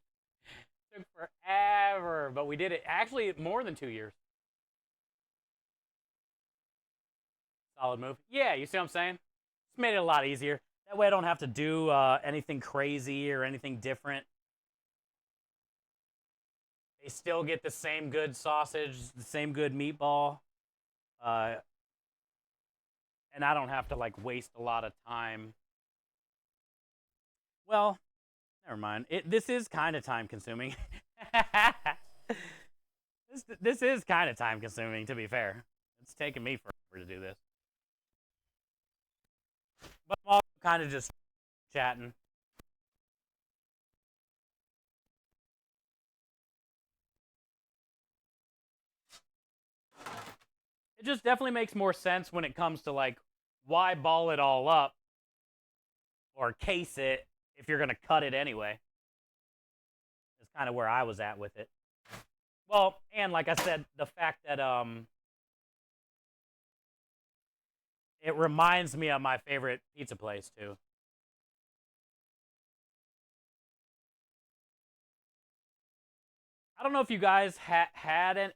Speaker 1: It took forever, but we did it. Actually, more than 2 years. Solid move. Yeah, you see what I'm saying? It's made it a lot easier. That way I don't have to do anything crazy or anything different. They still get the same good sausage, the same good meatball. And I don't have to like waste a lot of time. Well, never mind. This is kind of time consuming. This is kind of time consuming, to be fair. It's taken me forever to do this. But I'm also kind of just chatting. It just definitely makes more sense when it comes to like, why ball it all up or case it if you're going to cut it anyway. It's kind of where I was at with it. Well, and like I said, the fact that It reminds me of my favorite pizza place too. I don't know if you guys have had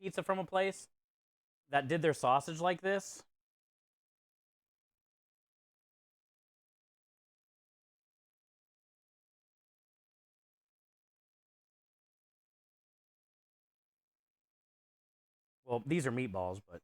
Speaker 1: pizza from a place that did their sausage like this. Well, these are meatballs, but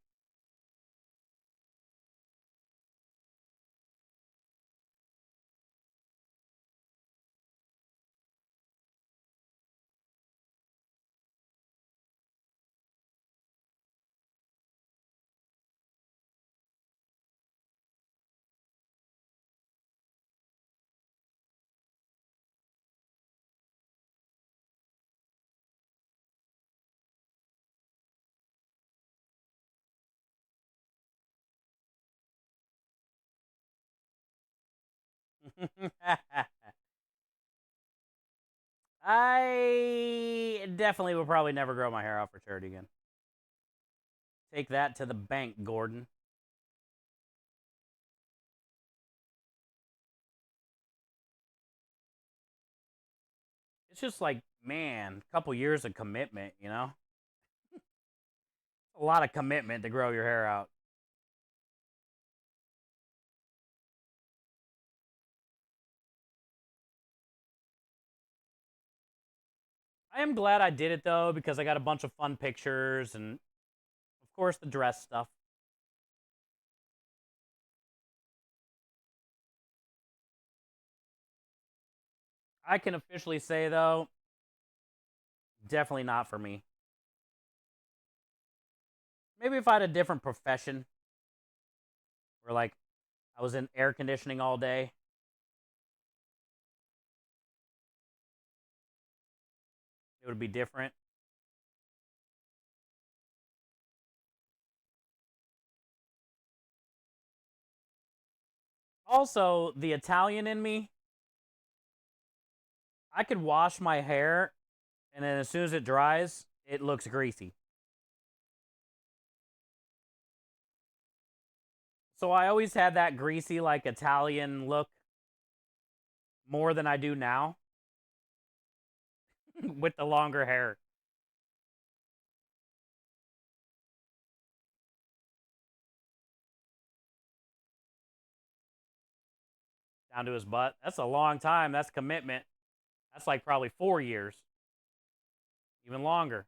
Speaker 1: I definitely will probably never grow my hair out for charity again. Take that to the bank, Gordon. It's just like, man, a couple years of commitment, you know? A lot of commitment to grow your hair out. I am glad I did it though, because I got a bunch of fun pictures and, of course, the dress stuff. I can officially say though, definitely not for me. Maybe if I had a different profession, where like I was in air conditioning all day, it would be different. Also, the Italian in me, I could wash my hair, and then as soon as it dries, it looks greasy. So I always had that greasy, like Italian look more than I do now with the longer hair. Down to his butt. That's a long time. That's commitment. That's like probably 4 years, even longer.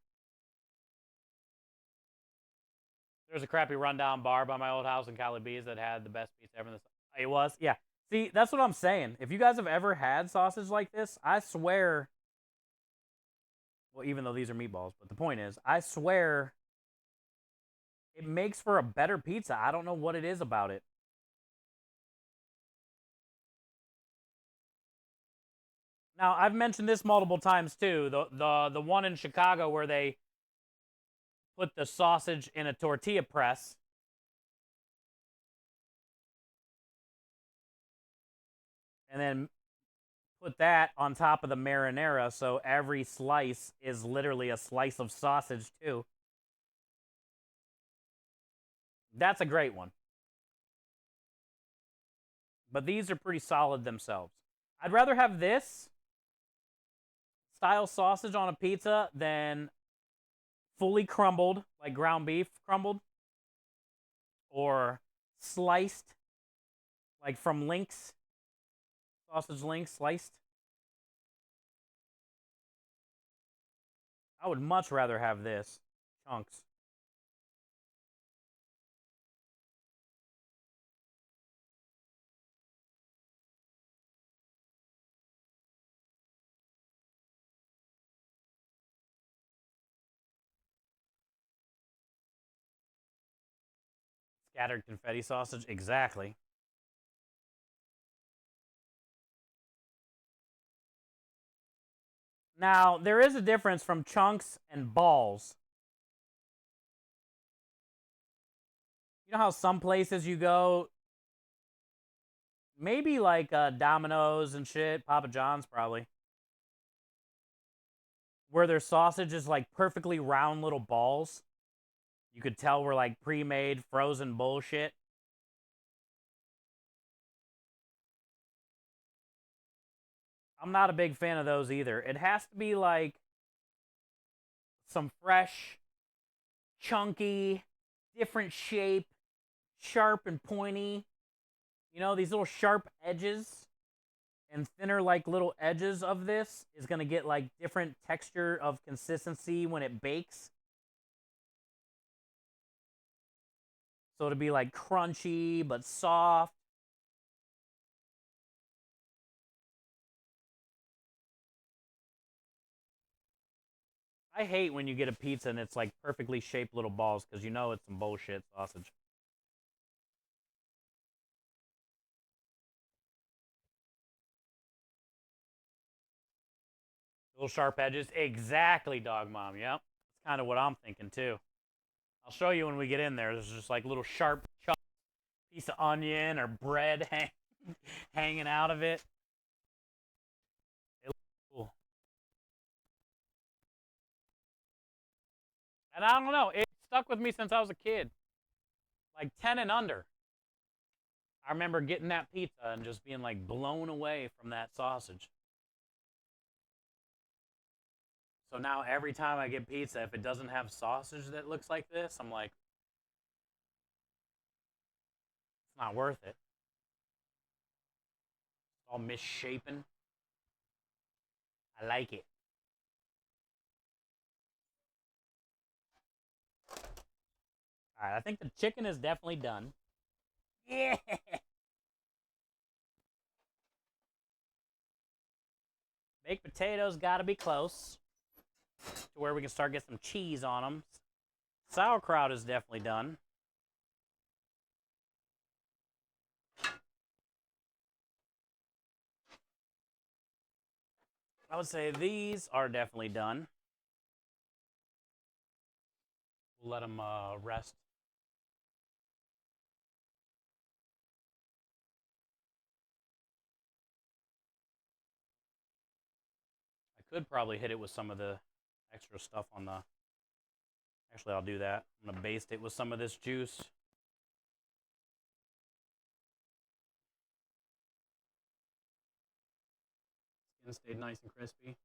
Speaker 1: There's a crappy rundown bar by my old house in Cali that had the best pizza ever. It was, yeah. See, that's what I'm saying. If you guys have ever had sausage like this, I swear. Well, even though these are meatballs, but the point is, I swear, it makes for a better pizza. I don't know what it is about it. Now, I've mentioned this multiple times too. The one in Chicago where they put the sausage in a tortilla press and then put that on top of the marinara, so every slice is literally a slice of sausage too. That's a great one. But these are pretty solid themselves. I'd rather have this style sausage on a pizza than fully crumbled, like ground beef crumbled, or sliced, like from links, sausage links sliced. I would much rather have this chunks. Scattered confetti sausage, exactly. Now, there is a difference from chunks and balls. You know how some places you go, maybe like Domino's and shit, Papa John's probably, where their sausage is like perfectly round little balls. You could tell we're like pre-made, frozen bullshit. I'm not a big fan of those either. It has to be like some fresh, chunky, different shape, sharp and pointy. You know, these little sharp edges and thinner like little edges of this is going to get like different texture of consistency when it bakes. So it'll be like crunchy but soft. I hate when you get a pizza and it's like perfectly shaped little balls because you know it's some bullshit sausage. Little sharp edges. Exactly, dog mom. Yep. That's kind of what I'm thinking too. I'll show you when we get in there. There's just like little sharp piece of onion or bread hanging out of it. It looks cool. And I don't know, it stuck with me since I was a kid. Like 10 and under. I remember getting that pizza and just being like blown away from that sausage. So now every time I get pizza, if it doesn't have sausage that looks like this, I'm like, it's not worth it. It's all misshapen. I like it. All right, I think the chicken is definitely done. Yeah. Baked potatoes got to be close to where we can start getting some cheese on them. Sauerkraut is definitely done. I would say these are definitely done. We'll let them rest. I could probably hit it with some of the extra stuff on the... Actually, I'll do that. I'm going to baste it with some of this juice. Skin stayed nice and crispy.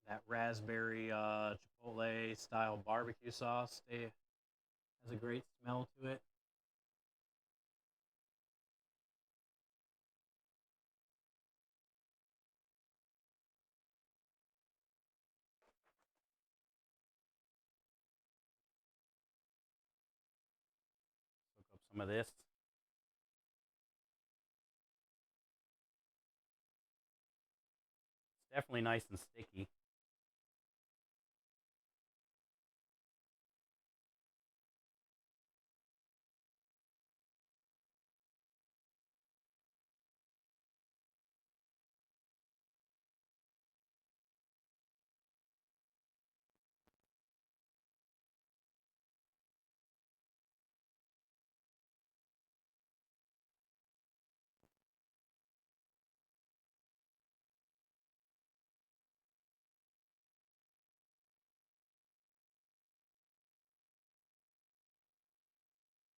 Speaker 1: That raspberry chipotle style barbecue sauce has a great smell to it. Cook up some of this. It's definitely nice and sticky.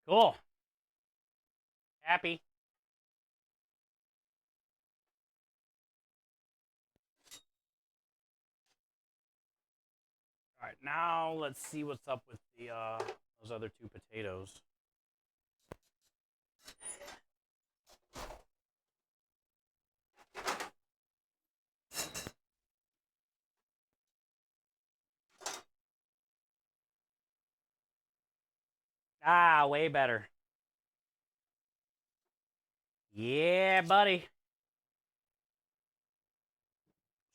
Speaker 1: Cool. Happy. All right, now let's see what's up with the those other two potatoes. Ah, way better. Yeah, buddy.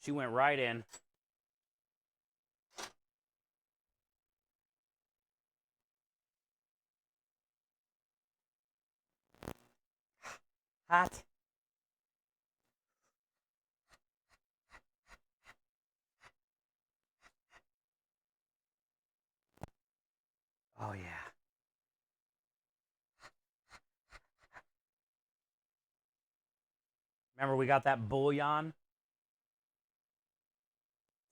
Speaker 1: She went right in. Hot. Oh, yeah. Remember, we got that bouillon?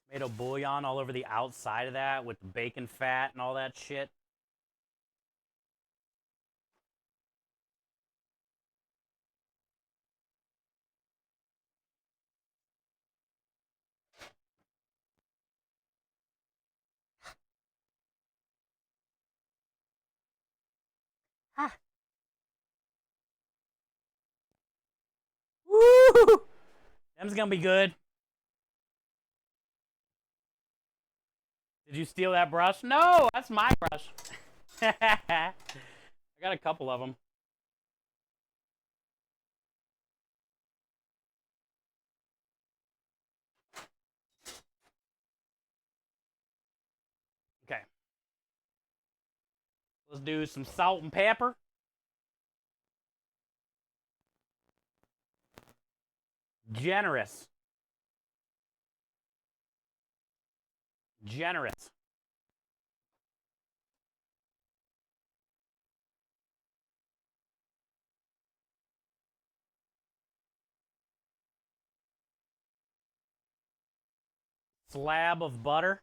Speaker 1: Tomato bouillon all over the outside of that with the bacon fat and all that shit. Ah. Woo! Them's gonna be good. Did you steal that brush? No, that's my brush. I got a couple of them. Okay. Let's do some salt and pepper. Generous. Generous. Slab of butter.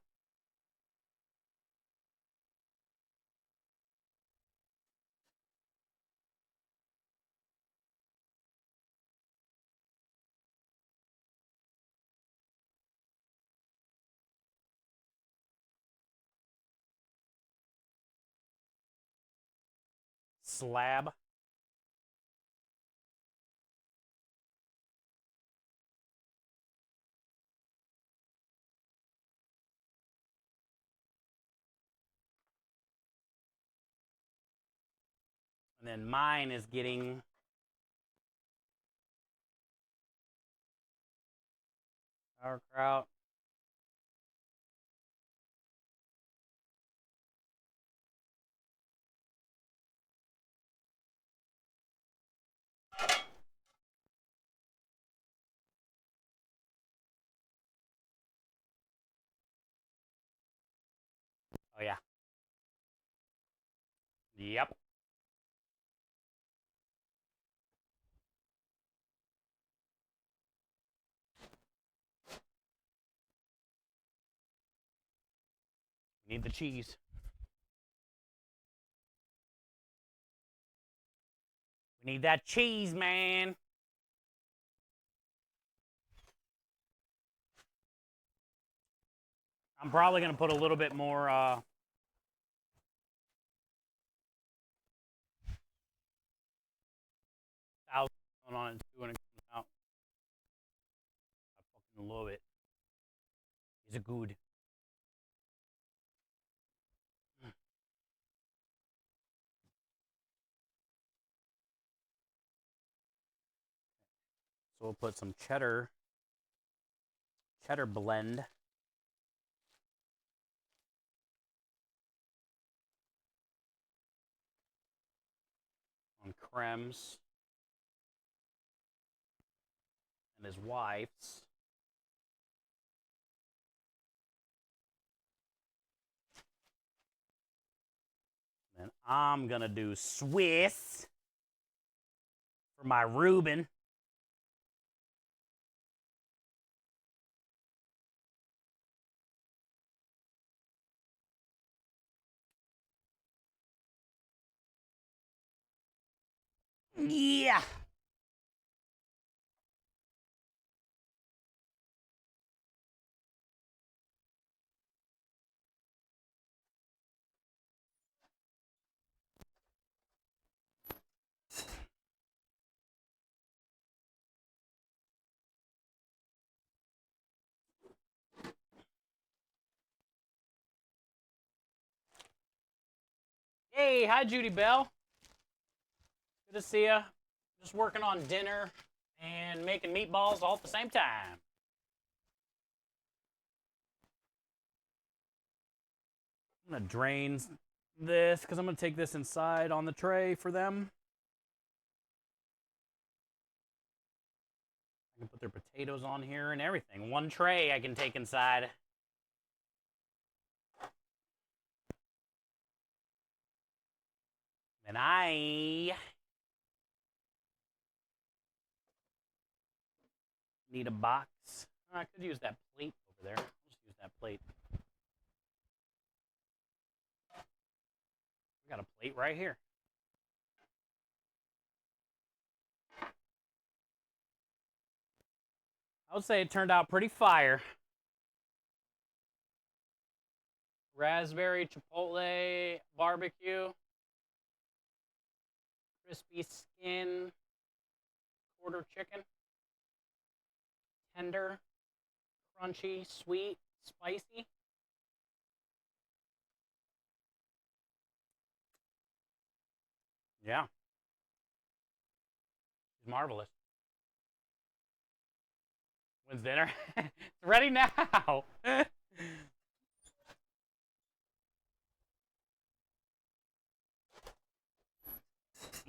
Speaker 1: Slab. And then mine is getting sauerkraut. Oh, yeah. Yep. We need the cheese. We need that cheese, man. I'm probably going to put a little bit more salad on it too when it comes out. I fucking love it. It's good. So we'll put some cheddar blend on Krem's and his wife's. And I'm gonna do Swiss for my Reuben. Yeah. Hey, hi Judy Bell. Good to see you. Just working on dinner and making meatballs all at the same time. I'm gonna drain this because I'm gonna take this inside on the tray for them. I can put their potatoes on here and everything. One tray I can take inside. And I need a box. I could use that plate over there. I'll just use that plate. I got a plate right here. I would say it turned out pretty fire. Raspberry chipotle barbecue. Crispy skin. Quarter chicken. Tender. Crunchy. Sweet. Spicy. Yeah. It's marvelous. When's dinner? It's ready now.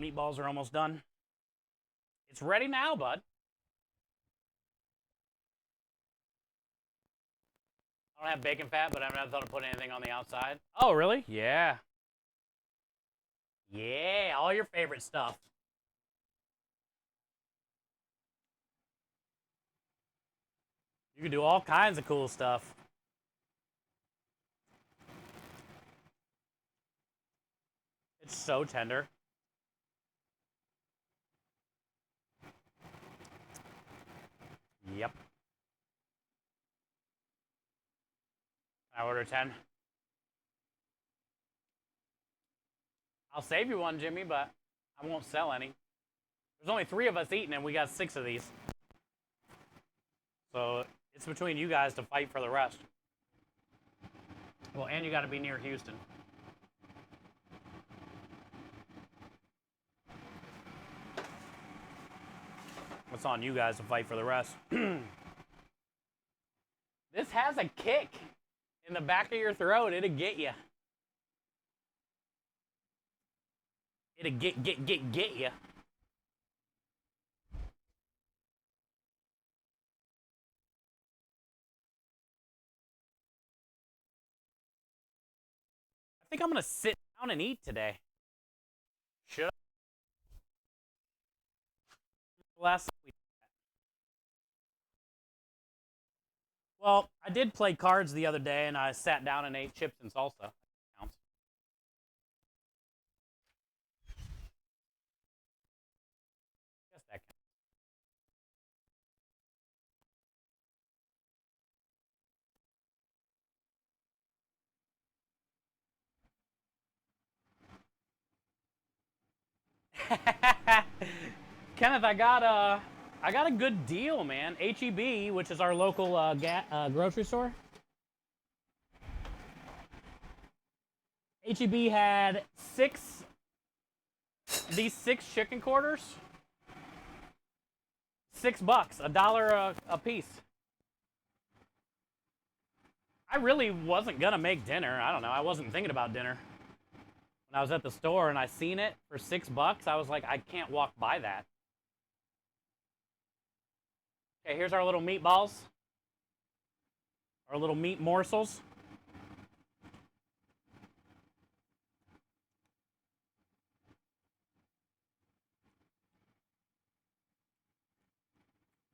Speaker 1: Meatballs are almost done. It's ready now, bud. I don't have bacon fat, but I've never thought of putting anything on the outside. Oh, really? Yeah. Yeah, all your favorite stuff. You can do all kinds of cool stuff. It's so tender. Yep. I order 10. I'll save you one, Jimmy, but I won't sell any. There's only 3 of us eating, and we got 6 of these. So it's between you guys to fight for the rest. Well, and you got to be near Houston. It's on you guys to fight for the rest. This has a kick in the back of your throat. It'll get you. It'll get you. I think I'm going to sit down and eat today. Should I? Last week. Well, I did play cards the other day, and I sat down and ate chips and salsa. Counts. Guess that counts. Kenneth, I got a good deal, man. HEB, which is our local grocery store. HEB had these 6 chicken quarters. $6, $1 a piece. I really wasn't gonna make dinner. I don't know. I wasn't thinking about dinner. When I was at the store and I seen it for $6, I was like, I can't walk by that. Okay, here's our little meatballs. Our little meat morsels.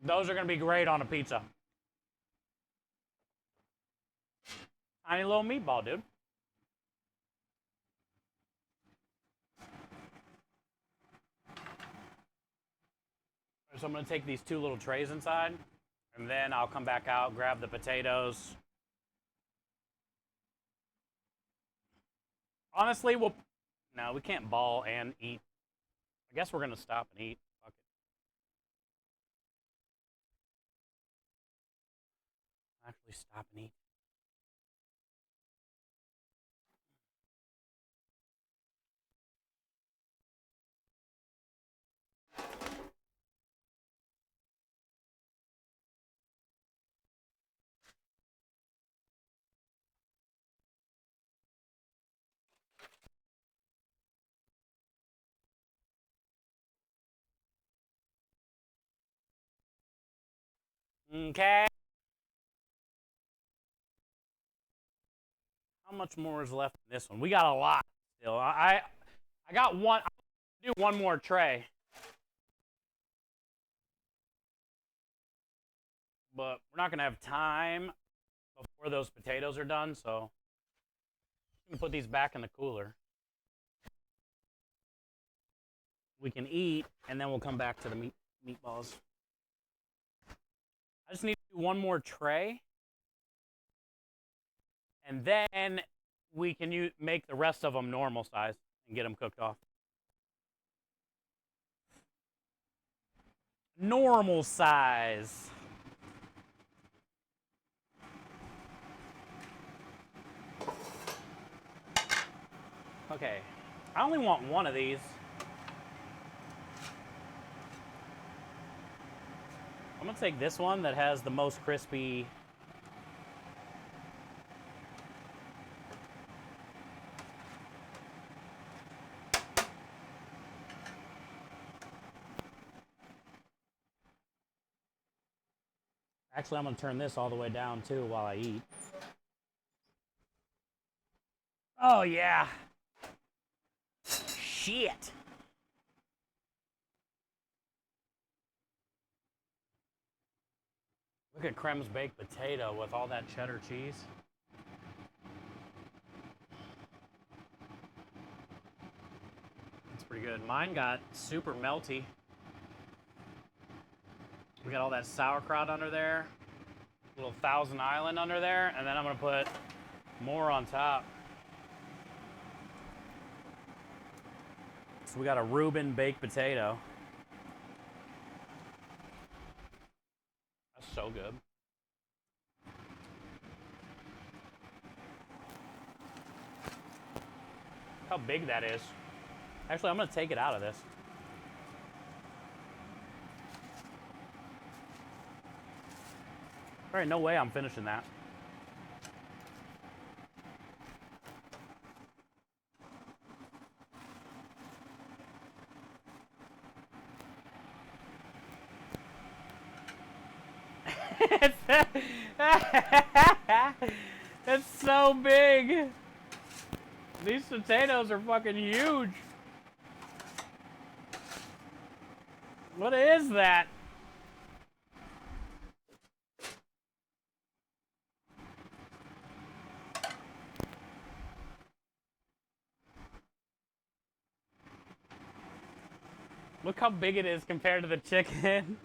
Speaker 1: Those are going to be great on a pizza. Tiny little meatball, dude. So I'm going to take these 2 little trays inside, and then I'll come back out, grab the potatoes. Honestly, no, we can't ball and eat. I guess we're going to stop and eat. Fuck it. Actually stop and eat. Okay. How much more is left in this one? We got a lot still. I got one. I'll do one more tray. But we're not going to have time before those potatoes are done, so I'm gonna put these back in the cooler. We can eat, and then we'll come back to the meatballs. I just need to do one more tray, and then we can make the rest of them normal size and get them cooked off. Normal size. Okay, I only want one of these. I'm gonna take this one that has the most crispy. Actually, I'm gonna turn this all the way down too while I eat. Oh yeah. Shit. Look at Crem's baked potato with all that cheddar cheese. That's pretty good. Mine got super melty. We got all that sauerkraut under there, a little Thousand Island under there, and then I'm gonna put more on top. So we got a Reuben baked potato. That's so good. Look how big that is. Actually, I'm gonna take it out of this. All right, no way I'm finishing that. It's so big. These potatoes are fucking huge. What is that? Look how big it is compared to the chicken.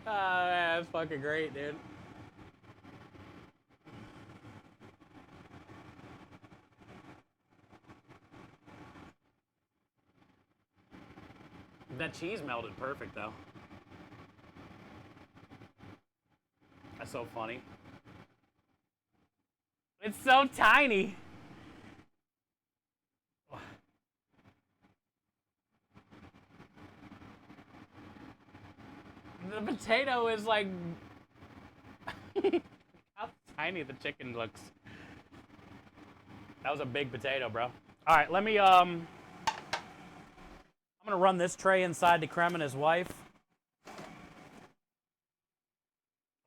Speaker 1: Oh, man, that's fucking great, dude. That cheese melted perfect, though. That's so funny. It's so tiny. The potato is like how tiny the chicken looks. That was a big potato, bro. All right, let me I'm gonna run this tray inside to Krem and his wife.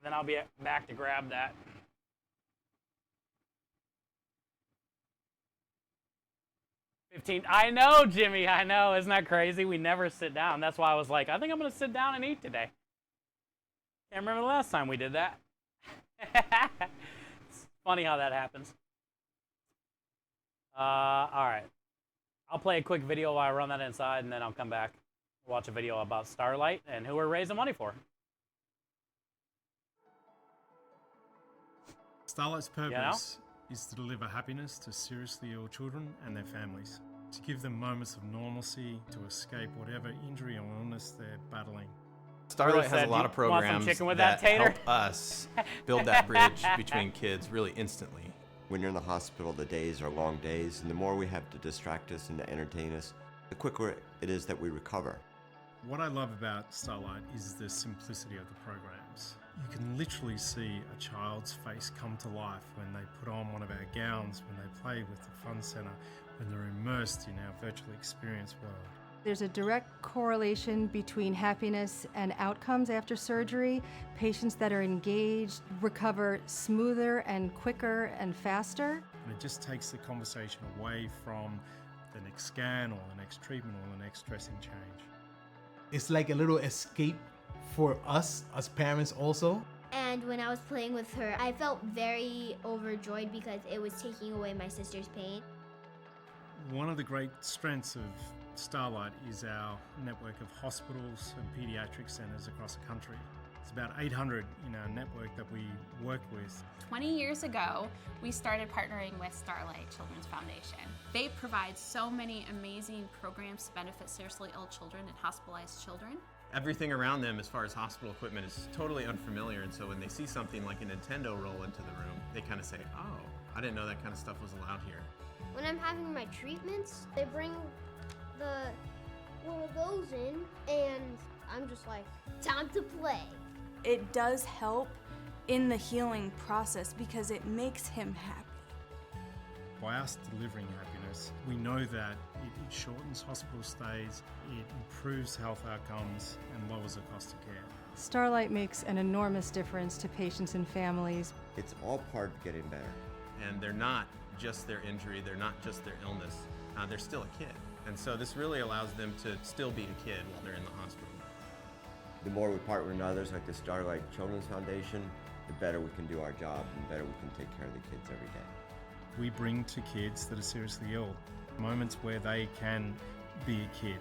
Speaker 1: Then I'll be back to grab that. I know, Jimmy, I know. Isn't that crazy? We never sit down. That's why I was like, I think I'm gonna sit down and eat today. Can't remember the last time we did that. It's funny how that happens. All right. I'll play a quick video while I run that inside, and then I'll come back, watch a video about Starlight and who we're raising money for.
Speaker 2: Starlight's purpose is to deliver happiness to seriously ill children and their families, to give them moments of normalcy, to escape whatever injury or illness they're battling.
Speaker 3: Starlight has a lot of programs that help us build that bridge between kids really instantly.
Speaker 4: When you're in the hospital, the days are long days, and the more we have to distract us and to entertain us, the quicker it is that we recover.
Speaker 2: What I love about Starlight is the simplicity of the programs. You can literally see a child's face come to life when they put on one of our gowns, when they play with the fun center, when they're immersed in our virtual experience world.
Speaker 5: There's a direct correlation between happiness and outcomes after surgery. Patients that are engaged recover smoother and quicker and faster.
Speaker 2: And it just takes the conversation away from the next scan or the next treatment or the next dressing change.
Speaker 6: It's like a little escape for us as parents also. And when I was playing with her, I felt very overjoyed because it was taking away my sister's pain.
Speaker 2: One of the great strengths of Starlight is our network of hospitals and paediatric centres across the country. It's about 800 in our network that we work with.
Speaker 7: 20 years ago, we started partnering with Starlight Children's Foundation. They provide so many amazing programs to benefit seriously ill children and hospitalized children.
Speaker 3: Everything around them as far as hospital equipment is totally unfamiliar, and so when they see something like a Nintendo roll into the room, they kind of say, oh, I didn't know that kind of stuff was allowed here.
Speaker 6: When I'm having my treatments, they bring one of those in, and I'm just like, time to play.
Speaker 8: It does help in the healing process because it makes him happy.
Speaker 2: By us delivering happiness, we know that it shortens hospital stays, it improves health outcomes, and lowers the cost of care.
Speaker 5: Starlight makes an enormous difference to patients and families.
Speaker 4: It's all part of getting better.
Speaker 3: And they're not just their injury, they're not just their illness, they're still a kid. And so this really allows them to still be a kid while they're in the hospital.
Speaker 4: The more we partner with others like the Starlight Children's Foundation, the better we can do our job and the better we can take care of the kids every day.
Speaker 2: We bring to kids that are seriously ill moments where they can be a kid.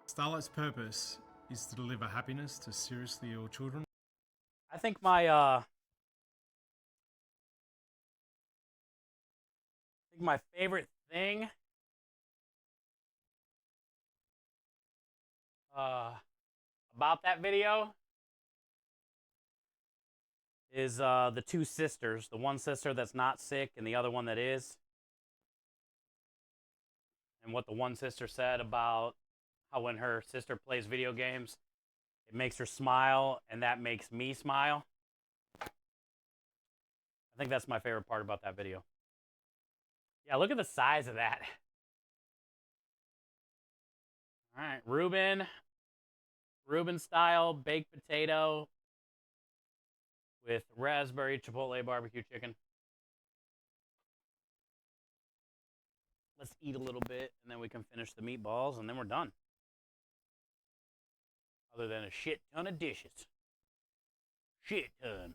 Speaker 2: Starlight's purpose is to deliver happiness to seriously ill children.
Speaker 1: I think my favorite thing about that video is the two sisters. The one sister that's not sick and the other one that is. And what the one sister said about how when her sister plays video games, it makes her smile, and that makes me smile. I think that's my favorite part about that video. Yeah, look at the size of that. All right, Reuben style baked potato with raspberry chipotle barbecue chicken. Let's eat a little bit, and then we can finish the meatballs, and then we're done. Other than a shit ton of dishes. Shit ton.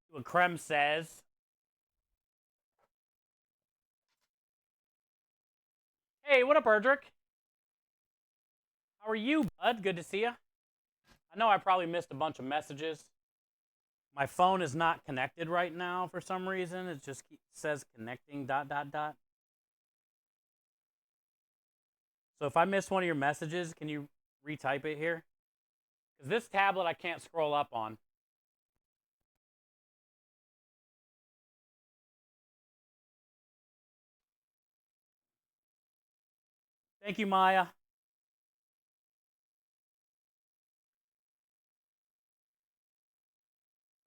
Speaker 1: What Creme says. Hey, what up, Erdrick? How are you, bud? Good to see you. I know I probably missed a bunch of messages. My phone is not connected right now for some reason. It just says connecting ... So if I miss one of your messages, can you retype it here? Because this tablet I can't scroll up on. Thank you, Maya.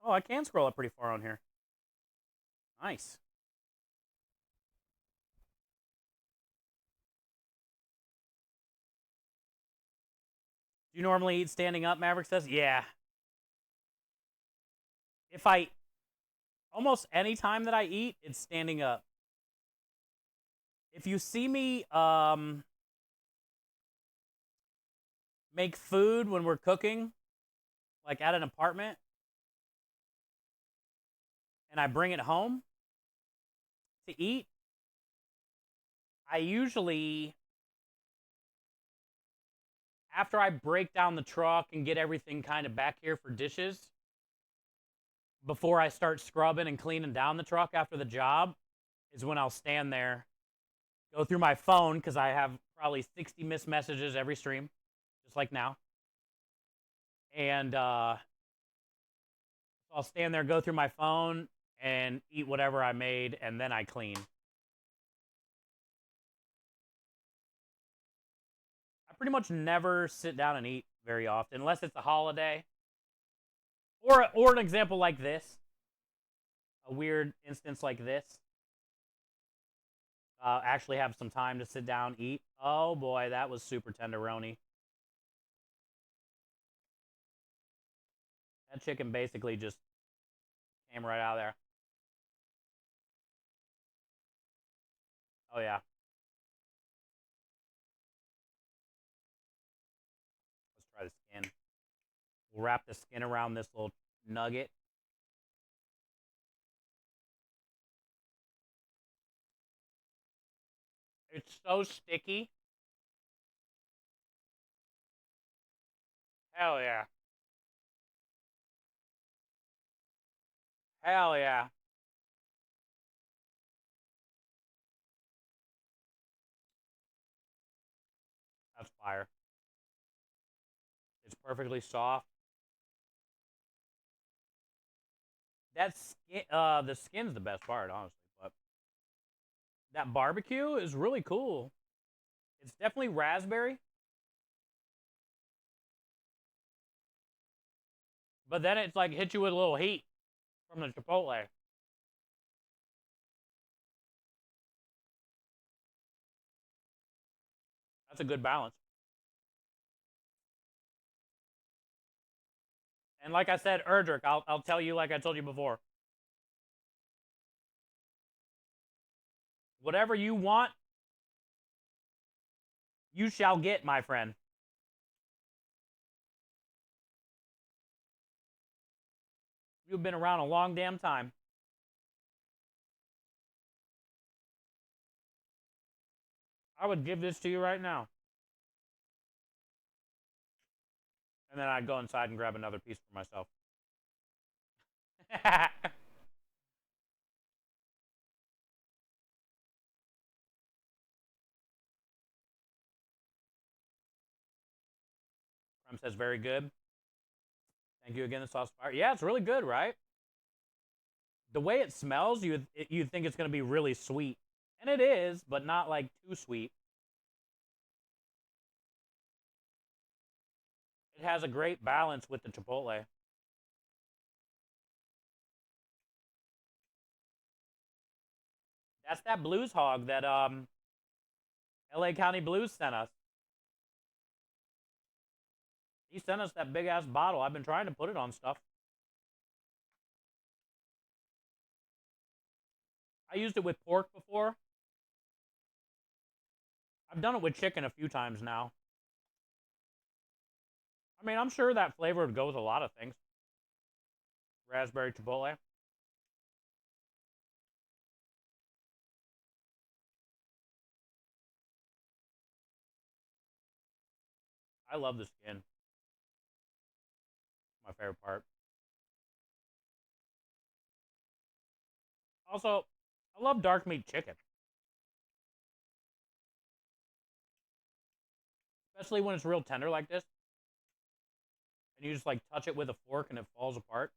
Speaker 1: Oh, I can scroll up pretty far on here. Nice. Do you normally eat standing up, Maverick says? Yeah. Almost any time that I eat, it's standing up. If you see me make food when we're cooking, like at an apartment, and I bring it home to eat, I usually, after I break down the truck and get everything kind of back here for dishes, before I start scrubbing and cleaning down the truck after the job, is when I'll stand there, go through my phone, because I have probably 60 missed messages every stream, just like now, And I'll stand there, go through my phone, and eat whatever I made, and then I clean. I pretty much never sit down and eat very often, unless it's a holiday. Or an example like this. A weird instance like this. Actually have some time to sit down, eat. Oh boy, that was super tenderoni. That chicken basically just came right out of there. Oh yeah. Let's try the skin. We'll wrap the skin around this little nugget. It's so sticky. Hell yeah. Hell yeah. That's fire. It's perfectly soft. That skin, the skin's the best part, honestly. But that barbecue is really cool. It's definitely raspberry. But then it's like hits you with a little heat from the chipotle. That's a good balance. And like I said, Erdrich, I'll tell you like I told you before. Whatever you want, you shall get, my friend. You've been around a long damn time. I would give this to you right now. And then I'd go inside and grab another piece for myself. Crumb says very good. Thank you again, the sauce fire. Yeah, it's really good, right? The way it smells, you'd think it's going to be really sweet. And it is, but not like too sweet. It has a great balance with the chipotle. That's that blues hog that LA County Blues sent us. He sent us that big ass bottle. I've been trying to put it on stuff. I used it with pork before. I've done it with chicken a few times now. I mean, I'm sure that flavor would go with a lot of things. Raspberry chipotle. I love the skin. My favorite part. Also, I love dark meat chicken. Especially when it's real tender like this. And you just like touch it with a fork and it falls apart.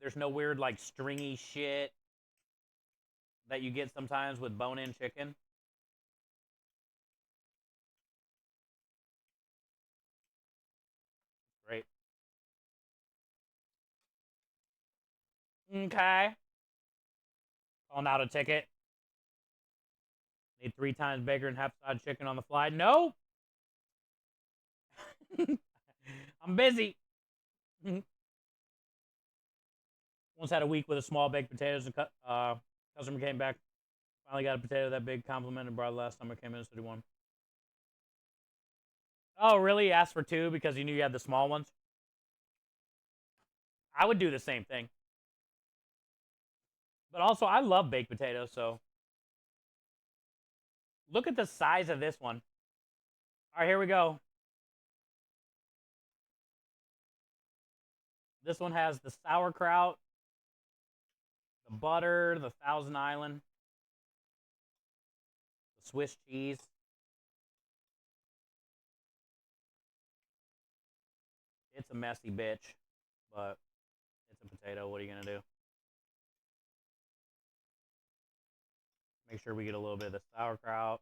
Speaker 1: There's no weird like stringy shit that you get sometimes with bone-in chicken. Great. Okay. Calling out a ticket. Need 3 times bigger and half-side chicken on the fly. No. I'm busy. Once had a week with a small baked potatoes and customer came back. Finally got a potato that big, complimented brought last time I came in, said he won. Oh, really? He asked for 2 because he knew you had the small ones? I would do the same thing. But also, I love baked potatoes, so. Look at the size of this one. All right, here we go. This one has the sauerkraut, the butter, the Thousand Island, the Swiss cheese. It's a messy bitch, but it's a potato. What are you going to do? Make sure we get a little bit of the sauerkraut.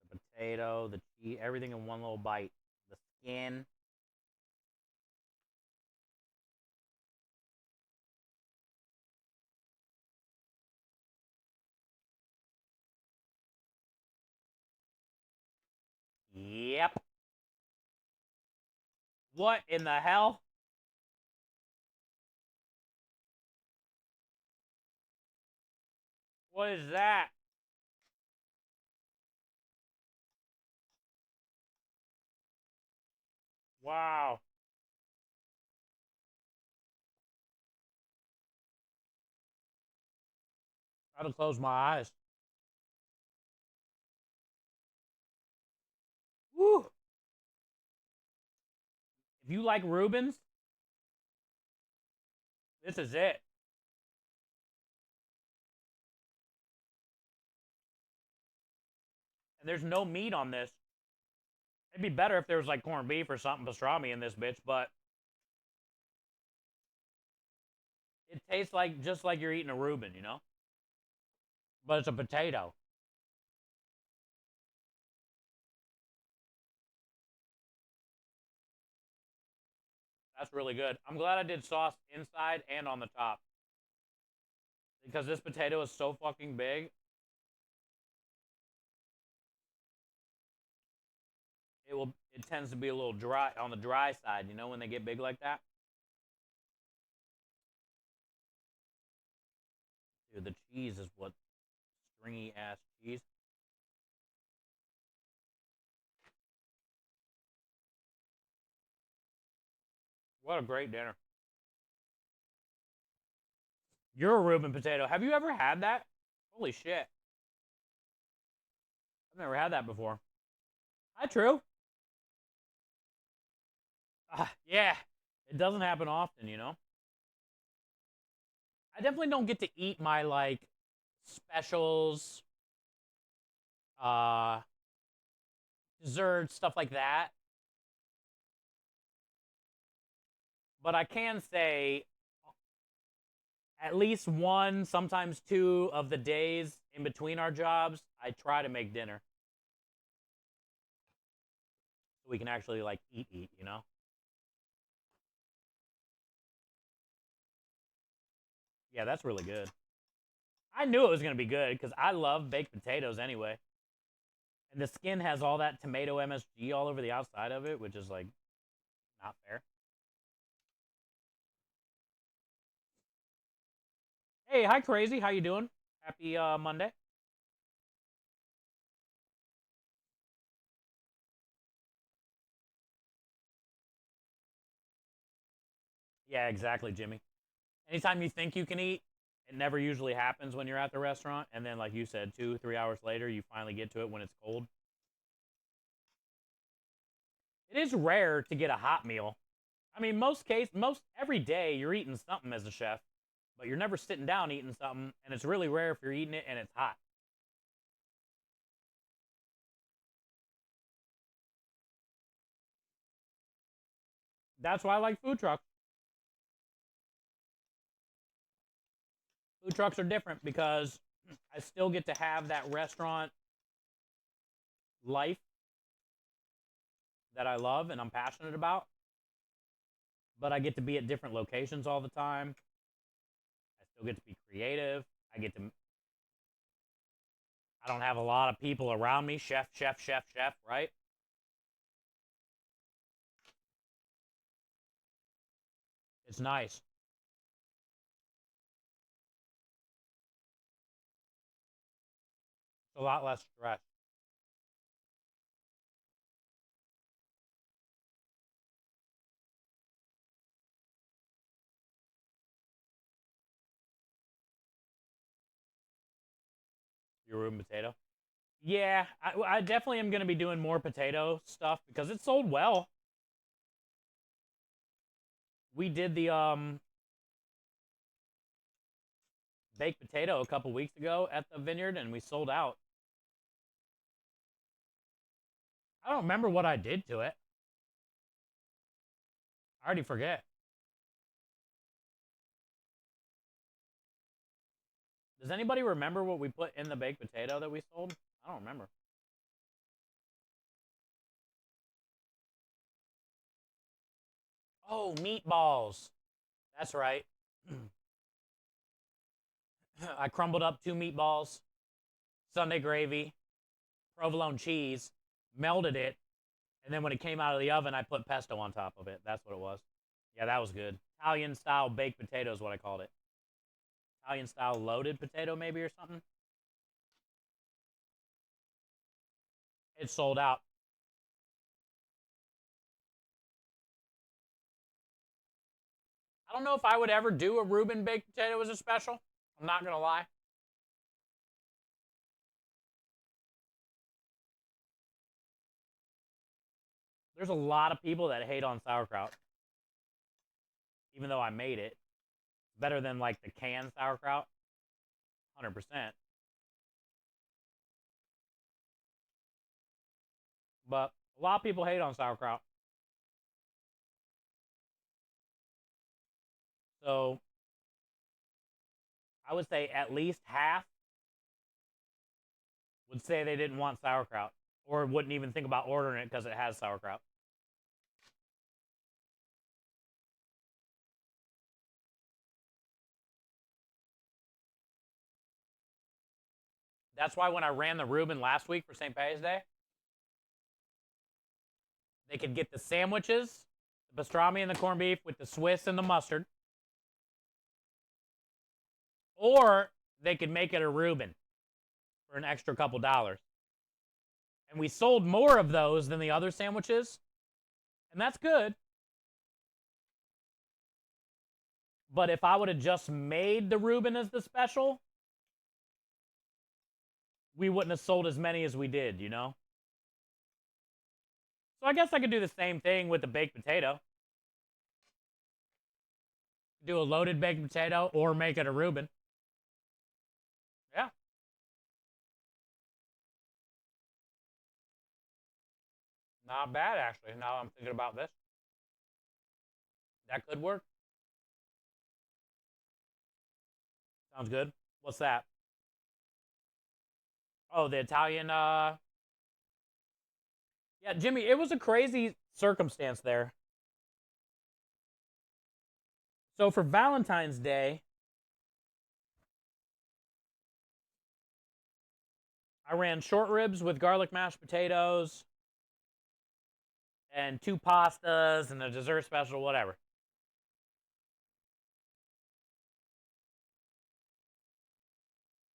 Speaker 1: The potato, the cheese, everything in one little bite. The skin. Yep. What in the hell? What is that? Wow. I had to close my eyes. Woo. If you like Reubens, this is it. And there's no meat on this. It'd be better if there was like corned beef or something pastrami in this bitch, but it tastes like just like you're eating a Reuben, you know? But it's a potato. That's really good. I'm glad I did sauce inside and on the top. Because this potato is so fucking big. It tends to be a little dry on the dry side, you know, when they get big like that. Dude, the cheese is what stringy ass cheese. What a great dinner. You're a Reuben potato. Have you ever had that? Holy shit. I've never had that before. Hi, True. Yeah, it doesn't happen often, you know? I definitely don't get to eat my, like, specials, uh, desserts, stuff like that. But I can say at least one, sometimes two of the days in between our jobs, I try to make dinner. So we can actually, like, eat, you know? Yeah, that's really good. I knew it was going to be good because I love baked potatoes anyway. And the skin has all that tomato MSG all over the outside of it, which is, like, not fair. Hey, hi, Crazy. How you doing? Happy Monday. Yeah, exactly, Jimmy. Anytime you think you can eat, it never usually happens when you're at the restaurant. And then, like you said, 2, 3 hours later, you finally get to it when it's cold. It is rare to get a hot meal. I mean, most every day you're eating something as a chef, but you're never sitting down eating something, and it's really rare if you're eating it and it's hot. That's why I like food trucks. Food trucks are different because I still get to have that restaurant life that I love and I'm passionate about, but I get to be at different locations all the time. I still get to be creative. I don't have a lot of people around me. Chef, chef, chef, chef, right? It's nice. It's a lot less stress. Your room potato. Yeah, I definitely am going to be doing more potato stuff because it sold well. We did the baked potato a couple weeks ago at the vineyard and we sold out. I don't remember what I did to it. I already forget. Does anybody remember what we put in the baked potato that we sold? I don't remember. Oh, meatballs. That's right. I crumbled up 2 meatballs, Sunday gravy, provolone cheese, melted it, and then when it came out of the oven, I put pesto on top of it. That's what it was. Yeah, that was good. Italian style baked potato is what I called it. Italian style loaded potato, maybe, or something. It sold out. I don't know if I would ever do a Reuben baked potato as a special. I'm not going to lie. There's a lot of people that hate on sauerkraut. Even though I made it. Better than like the canned sauerkraut. 100%. But a lot of people hate on sauerkraut. So I would say at least half would say they didn't want sauerkraut or wouldn't even think about ordering it because it has sauerkraut. That's why when I ran the Reuben last week for St. Patty's Day, they could get the sandwiches, the pastrami and the corned beef with the Swiss and the mustard, or they could make it a Reuben for an extra couple dollars. And we sold more of those than the other sandwiches, and that's good. But if I would have just made the Reuben as the special, we wouldn't have sold as many as we did, you know? So I guess I could do the same thing with the baked potato. Do a loaded baked potato or make it a Reuben. Yeah. Not bad, actually, now I'm thinking about this. That could work. Sounds good. What's that? Oh, the Italian, yeah, Jimmy, it was a crazy circumstance there. So for Valentine's Day, I ran short ribs with garlic mashed potatoes and 2 pastas and a dessert special, whatever.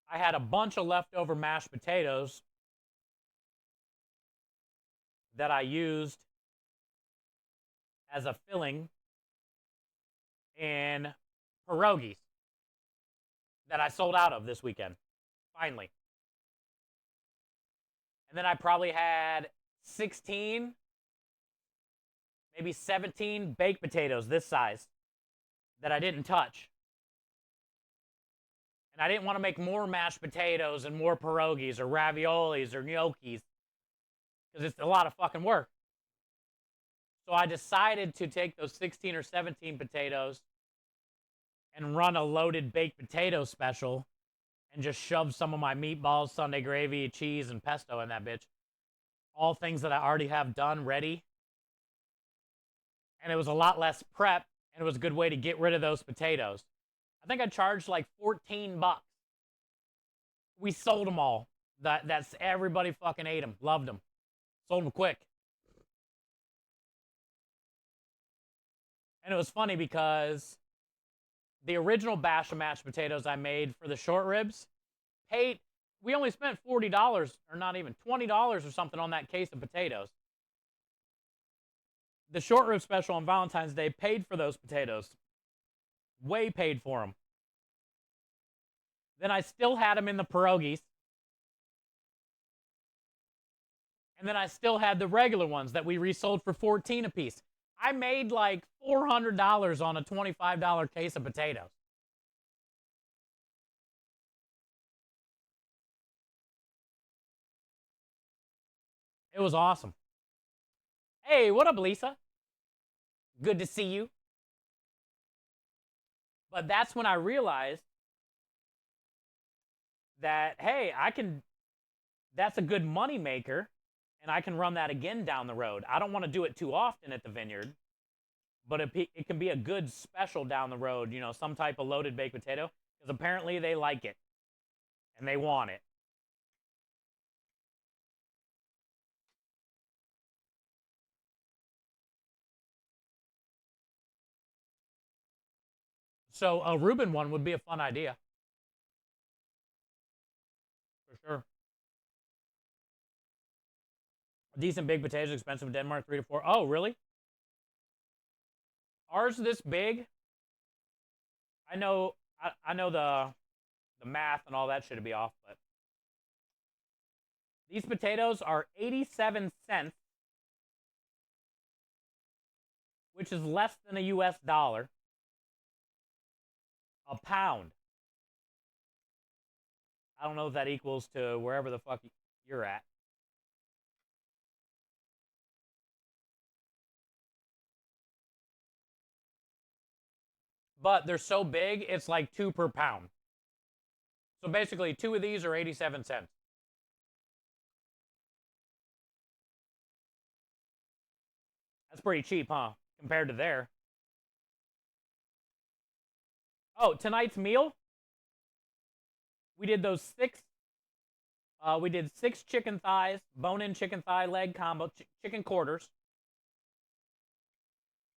Speaker 1: I had a bunch of leftover mashed potatoes that I used as a filling in pierogies that I sold out of this weekend, finally. And then I probably had 16, maybe 17 baked potatoes this size that I didn't touch. And I didn't want to make more mashed potatoes and more pierogies or raviolis or gnocchis because it's a lot of fucking work. So I decided to take those 16 or 17 potatoes and run a loaded baked potato special and just shove some of my meatballs, Sunday gravy, cheese, and pesto in that bitch. All things that I already have done, ready. And it was a lot less prep, and it was a good way to get rid of those potatoes. I think I charged like $14. We sold them all. That's everybody fucking ate them, loved them, sold them quick. And it was funny because the original batch of mashed potatoes I made for the short ribs we only spent $40 or not even $20 or something on that case of potatoes. The short rib special on Valentine's Day paid for those potatoes. Way paid for them. Then I still had them in the pierogies. And then I still had the regular ones that we resold for $14 a piece. I made like $400 on a $25 case of potatoes. It was awesome. Hey, what up, Lisa? Good to see you. But that's when I realized that, hey, that's a good money maker, and I can run that again down the road. I don't want to do it too often at the vineyard, but it can be a good special down the road, you know, some type of loaded baked potato, because apparently they like it, and they want it. So a Reuben one would be a fun idea. For sure. Decent baked potatoes, expensive in Denmark, 3 to 4. Oh, really? Ours this big? I know I know the math and all that should be off, but these potatoes are 87 cents, which is less than a US dollar a pound. I don't know if that equals to wherever the fuck you're at. But they're so big, it's like 2 per pound. So basically, 2 of these are 87 cents. That's pretty cheap, huh? Compared to there. Oh, tonight's meal? We did those 6. We did 6 chicken thighs, bone-in chicken thigh leg combo, chicken quarters,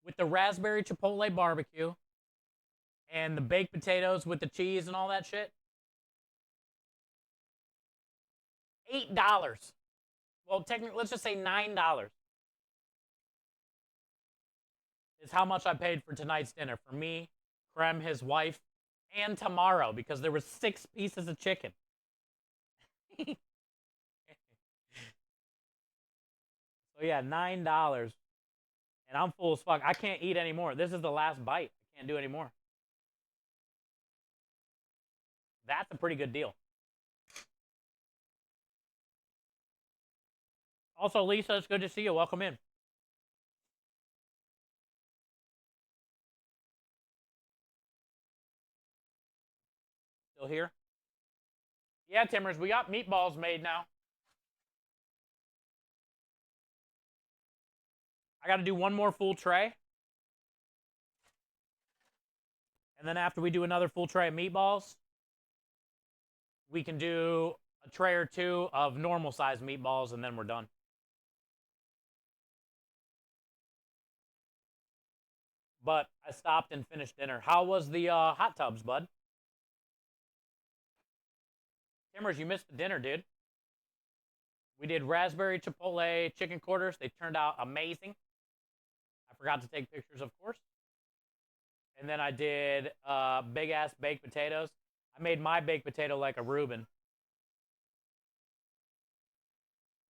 Speaker 1: with the raspberry chipotle barbecue, and the baked potatoes with the cheese and all that shit. $8. Well, technically, let's just say $9 is how much I paid for tonight's dinner for me, Krem, his wife, and tomorrow, because there was 6 pieces of chicken. So yeah, $9. And I'm full as fuck. I can't eat anymore. This is the last bite. I can't do any more. That's a pretty good deal. Also, Lisa, it's good to see you. Welcome in. Still here? Yeah, Timmers, we got meatballs made now. I got to do one more full tray. And then after we do another full tray of meatballs, we can do a tray or 2 of normal size meatballs, and then we're done. But I stopped and finished dinner. How was the hot tubs, bud? Timmers, you missed the dinner, dude. We did raspberry chipotle chicken quarters. They turned out amazing. I forgot to take pictures, of course. And then I did big-ass baked potatoes. I made my baked potato like a Reuben.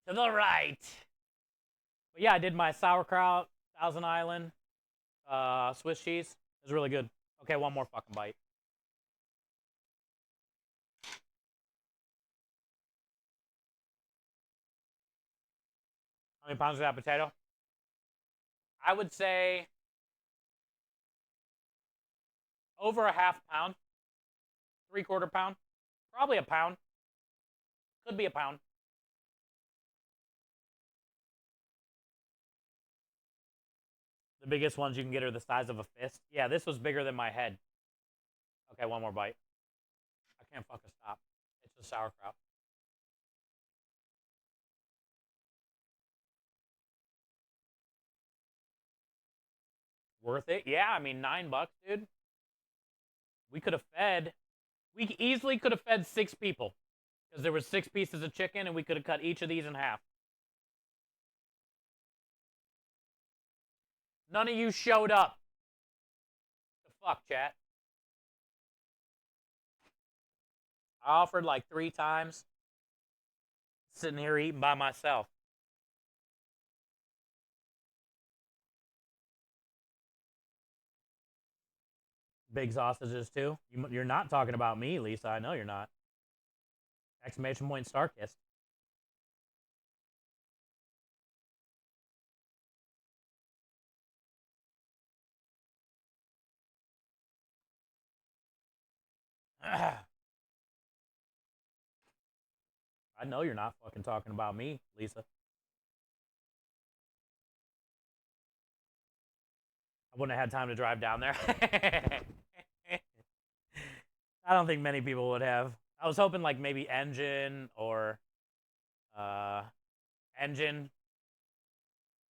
Speaker 1: To the right. But yeah, I did my sauerkraut, Thousand Island, Swiss cheese. It was really good. Okay, one more fucking bite. How many pounds is that potato? I would say over a half pound, 3/4 pound, probably a pound. Could be a pound. The biggest ones you can get are the size of a fist. Yeah, this was bigger than my head. Okay, one more bite. I can't fucking stop. It's just sauerkraut. Worth it? Yeah, I mean, $9, dude. We could have fed. We easily could have fed 6 people, because there was 6 pieces of chicken, and we could have cut each of these in half. None of you showed up. The fuck, chat? I offered like 3 times. Sitting here eating by myself. Big sausages too. You're not talking about me, Lisa. I know you're not. Exclamation point, star kiss. I know you're not fucking talking about me, Lisa. I wouldn't have had time to drive down there. I don't think many people would have. I was hoping like maybe Engine or Engine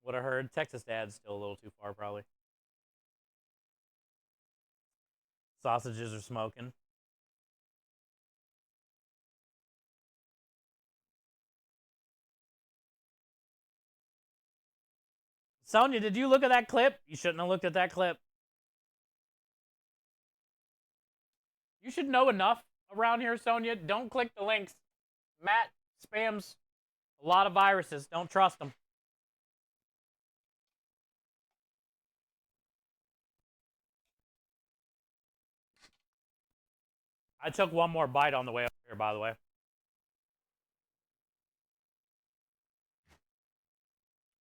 Speaker 1: would have heard. Texas Dad's still a little too far, probably. Sausages are smoking. Sonia, did you look at that clip? You shouldn't have looked at that clip. You should know enough around here, Sonia. Don't click the links. Matt spams a lot of viruses. Don't trust them. I took one more bite on the way up here, by the way. I'm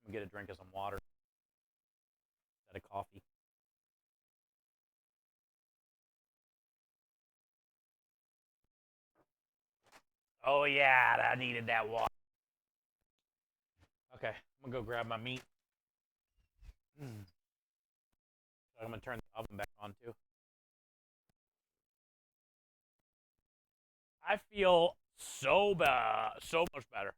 Speaker 1: gonna get a drink of some water instead of coffee. Oh yeah, I needed that water. Okay, I'm gonna go grab my meat. I'm gonna turn the oven back on too. I feel so much better.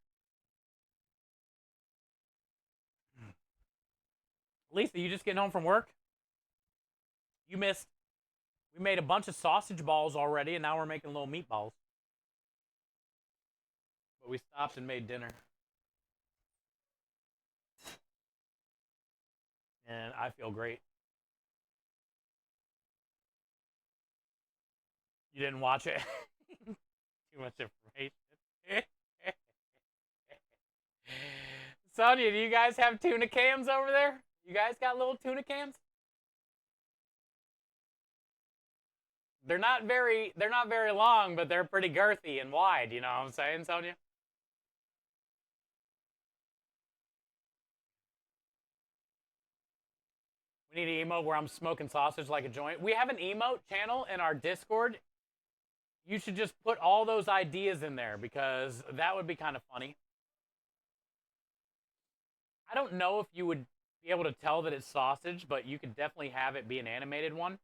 Speaker 1: Lisa, you just getting home from work? You missed. We made a bunch of sausage balls already, and now we're making little meatballs. But we stopped and made dinner. And I feel great. You didn't watch it? Too much information. Sonia, do you guys have tuna cans over there? You guys got little tuna cans? They're not very long, but they're pretty girthy and wide, you know what I'm saying, Sonia? We need an emote where I'm smoking sausage like a joint. We have an emote channel in our Discord. You should just put all those ideas in there because that would be kind of funny. I don't know if you would be able to tell that it's sausage, but you could definitely have it be an animated one.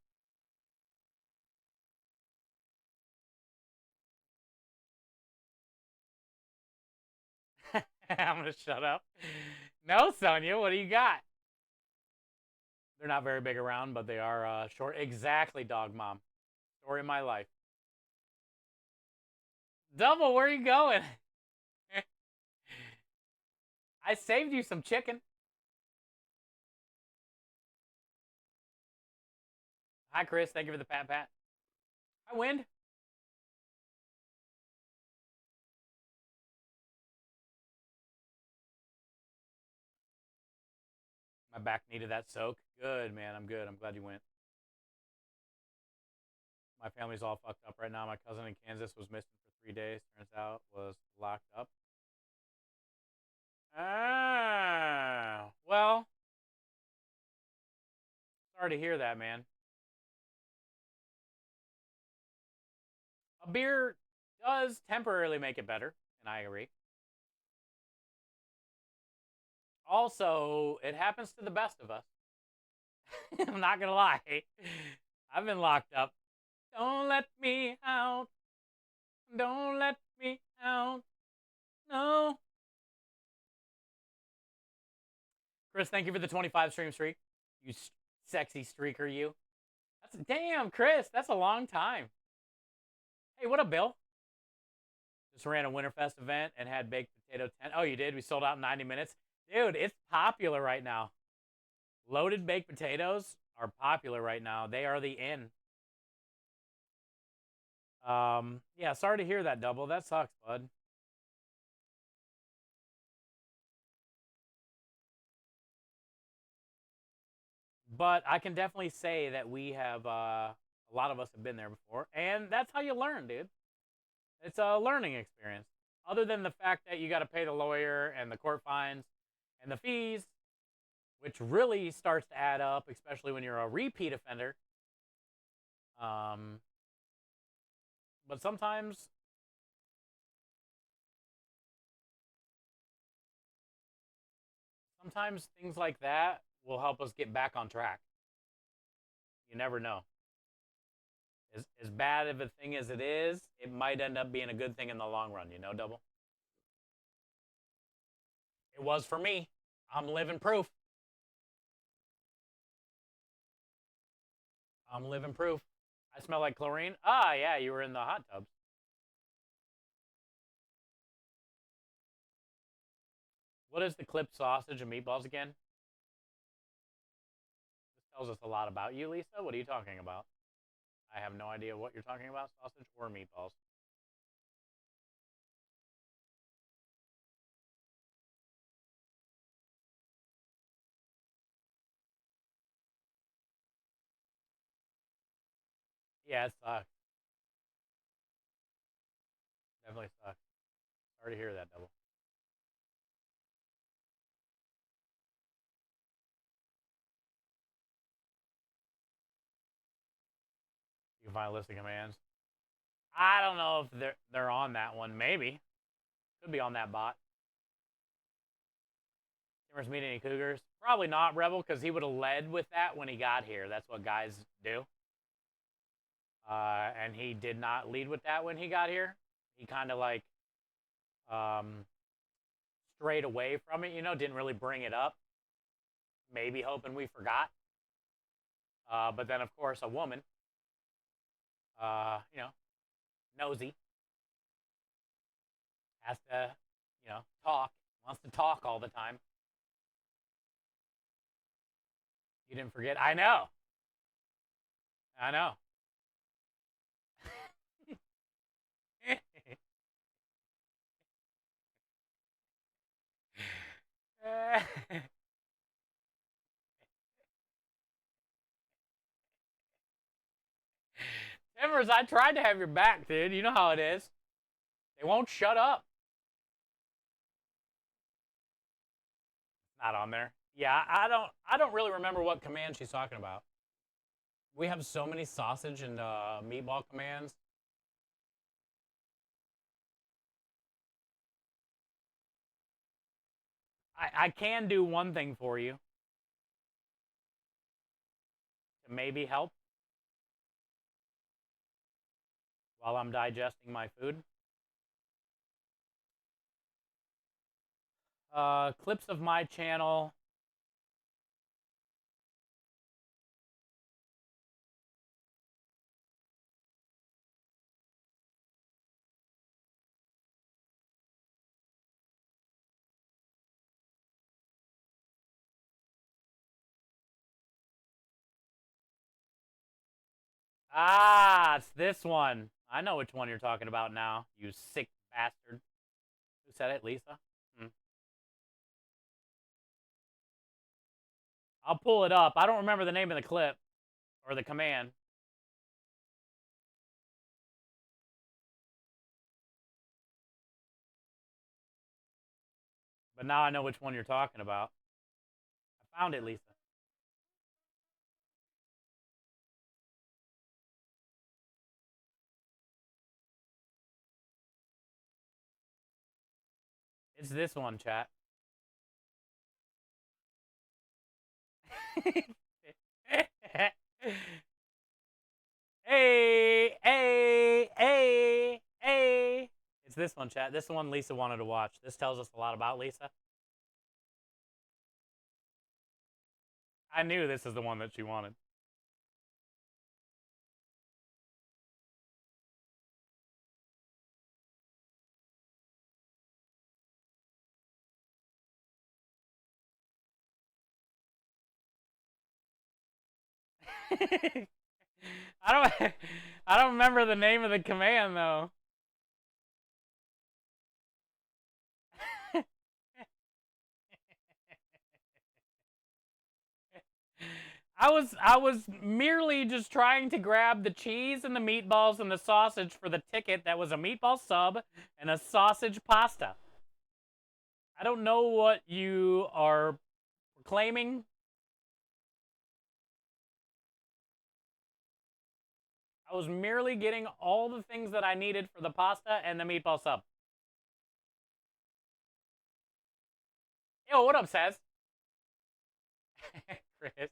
Speaker 1: I'm gonna shut up. No, Sonia, what do you got? They're not very big around, but they are short. Exactly, dog mom. Story of my life. Double, where are you going? I saved you some chicken. Hi, Chris. Thank you for the pat. Hi, Wind. My back needed that soak. Good, man. I'm good. I'm glad you went. My family's all fucked up right now. My cousin in Kansas was missing for 3 days. Turns out was locked up. Ah, well, sorry to hear that, man. A beer does temporarily make it better, and I agree. Also, it happens to the best of us. I'm not gonna lie. I've been locked up. Don't let me out. Don't let me out. No. Chris, thank you for the 25 stream streak. You sexy streaker, you. That's damn, Chris. That's a long time. Hey, what up, Bill? Just ran a Winterfest event and had baked potato tent. Oh, you did? We sold out in 90 minutes. Dude, it's popular right now. Loaded baked potatoes are popular right now. They are the in. Yeah, sorry to hear that, Double. That sucks, bud. But I can definitely say that we have, a lot of us have been there before. And that's how you learn, dude. It's a learning experience. Other than the fact that you got to pay the lawyer and the court fines and the fees, which really starts to add up, especially when you're a repeat offender. But sometimes things like that will help us get back on track. You never know. As bad of a thing as it is, it might end up being a good thing in the long run, you know, Double? It was for me. I'm living proof. I'm living proof. I smell like chlorine. Ah, yeah, you were in the hot tubs. What is the clipped sausage and meatballs again? This tells us a lot about you, Lisa. What are you talking about? I have no idea what you're talking about, sausage or meatballs. Yeah, it sucks. Definitely sucks. Sorry to hear that, Double. You can find a list of commands. I don't know if they're on that one. Maybe. Could be on that bot. Timmer's meet any cougars? Probably not, Rebel, because he would have led with that when he got here. That's what guys do. And he did not lead with that when he got here. He kind of like strayed away from it, you know, didn't really bring it up. Maybe hoping we forgot. But then, of course, a woman, you know, nosy, has to, you know, talk, wants to talk all the time. You didn't forget? I know. I know. Timbers, I tried to have your back, dude. You know how it is. They won't shut up. Not on there. Yeah, I don't really remember what command she's talking about. We have so many sausage and meatball commands. I can do one thing for you to maybe help while I'm digesting my food. Clips of my channel. Ah, it's this one. I know which one you're talking about now, you sick bastard. Who said it, Lisa? I'll pull it up. I don't remember the name of the clip or the command. But now I know which one you're talking about. I found it, Lisa. It's this one, chat. Hey, hey, hey, hey. It's this one, chat. This is the one Lisa wanted to watch. This tells us a lot about Lisa. I knew this is the one that she wanted. I don't I don't remember the name of the command though. I was merely just trying to grab the cheese and the meatballs and the sausage for the ticket that was a meatball sub and a sausage pasta. I don't know what you are claiming. I was merely getting all the things that I needed for the pasta and the meatball sub. Yo, what up, Saz? Chris.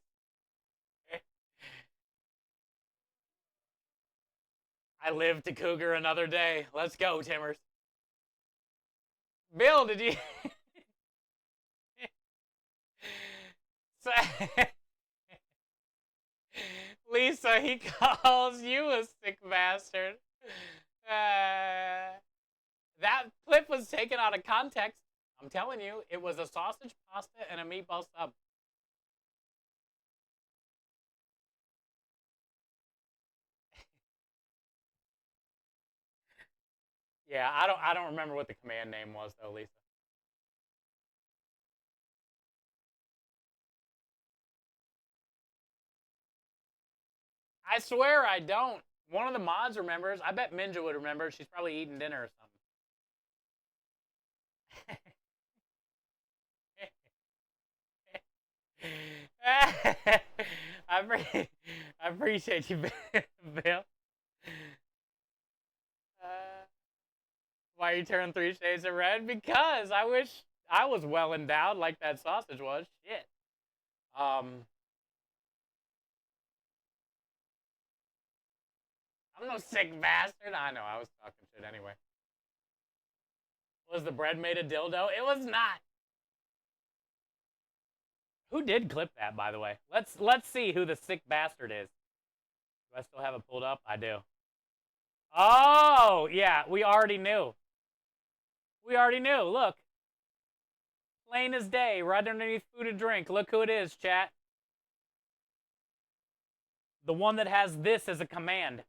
Speaker 1: I live to cougar another day. Let's go, Timmers. Bill, did you... Lisa, he calls you a sick bastard. That clip was taken out of context. I'm telling you, it was a sausage pasta and a meatball sub. Yeah, I don't remember what the command name was though, Lisa. I swear I don't. One of the mods remembers. I bet Minja would remember. She's probably eating dinner or something. I appreciate you, Bill. Why you turn 3 shades of red? Because I wish I was well endowed like that sausage was. Shit. I'm no sick bastard. I know, I was talking shit anyway. Was the bread made of dildo? It was not. Who did clip that, by the way? Let's see who the sick bastard is. Do I still have it pulled up? I do. Oh, yeah, we already knew. We already knew. Look. Plain as day, right underneath food and drink. Look who it is, chat. The one that has this as a command.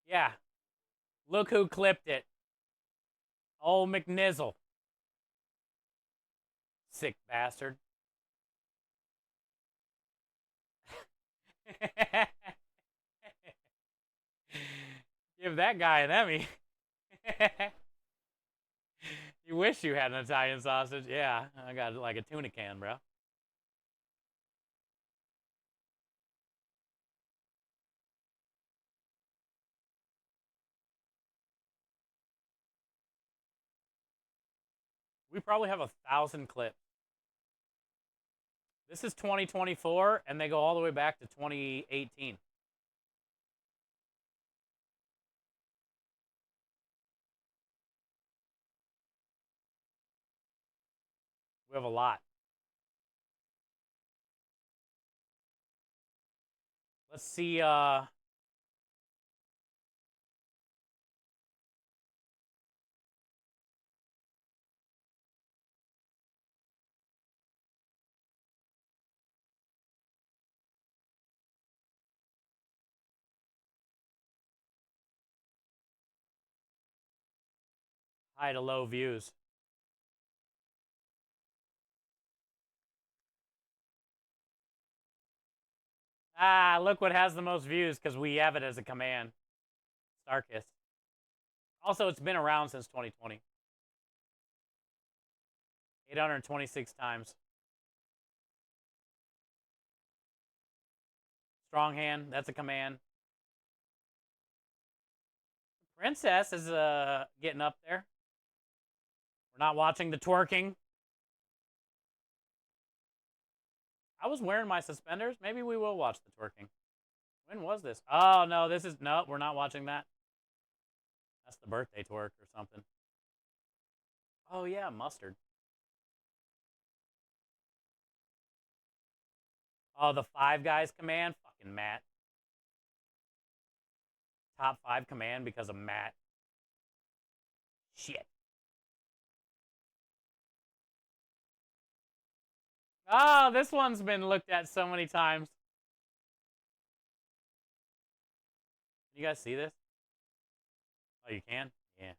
Speaker 1: Yeah. Look who clipped it. Old McNizzle. Sick bastard. Give that guy an Emmy. You wish you had an Italian sausage. Yeah, I got like a tuna can, bro. We probably have 1,000 clips. This is 2024, and they go all the way back to 2018. We have a lot. Let's see, high to low views. Ah, look what has the most views because we have it as a command. Starkiss. Also, it's been around since 2020. 826 times. Strong hand, that's a command. Princess is getting up there. We're not watching the twerking. I was wearing my suspenders. Maybe we will watch the twerking. When was this? Oh, no, this is... No, we're not watching that. That's the birthday twerk or something. Oh, yeah, mustard. Oh, the Five Guys command? Fucking Matt. Top 5 command because of Matt. Shit. Oh, this one's been looked at so many times. You guys see this? Oh, you can? Yeah.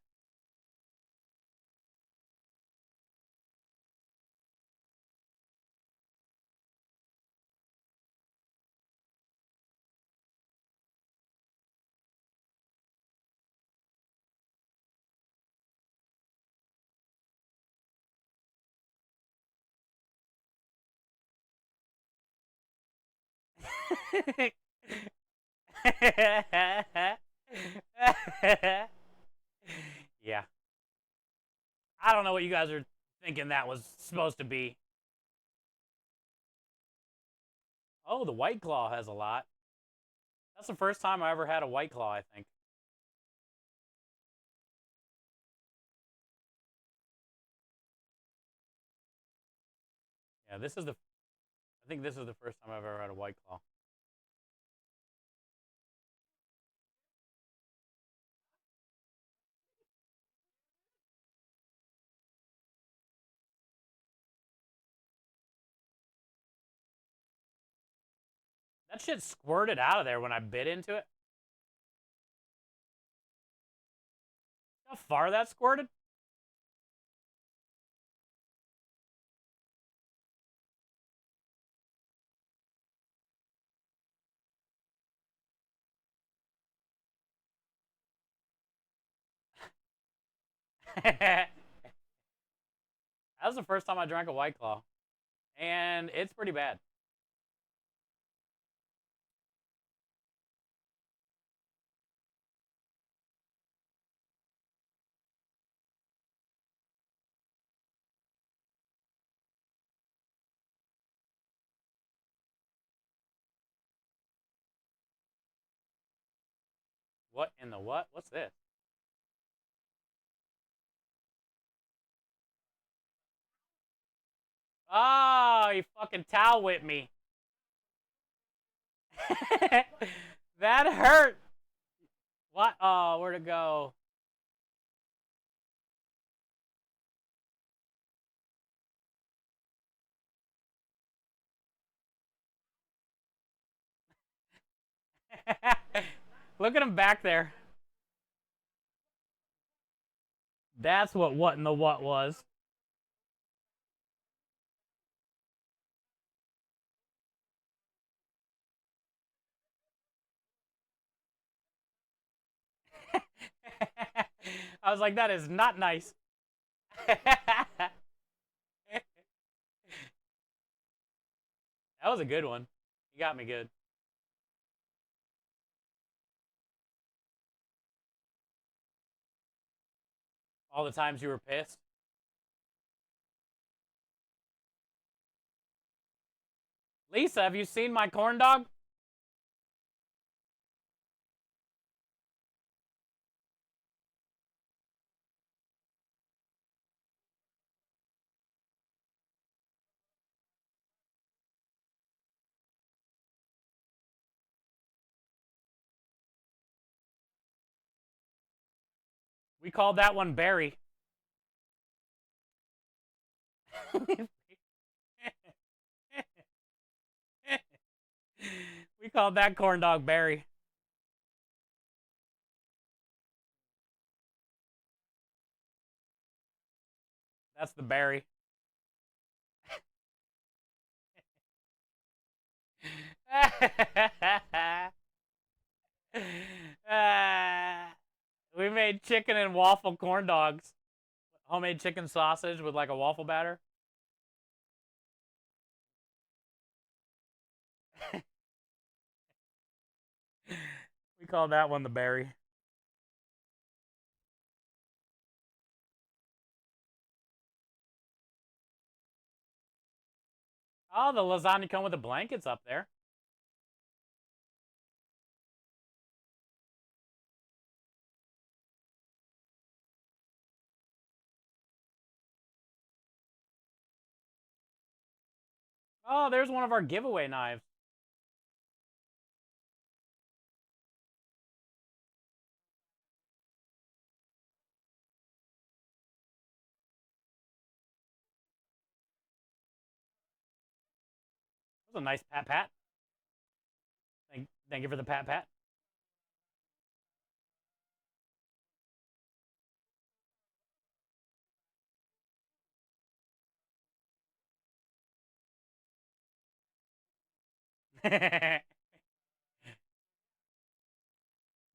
Speaker 1: Yeah. I don't know what you guys are thinking that was supposed to be. Oh, the White Claw has a lot. That's the first time I ever had a White Claw, I think. Yeah, this is the... I think this is the first time I've ever had a White Claw. That shit squirted out of there when I bit into it. How far that squirted? That was the first time I drank a White Claw. And it's pretty bad. What in the what? What's this? Oh, you fucking towel whipped me. That hurt. What? Oh, where'd it go? Look at him back there. That's what in the what was. I was like, that is not nice. That was a good one. You got me good. All the times you were pissed. Lisa, have you seen my corn dog? We called that one Barry. We called that corn dog Barry. That's the Barry. We made chicken and waffle corn dogs. Homemade chicken sausage with like a waffle batter. We call that one the Barry. Oh, the lasagna come with the blankets up there. Oh, there's one of our giveaway knives. That was a nice pat pat. Thank you for the pat pat. That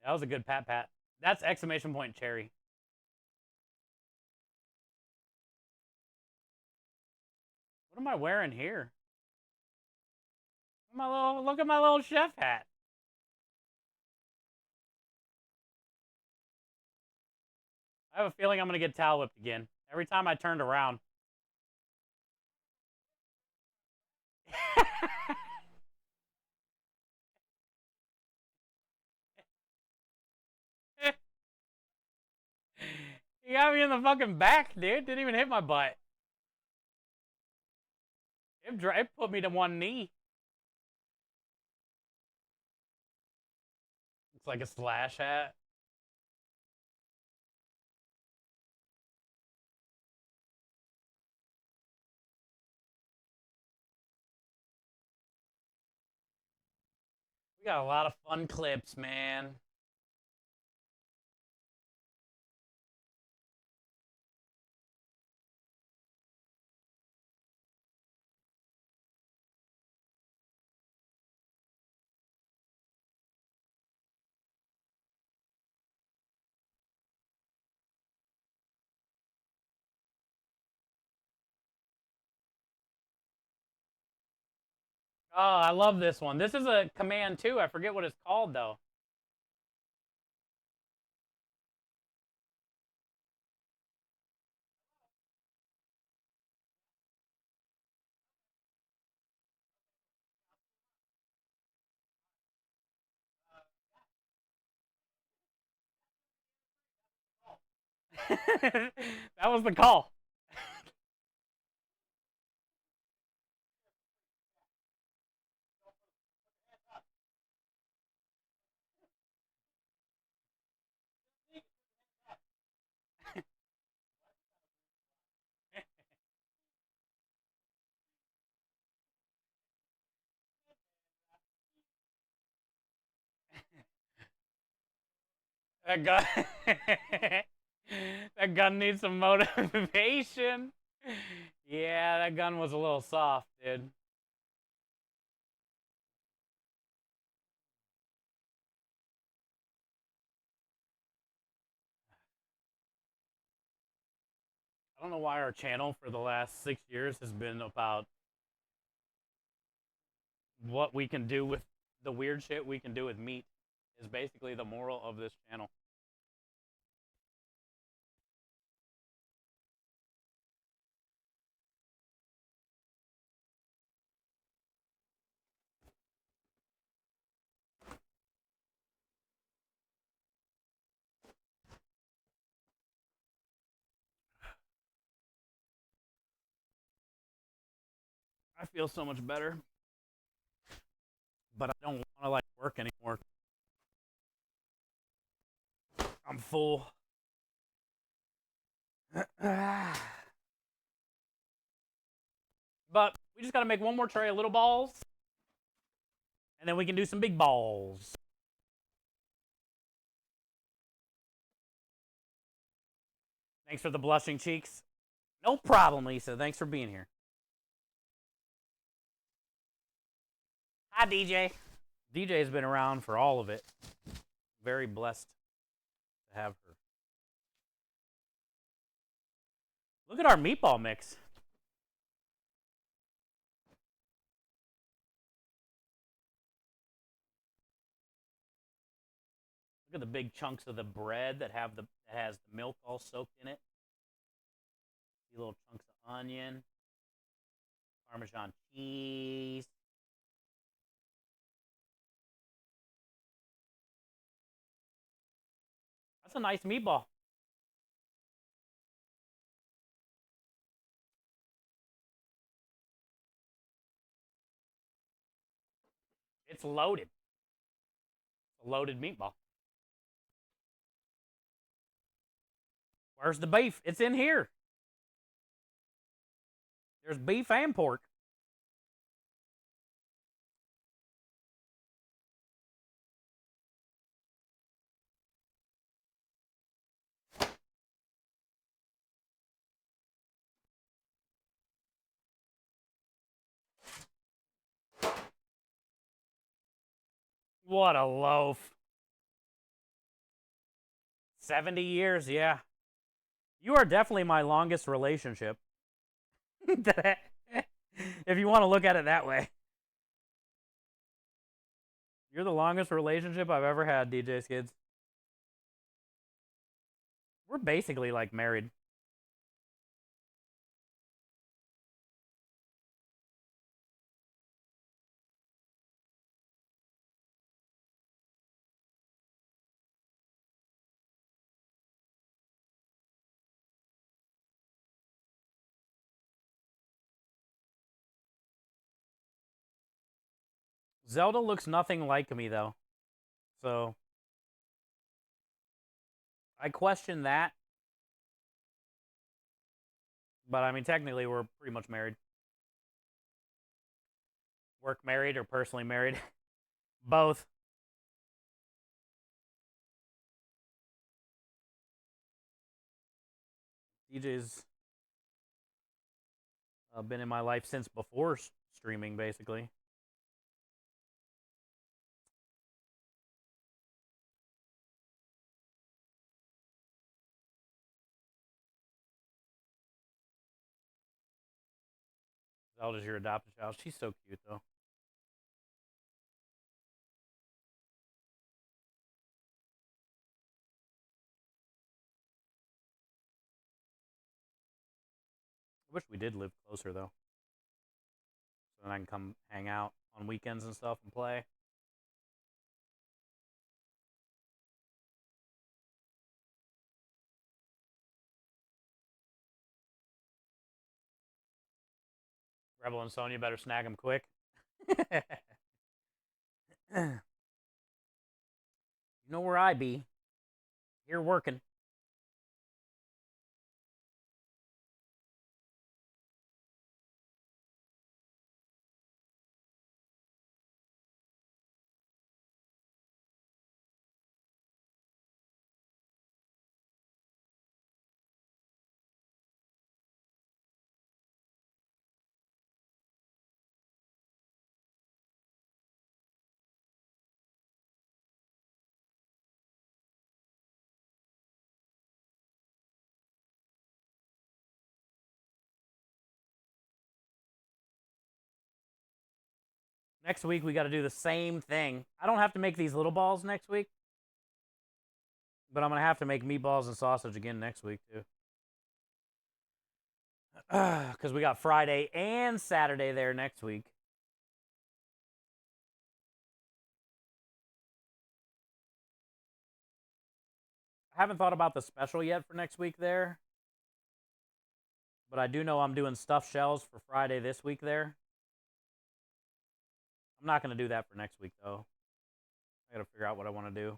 Speaker 1: was a good pat pat. That's exclamation point cherry. What am I wearing here? Look at my little chef hat. I have a feeling I'm gonna get towel whipped again. Every time I turned around. You got me in the fucking back, dude. Didn't even hit my butt. It put me to one knee. It's like a slash hat. We got a lot of fun clips, man. Oh, I love this one. This is a command too. I forget what it's called though. That was the call. That gun, that gun needs some motivation. Yeah, that gun was a little soft, dude. I don't know why our channel for the last 6 years has been about what we can do with the weird shit we can do with meat. Is basically the moral of this channel. I feel so much better, but I don't want to like work anymore. I'm full. But we just got to make one more tray of little balls, and then we can do some big balls. Thanks for the blushing cheeks. No problem, Lisa. Thanks for being here. Hi, DJ. DJ's been around for all of it. Very blessed to have her. Look at our meatball mix. Look at the big chunks of the bread that has the milk all soaked in it. See little chunks of onion, Parmesan cheese. That's a nice meatball. It's loaded. It's a loaded meatball. Where's the beef? It's in here. There's beef and pork. What a loaf. 70 years, yeah. You are definitely my longest relationship. If you want to look at it that way. You're the longest relationship I've ever had, DJ Skids. We're basically like married. Zelda looks nothing like me, though. So, I question that. But, I mean, technically, we're pretty much married. Work married or personally married? Both. DJ's been in my life since before streaming, basically. Zelda's your adopted child. She's so cute, though. I wish we did live closer, though. So then I can come hang out on weekends and stuff and play. Rebel and Sonya better snag him quick. You know where I be. Here working. Next week, we got to do the same thing. I don't have to make these little balls next week, but I'm going to have to make meatballs and sausage again next week, too. Because we got Friday and Saturday there next week. I haven't thought about the special yet for next week there, but I do know I'm doing stuffed shells for Friday this week there. I'm not going to do that for next week, though. I got to figure out what I want to do.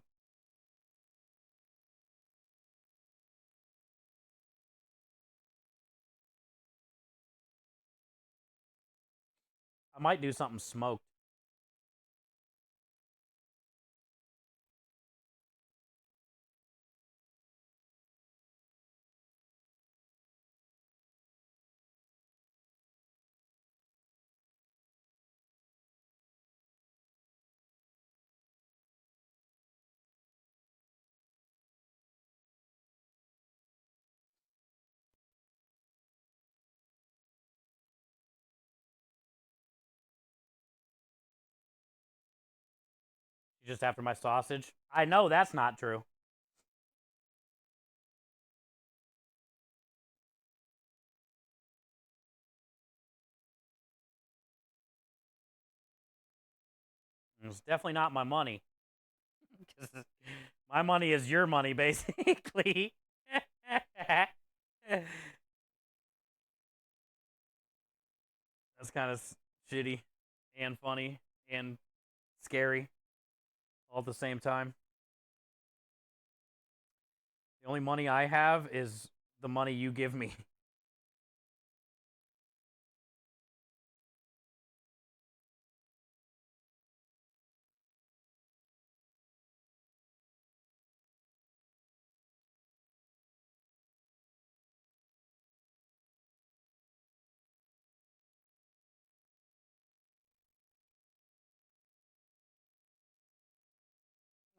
Speaker 1: I might do something smoked. Just after my sausage. I know that's not true. It's definitely not my money. My money is your money, basically. That's kind of shitty and funny and scary all at the same time. The only money I have is the money you give me.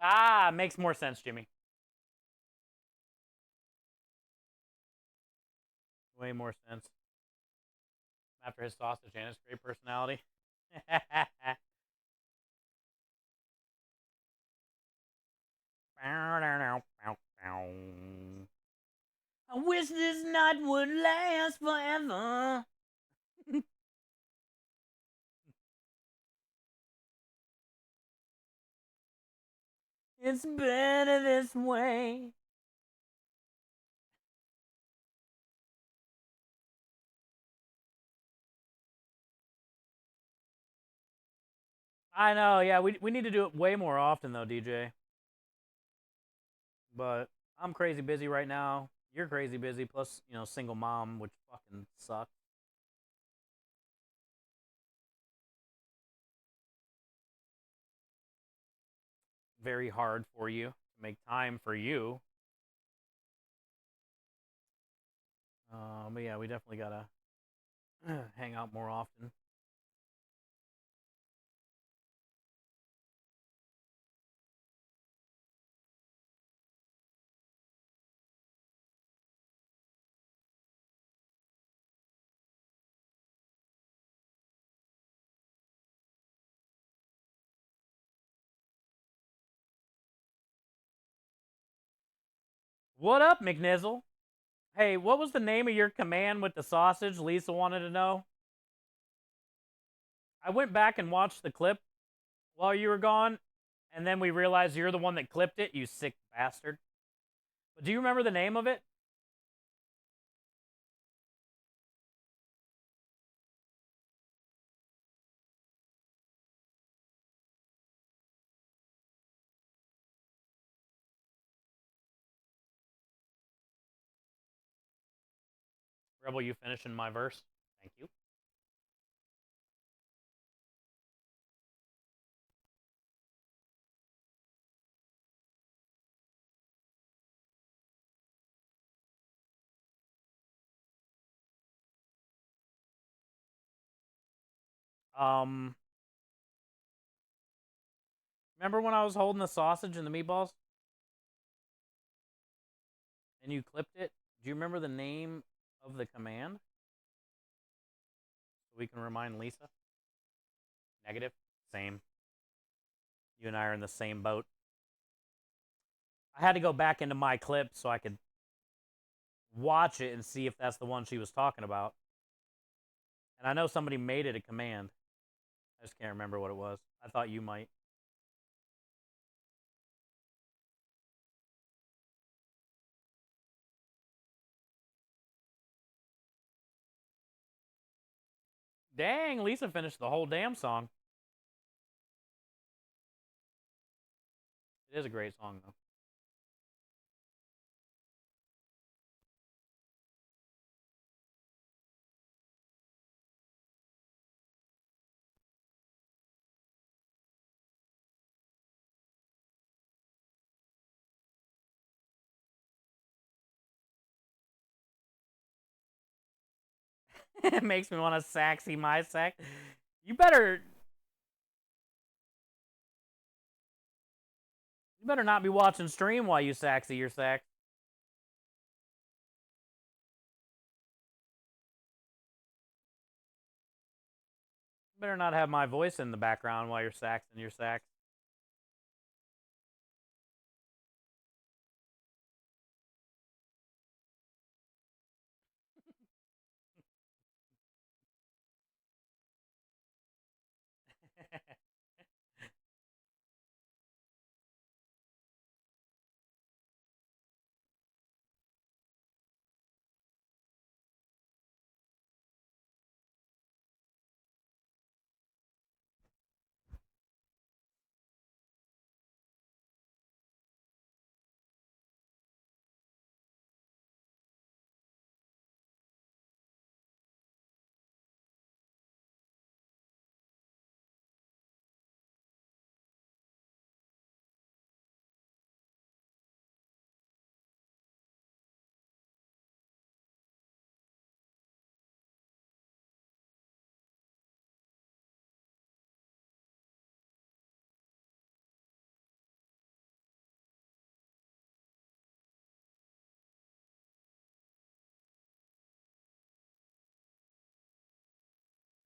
Speaker 1: Ah, makes more sense, Jimmy. Way more sense. After his sausage and his great personality. I wish this night would last forever. It's better this way. I know, yeah, we need to do it way more often though, DJ. But I'm crazy busy right now. You're crazy busy, plus, single mom, which fucking sucks. Very hard for you to make time for you. But yeah, we definitely gotta hang out more often. What up, McNizzle? Hey, what was the name of your command with the sausage? Lisa wanted to know. I went back and watched the clip while you were gone, and then we realized you're the one that clipped it, you sick bastard. But do you remember the name of it? Rebel, you finishing my verse? Thank you. Um, Remember when I was holding the sausage and the meatballs? And you clipped it? Do you remember the name of the command? So we can remind Lisa? Negative? Same. You and I are in the same boat. I had to go back into my clip so I could watch it and see if that's the one she was talking about. And I know somebody made it a command. I just can't remember what it was. I thought you might. Dang, Lisa finished the whole damn song. It is a great song, though. It makes me want to saxy my sax. You better not be watching stream while you saxy your sax. You better not have my voice in the background while you're saxing your sax.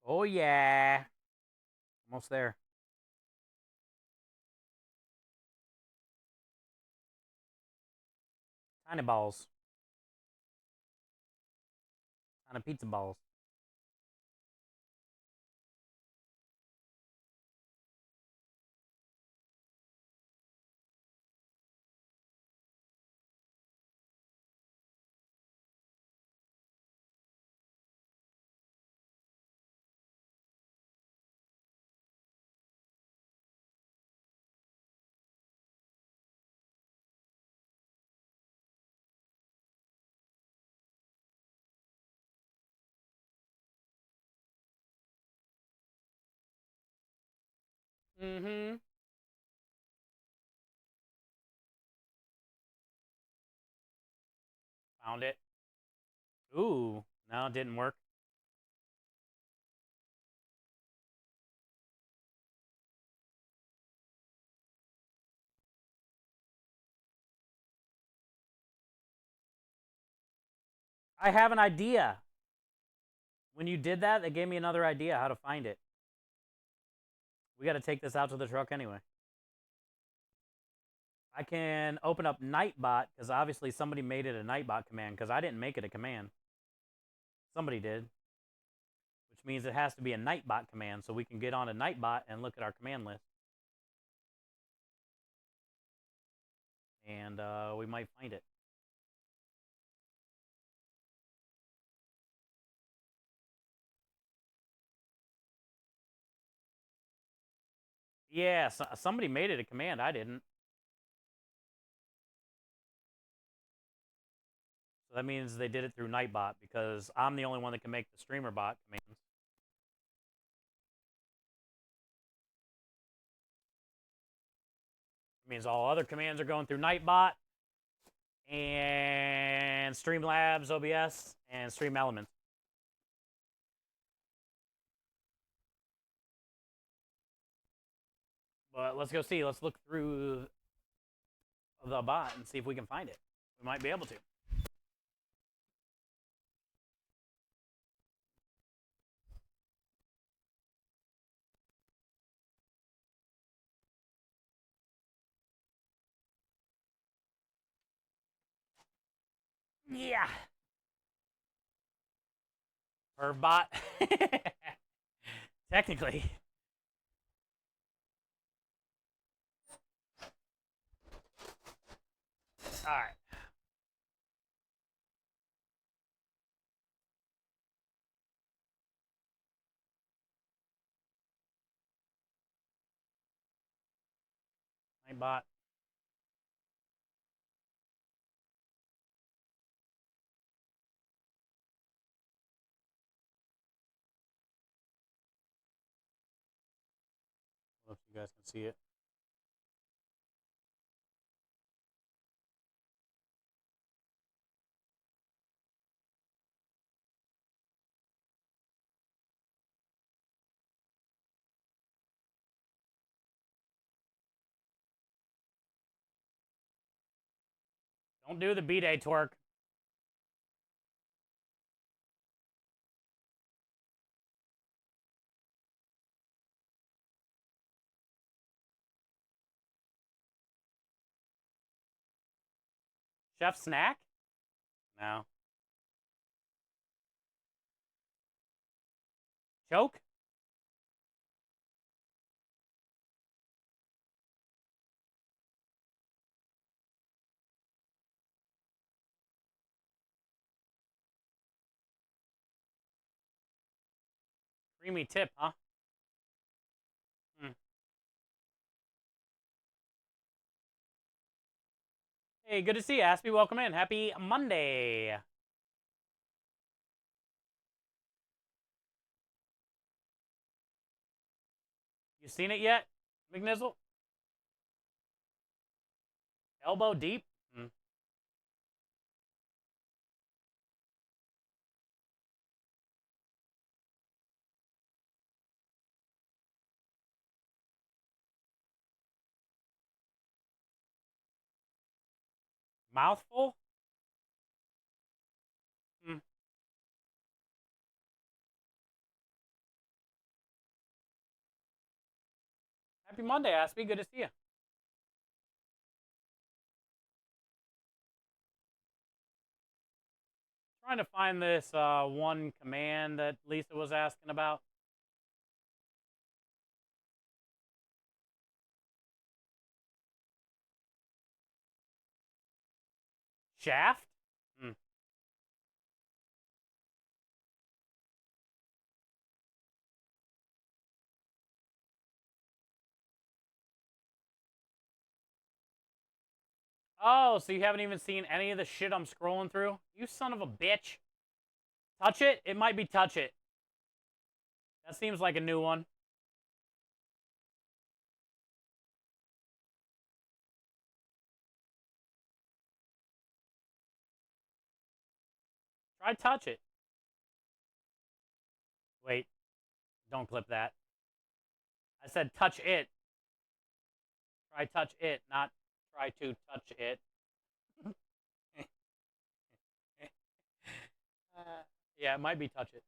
Speaker 1: Oh, yeah. Almost there. Tiny balls. Tiny pizza balls. Mm-hmm. Found it. Ooh, no, it didn't work. I have an idea. When you did that, they gave me another idea how to find it. We got to take this out to the truck anyway. I can open up Nightbot, because obviously somebody made it a Nightbot command, because I didn't make it a command. Somebody did. Which means it has to be a Nightbot command, so we can get on a Nightbot and look at our command list. And we might find it. Yeah, somebody made it a command. I didn't. So that means they did it through Nightbot, because I'm the only one that can make the streamer bot commands. It means all other commands are going through Nightbot and Streamlabs OBS and Stream Elements. But let's go see. Let's look through the bot and see if we can find it. We might be able to. Yeah. Perv bot. Technically. All right. Nightbot. I don't know if you guys can see it. Don't do the B-Day twerk. Chef snack? No. Choke? Creamy tip, huh? Hmm. Hey, good to see you, Aspie. Welcome in. Happy Monday. You seen it yet, McNizzle? Elbow deep? Hmm. Mouthful? Hmm. Happy Monday, Aspie. Good to see you. trying to find this one command that Lisa was asking about. Shaft? Hmm. Oh, so you haven't even seen any of the shit I'm scrolling through? You son of a bitch. Touch it? It might be touch it. That seems like a new one. Try touch it. Wait, don't clip that. I said touch it. Try touch it, not try to touch it. Yeah, it might be touch it.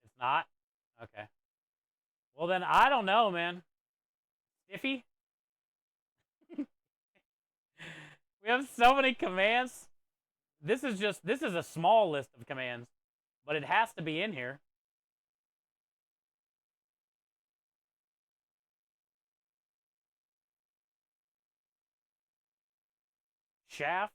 Speaker 1: It's not? Okay. Well, then I don't know, man. Iffy? We have so many commands. This is a small list of commands, but it has to be in here. Shaft?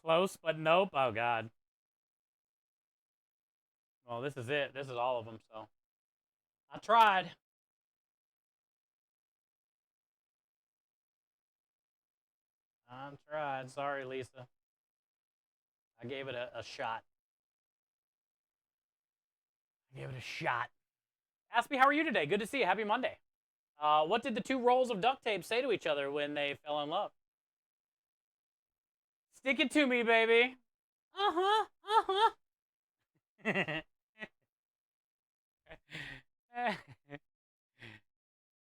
Speaker 1: Close, but nope. Oh, God. Well, this is it. This is all of them, so. I tried. I tried. Sorry, Lisa. I gave it a shot. I gave it a shot. Ask me, how are you today? Good to see you. Happy Monday. What did the two rolls of duct tape say to each other when they fell in love? Stick it to me, baby. Uh-huh. Uh-huh.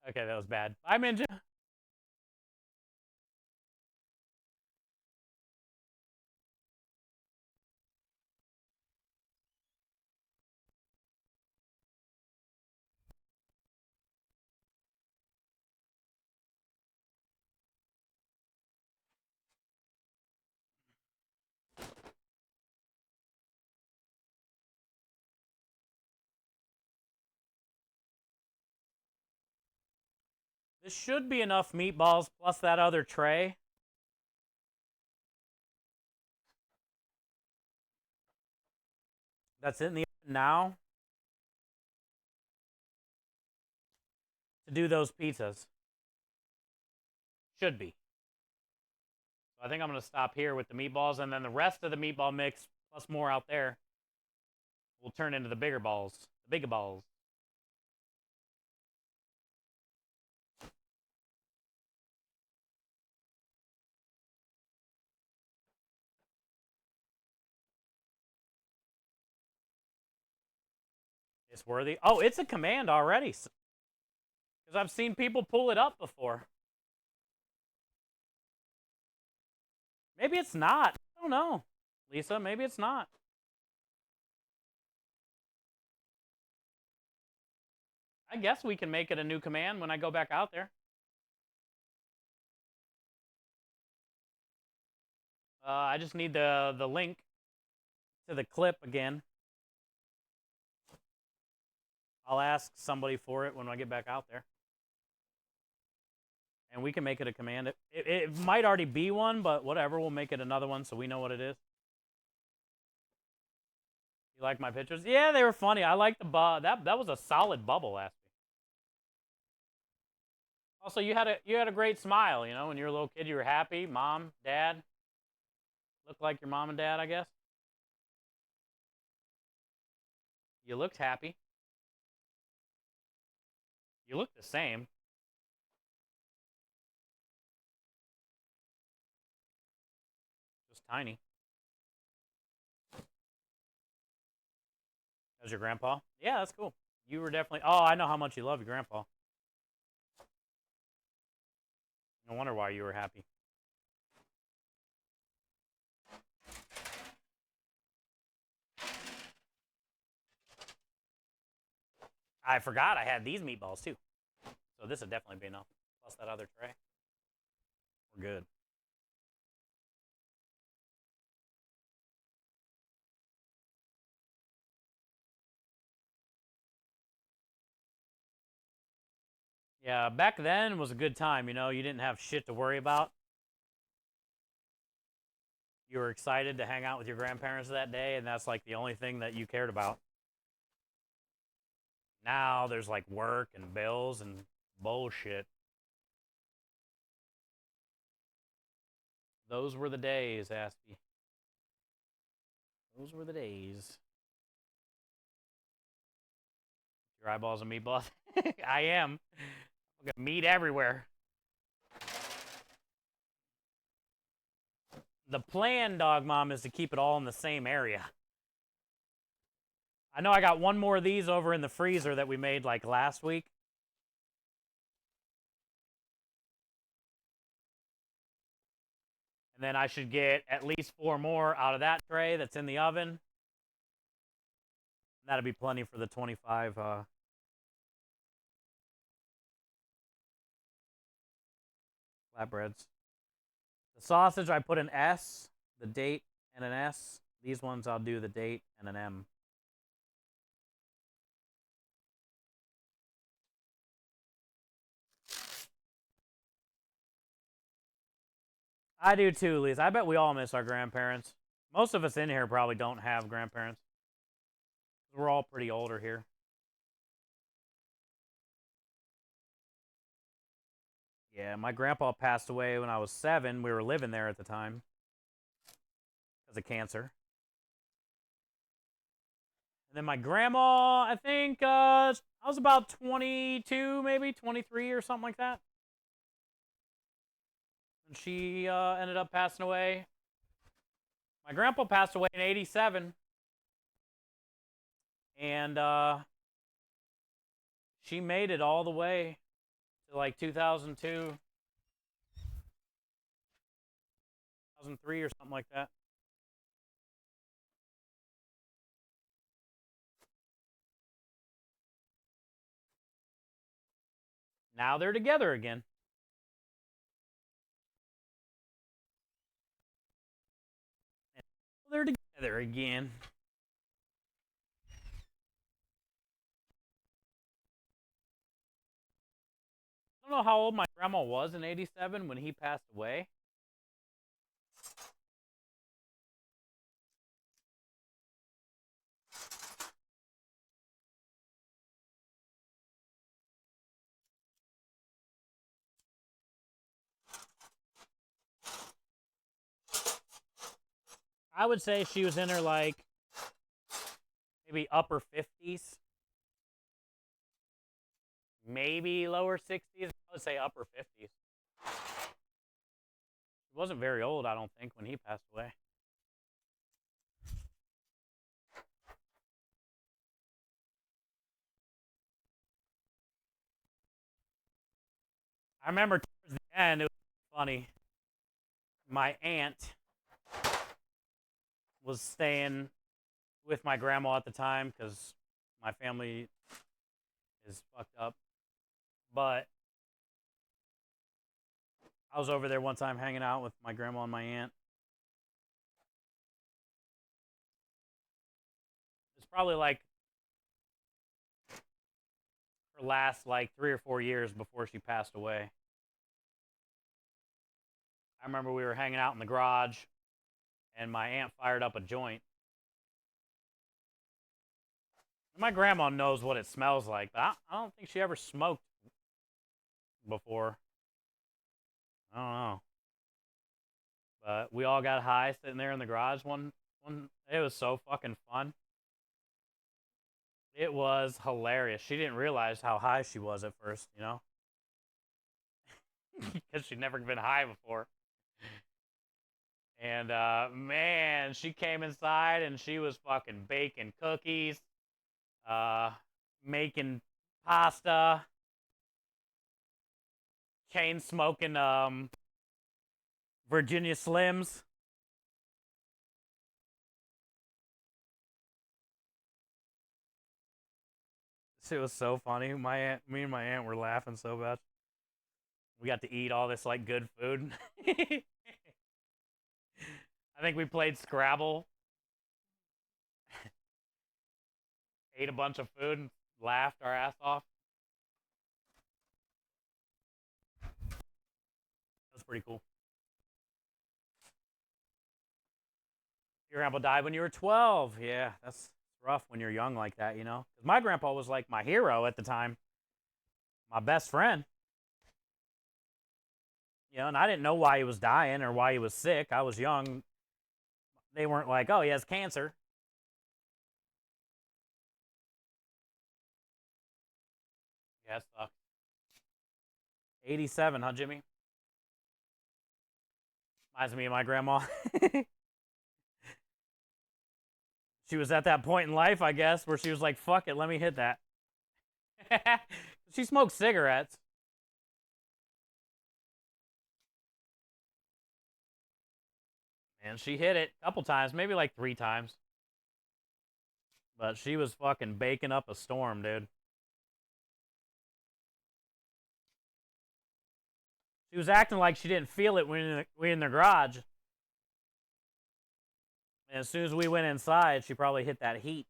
Speaker 1: Okay, that was bad. Bye, Ninja. This should be enough meatballs plus that other tray. That's in the oven now to do those pizzas. Should be. So I think I'm going to stop here with the meatballs, and then the rest of the meatball mix plus more out there will turn into the bigger balls. The bigger balls. It's worthy. Oh, it's a command already. Because I've seen people pull it up before. Maybe it's not. I don't know. Lisa, maybe it's not. I guess we can make it a new command when I go back out there. I just need the link to the clip again. I'll ask somebody for it when I get back out there. And we can make it a command. It might already be one, but whatever. We'll make it another one so we know what it is. You like my pictures? Yeah, they were funny. I like the that was a solid bubble last week. Also, you had a great smile. You know, when you were a little kid, you were happy. Mom, dad, looked like your mom and dad, I guess. You looked happy. You looked the same. Just tiny. That was your grandpa? Yeah, that's cool. You were definitely. Oh, I know how much you love your grandpa. No wonder why you were happy. I forgot I had these meatballs too. So this would definitely be enough. Plus that other tray. We're good. Yeah, back then was a good time, you know. You didn't have shit to worry about. You were excited to hang out with your grandparents that day, and that's like the only thing that you cared about. Now there's like work and bills and bullshit. Those were the days, Aspie. Those were the days. Your eyeballs and meatballs? I am. I got meat everywhere. The plan, Dog Mom, is to keep it all in the same area. I know I got one more of these over in the freezer that we made like last week. And then I should get at least 4 more out of that tray that's in the oven. That'll be plenty for the 25 flatbreads. The sausage, I put an S, the date, and an S. These ones, I'll do the date and an M. I do too, Lisa. I bet we all miss our grandparents. Most of us in here probably don't have grandparents. We're all pretty older here. Yeah, my grandpa passed away when I was 7. We were living there at the time because of cancer. And then my grandma, I think I was about 22, maybe 23 or something like that. And she ended up passing away. My grandpa passed away in 87. And she made it all the way to like 2002, 2003 or something like that. Now they're together again. They're together again. I don't know how old my grandma was in 87 when he passed away. I would say she was in her like maybe upper 50s, maybe lower 60s. I would say upper 50s. She wasn't very old, I don't think, when he passed away. I remember towards the end, it was funny. My aunt was staying with my grandma at the time because my family is fucked up. But I was over there one time hanging out with my grandma and my aunt. It's probably like her last like 3 or 4 years before she passed away. I remember we were hanging out in the garage and my aunt fired up a joint. My grandma knows what it smells like, but I don't think she ever smoked before. I don't know. But we all got high sitting there in the garage one. It was so fucking fun. It was hilarious. She didn't realize how high she was at first, you know? Because she'd never been high before. And, man, she came inside and she was fucking baking cookies, making pasta, chain smoking, Virginia Slims. It was so funny. Me and my aunt were laughing so bad. We got to eat all this like good food. I think we played Scrabble, ate a bunch of food, and laughed our ass off. That was pretty cool. Your grandpa died when you were 12. Yeah, that's rough when you're young like that, you know? 'Cause my grandpa was like my hero at the time, my best friend. You know, and I didn't know why he was dying or why he was sick. I was young. They weren't like, oh, he has cancer. Yeah, it sucks. 87, huh, Jimmy? Reminds me of my grandma. She was at that point in life, I guess, where she was like, fuck it, let me hit that. She smoked cigarettes. And she hit it a couple times, maybe like 3 times. But she was fucking baking up a storm, dude. She was acting like she didn't feel it when we in the garage. And as soon as we went inside, she probably hit that heat.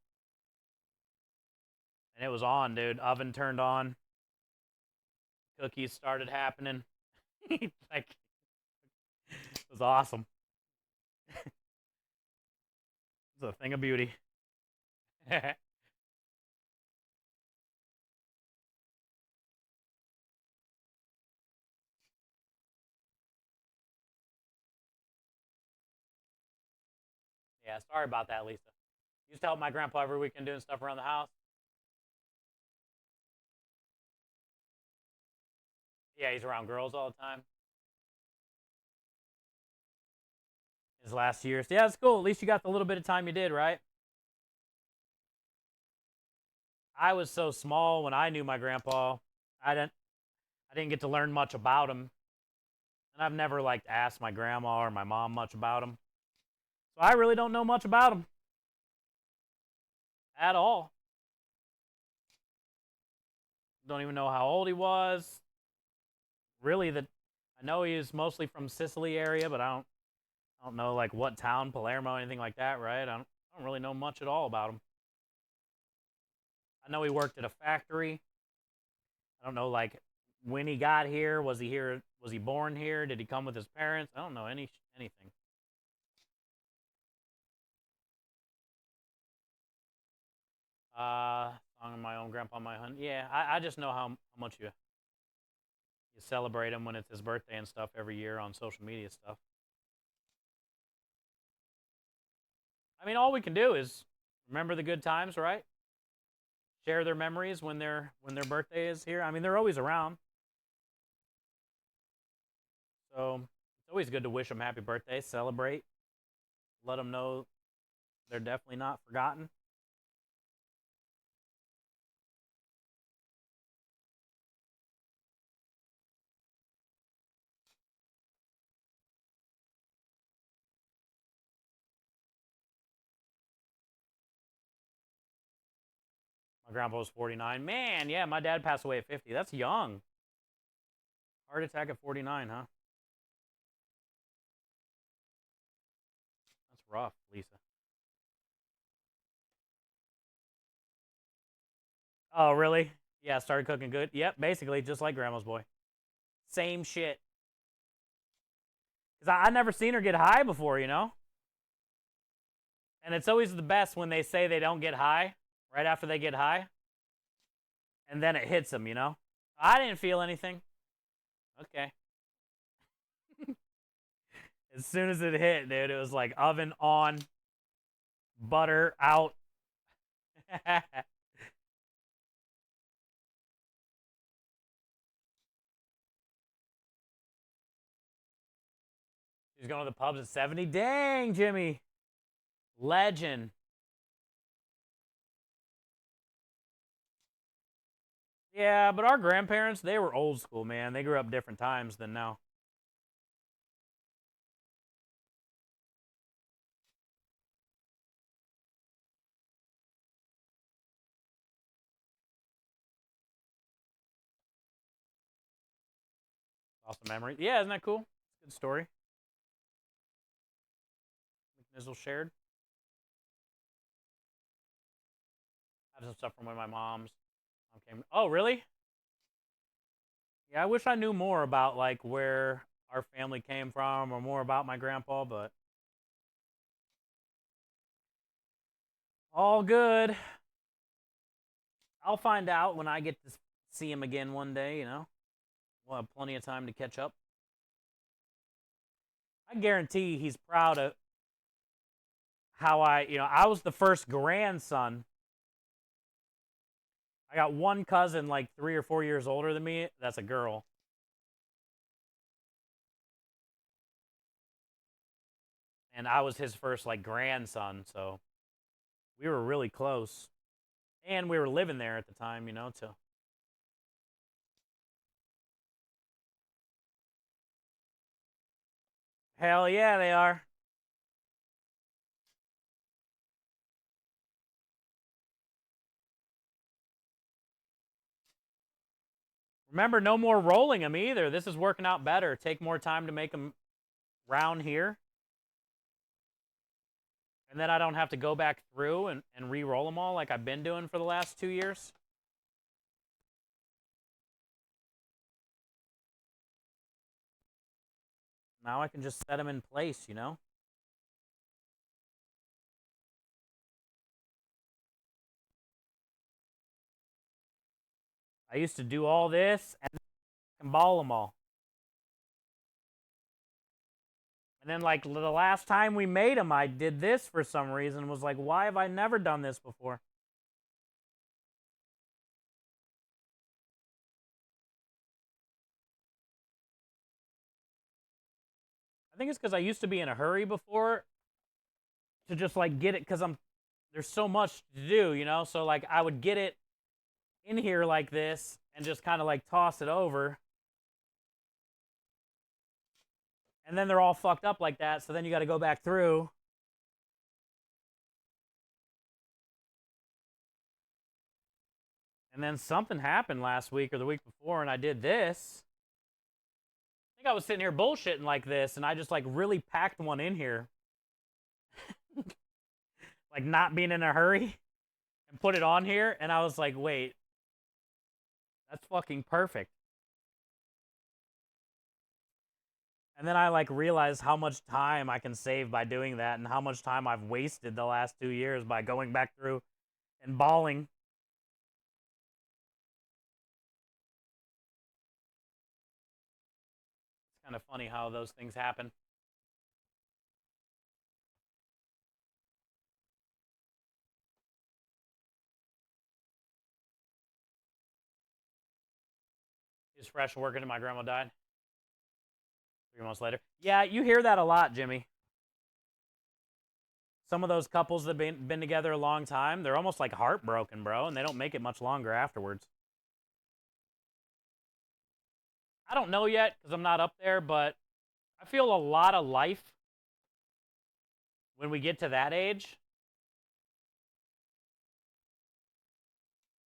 Speaker 1: And it was on, dude. Oven turned on. Cookies started happening. Like, it was awesome. It's a thing of beauty. Yeah, sorry about that, Lisa. Used to help my grandpa every weekend doing stuff around the house. Yeah, he's around girls all the time. His last years. Yeah, it's cool. At least you got the little bit of time you did, right? I was so small when I knew my grandpa. I didn't get to learn much about him. And I've never like asked my grandma or my mom much about him. So I really don't know much about him. At all. Don't even know how old he was. Really, I know he was mostly from Sicily area, but I don't know like what town, Palermo, anything like that, right? I don't really know much at all about him. I know he worked at a factory. I don't know like when he got here. Was he here? Was he born here? Did he come with his parents? I don't know anything. Song of my own grandpa, my hunt. Yeah, I just know how much you celebrate him when it's his birthday and stuff every year on social media stuff. I mean, all we can do is remember the good times, right? Share their memories when their birthday is here. I mean, they're always around, so it's always good to wish them happy birthday, celebrate, let them know they're definitely not forgotten. My grandpa was 49. Man, yeah, my dad passed away at 50. That's young. Heart attack at 49, huh? That's rough, Lisa. Oh, really? Yeah, started cooking good. Yep, basically just like grandma's boy. Same shit. Because I never seen her get high before, you know? And it's always the best when they say they don't get high, right after they get high. And then it hits them, you know? I didn't feel anything. Okay. As soon as it hit, dude, it was like oven on, butter out. He's going to the pubs at 70. Dang, Jimmy. Legend. Yeah, but our grandparents, they were old school, man. They grew up different times than now. Awesome memory. Yeah, isn't that cool? Good story. McNizzle shared. I have some stuff from when my mom's mom came. Oh, really? Yeah, I wish I knew more about like where our family came from or more about my grandpa, but all good. I'll find out when I get to see him again one day, you know. We'll have plenty of time to catch up. I guarantee he's proud of how I was the first grandson. I got one cousin like 3 or 4 years older than me. That's a girl. And I was his first like grandson, so we were really close. And we were living there at the time, to hell yeah, they are. Remember, no more rolling them either. This is working out better. Take more time to make them round here. And then I don't have to go back through and re-roll them all like I've been doing for the last 2 years. Now I can just set them in place, I used to do all this and ball them all. And then, like, the last time we made them, I did this for some reason. Was like, why have I never done this before? I think it's because I used to be in a hurry before to just, like, get it, because there's so much to do, So, like, I would get it in here like this and just kind of, like, toss it over. And then they're all fucked up like that, so then you got to go back through. And then something happened last week or the week before, and I did this. I think I was sitting here bullshitting like this, and I just, like, really packed one in here. Like, not being in a hurry, and put it on here, and I was like, wait, that's fucking perfect. And then I, like, realized how much time I can save by doing that, and how much time I've wasted the last 2 years by going back through and balling. It's kind of funny how those things happen. He was fresh working and my grandma died 3 months later. Yeah, you hear that a lot, Jimmy. Some of those couples that have been together a long time, they're almost like heartbroken, bro, and they don't make it much longer afterwards. I don't know yet because I'm not up there, but I feel a lot of life when we get to that age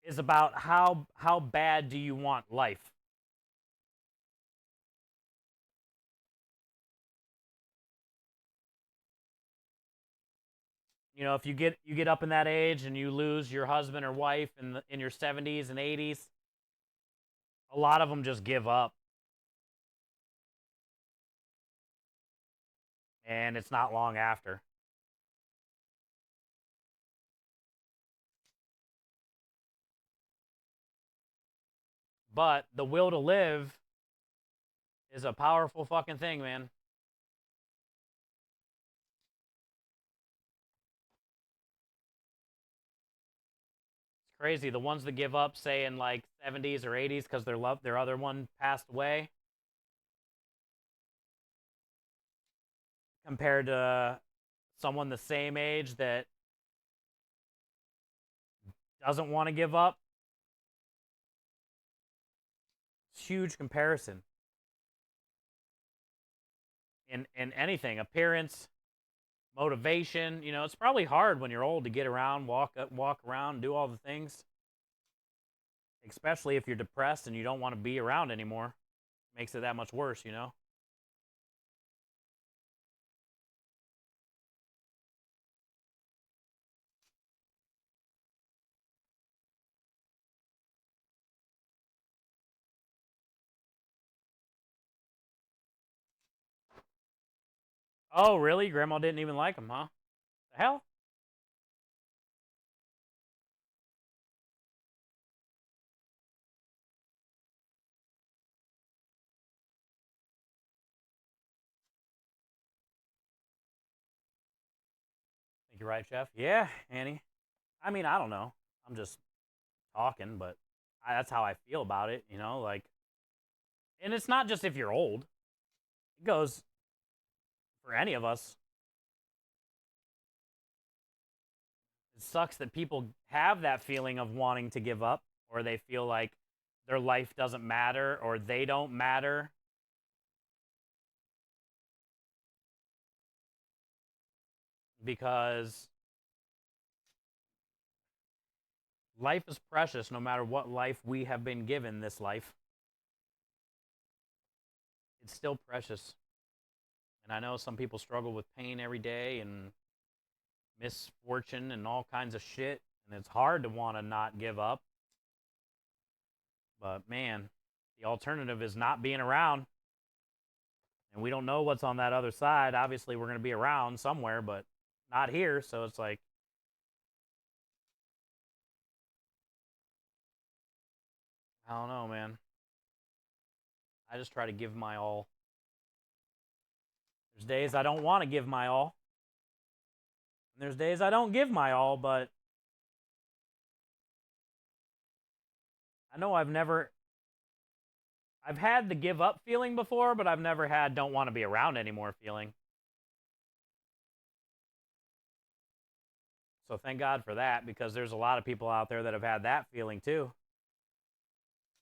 Speaker 1: is about how bad do you want life? If you get up in that age and you lose your husband or wife in your 70s and 80s, a lot of them just give up. And it's not long after. But the will to live is a powerful fucking thing, man. It's crazy. The ones that give up, say in like 70s or 80s, because their other one passed away, compared to someone the same age that doesn't want to give up. It's a huge comparison in anything, appearance, motivation. You know, it's probably hard when you're old to get around, walk around, do all the things. Especially if you're depressed and you don't want to be around anymore. Makes it that much worse, you know? Oh, really? Grandma didn't even like him, huh? The hell? Think you're right, Chef? Yeah, Annie. I mean, I don't know. I'm just talking, but that's how I feel about it, you know? Like, and it's not just if you're old. It goes for any of us. It sucks that people have that feeling of wanting to give up, or they feel like their life doesn't matter, or they don't matter. Because life is precious no matter what life we have been given this life. It's still precious. And I know some people struggle with pain every day and misfortune and all kinds of shit. And it's hard to want to not give up. But man, the alternative is not being around. And we don't know what's on that other side. Obviously, we're going to be around somewhere, but not here. So it's like, I don't know, man. I just try to give my all. There's days I don't want to give my all. And there's days I don't give my all, but I know I've had the give up feeling before, but I've never had don't want to be around anymore feeling. So thank God for that, because there's a lot of people out there that have had that feeling too.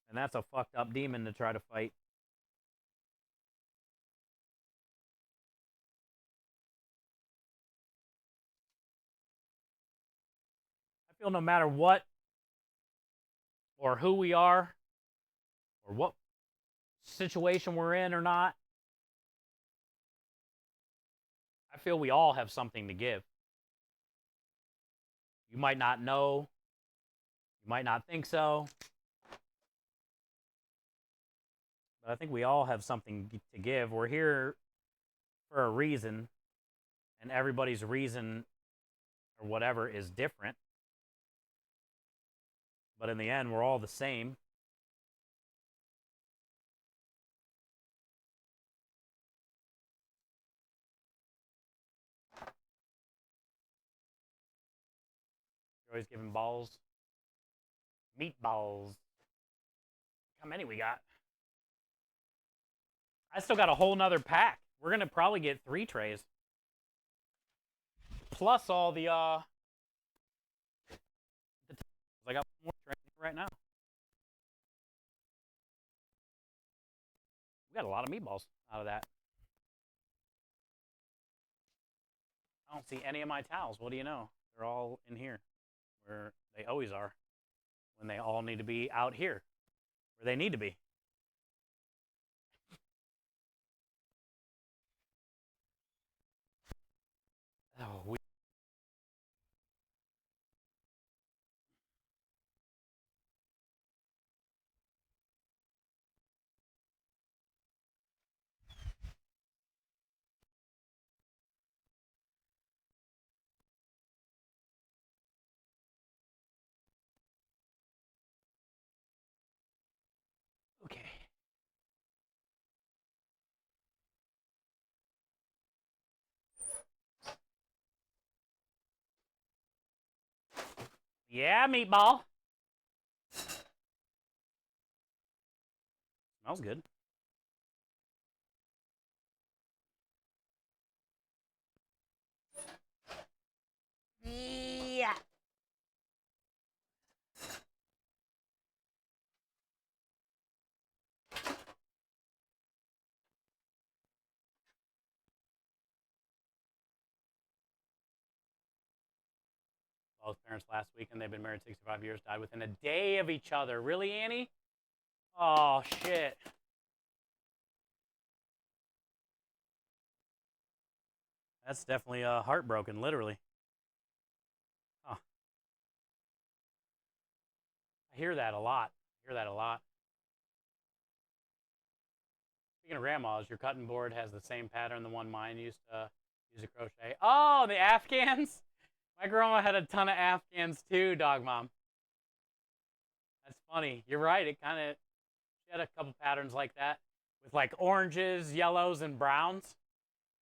Speaker 1: And that's a fucked up demon to try to fight. I feel no matter what or who we are or what situation we're in or not, I feel we all have something to give. You might not know, you might not think so, but I think we all have something to give. We're here for a reason, and everybody's reason or whatever is different. But in the end, we're all the same. You're always giving balls. Meatballs. How many we got? I still got a whole nother pack. We're gonna probably get 3 trays. Plus all the I got one more tray right now. We got a lot of meatballs out of that. I don't see any of my towels. What do you know? They're all in here, where they always are, when they all need to be out here, where they need to be. Oh, Yeah, Meatball. Smells good. Yeah. Both parents last week, and they've been married 65 years, died within a day of each other. Really, Annie? Oh, shit. That's definitely heartbroken, literally. Huh. I hear that a lot. I hear that a lot. Speaking of grandmas, your cutting board has the same pattern the one mine used to use to crochet. Oh, the Afghans? My grandma had a ton of Afghans too, dog mom. That's funny. You're right. It kind of, she had a couple patterns like that with like oranges, yellows, and browns.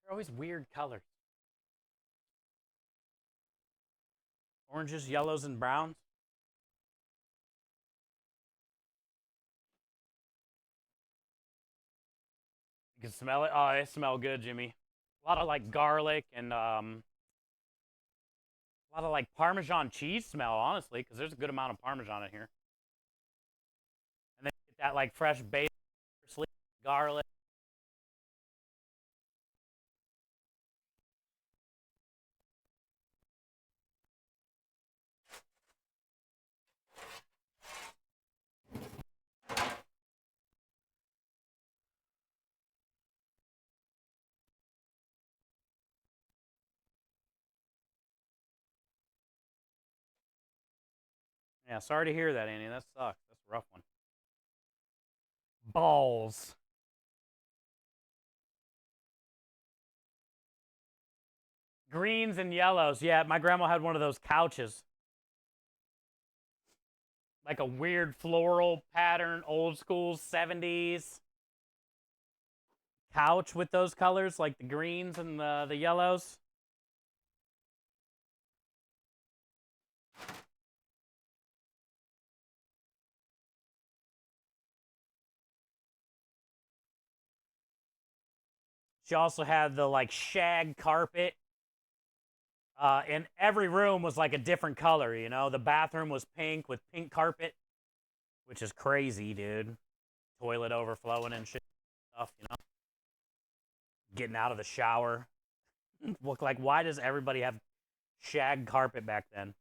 Speaker 1: They're always weird colors. Oranges, yellows, and browns. You can smell it. Oh, it smells good, Jimmy. A lot of like garlic and a lot of like Parmesan cheese smell, honestly, because there's a good amount of Parmesan in here. And then you get that like fresh basil, garlic. Yeah, sorry to hear that, Annie. That sucks. That's a rough one. Balls. Greens and yellows. Yeah, my grandma had one of those couches. Like a weird floral pattern, old school 70s couch with those colors, like the greens and the yellows. She also had the like shag carpet. And every room was like a different color, you know? The bathroom was pink with pink carpet, which is crazy, dude. Toilet overflowing and shit stuff, you know? Getting out of the shower. Look, like, why does everybody have shag carpet back then?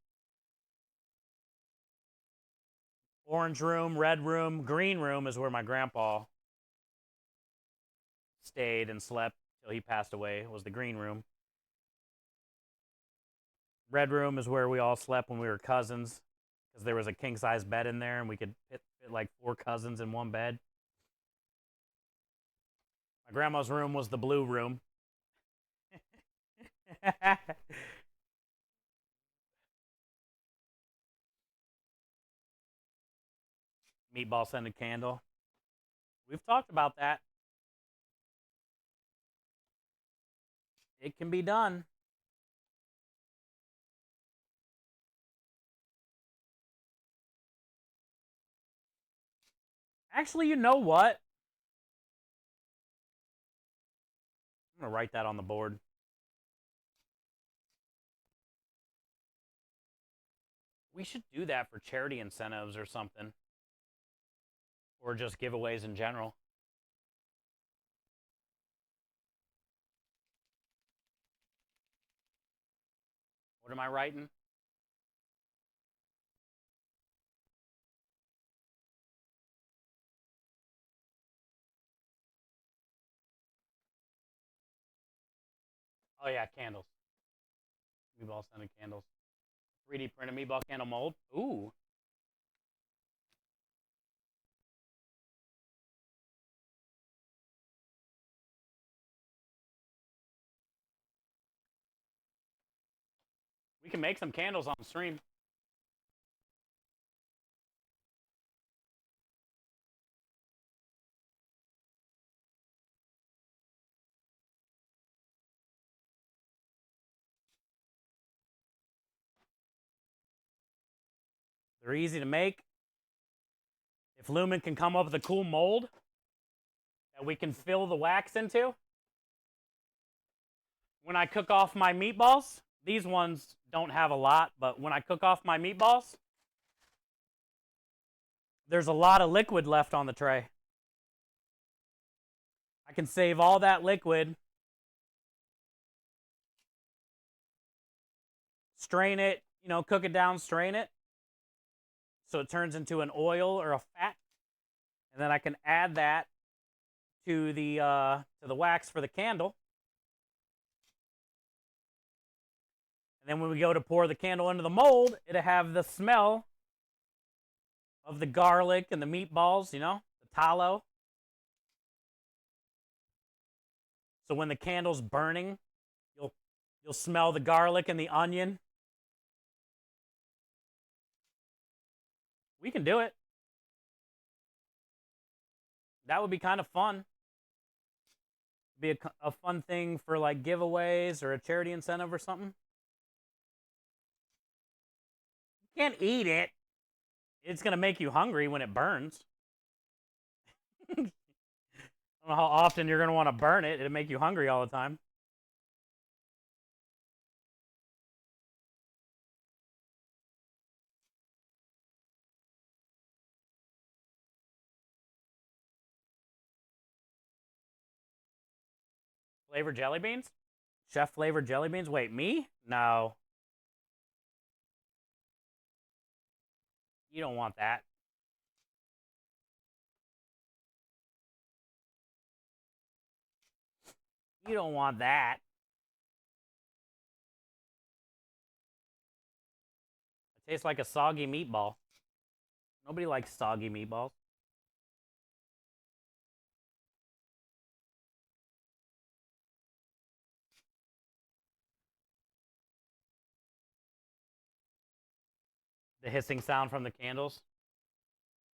Speaker 1: Orange room, red room, green room is where my grandpa stayed and slept till he passed away. It was the green room. Red room is where we all slept when we were cousins, because there was a king size bed in there and we could fit like 4 cousins in one bed. My grandma's room was the blue room. Meatball scented candle. We've talked about that. It can be done. Actually, you know what? I'm going to write that on the board. We should do that for charity incentives or something. Or just giveaways in general. What am I writing? Oh, yeah, candles. Meatball scented candles. 3D printed meatball candle mold. Ooh. We can make some candles on the stream. They're easy to make. If Lumen can come up with a cool mold that we can fill the wax into, when I cook off my meatballs, these ones don't have a lot, but when I cook off my meatballs, there's a lot of liquid left on the tray. I can save all that liquid, strain it, cook it down, strain it, so it turns into an oil or a fat, and then I can add that to the wax for the candle. And then when we go to pour the candle into the mold, it'll have the smell of the garlic and the meatballs, the tallow. So when the candle's burning, you'll smell the garlic and the onion. We can do it. That would be kind of fun. Be a fun thing for like giveaways or a charity incentive or something. You can't eat it. It's going to make you hungry when it burns. I don't know how often you're going to want to burn it. It'll make you hungry all the time. Flavored jelly beans? Chef flavored jelly beans? Wait, me? No. You don't want that. You don't want that. It tastes like a soggy meatball. Nobody likes soggy meatballs. The hissing sound from the candles.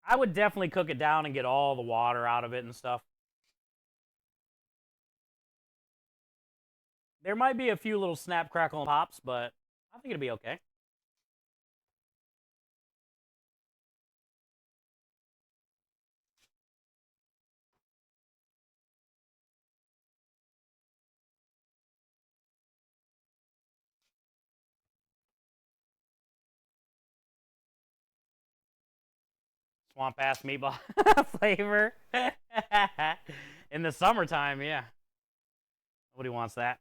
Speaker 1: I would definitely cook it down and get all the water out of it and stuff. There might be a few little snap, crackle, and pops, but I think it'll be okay. Swamp ass meatball flavor. In the summertime, yeah. Nobody wants that.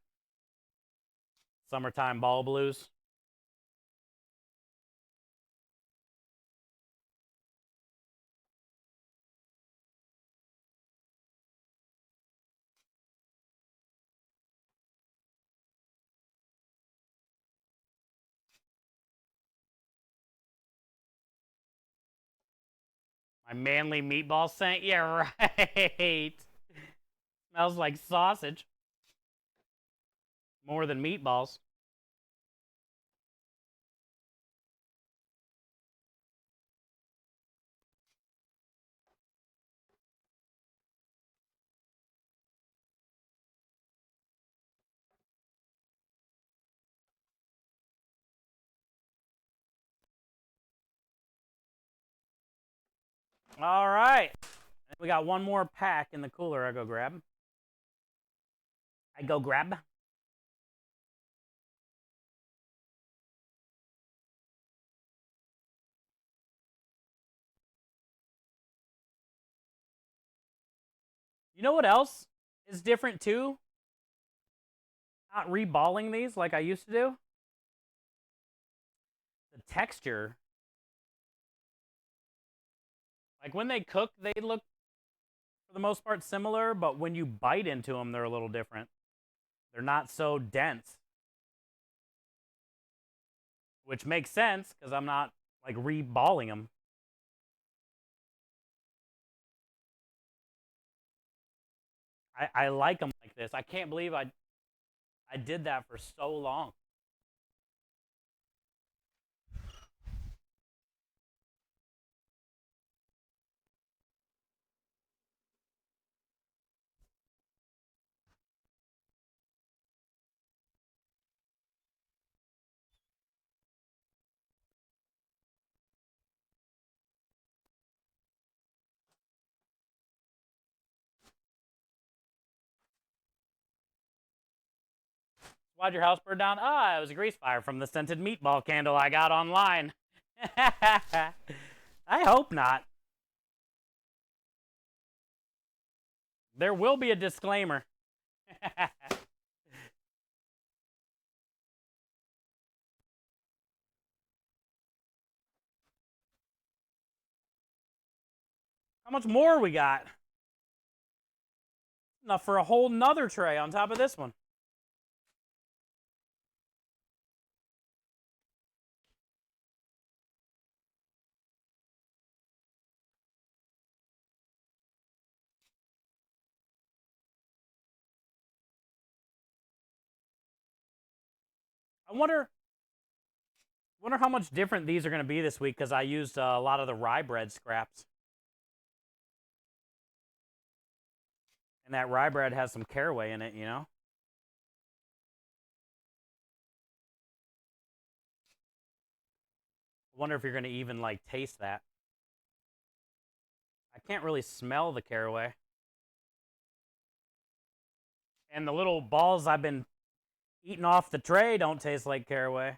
Speaker 1: Summertime ball blues. My manly meatball scent? Yeah, right. Smells like sausage. More than meatballs. All right. We got one more pack in the cooler I go grab. You know what else is different too? Not reballing these like I used to do. The texture. Like when they cook, they look for the most part similar, but when you bite into them, they're a little different. They're not so dense. Which makes sense because I'm not like reballing them. I like them like this. I can't believe I did that for so long. Why'd your house burn down? Ah, it was a grease fire from the scented meatball candle I got online. I hope not. There will be a disclaimer. How much more we got? Enough for a whole nother tray on top of this one. I wonder how much different these are going to be this week because I used a lot of the rye bread scraps. And that rye bread has some caraway in it, you know? I wonder if you're going to even, like, taste that. I can't really smell the caraway. And the little balls I've been eating off the tray don't taste like caraway.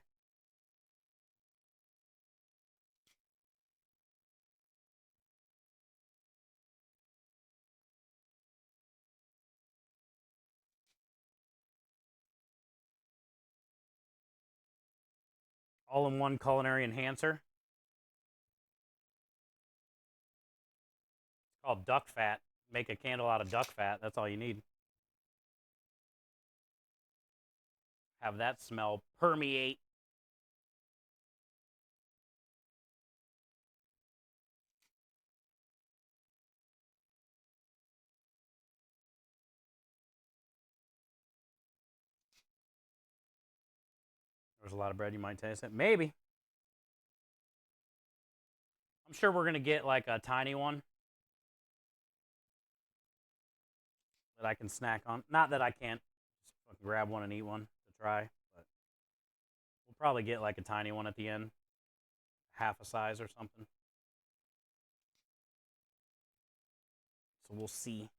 Speaker 1: All-in-one culinary enhancer. It's called duck fat. Make a candle out of duck fat. That's all you need. Have that smell permeate. There's a lot of bread. You might taste it. Maybe. I'm sure we're going to get like a tiny one that I can snack on. Not that I can't just fucking grab one and eat one to try, but we'll probably get like a tiny one at the end. Half a size or something. So we'll see.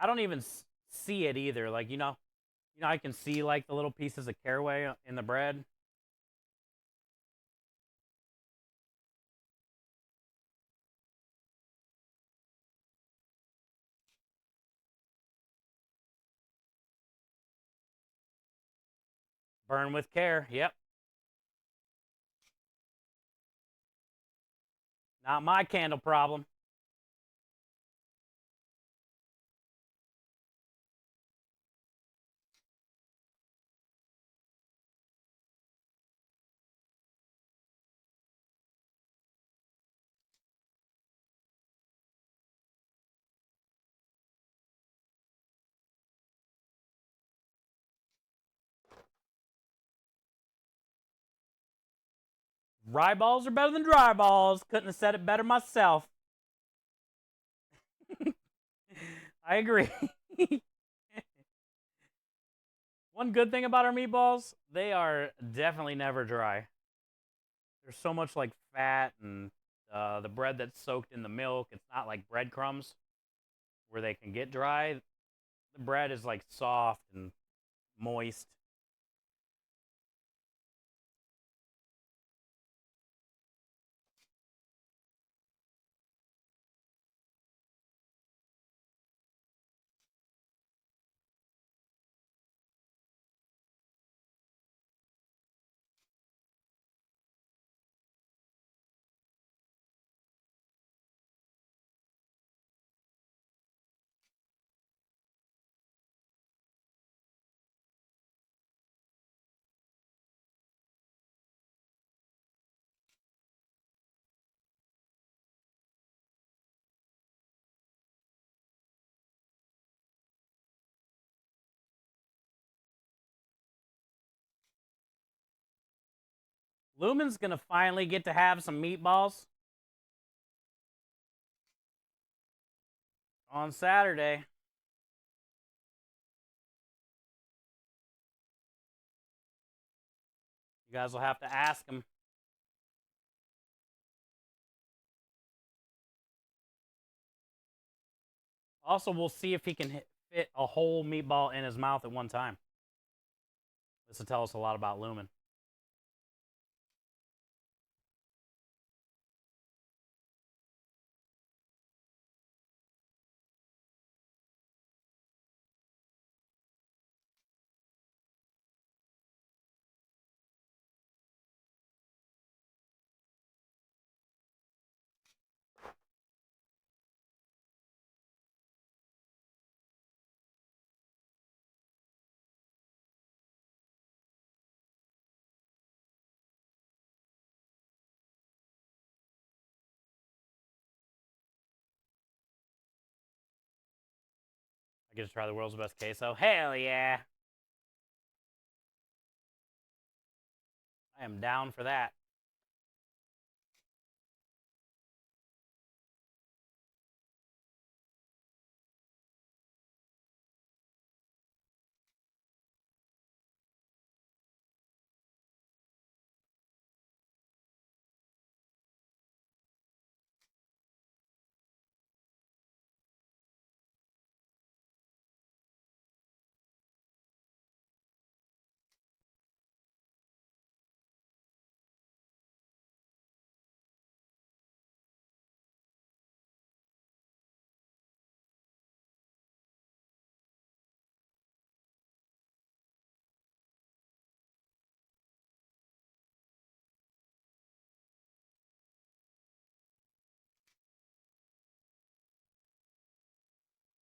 Speaker 1: I don't even see it either. Like, I can see like the little pieces of caraway in the bread. Burn with care. Yep. Not my candle problem. Rye balls are better than dry balls. Couldn't have said it better myself. I agree. One good thing about our meatballs, they are definitely never dry. There's so much like fat and the bread that's soaked in the milk. It's not like breadcrumbs where they can get dry. The bread is like soft and moist. Lumen's gonna finally get to have some meatballs on Saturday. You guys will have to ask him. Also, we'll see if he can fit a whole meatball in his mouth at one time. This will tell us a lot about Lumen. I get to try the world's best queso. Hell yeah. I am down for that.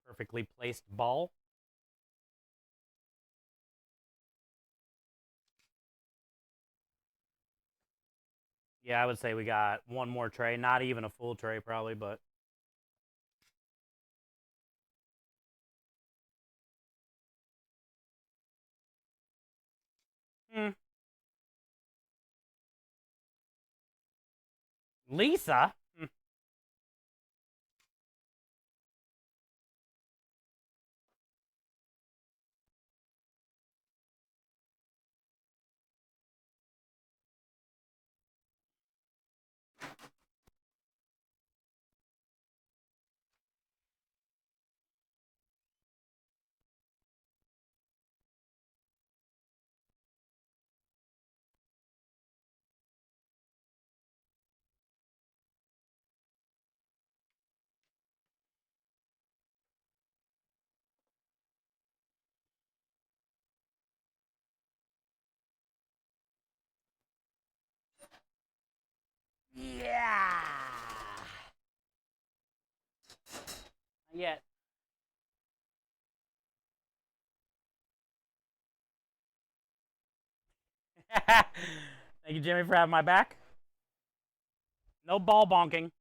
Speaker 1: Perfectly placed ball. Yeah, I would say we got one more tray. Not even a full tray, probably, but. Lisa? Yeah. Not yet. Thank you, Jimmy, for having my back. No ball bonking.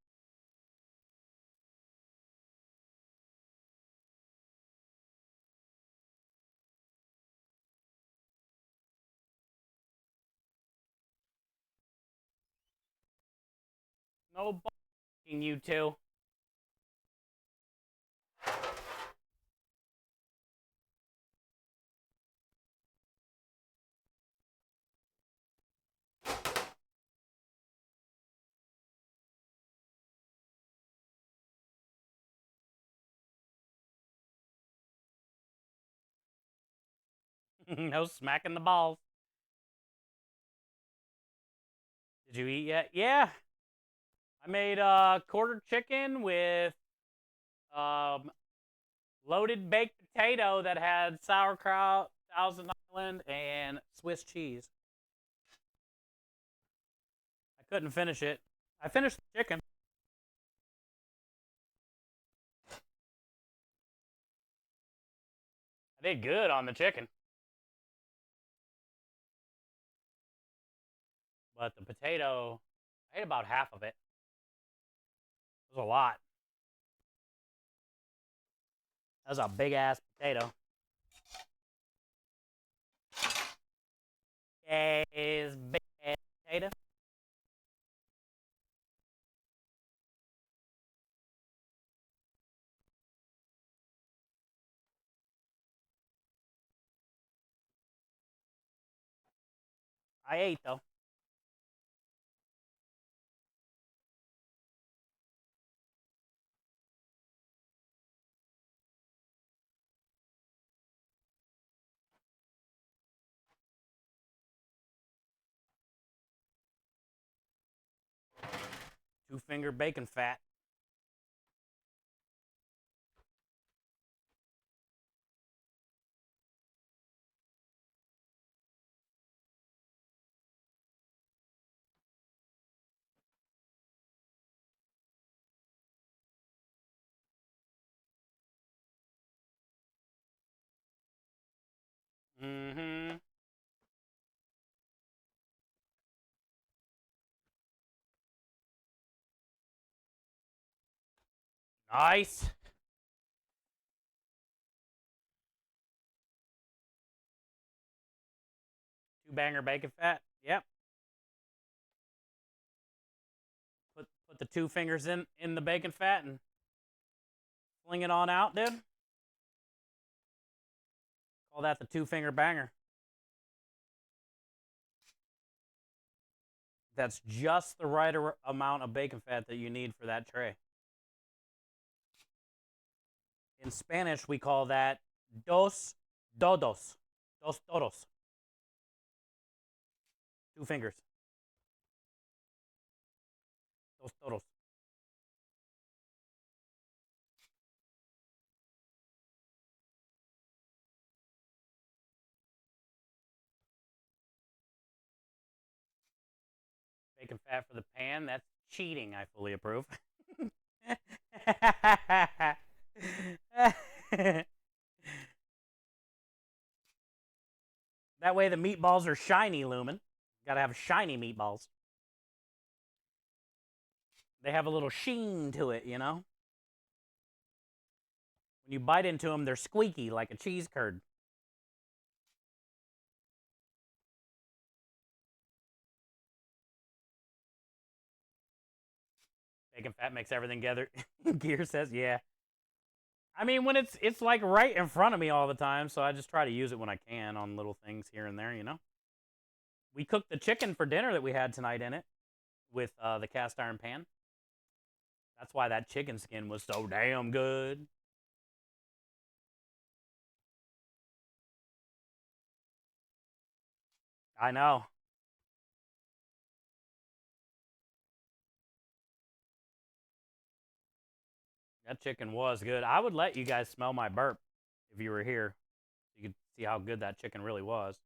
Speaker 1: No ball bonking, you two. No smacking the balls. Did you eat yet? Yeah. I made quarter chicken with loaded baked potato that had sauerkraut, Thousand Island, and Swiss cheese. I couldn't finish it. I finished the chicken. I did good on the chicken. But the potato, I ate about half of it. It was a lot. That was a big ass potato. Is big ass potato. I ate though. Two-finger bacon fat. Mm-hmm. Nice. Two-banger bacon fat. Yep. Put the two fingers in the bacon fat and fling it on out, dude. Call that the two-finger banger. That's just the right amount of bacon fat that you need for that tray. In Spanish, we call that dos dodos. Dos todos. Two fingers. Dos todos. Bacon fat for the pan. That's cheating. I fully approve. That way the meatballs are shiny, Lumen. Gotta have shiny meatballs. They have a little sheen to it, you know? When you bite into them, they're squeaky like a cheese curd. Bacon fat makes everything together. Gear says, yeah. I mean, when it's like right in front of me all the time, so I just try to use it when I can on little things here and there, you know? We cooked the chicken for dinner that we had tonight in it with the cast iron pan. That's why that chicken skin was so damn good. I know. That chicken was good. I would let you guys smell my burp if you were here. You could see how good that chicken really was.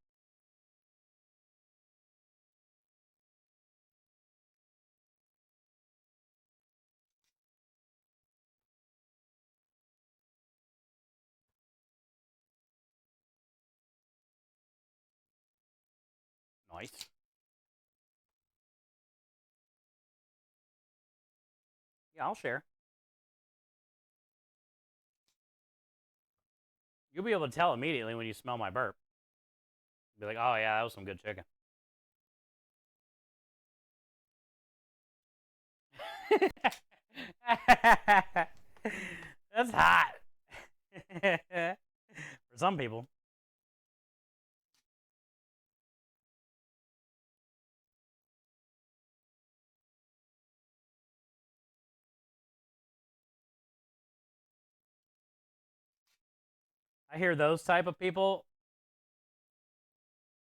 Speaker 1: Nice. Yeah, I'll share. You'll be able to tell immediately when you smell my burp. Be like, oh yeah, that was some good chicken. That's hot. For some people. I hear those type of people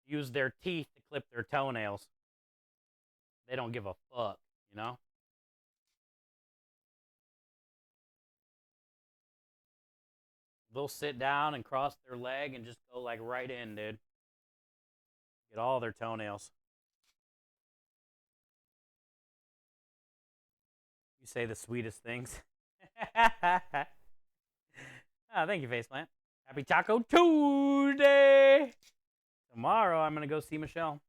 Speaker 1: use their teeth to clip their toenails. They don't give a fuck, you know? They'll sit down and cross their leg and just go like right in, dude. Get all their toenails. You say the sweetest things. Oh, thank you, Faceplant. Happy Taco Tuesday! Tomorrow, I'm going to go see Michelle.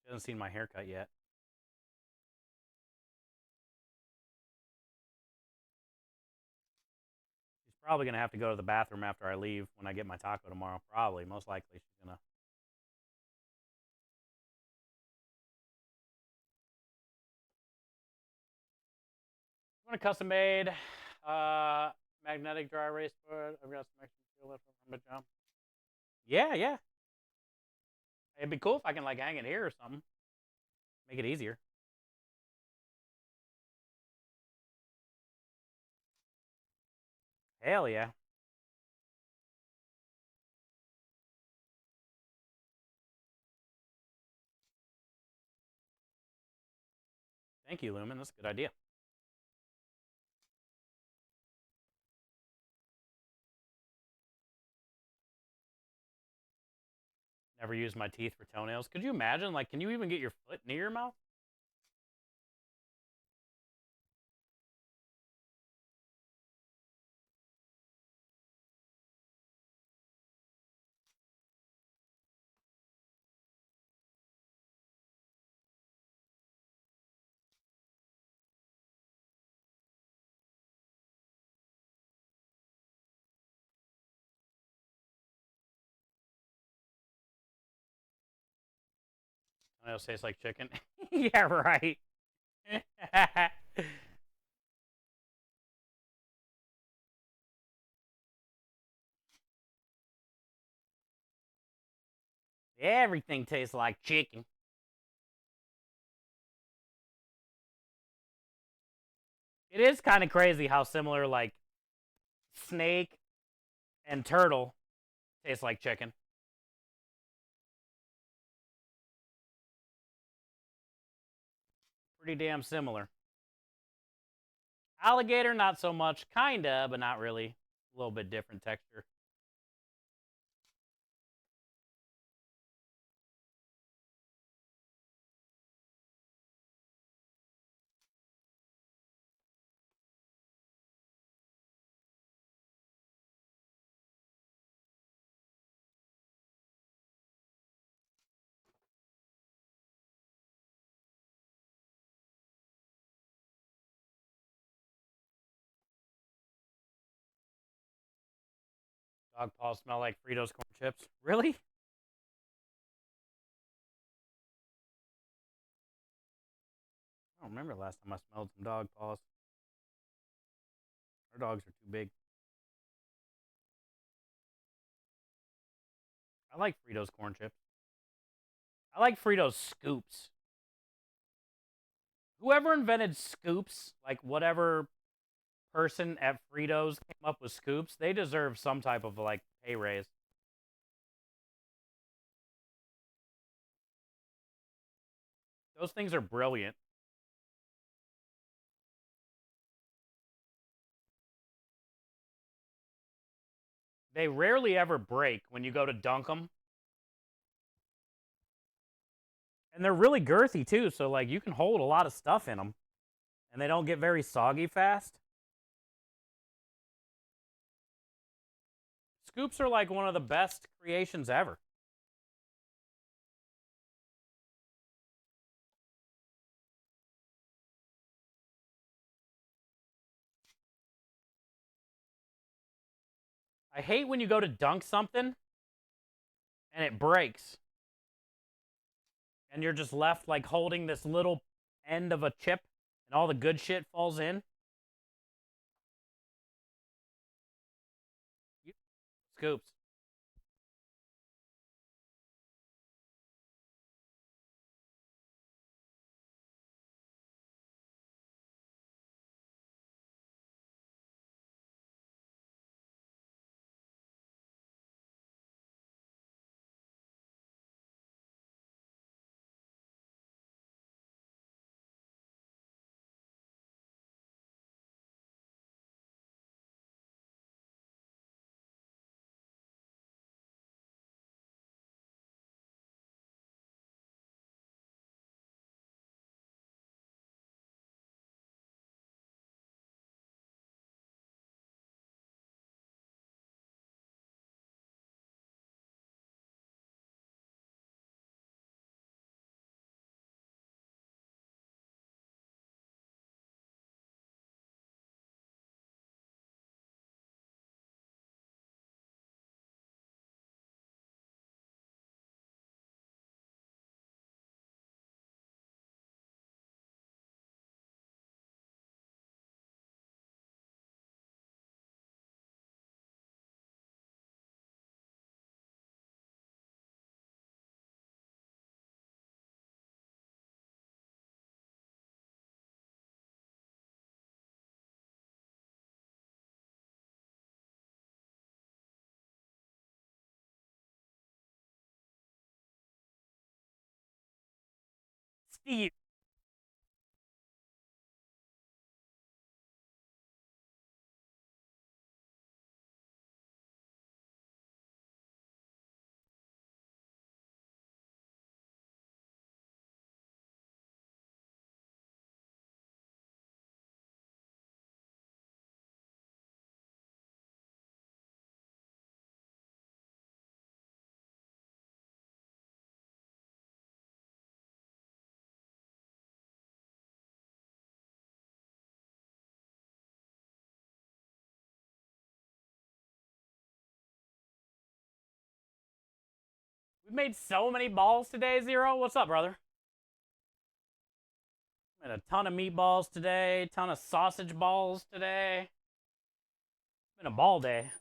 Speaker 1: She hasn't seen my haircut yet. She's probably going to have to go to the bathroom after I leave when I get my taco tomorrow. Probably, most likely, she's going to. I want a custom made magnetic dry erase board. I've got some extra steel left from my job. Yeah, yeah. It'd be cool if I can like hang it here or something. Make it easier. Hell yeah. Thank you, Lumen. That's a good idea. Never used my teeth for toenails. Could you imagine? Like, can you even get your foot near your mouth? Toenails taste like chicken. Yeah, right. Everything tastes like chicken. It is kind of crazy how similar, like, snake and turtle taste like chicken. Pretty damn similar. Alligator, not so much. Kinda, but not really. A little bit different texture. Dog paws smell like Fritos corn chips. Really? I don't remember the last time I smelled some dog paws. Our dogs are too big. I like Fritos corn chips. I like Fritos scoops. Whoever invented scoops, like whatever person at Fritos came up with scoops, they deserve some type of like pay raise. Those things are brilliant. They rarely ever break when you go to dunk them. And they're really girthy too, so like you can hold a lot of stuff in them. And they don't get very soggy fast. Scoops are like one of the best creations ever. I hate when you go to dunk something and it breaks. And you're just left like holding this little end of a chip and all the good shit falls in. Scoops. Steve. We made so many balls today, Zero. What's up, brother? Made a ton of meatballs today, ton of sausage balls today. Been a ball day.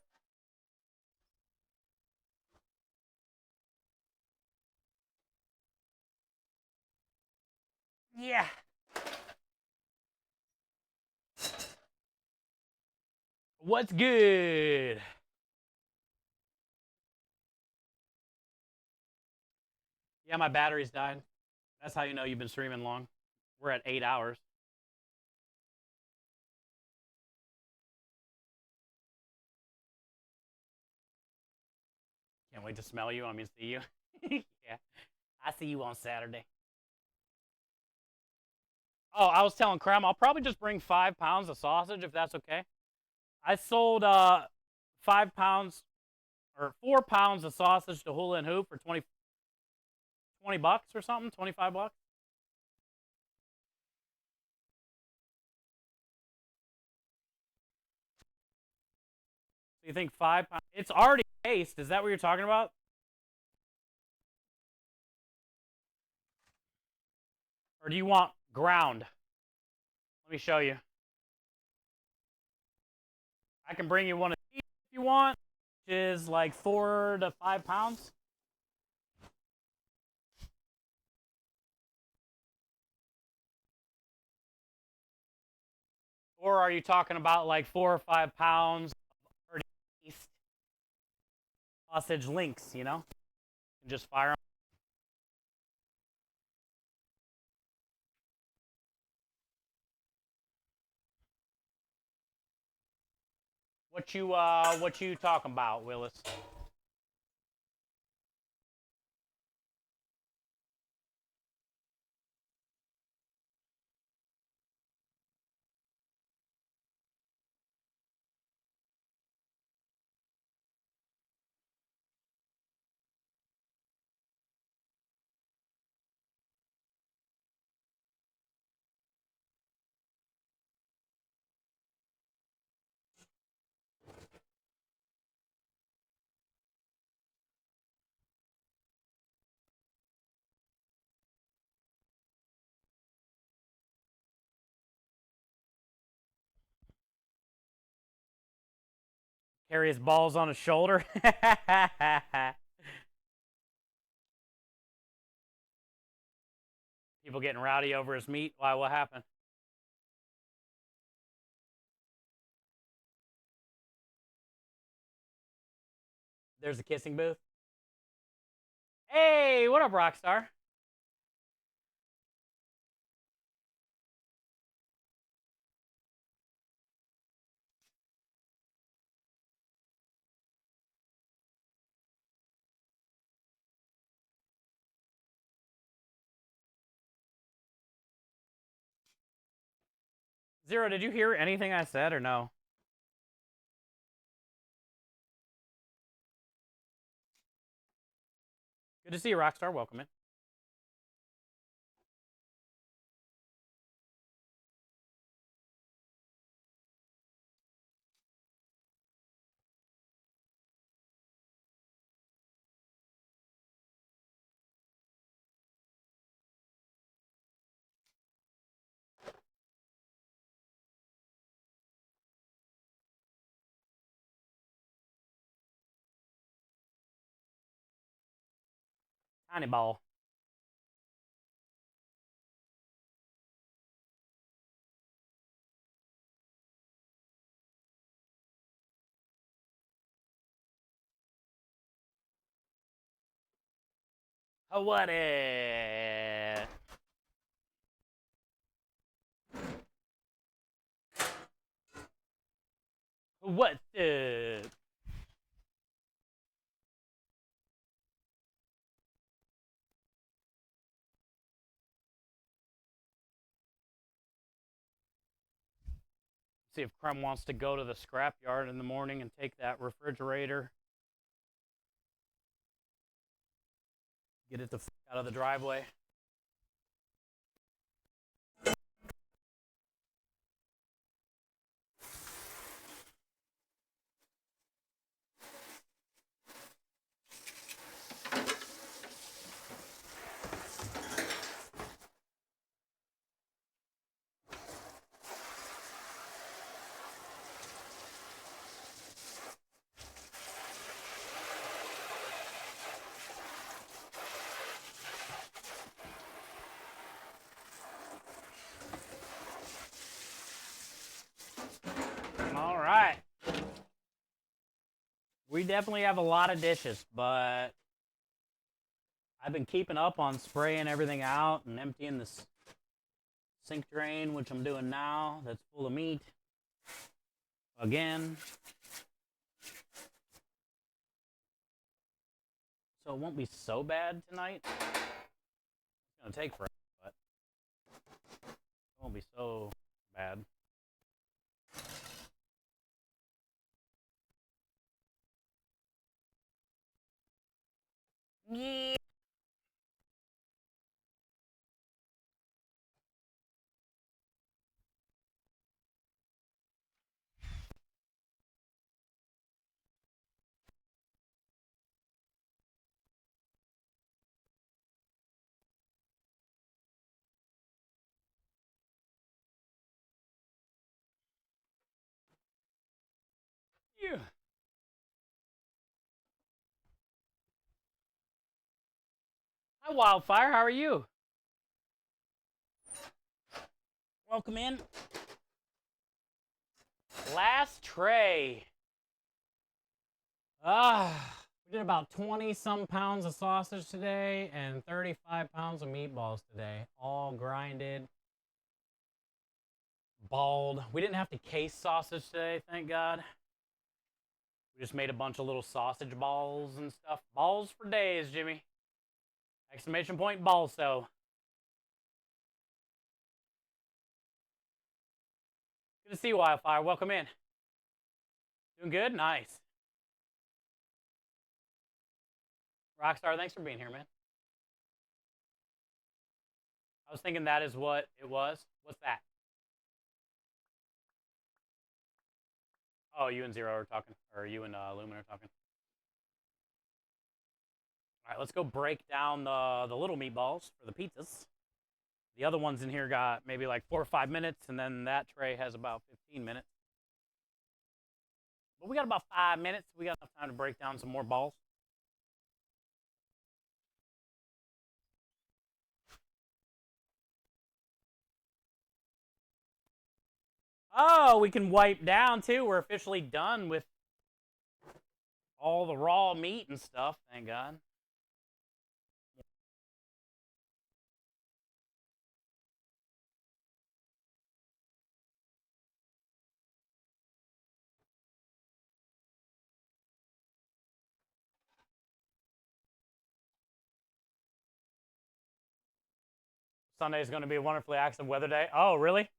Speaker 1: Yeah. What's good? Yeah, my battery's died. That's how you know you've been streaming long. We're at 8 hours. Can't wait to smell you. I mean, see you. Yeah. I see you on Saturday. Oh, I was telling Cram, I'll probably just bring 5 pounds of sausage if that's okay. I sold 5 pounds or 4 pounds of sausage to Hula and Hoop for 20 bucks or something, 25 bucks. So you think 5 pounds? It's already cased. Is that what you're talking about? Or do you want ground? Let me show you. I can bring you one of these if you want, which is like 4 to 5 pounds. Or are you talking about like 4 or 5 pounds of East sausage links, you know? And just fire them. What you talking about, Willis? Carry his balls on his shoulder. People getting rowdy over his meat. Why? What happened? There's a kissing booth. Hey, what up, Rockstar? Zero, did you hear anything I said or no? Good to see you, Rockstar. Welcome in. Tiny ball. Oh, what it? What? See if Crumb wants to go to the scrapyard in the morning and take that refrigerator. Get it the fuck out of the driveway. All right. We definitely have a lot of dishes, but I've been keeping up on spraying everything out and emptying this sink drain, which I'm doing now, that's full of meat. Again. So it won't be so bad tonight. It's gonna take forever, but it won't be so bad. Yeah. Yeah. Hi, Wildfire. How are you? Welcome in. Last tray. We did about 20-some pounds of sausage today and 35 pounds of meatballs today. All grinded, balled. We didn't have to case sausage today, thank God. We just made a bunch of little sausage balls and stuff. Balls for days, Jimmy. Exclamation point, balls, so. Good to see you, Wildfire. Welcome in. Doing good? Nice. Rockstar, thanks for being here, man. I was thinking that is what it was. What's that? Oh, you and Zero are talking, or you and Lumen are talking. All right, let's go break down the little meatballs for the pizzas. The other ones in here got maybe like 4 or 5 minutes, and then that tray has about 15 minutes. But we got about 5 minutes. We got enough time to break down some more balls. Oh, we can wipe down too. We're officially done with all the raw meat and stuff, thank God. Sunday is going to be a wonderfully active weather day. Oh, really?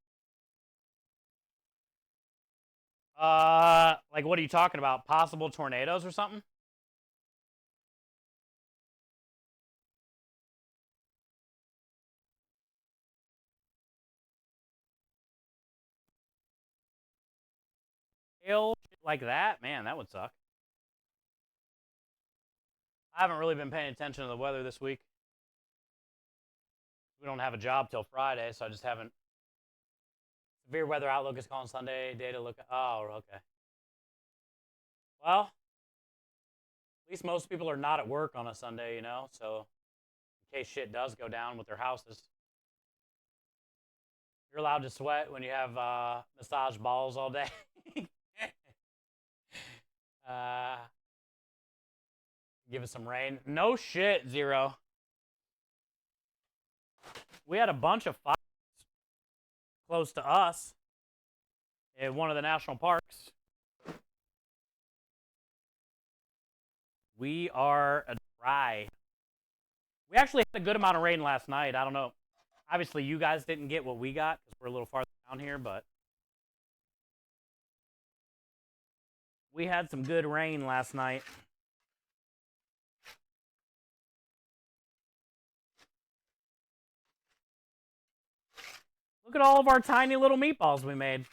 Speaker 1: Like what are you talking about? Possible tornadoes or something? Hail like that? Man, that would suck. I haven't really been paying attention to the weather this week. We don't have a job till Friday, so I just haven't. Severe weather outlook is calling Sunday. Data look. Oh, okay. Well, at least most people are not at work on a Sunday, you know, so in case shit does go down with their houses. You're allowed to sweat when you have massage balls all day. Give us some rain. No shit, Zero. We had a bunch of fires close to us in one of the national parks.
Speaker 9: We are dry. We actually had a good amount of rain last night. I don't know. Obviously, you guys didn't get what we got because we're a little farther down here, but we had some good rain last night. Look at all of our tiny little meatballs we made.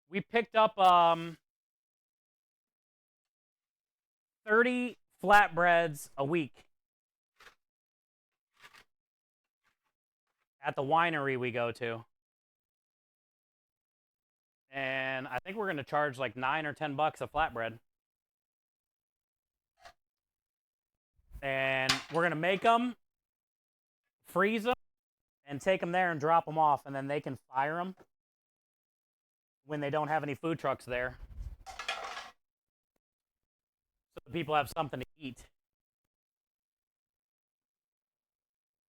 Speaker 9: We picked up 30 flatbreads a week at the winery we go to. And I think we're going to charge like $9 or $10 a flatbread. And we're going to make them, freeze them, and take them there and drop them off. And then they can fire them when they don't have any food trucks there. So the people have something to eat.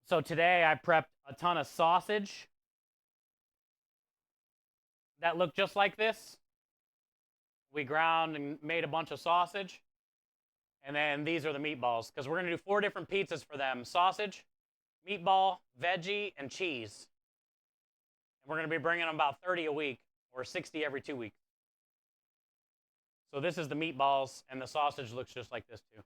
Speaker 9: So today I prepped a ton of sausage that looked just like this. We ground and made a bunch of sausage. And then these are the meatballs, because we're going to do 4 different pizzas for them. Sausage, meatball, veggie, and cheese. And we're going to be bringing them about 30 a week, or 60 every 2 weeks. So this is the meatballs, and the sausage looks just like this too.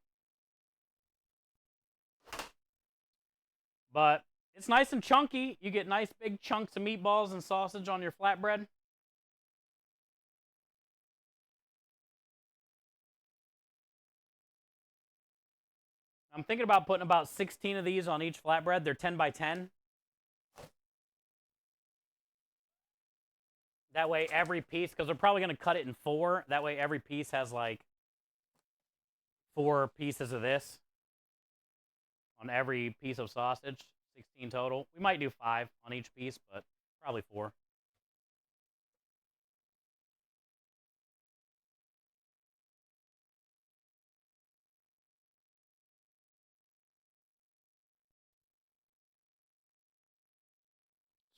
Speaker 9: But it's nice and chunky. You get nice big chunks of meatballs and sausage on your flatbread. I'm thinking about putting about 16 of these on each flatbread. They're 10 by 10. That way every piece, because they're probably going to cut it in 4. That way every piece has like 4 pieces of this on every piece of sausage. 16 total. We might do 5 on each piece, but probably 4.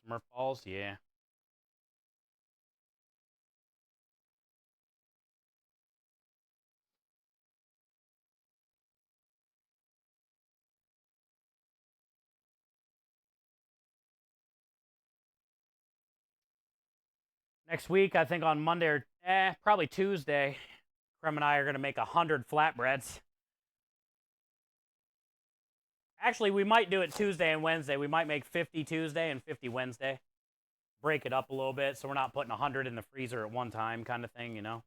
Speaker 9: Smurf balls, yeah. Next week, I think on Monday or probably Tuesday, Krem and I are going to make 100 flatbreads. Actually, we might do it Tuesday and Wednesday. We might make 50 Tuesday and 50 Wednesday. Break it up a little bit so we're not putting 100 in the freezer at one time kind of thing, you know?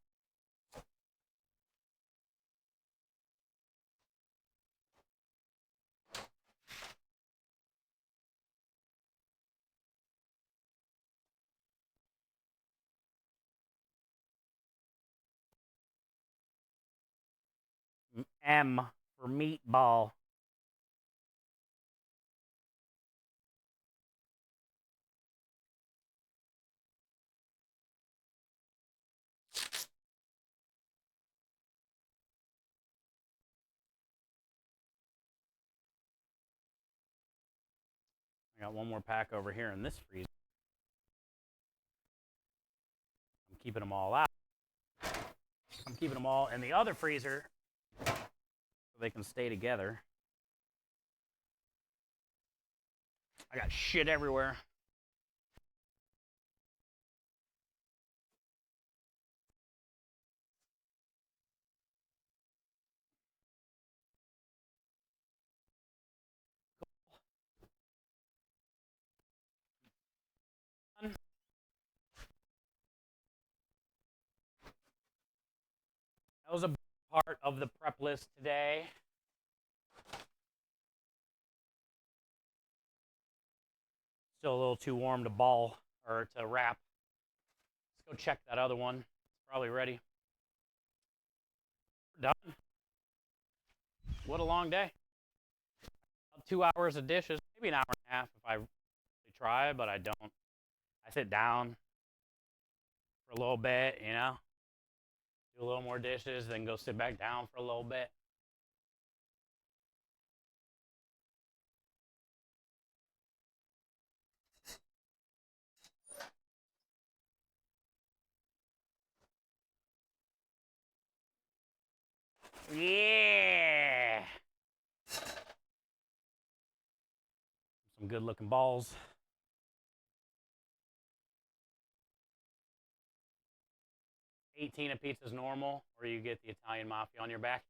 Speaker 9: M for meatball. I got one more pack over here in this freezer. I'm keeping them all out. I'm keeping them all in the other freezer so they can stay together. I got shit everywhere. That was a big part of the prep list today. Still a little too warm to ball or to wrap. Let's go check that other one. It's probably ready. We're done. What a long day. About 2 hours of dishes, maybe an hour and a half if I really try, but I don't. I sit down for a little bit, you know, do a little more dishes, then go sit back down for a little bit. Yeah. Some good looking balls. $18 a pizza is normal, or you get the Italian mafia on your back.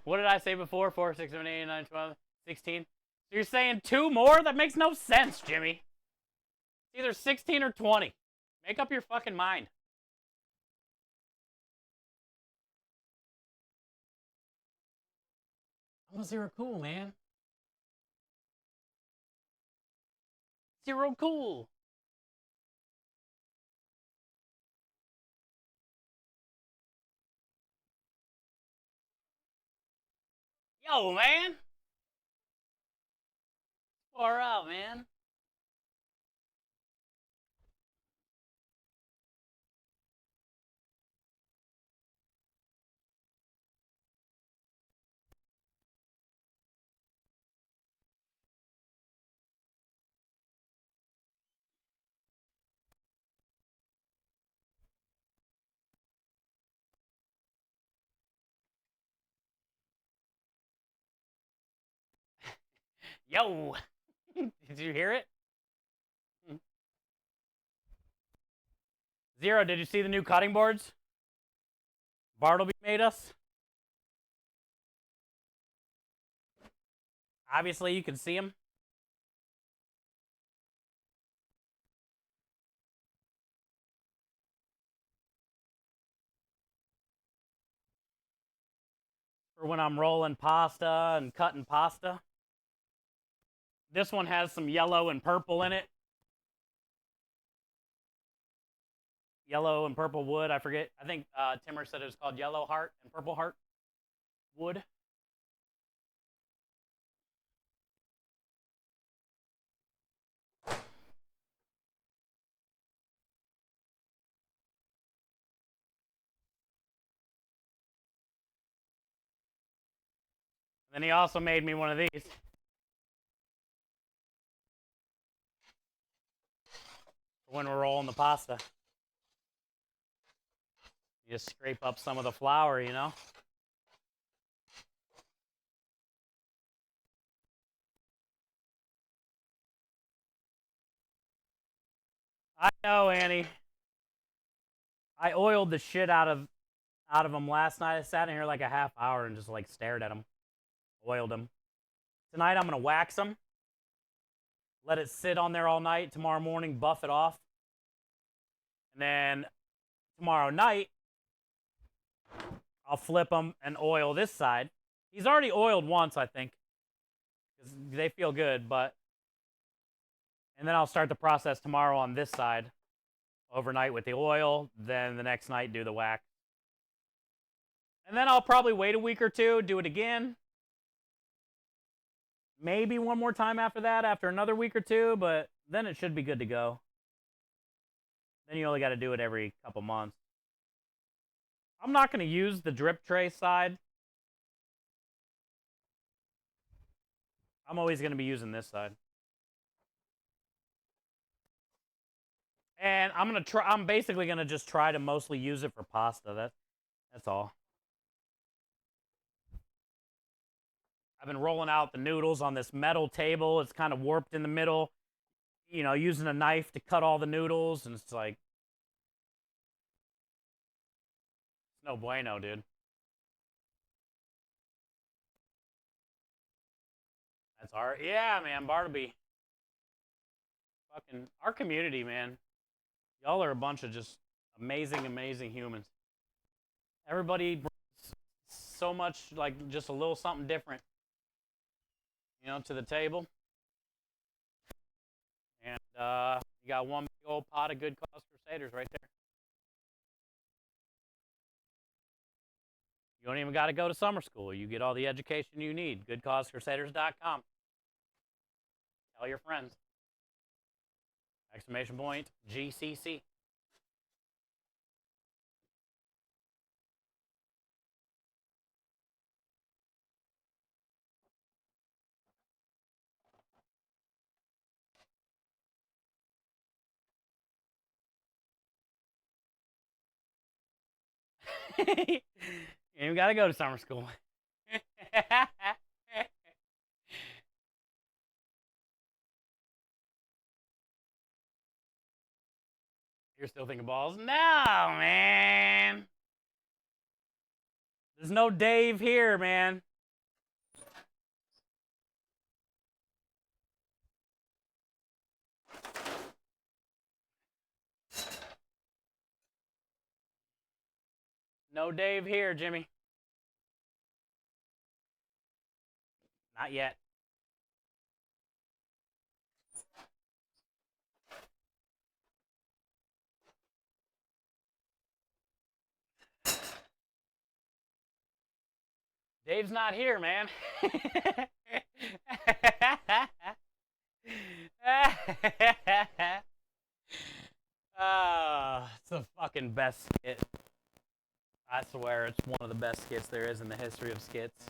Speaker 9: What did I say before? 4, 6, 7, 8, 9, 12, 16. So you're saying 2 more? That makes no sense, Jimmy. It's either 16 or 20. Make up your fucking mind. I'm a zero cool, man. Zero cool. Yo, man. Far out, man. Yo. Did you hear it? Zero, did you see the new cutting boards Bartleby made us? Obviously, you can see them. For when I'm rolling pasta and cutting pasta. This one has some yellow and purple in it. Yellow and purple wood, I forget. I think Timmer said it was called yellow heart and purple heart wood. Then he also made me one of these. When we're rolling the pasta. You just scrape up some of the flour, you know? I know, Annie. I oiled the shit out of them last night. I sat in here like a half hour and just like stared at them. Oiled them. Tonight I'm going to wax them. Let it sit on there all night. Tomorrow morning, buff it off. And then tomorrow night, I'll flip them and oil this side. He's already oiled once, I think, because they feel good, but... And then I'll start the process tomorrow on this side, overnight with the oil, then the next night do the wax. And then I'll probably wait a week or two, do it again. Maybe one more time after that, after another week or two, but then it should be good to go. Then you only got to do it every couple months. I'm not going to use the drip tray side. I'm always going to be using this side. And I'm basically going to just try to mostly use it for pasta. That's all. I've been rolling out the noodles on this metal table. It's kind of warped in the middle. You know, using a knife to cut all the noodles, and it's like, it's no bueno, dude. That's yeah, man, Bartleby. Fucking, our community, man. Y'all are a bunch of just amazing, amazing humans. Everybody brings so much, like, just a little something different, you know, to the table. And you got one big old pot of good cause crusaders right there. You don't even got to go to summer school. You get all the education you need. GoodCauseCrusaders.com. Tell your friends. Exclamation point, GCC. You gotta go to summer school. You're still thinking balls? No, man. There's no Dave here, man. No Dave here, Jimmy. Not yet. Dave's not here, man. It's the fucking best skit. I swear, it's one of the best skits there is in the history of skits.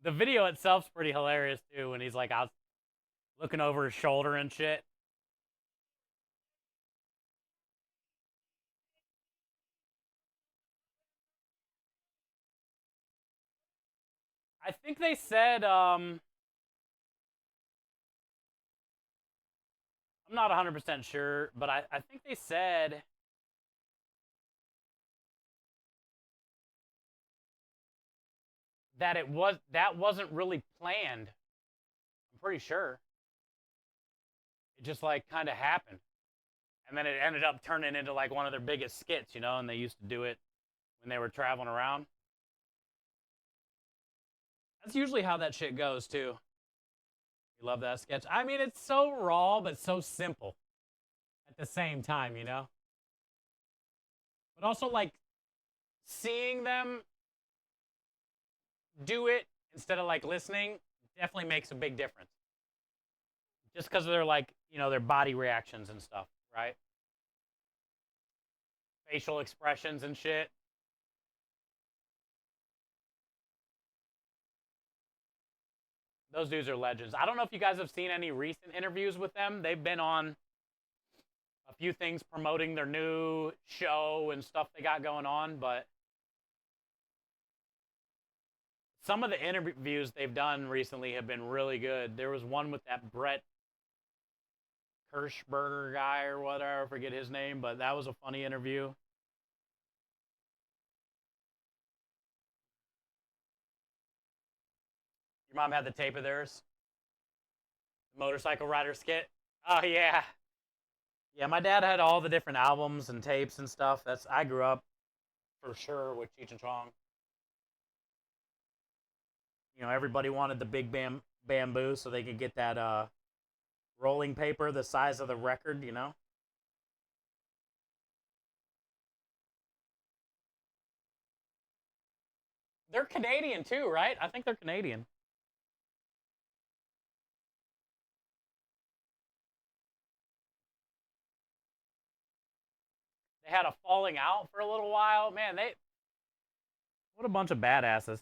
Speaker 9: The video itself's pretty hilarious too when he's like out looking over his shoulder and shit. I think they said I'm not 100% sure, but I think they said that that wasn't really planned. I'm pretty sure. It just like kind of happened. And then it ended up turning into like one of their biggest skits, you know, and they used to do it when they were traveling around. That's usually how that shit goes too. You love that sketch? I mean, it's so raw, but so simple at the same time, you know? But also, like, seeing them do it instead of, like, listening definitely makes a big difference. Just because of their, like, you know, their body reactions and stuff, right? Facial expressions and shit. Those dudes are legends. I don't know if you guys have seen any recent interviews with them. They've been on a few things promoting their new show and stuff they got going on, but some of the interviews they've done recently have been really good. There was one with that Brett Kirschberger guy or whatever, I forget his name, but that was a funny interview. Your mom had the tape of theirs? The motorcycle rider skit? Oh, yeah. Yeah, my dad had all the different albums and tapes and stuff. I grew up for sure with Cheech and Chong. You know, everybody wanted the big bamboo so they could get that rolling paper the size of the record, you know? They're Canadian too, right? I think they're Canadian. They had a falling out for a little while. Man, what a bunch of badasses.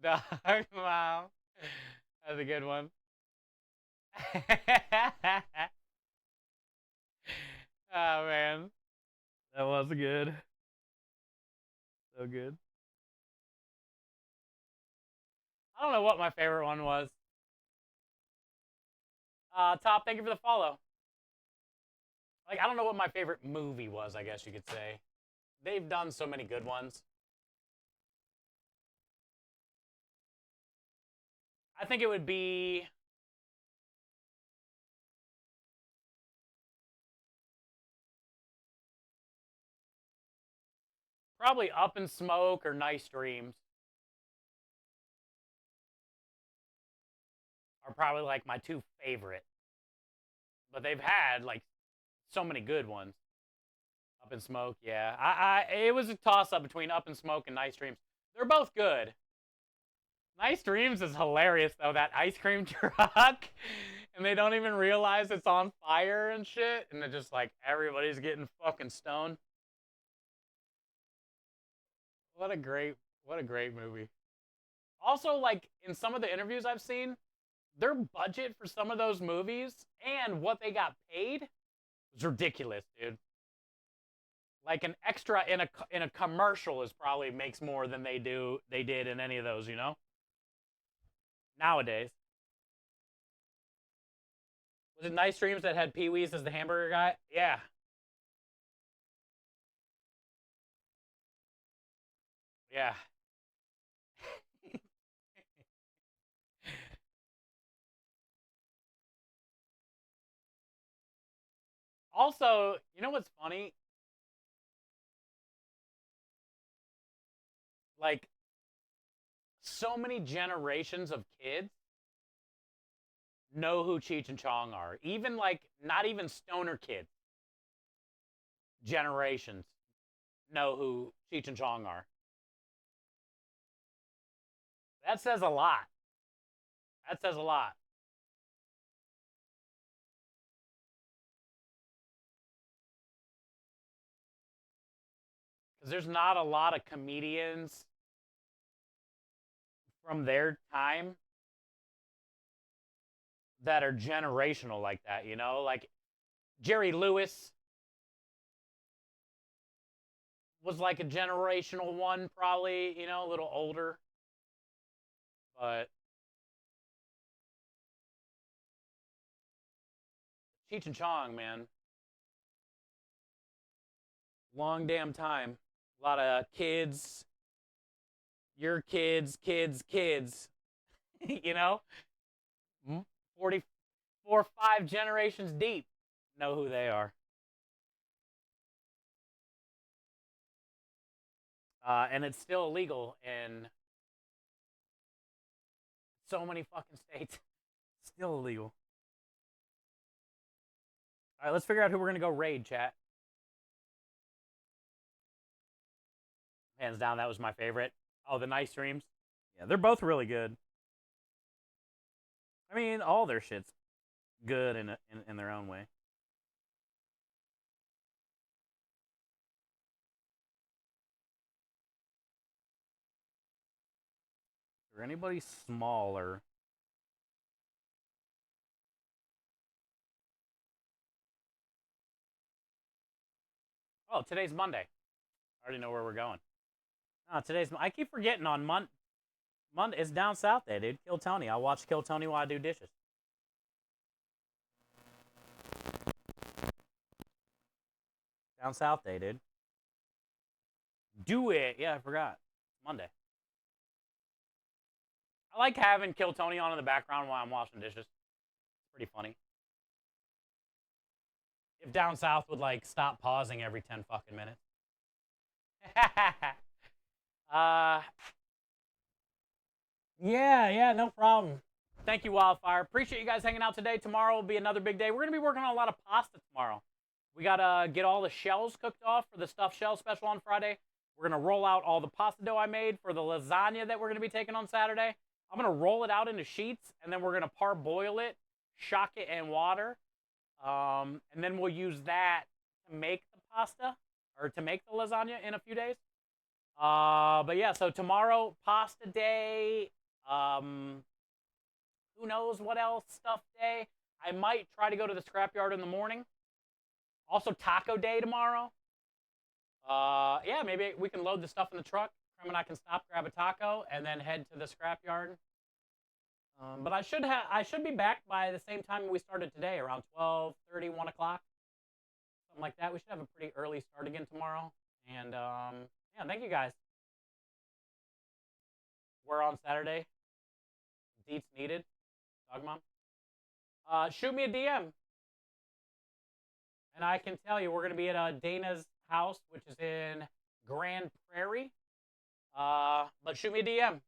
Speaker 9: Dog, wow. That's a good one. Oh, man. That was good. So good. I don't know what my favorite one was. Top, thank you for the follow. Like, I don't know what my favorite movie was, I guess you could say. They've done so many good ones. I think it would be... probably Up in Smoke or Nice Dreams are probably like my two favorite. But they've had like so many good ones. Up in Smoke, yeah. It was a toss-up between Up in Smoke and Nice Dreams. They're both good. Nice Dreams is hilarious though, that ice cream truck. And they don't even realize it's on fire and shit. And they're just like, everybody's getting fucking stoned. What a great movie. Also, like, in some of the interviews I've seen, their budget for some of those movies and what they got paid was ridiculous, dude. Like, an extra in a commercial is probably makes more than they did in any of those, you know? Nowadays. Was it Nice Dreams that had Pee-wee's as the hamburger guy? Yeah. Yeah. Also, you know what's funny? Like, so many generations of kids know who Cheech and Chong are. Even, like, not even stoner kids. Generations know who Cheech and Chong are. That says a lot. That says a lot. Because there's not a lot of comedians from their time that are generational like that, you know? Like, Jerry Lewis was like a generational one, probably, you know, a little older. But Cheech and Chong, man. Long damn time. A lot of kids. Your kids, kids. You know? 44, 5 generations deep know who they are. And it's still illegal in so many fucking states. Still illegal. All right, let's figure out who we're going to go raid, chat. Hands down, that was my favorite. Oh, the Nice Dreams. Yeah, they're both really good. I mean, all their shit's good in their own way. Is there anybody smaller? Oh, today's Monday. I already know where we're going. No, I keep forgetting on Monday. It's down south there, dude. Kill Tony. I'll watch Kill Tony while I do dishes. Down south day, dude. Do it. Yeah, I forgot. Monday. I like having Kill Tony on in the background while I'm washing dishes. It's pretty funny. If down south would, like, stop pausing every 10 fucking minutes. Yeah, no problem. Thank you, Wildfire. Appreciate you guys hanging out today. Tomorrow will be another big day. We're going to be working on a lot of pasta tomorrow. We got to get all the shells cooked off for the stuffed shell special on Friday. We're going to roll out all the pasta dough I made for the lasagna that we're going to be taking on Saturday. I'm going to roll it out into sheets, and then we're going to parboil it, shock it in water, and then we'll use that to make the pasta, or to make the lasagna in a few days. But yeah, so tomorrow, pasta day, who knows what else, stuff day. I might try to go to the scrapyard in the morning. Also, taco day tomorrow. Yeah, maybe we can load the stuff in the truck. Krem and I can stop, grab a taco, and then head to the scrapyard. But I should be back by the same time we started today, around 12:30, 1 o'clock. something like that. We should have a pretty early start again tomorrow. And yeah, thank you guys. We're on Saturday. Deets needed. Dog mom. Shoot me a DM. And I can tell you, we're going to be at Dana's house, which is in Grand Prairie. But shoot me a DM.